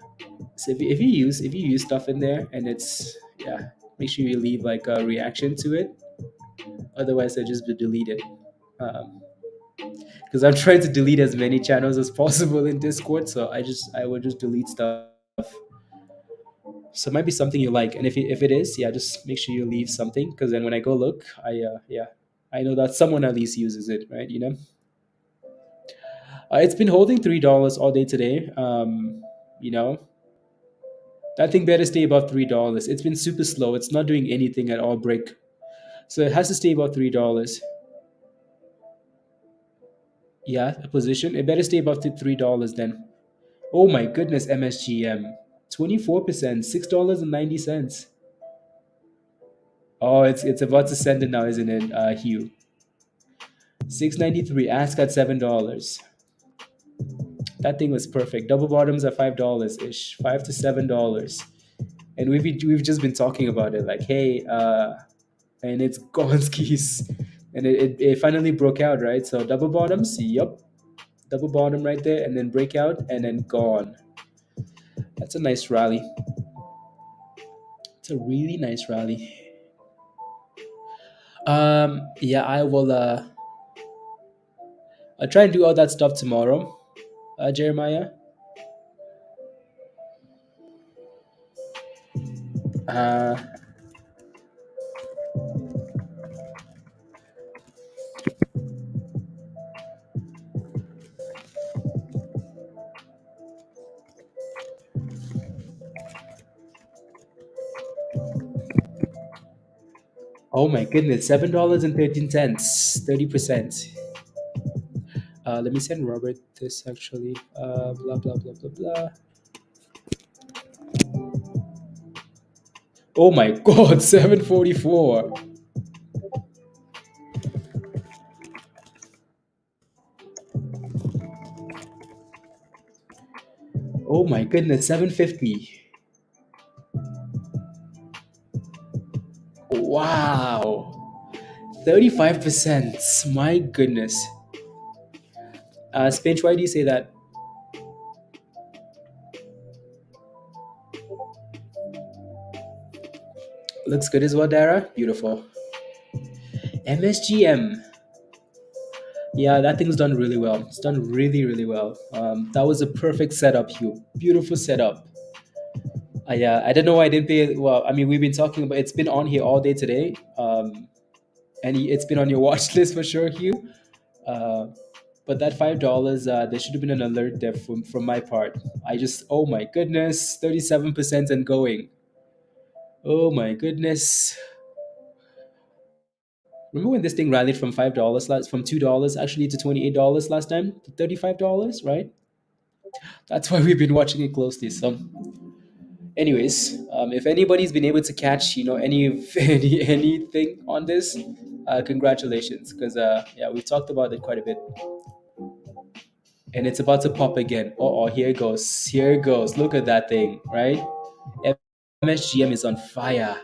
so if you use stuff in there and it's, yeah, make sure you leave like a reaction to it. Otherwise, I just be deleted. Because I'm trying to delete as many channels as possible in Discord, so I will just delete stuff. So it might be something you like, and if it is, yeah, just make sure you leave something, because then when I go look, yeah, I know that someone at least uses it, right? You know, it's been holding $3 all day today. You know, that thing better stay above $3. It's been super slow. It's not doing anything at all. Break. So it has to stay above $3. Yeah, a position. It better stay above $3 then. Oh my goodness, MSGM. 24%, $6.90. Oh, it's about to send it now, isn't it, Hugh? 693. Ask at $7. That thing was perfect. Double bottoms at $5 ish, $5 to $7. And we've just been talking about it, like, hey, and it's gone skis. And it finally broke out, right? So double bottoms, yep. Double bottom right there, and then breakout, and then gone. That's a nice rally. It's a really nice rally. Yeah, I'll try and do all that stuff tomorrow, Jeremiah. Uh, oh my goodness, $7.13, 30%. Let me send Robert this actually. Blah blah blah blah blah. Oh my God, 744. Oh my goodness, 750. Wow, 35%. My goodness. Spinch, why do you say that? Looks good as well, Dara. Beautiful. MSGM. Yeah, that thing's done really well. It's done really, really well. That was a perfect setup, Hugh. Beautiful setup. I don't know why I didn't pay. Well, I mean, we've been talking about, it's been on here all day today. And it's been on your watch list for sure, Hugh. Uh, but that $5, there should have been an alert there from my part. I just, oh my goodness, 37% and going. Oh my goodness. Remember when this thing rallied from from $2 actually to $28 last time, to $35, right? That's why we've been watching it closely. So, anyways, if anybody's been able to catch, anything on this, congratulations, because yeah, we've talked about it quite a bit, and it's about to pop again. Oh, here it goes. Here it goes. Look at that thing, right? MSGM is on fire.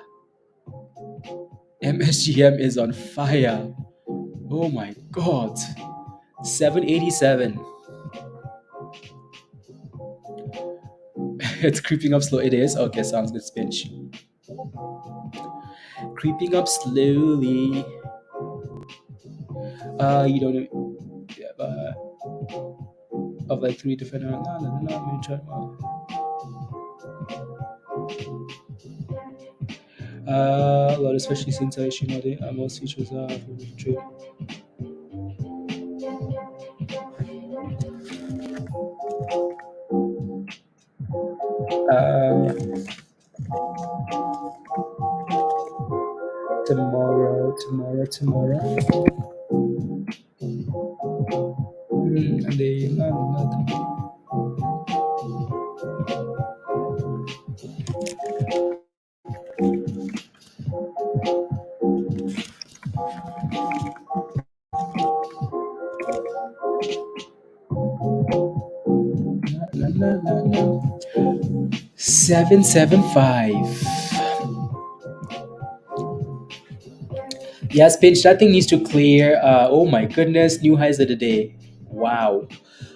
MSGM is on fire. Oh my God. 787. It's creeping up slow. It is okay. Sounds good. Spinch creeping up slowly. You don't know, yeah, of like three different. No, no, no, no. Let me try. A lot, especially since I issue now, the most features are trade. Um, tomorrow. And they no, no. 775. Yes, pinch. That thing needs to clear. Oh my goodness, new highs of the day. Wow.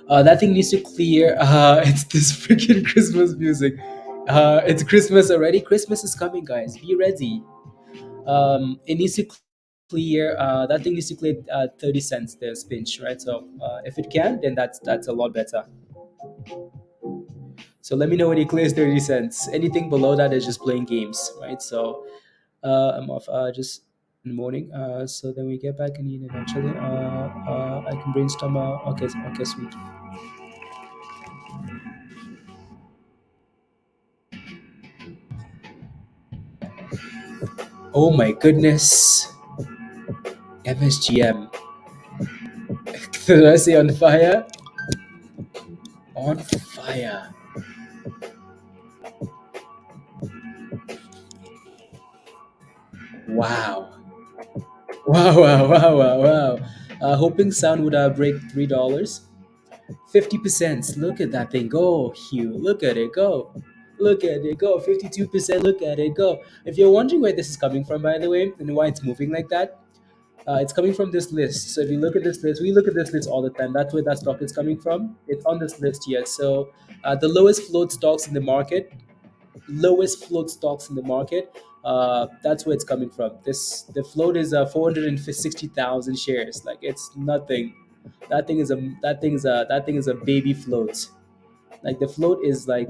That thing needs to clear. It's this freaking Christmas music. It's Christmas already. Christmas is coming, guys. Be ready. It needs to clear. That thing needs to clear 30 cents there, pinch, right? So if it can, then that's a lot better. So let me know when it clears 30 cents. Anything below that is just playing games, right? So I'm off just in the morning. So then we get back and eat eventually. I can brainstorm. Okay, sweet. Oh my goodness. MSGM. Did I say on fire? On fire. Wow. Wow. Hoping Sound would break $3. 50%. Look at that thing go, Hugh. Look at it go. Look at it go. 52%. Look at it go. If you're wondering where this is coming from, by the way, and why it's moving like that, it's coming from this list. So if you look at this list, we look at this list all the time. That's where that stock is coming from. It's on this list here. So the lowest float stocks in the market, that's where it's coming from. The float is 460,000 shares. Like it's nothing. That thing is a baby float. Like the float is like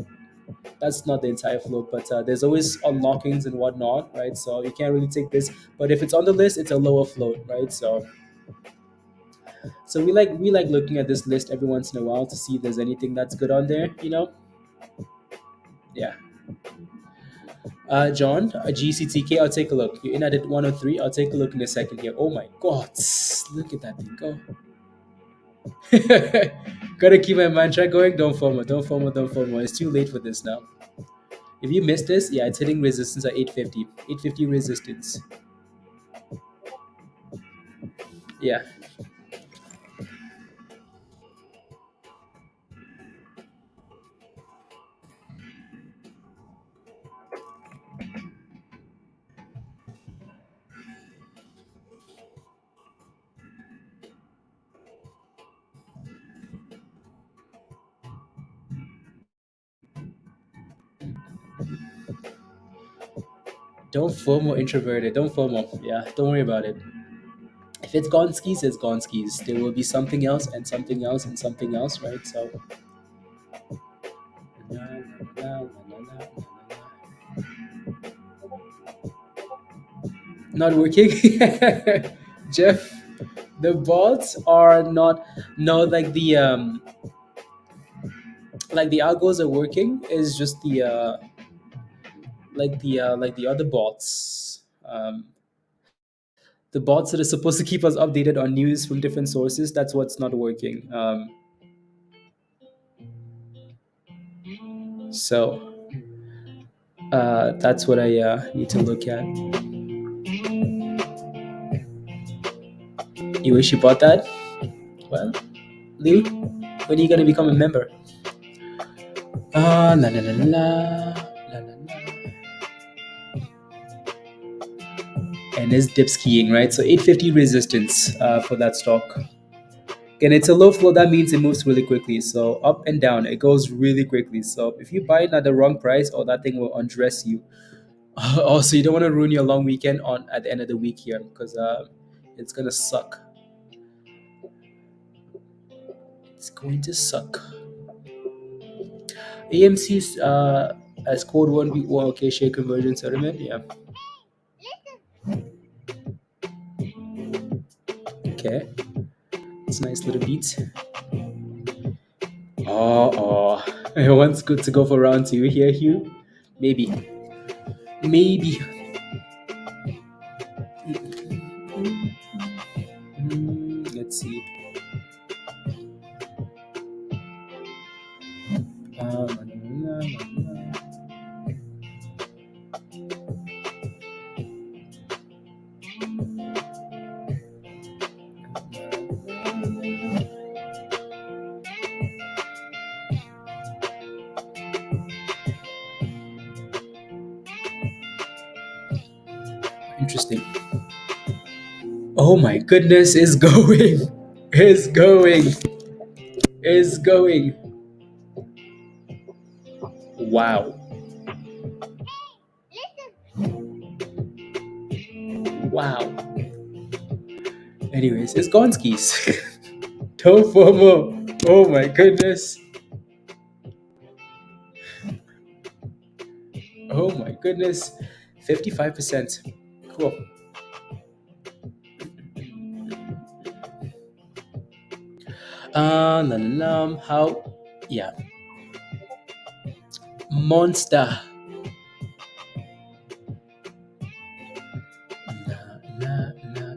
that's not the entire float, but there's always unlockings and whatnot, right? So you can't really take this. But if it's on the list, it's a lower float, right? So we like looking at this list every once in a while to see if there's anything that's good on there. Yeah. John, GCTK, I'll take a look. You're in at it 103. I'll take a look in a second here. Oh my God, look at that thing go. Gotta keep my mantra going. Don't FOMO. It's too late for this now. If you missed this, yeah, it's hitting resistance at 850. 850 resistance. Yeah. Don't FOMO introverted. Don't FOMO. Yeah, don't worry about it. If it's gone skis, it's gone skis. There will be something else and something else and something else, right? So not working. Jeff, the bots are not no like the algos are working. Is just the like the other bots. The bots that are supposed to keep us updated on news from different sources, that's what's not working. So that's what I need to look at. You wish you bought that? Well, Lou, when are you gonna become a member? La la la la la la la. And it's dip skiing, right? So 850 resistance for that stock. Again, it's a low flow. That means it moves really quickly. So up and down, it goes really quickly. So if you buy it at the wrong price, oh, that thing will undress you. Also, you don't want to ruin your long weekend on at the end of the week here because it's gonna suck. It's going to suck. AMC's as code 1B1, okay, share conversion settlement. Yeah. Okay. It's a nice little beat. Oh. Everyone's good to go for round two here, Hugh. Maybe. Maybe. Let's see. Interesting. Oh my goodness, is going. Is going. Is going. Wow. Wow. Anyways, it's Gonskis. Don't FOMO. Oh my goodness. Oh my goodness. 55%. Cool. How? Yeah. Monster. Na, na, na,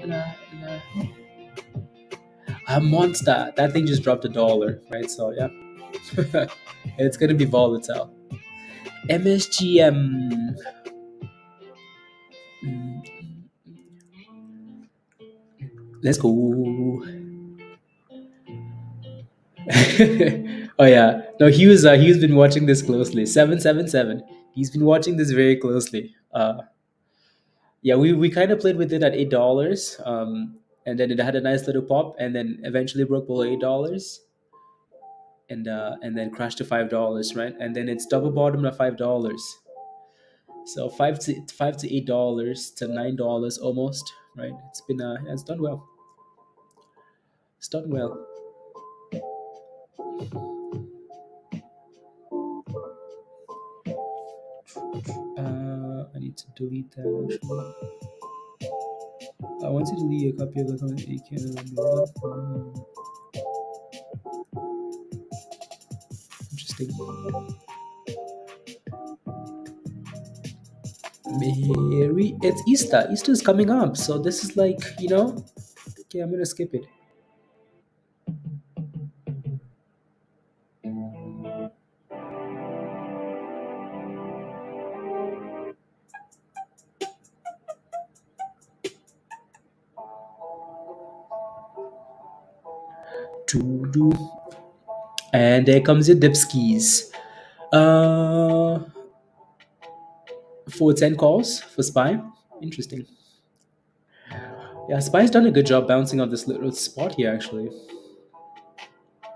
na, na. A monster. That thing just dropped $1, right? So yeah. It's gonna be volatile. MSGM. Mm, Let's go. Oh yeah, no, he's been watching this closely. 777. He's been watching this very closely. Yeah, we kind of played with it at $8, and then it had a nice little pop, and then eventually broke below $8, and then crashed to $5, right? And then it's double bottom at $5. So five to $8 to $9 almost, right? It's done well. It's done well. I need to delete that actually. I want to delete a copy of the comment you can Interesting. Mary, it's Easter. Easter is coming up, so this is like Okay, I'm gonna skip it. Do do. And there comes your dipskis. Uh, 410 calls for Spy. Interesting. Yeah, Spy's done a good job bouncing on this little spot here, actually.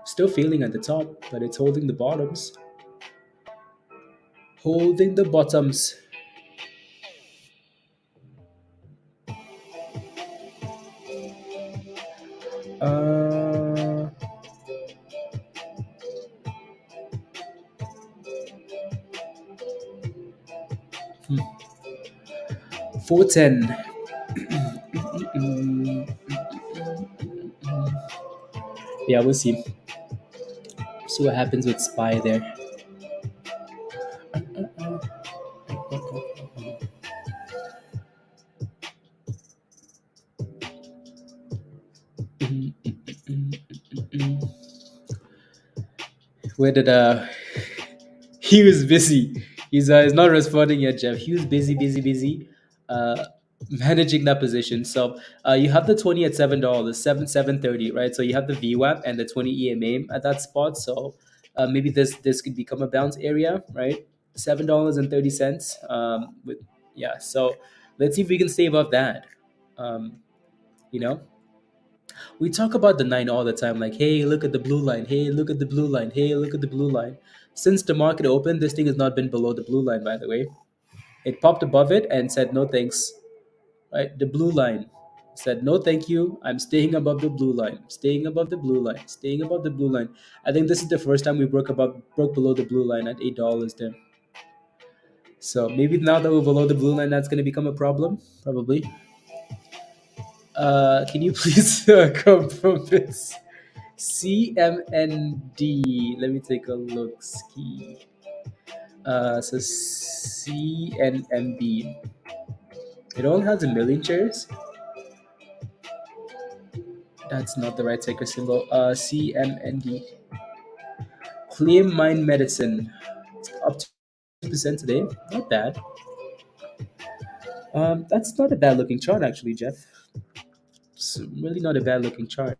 Still feeling at the top, but it's holding the bottoms. Holding the bottoms. Uh, 410. Yeah, we'll see. See what happens with Spy there. Where did he was busy. He's not responding yet, Jeff. He was busy, uh, managing that position. So you have the 20 at $7, 730, right? So you have the VWAP and the 20 EMA at that spot. So maybe this could become a bounce area, right? $7.30. With Yeah. So let's see if we can stay above that. Um, you know. We talk about the nine all the time, like, hey, look at the blue line. Hey, look at the blue line. Hey, look at the blue line. Since the market opened, this thing has not been below the blue line, by the way. It popped above it and said, no thanks. Right? The blue line said, no thank you. I'm staying above the blue line. Staying above the blue line. Staying above the blue line. I think this is the first time we broke below the blue line at $8 there. So maybe now that we're below the blue line, that's going to become a problem. Probably. Can you please confirm this? CMND. Let me take a look. Ski. So CNMB. It only has a million shares. That's not the right ticker symbol. CMND. Claim Mind Medicine. Up to 2% today. Not bad. That's not a bad looking chart, actually, Jeff. It's really not a bad looking chart.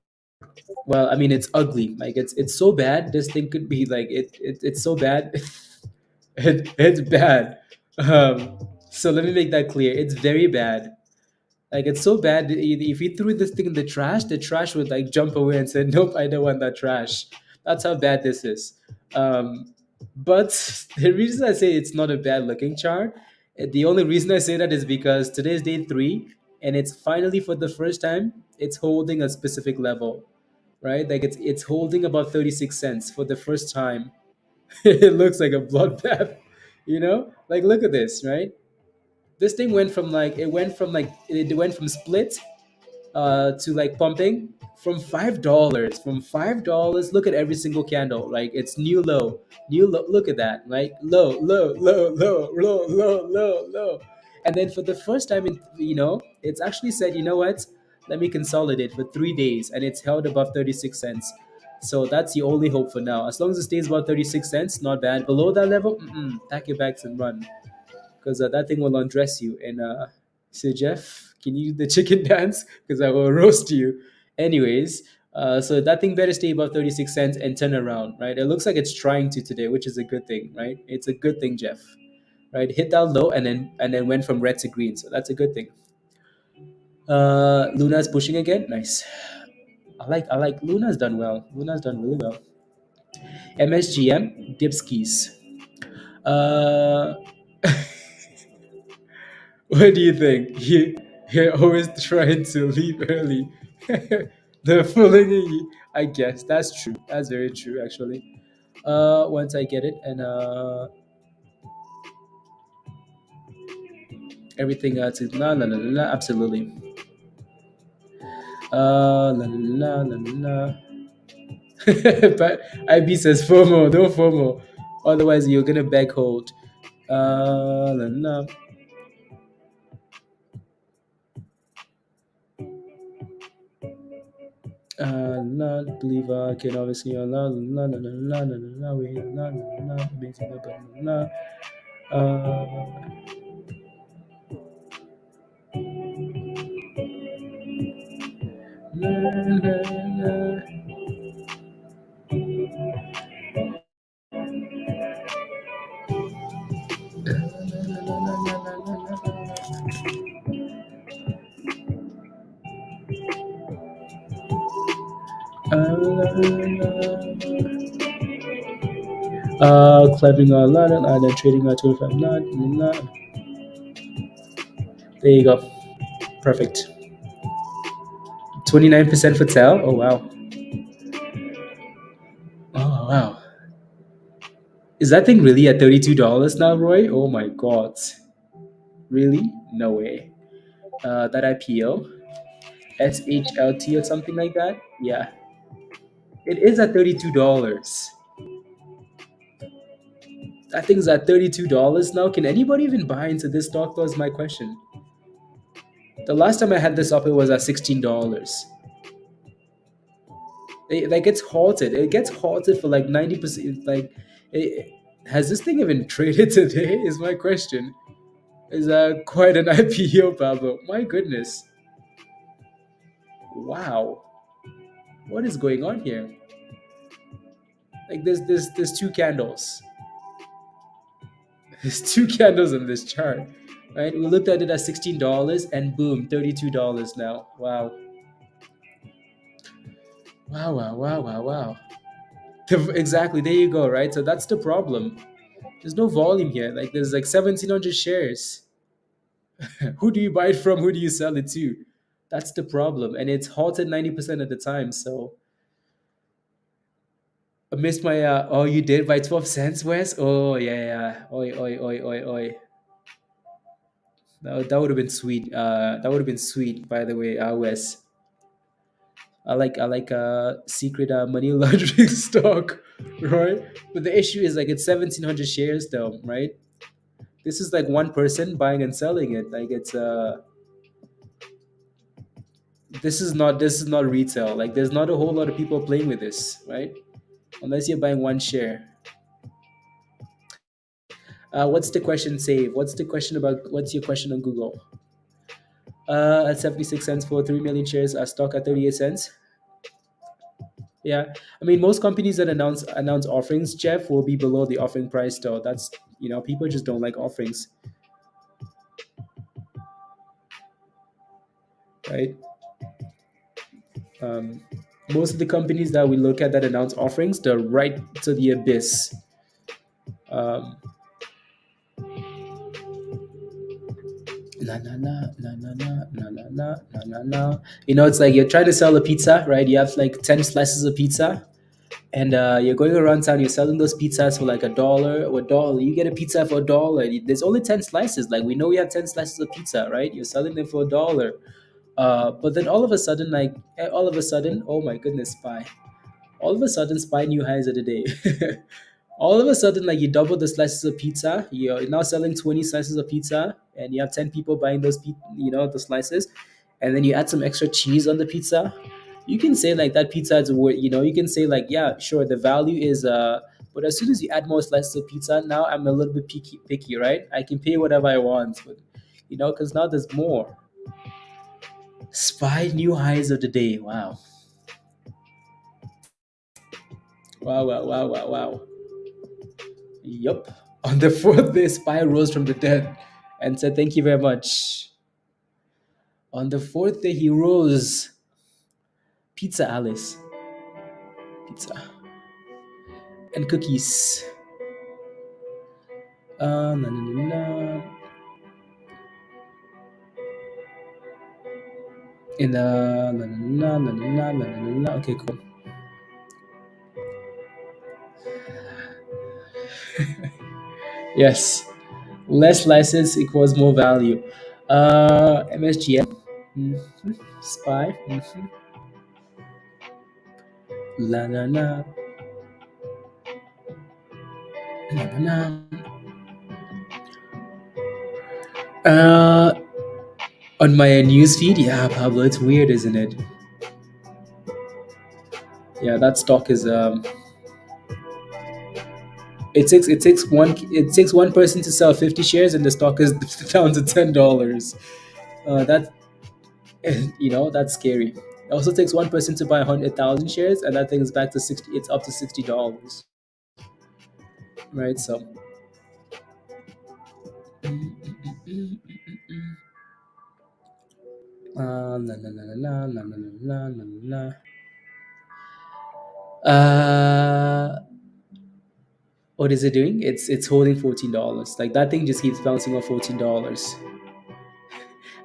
Well, I mean, it's ugly. Like it's so bad. This thing could be like it's so bad. It's bad. So let me make that clear. It's very bad. Like it's so bad. That if you threw this thing in the trash would like jump away and say, "Nope, I don't want that trash." That's how bad this is. Um, but the reason I say it's not a bad looking chart, the only reason I say that is because today is day three, and it's finally for the first time it's holding a specific level, right? Like it's holding about 36 cents for the first time. It looks like a bloodbath, Like look at this, right? This thing it went from split to like pumping from $5. Look at every single candle, like it's new low. Look at that, like low, and then for the first time it's actually said, you know what, let me consolidate for 3 days, and it's held above 36 cents. So that's the only hope for now. As long as it stays above 36 cents, not bad. Below that level, pack your bags and run, because that thing will undress you. And so Jeff, can you do the chicken dance? Because I will roast you. Anyways, so that thing better stay above 36 cents and turn around, right? It looks like it's trying to today, which is a good thing, right? It's a good thing, Jeff. Right? Hit that low and then went from red to green, so that's a good thing. Luna's pushing again. Nice. I like Luna's done well. Luna's done really well. MSGM Dipskis. Uh, What do you think? You're always trying to leave early. The following year, I guess that's true. That's very true, actually. Once I get it, and everything else is la la la la, la, absolutely. La la la la la. But IB says FOMO, no FOMO. Otherwise, you're gonna back hold. La la. Not believe I can obviously la la la la la la la la we la la la amazing but la la la la. Climbing a ladder and then trading at 25 not. There you go. Perfect. 29% for tell. Oh wow. Oh wow. Is that thing really at $32 now, Roy? Oh my god. Really? No way. That IPO, SHLT or something like that. Yeah, it is at $32. That thing's at $32 now. Can anybody even buy into this stock? Was my question. The last time I had this up, it was at $16. That gets halted. It gets halted for like 90%. Like, has this thing even traded today? Is my question. Is quite an IPO, Pablo? My goodness. Wow. What is going on here? Like, there's two candles. There's two candles in this chart, right? We looked at it at $16, and boom, $32 now. Wow. Wow, wow, wow, wow, wow. Exactly. There you go. Right. So that's the problem. There's no volume here. Like there's like 1,700 shares. Who do you buy it from? Who do you sell it to? That's the problem, and it's halted 90% of the time. So I missed my. Oh, you did by 12 cents, Wes. Oh yeah, yeah. Oi, oi, oi, oi, oi. That would have been sweet. That would have been sweet. By the way, Wes. I like secret money laundering stock, right? But the issue is like it's 1,700 shares though, right? This is like one person buying and selling it. Like it's this is not retail. Like there's not a whole lot of people playing with this, right? Unless you're buying one share. What's the question save? What's the question about? What's your question on Google? At 76 cents for 3 million shares, stock at 38 cents. Yeah, I mean most companies that announce offerings, Jeff, will be below the offering price though. That's people just don't like offerings, right? Um, most of the companies that we look at that announce offerings, they're right to the abyss. Um, na na na na na na na na na na na na. It's like you're trying to sell a pizza, right? You have like 10 slices of pizza, and you're going around town. You're selling those pizzas for like $1 or $1. You get a pizza for $1. There's only 10 slices. Like we know we have 10 slices of pizza, right? You're selling them for $1. But then all of a sudden, oh my goodness, spy. All of a sudden, spy new highs of the day. All of a sudden, like you double the slices of pizza. You're now selling 20 slices of pizza, and you have 10 people buying the slices, and then you add some extra cheese on the pizza. You can say like that pizza is worth. You can say like, yeah, sure, the value is but as soon as you add more slices of pizza, now I'm a little bit picky, right? I can pay whatever I want, but because now there's more. Spy new highs of the day. Wow, wow, wow, wow, wow, wow. Yup. On the fourth day, Spy rose from the dead and said, "Thank you very much." On the fourth day, he rose. Pizza Alice. Pizza. And cookies. Na, na, na, na. In the. Na, na, na, na, na, na, na, na, na. Okay, cool. Yes. Less license equals more value. MSGM. Spy. La, na, na. Na, na, na. Uh, on my news feed, yeah, Pablo, it's weird, isn't it? Yeah, that stock is it takes one person to sell 50 shares and the stock is down to $10. That that's scary. It also takes one person to buy 100,000 shares and that thing is back to 60. It's up to $60, right? So la, la, la, la, la, la, la, la, la, la. What is it doing? It's holding $14. Like that thing just keeps bouncing off $14.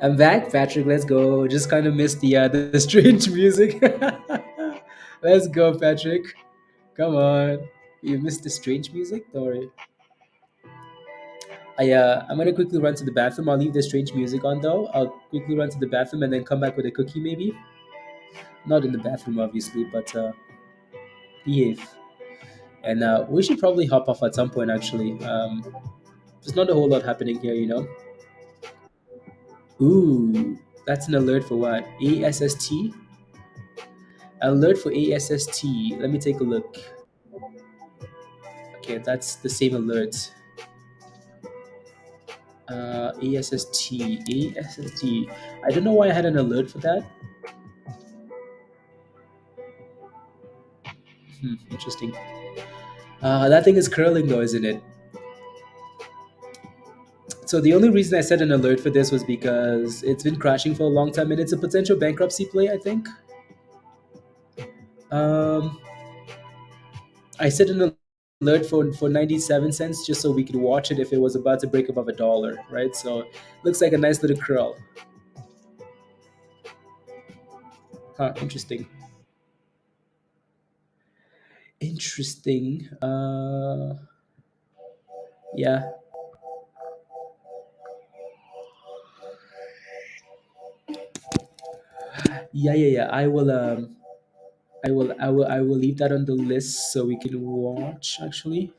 I'm back, Patrick. Let's go. Just kind of missed the strange music. Let's go, Patrick. Come on. You missed the strange music? Don't worry. I'm gonna quickly run to the bathroom. I'll leave the strange music on though. I'll quickly run to the bathroom and then come back with a cookie maybe. Not in the bathroom obviously, but behave. And we should probably hop off at some point actually. There's not a whole lot happening here. Ooh, that's an alert for what? ASST? Alert for ASST. Let me take a look. Okay, that's the same alert. ASST. ASST. I don't know why I had an alert for that. Interesting. That thing is curling though, isn't it? So the only reason I set an alert for this was because it's been crashing for a long time and it's a potential bankruptcy play, I think. Um, I set an alert for 97 cents just so we could watch it if it was about to break above a dollar, right? So looks like a nice little curl. Huh, interesting. Interesting. Yeah. Yeah. I will leave that on the list so we can watch actually.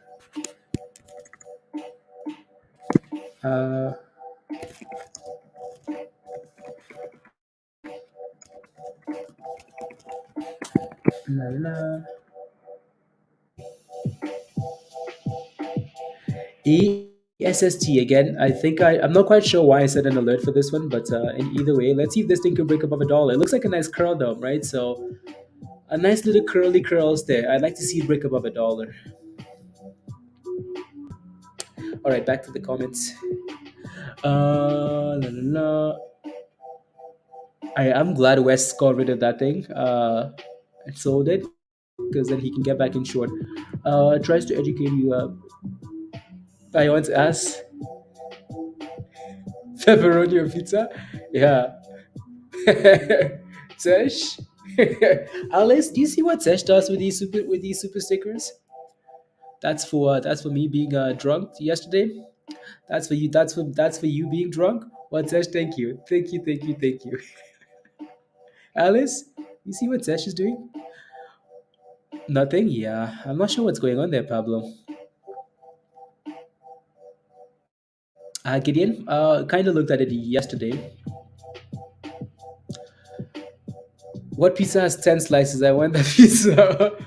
Uh la, la. ESST again. I'm not quite sure why I set an alert for this one, but in either way, let's see if this thing can break above a dollar. It looks like a nice curl though, right? So a nice little curly curls there. I'd like to see it break above a dollar. All right, back to the comments. La, la, la. I'm glad West got rid of that thing and sold it because then he can get back in short. Tries to educate you. I want to ask pepperoni or pizza. Yeah. Tesh. Alice, do you see what Tesh does with these super stickers? That's for me being drunk yesterday. That's for you. That's for you being drunk. What Tesh? Thank you. Alice, you see what Tesh is doing? Nothing. Yeah, I'm not sure what's going on there, Pablo. Gideon, kind of looked at it yesterday. What pizza has 10 slices? I want that pizza.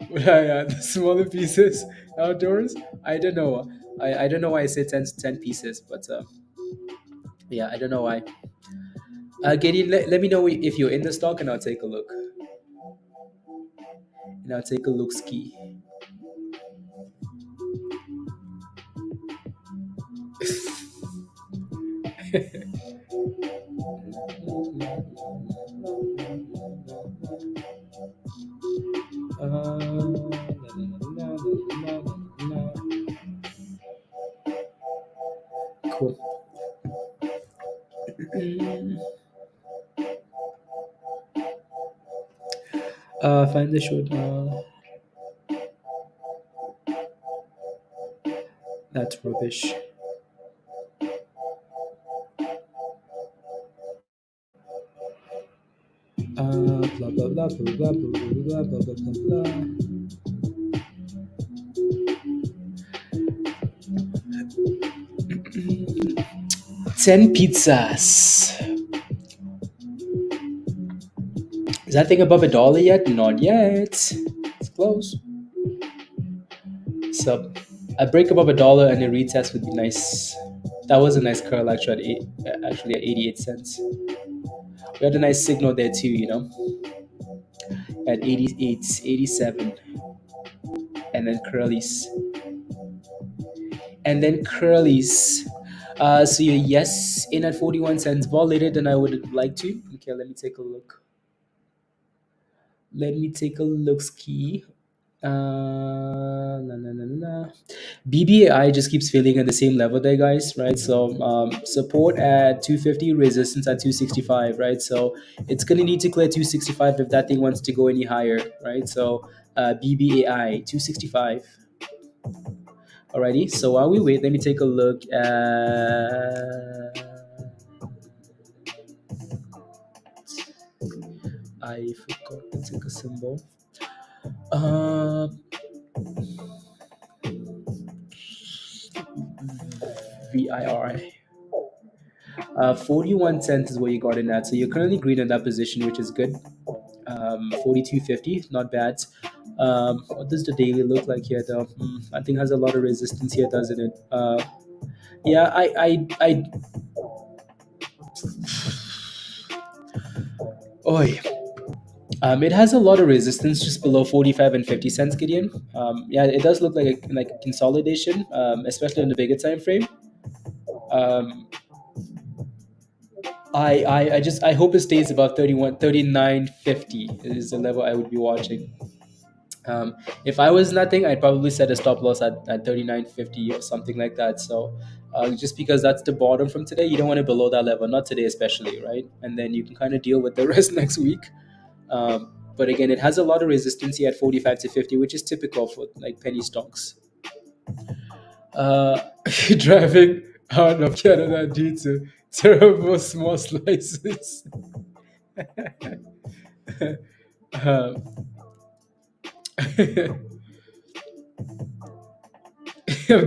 The smaller pieces outdoors. I don't know. I don't know why I said 10 pieces, but yeah, I don't know why. Gideon, let me know if you're in the stock, and I'll take a look. And I'll take a look ski. Cool. Find the short. That's rubbish. Blah blah blah blah blah blah blah blah blah blah blah. 10 pizzas. Is that thing above a dollar yet? Not yet. It's close. So a break above a dollar and a retest would be nice. That was a nice curl actually at 88 cents. We had a nice signal there too, at 88, 87, and then curlies. And then curlies. So you're yes in at 41 cents. Ball later than I would like to. Okay, let me take a look. Let me take a look ski. La, la, la, la. BBAI just keeps failing at the same level there, guys, right? So support at 250, resistance at 265, right? So it's going to need to clear 265 if that thing wants to go any higher, right? So BBAI 265. Alrighty, so while we wait, let me take a look at. I forgot to take a symbol. Uh, VIR. 41 cents is what you got in that. So you're currently green in that position, which is good. 42.50, not bad. What does the daily look like here, though? I think has a lot of resistance here, doesn't it? Yeah, I. Oi. It has a lot of resistance just below 45 and 50 cents, Gideon. Yeah, it does look like a consolidation, especially in the bigger time frame. Um, I hope it stays above 39.50 is the level I would be watching. If I was nothing, I'd probably set a stop loss at 39.50 or something like that. So just because that's the bottom from today, you don't want it below that level, not today especially, right? And then you can kind of deal with the rest next week. But again, it has a lot of resistance here at 45 to 50, which is typical for like penny stocks. Uh, Driving out of Canada due to terrible small slices. um, I'm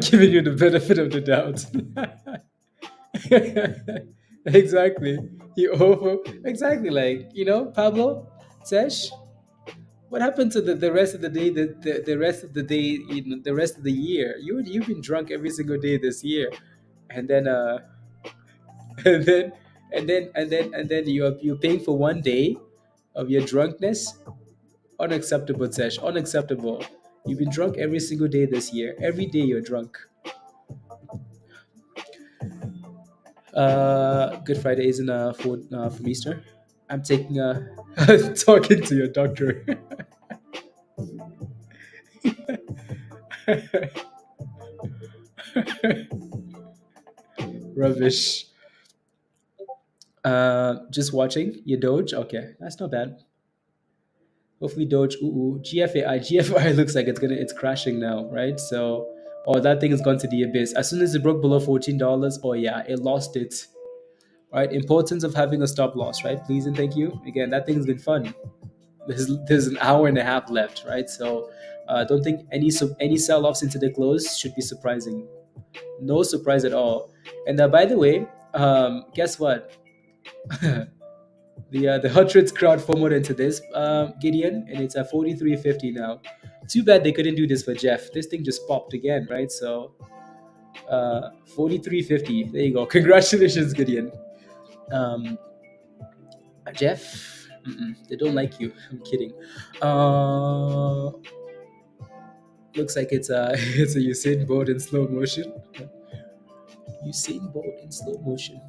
giving you the benefit of the doubt. Exactly. You over exactly like Pablo, Sesh. What happened to the rest of the day? The rest of the day, the rest of the year. You've been drunk every single day this year, and then and then and then you're paying for one day of your drunkenness. Unacceptable, Sesh. Unacceptable. You've been drunk every single day this year. Every day you're drunk. Good Friday isn't from Easter. I'm taking a talking to your doctor. Rubbish. Just watching your Doge. Okay, that's not bad. Hopefully Doge. Ooh, GFAI. GFAI looks like it's crashing now, right? So, oh, that thing has gone to the abyss. As soon as it broke below $14, oh yeah, it lost it. Right? Importance of having a stop loss, right? Please and thank you. Again, that thing's been fun. There's an hour and a half left, right? So, don't think any sell offs into the close should be surprising. No surprise at all. And by the way, guess what? The hundreds crowd forward into this Gideon, and it's at 43.50 now. Too bad they couldn't do this for Jeff. This thing just popped again, right? So 43.50. There you go. Congratulations, Gideon. Um, Jeff, they don't like you. I'm kidding. Uh, Looks like it's a it's a Usain Bolt in slow motion. Usain Bolt in slow motion.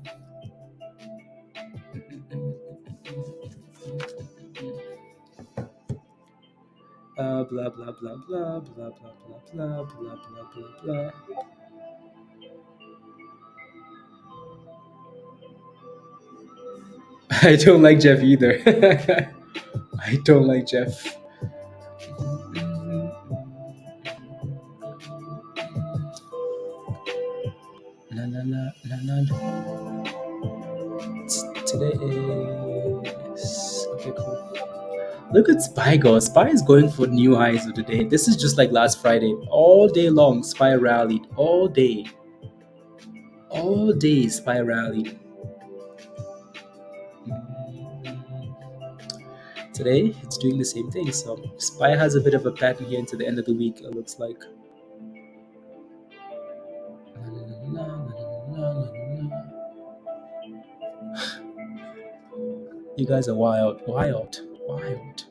Blah blah blah blah blah blah blah blah blah blah blah blah. I don't like Jeff either. I don't like Jeff. La, la, la, la, la. Today is okay. Cool. Look at Spy go. Spy is going for new highs of the day. This is just like last Friday. All day long, Spy rallied. All day. All day, Spy rallied. Today, it's doing the same thing. So, Spy has a bit of a pattern here into the end of the week, it looks like. You guys are wild, wild, wild.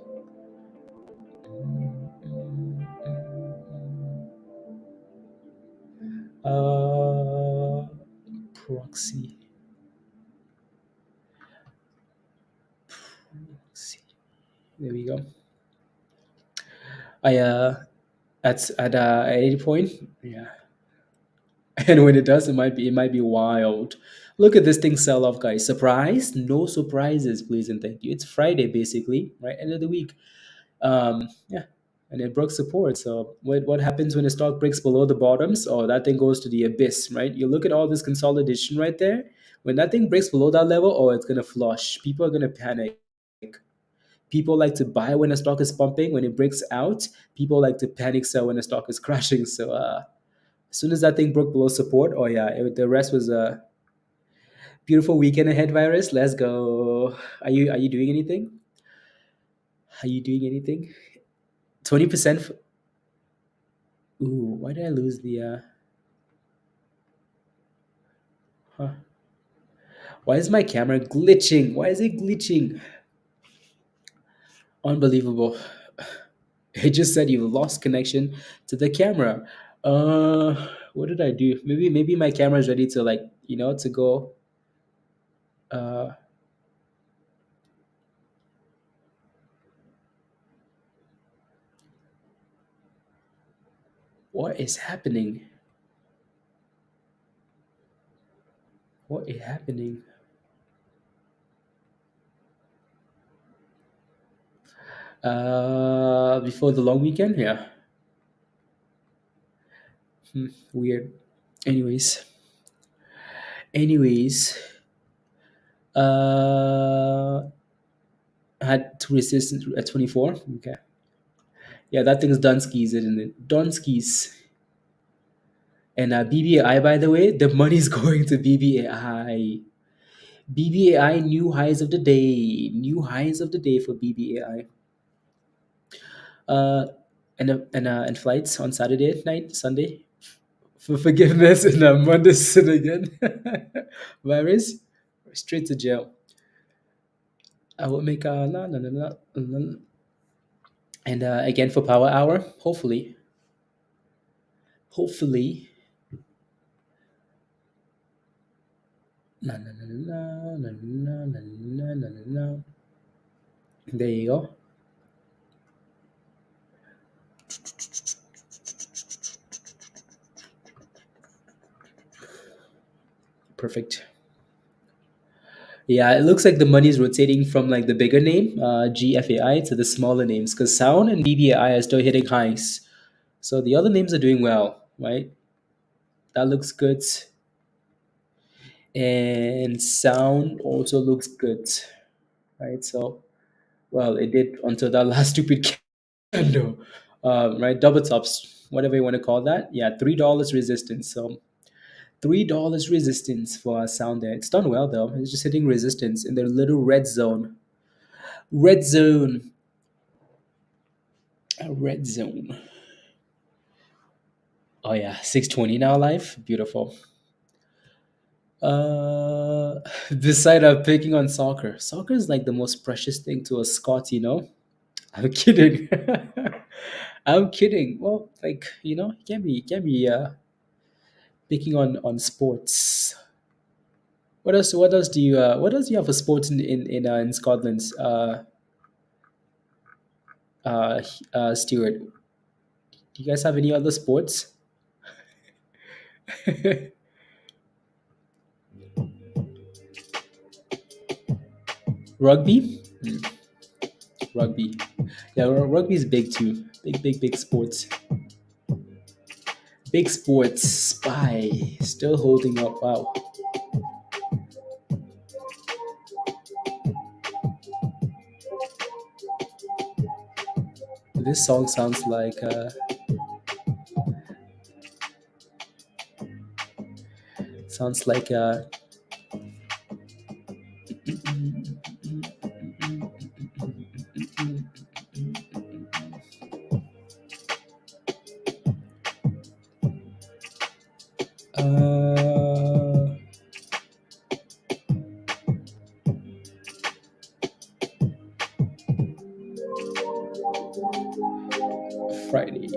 Uh, Proxy. Proxy. There we go. I at 80 point. Yeah. And when it does, it might be wild. Look at this thing sell off, guys. Surprise? No surprises, please and thank you. It's Friday basically, right? End of the week. Yeah. And it broke support. So what happens when a stock breaks below the bottoms? Oh, that thing goes to the abyss, right? You look at all this consolidation right there. When that thing breaks below that level, oh, it's gonna flush. People are gonna panic. People like to buy when a stock is pumping. When it breaks out, people like to panic sell when a stock is crashing. So as soon as that thing broke below support, oh yeah, the rest was a beautiful weekend ahead. Virus, let's go. Are you doing anything? Are you doing anything? 20%. Ooh, why did I lose the? Huh. Why is my camera glitching? Why is it glitching? Unbelievable. It just said you lost connection to the camera. What did I do? Maybe my camera is ready to to go. Uh, what is happening? What is happening? Before the long weekend, yeah. Weird. Anyways, anyways, uh, had two resistance at 24. Okay. Yeah, that thing's Dunskies, isn't it? Dunskies. And BBAI, by the way, the money's going to BBAI. BBAI new highs of the day. New highs of the day for BBAI. Uh, and flights on Saturday night, Sunday for forgiveness, and Monday sin again. Virus straight to jail. I will make a la, la, la, la, la, la. And again for power hour. Hopefully, la, la, la, la, la, la, la, la, la, la, la. There you go. Perfect. Yeah, it looks like the money is rotating from like the bigger name, GFAI, to the smaller names because Sound and BBAI are still hitting highs. So the other names are doing well, right? That looks good. And Sound also looks good, right? So, well, it did until that last stupid candle, right? Double tops, whatever you want to call that. Yeah, $3 resistance. So, $3 resistance for Sound there. It's done well though. It's just hitting resistance in the little red zone. Red zone. A red zone. Oh yeah, 620 now live. Beautiful. This side I'm picking on soccer. Soccer is like the most precious thing to a Scot, you know? I'm kidding. I'm kidding. Well, like, you can't be picking on sports. What else do you have for sports in Scotland? Stuart. Do you guys have any other sports? Rugby? Rugby. Yeah, rugby is big too. Big, big, big sports. Big sports. Spy. Still holding up. Wow. This song sounds like uh Friday.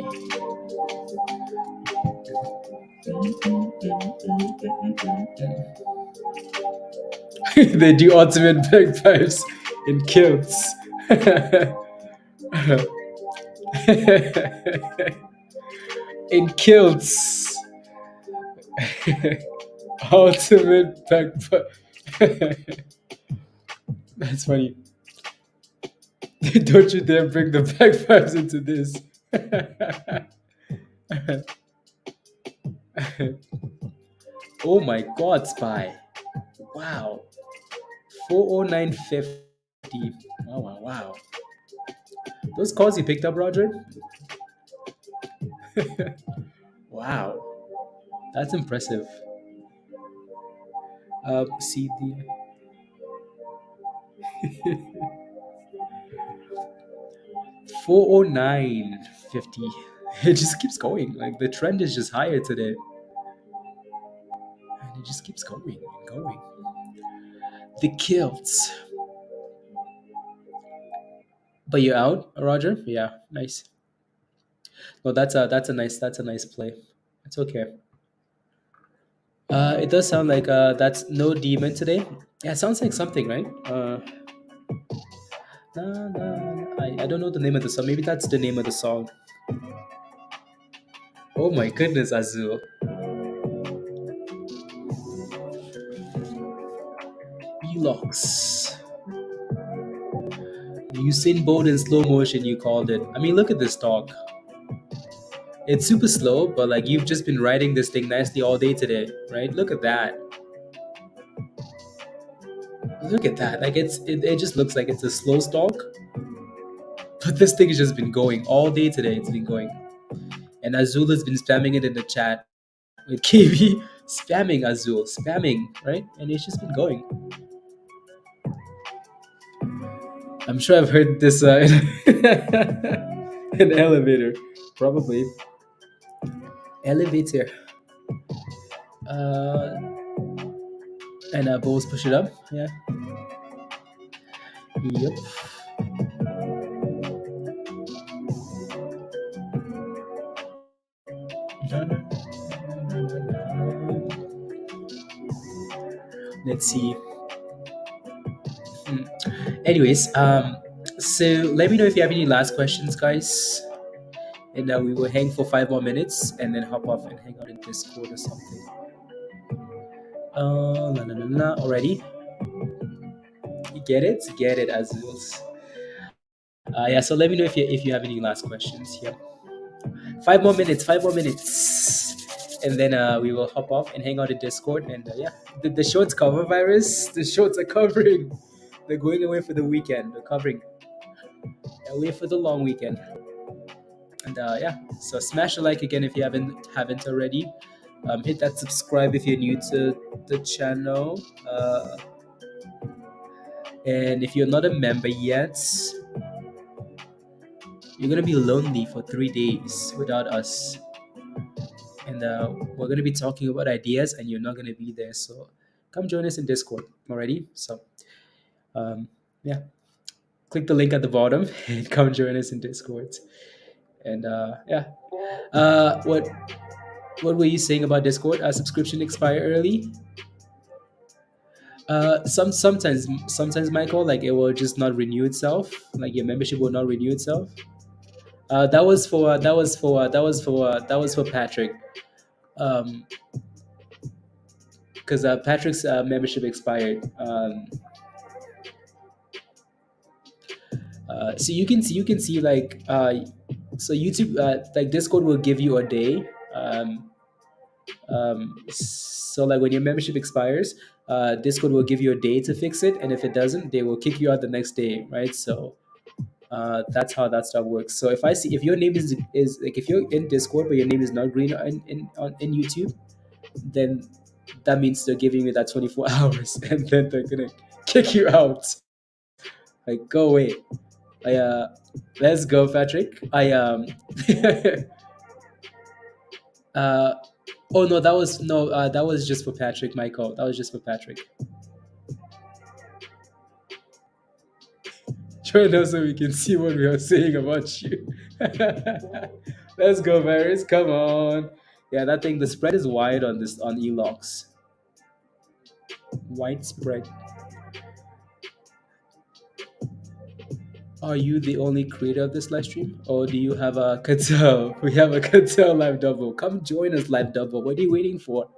They do ultimate bagpipes in kilts. In kilts. Ultimate bagpipe. That's funny. Don't you dare bring the bagpipes into this. Oh my god, Spy. Wow. 409.50. Wow, wow, wow. Those calls you picked up, Roger? Wow. That's impressive. See the 409.50. It just keeps going. Like the trend is just higher today. And it just keeps going and going. The kilts. But you're out, Roger? Yeah, nice. No, that's a nice play. It's okay. It does sound like that's no demon today. Yeah, it sounds like something, right? Na, na, I don't know the name of the song. Maybe that's the name of the song. Oh my goodness, Azul. Elox. Usain Bolt in slow motion, you called it. I mean, look at this stock. It's super slow, but like you've just been riding this thing nicely all day today, right? Look at that. Look at that. Like it just looks like it's a slow stock, but this thing has just been going all day today. It's been going. And Azul has been spamming it in the chat with KB, spamming Azul, spamming, right? And it's just been going. I'm sure I've heard this in an elevator, probably. Elevator. Uh, and bows push it up. Yeah. Yep. Let's see. Hmm. Anyways, so let me know if you have any last questions, guys. And we will hang for 5 more minutes and then hop off and hang out in Discord or something. La la la la. Already? You get it? Get it, Azuls. Yeah. So let me know if you have any last questions. Yeah. 5 more minutes. 5 more minutes. And then we will hop off and hang out in Discord. And yeah, the shorts cover virus. The shorts are covering. They're going away for the weekend. They're covering. Away for the long weekend. And yeah, so smash a like again if you haven't already. Hit that subscribe if you're new to the channel. And if you're not a member yet, you're gonna be lonely for 3 days without us. And we're gonna be talking about ideas, and you're not gonna be there. So come join us in Discord already. So yeah, click the link at the bottom and come join us in Discord. And yeah, what were you saying about Discord? Subscription expire early. Sometimes Michael, like it will just not renew itself. Like your membership will not renew itself. That was for Patrick. Because Patrick's membership expired. So you can see like so YouTube like Discord will give you a day. So like when your membership expires, Discord will give you a day to fix it, and if it doesn't, they will kick you out the next day, right? So that's how that stuff works. So if your name is like if you're in Discord but your name is not green in YouTube, then that means they're giving you that 24 hours, and then they're gonna kick you out. Like go away. I let's go, Patrick. I uh oh no, that was just for Patrick, Michael. That was just for Patrick. Join us so we can see what we are saying about you. Let's go, Varys. Come on. Yeah, that thing. The spread is wide on this on Elox. Wide spread. Are you the only creator of this live stream, or do you have a Cattell? We have a Cattell live double. Come join us live double. What are you waiting for?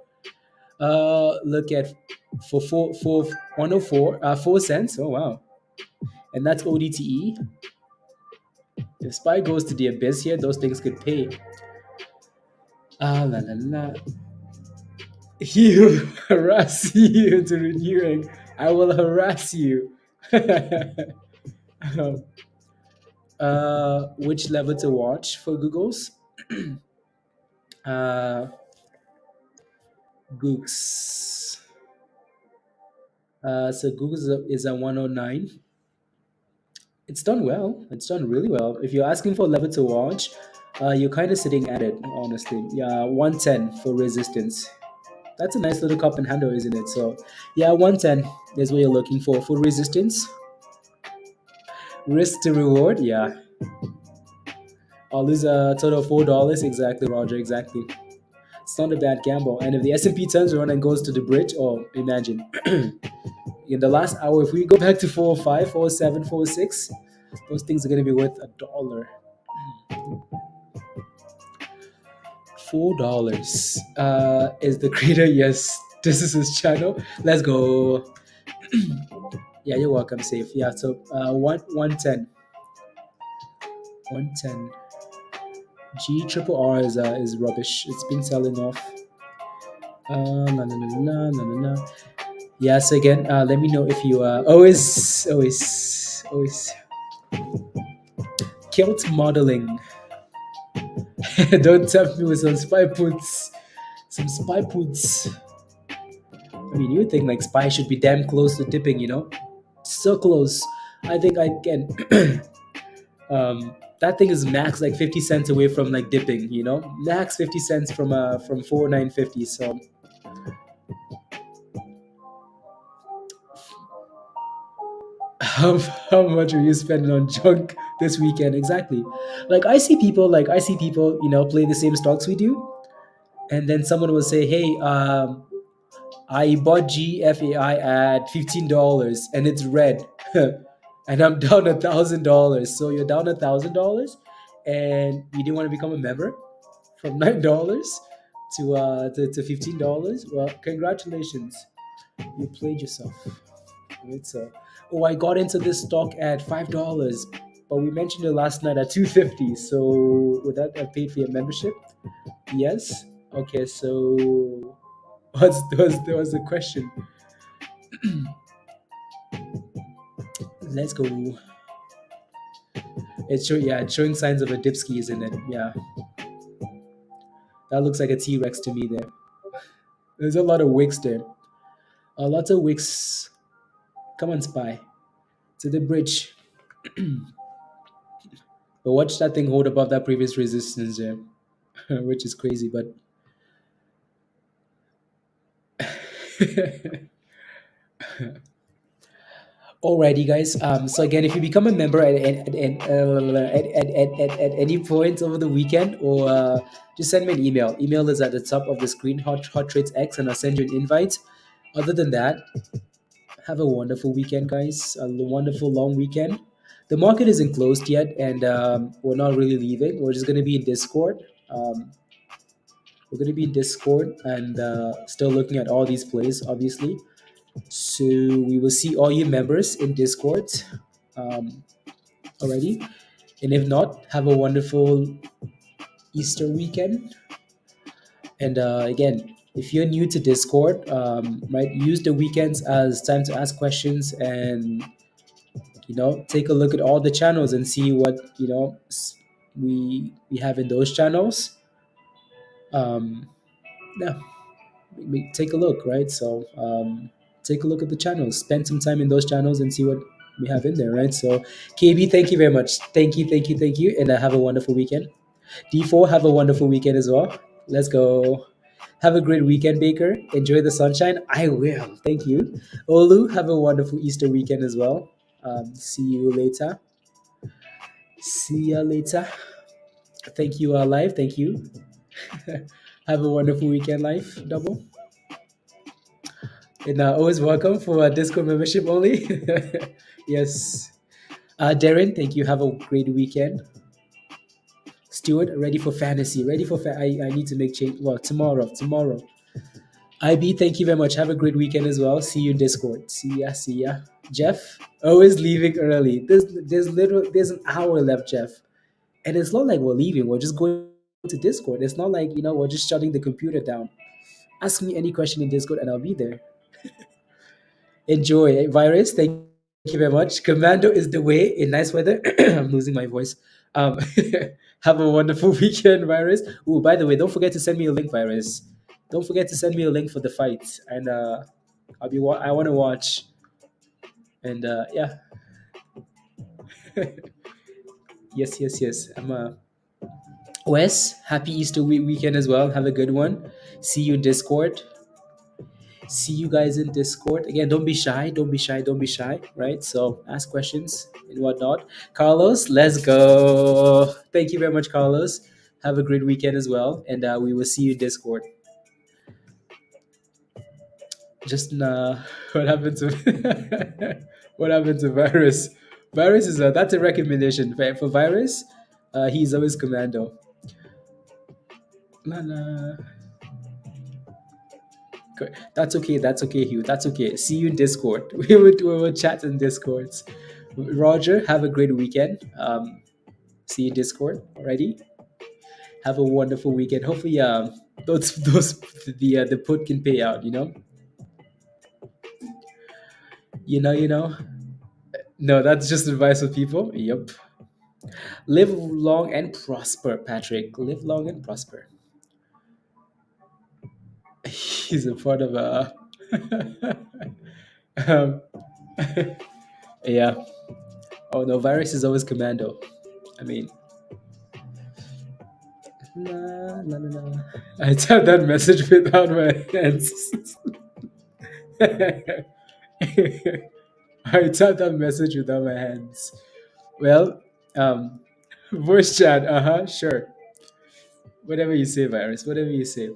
Look at for 104 4 cents. Oh wow, and that's ODTE. If SPY goes to the abyss here, those things could pay. Ah la la la. He will harass you into renewing. I will harass you. Which level to watch for Google's? uh, Googs. So Google's is a 109. It's done well. It's done really well. If you're asking for a level to watch, you're kind of sitting at it, honestly. Yeah, 110 for resistance. That's a nice little cup and handle, isn't it? So, yeah, 110 is what you're looking for resistance. Risk to reward, yeah. I'll lose a total of $4. Exactly, Roger. Exactly. It's not a bad gamble. And if the S&P turns around and goes to the bridge, oh, imagine. in the last hour, if we go back to 405, 407, 406, those things are going to be worth $1. $4 is the creator. Yes, this is his channel. Let's go. Yeah, you're welcome, safe. Yeah, so 110. 110. G triple R is rubbish. It's been selling off. Na, na, na, na, na, na, na. Yeah, so again, let me know if you always kilt modeling. Don't tempt me with some spy puts. Some spy puts. I mean, you would think like spy should be damn close to dipping, so close. I think I can. That thing is max like 50 cents away from like dipping, max 50 cents from 4950. So how much are you spending on junk this weekend? Exactly. Like I see people, play the same stocks we do, and then someone will say, "Hey, I bought GFAI at $15 and it's red, and I'm down $1,000. So you're down $1,000, and you didn't want to become a member from $9 to $15. Well, congratulations, you played yourself. Right? So, oh, I got into this stock at $5, but we mentioned it last night at 250. So would that have paid for your membership? Yes. Okay. So what's the question? Let's go. It's showing signs of a dipski, isn't it? Yeah, that looks like a T-Rex to me there. There's a lot of wicks there. A lot of wicks. Come on, spy. To the bridge. But watch that thing hold above that previous resistance there, which is crazy. But alrighty, guys. So again, if you become a member at any point over the weekend, or just send me an email. Email is at the top of the screen, Hot Trades X, and I'll send you an invite. Other than that, have a wonderful weekend, guys. A wonderful long weekend. The market isn't closed yet, and we're not really leaving. We're just going to be in Discord. We're going to be in Discord and still looking at all these plays, obviously. So we will see all you members in Discord um, already. And if not, have a wonderful Easter weekend. And again, if you're new to Discord, right, use the weekends as time to ask questions and take a look at all the channels and see what we have in those channels. Yeah, take a look, right? So take a look at the channels, spend some time in those channels and see what we have in there, right? So KB, thank you very much. Thank you, and have a wonderful weekend. D4, have a wonderful weekend as well. Let's go. Have a great weekend, Baker. Enjoy the sunshine. I will. Thank you. Olu, have a wonderful Easter weekend as well. See you later. See ya later. Thank you, live. Thank you. Have a wonderful weekend, live. Double. And always welcome for Discord membership only. Yes. Darren, thank you. Have a great weekend. Stuart, ready for fantasy. Ready for I need to make change. Well, tomorrow. IB, thank you very much. Have a great weekend as well. See you in Discord. See ya. Jeff, always leaving early. There's an hour left, Jeff. And it's not like we're leaving. We're just going to Discord. It's not like, we're just shutting the computer down. Ask me any question in Discord and I'll be there. Enjoy. Virus, thank you very much. Commando is the way in nice weather. I'm losing my voice. Um, have a wonderful weekend, Virus. Oh, by the way, don't forget to send me a link, Virus. Don't forget to send me a link for the fight, and I want to watch. And yeah, yes. Wes, happy Easter weekend as well. Have a good one. See you in Discord. See you guys in Discord. Again, don't be shy. Don't be shy. Right? So ask questions and whatnot. Carlos, let's go. Thank you very much, Carlos. Have a great weekend as well. And we will see you in Discord. Just what happened to what happened to Virus? Virus is that's a recommendation for Virus. He's always commando. Nah, nah. That's okay. That's okay, Hugh. That's okay. See you in Discord. We will chat in Discords. Roger, have a great weekend. See you in Discord. Alrighty. Have a wonderful weekend. Hopefully, those the put can pay out. You know. No, that's just advice for people. Yep. Live long and prosper, Patrick. Live long and prosper. He's a part of a. um, yeah. Oh no, virus is always commando. I mean, la, la, la, la. I typed that message without my hands. I typed that message without my hands. Well, um, voice chat. Sure. Whatever you say, virus. Whatever you say.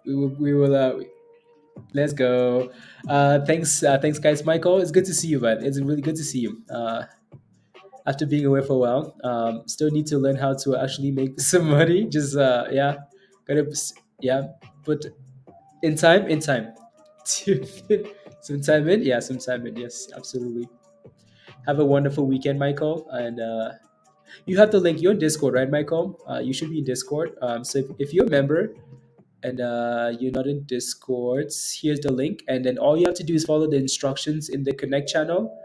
We will. Let's go. Thanks, guys. Michael, it's good to see you, man. It's really good to see you. After being away for a while, still need to learn how to actually make some money. Just yeah, gotta yeah, put in time, some time in. Yeah, some time in. Yes, absolutely. Have a wonderful weekend, Michael. And you have the link. You're in Discord, right, Michael? You should be in Discord. So if you're a member and you're not in Discord, here's the link. And then all you have to do is follow the instructions in the Connect channel,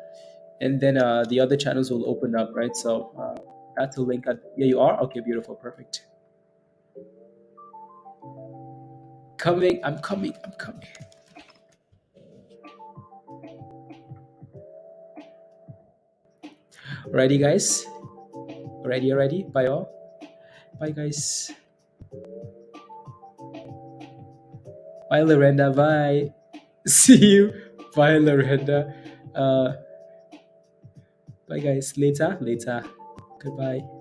and then the other channels will open up, right? So that's the link. Yeah, you are. Okay, beautiful, perfect. Coming. I'm coming. I'm coming. Alrighty, guys. Alrighty. Bye, all. Bye, guys. Bye, Lorenda. Bye. See you. Bye, Lorenda. Uh, bye, guys. Later. Goodbye.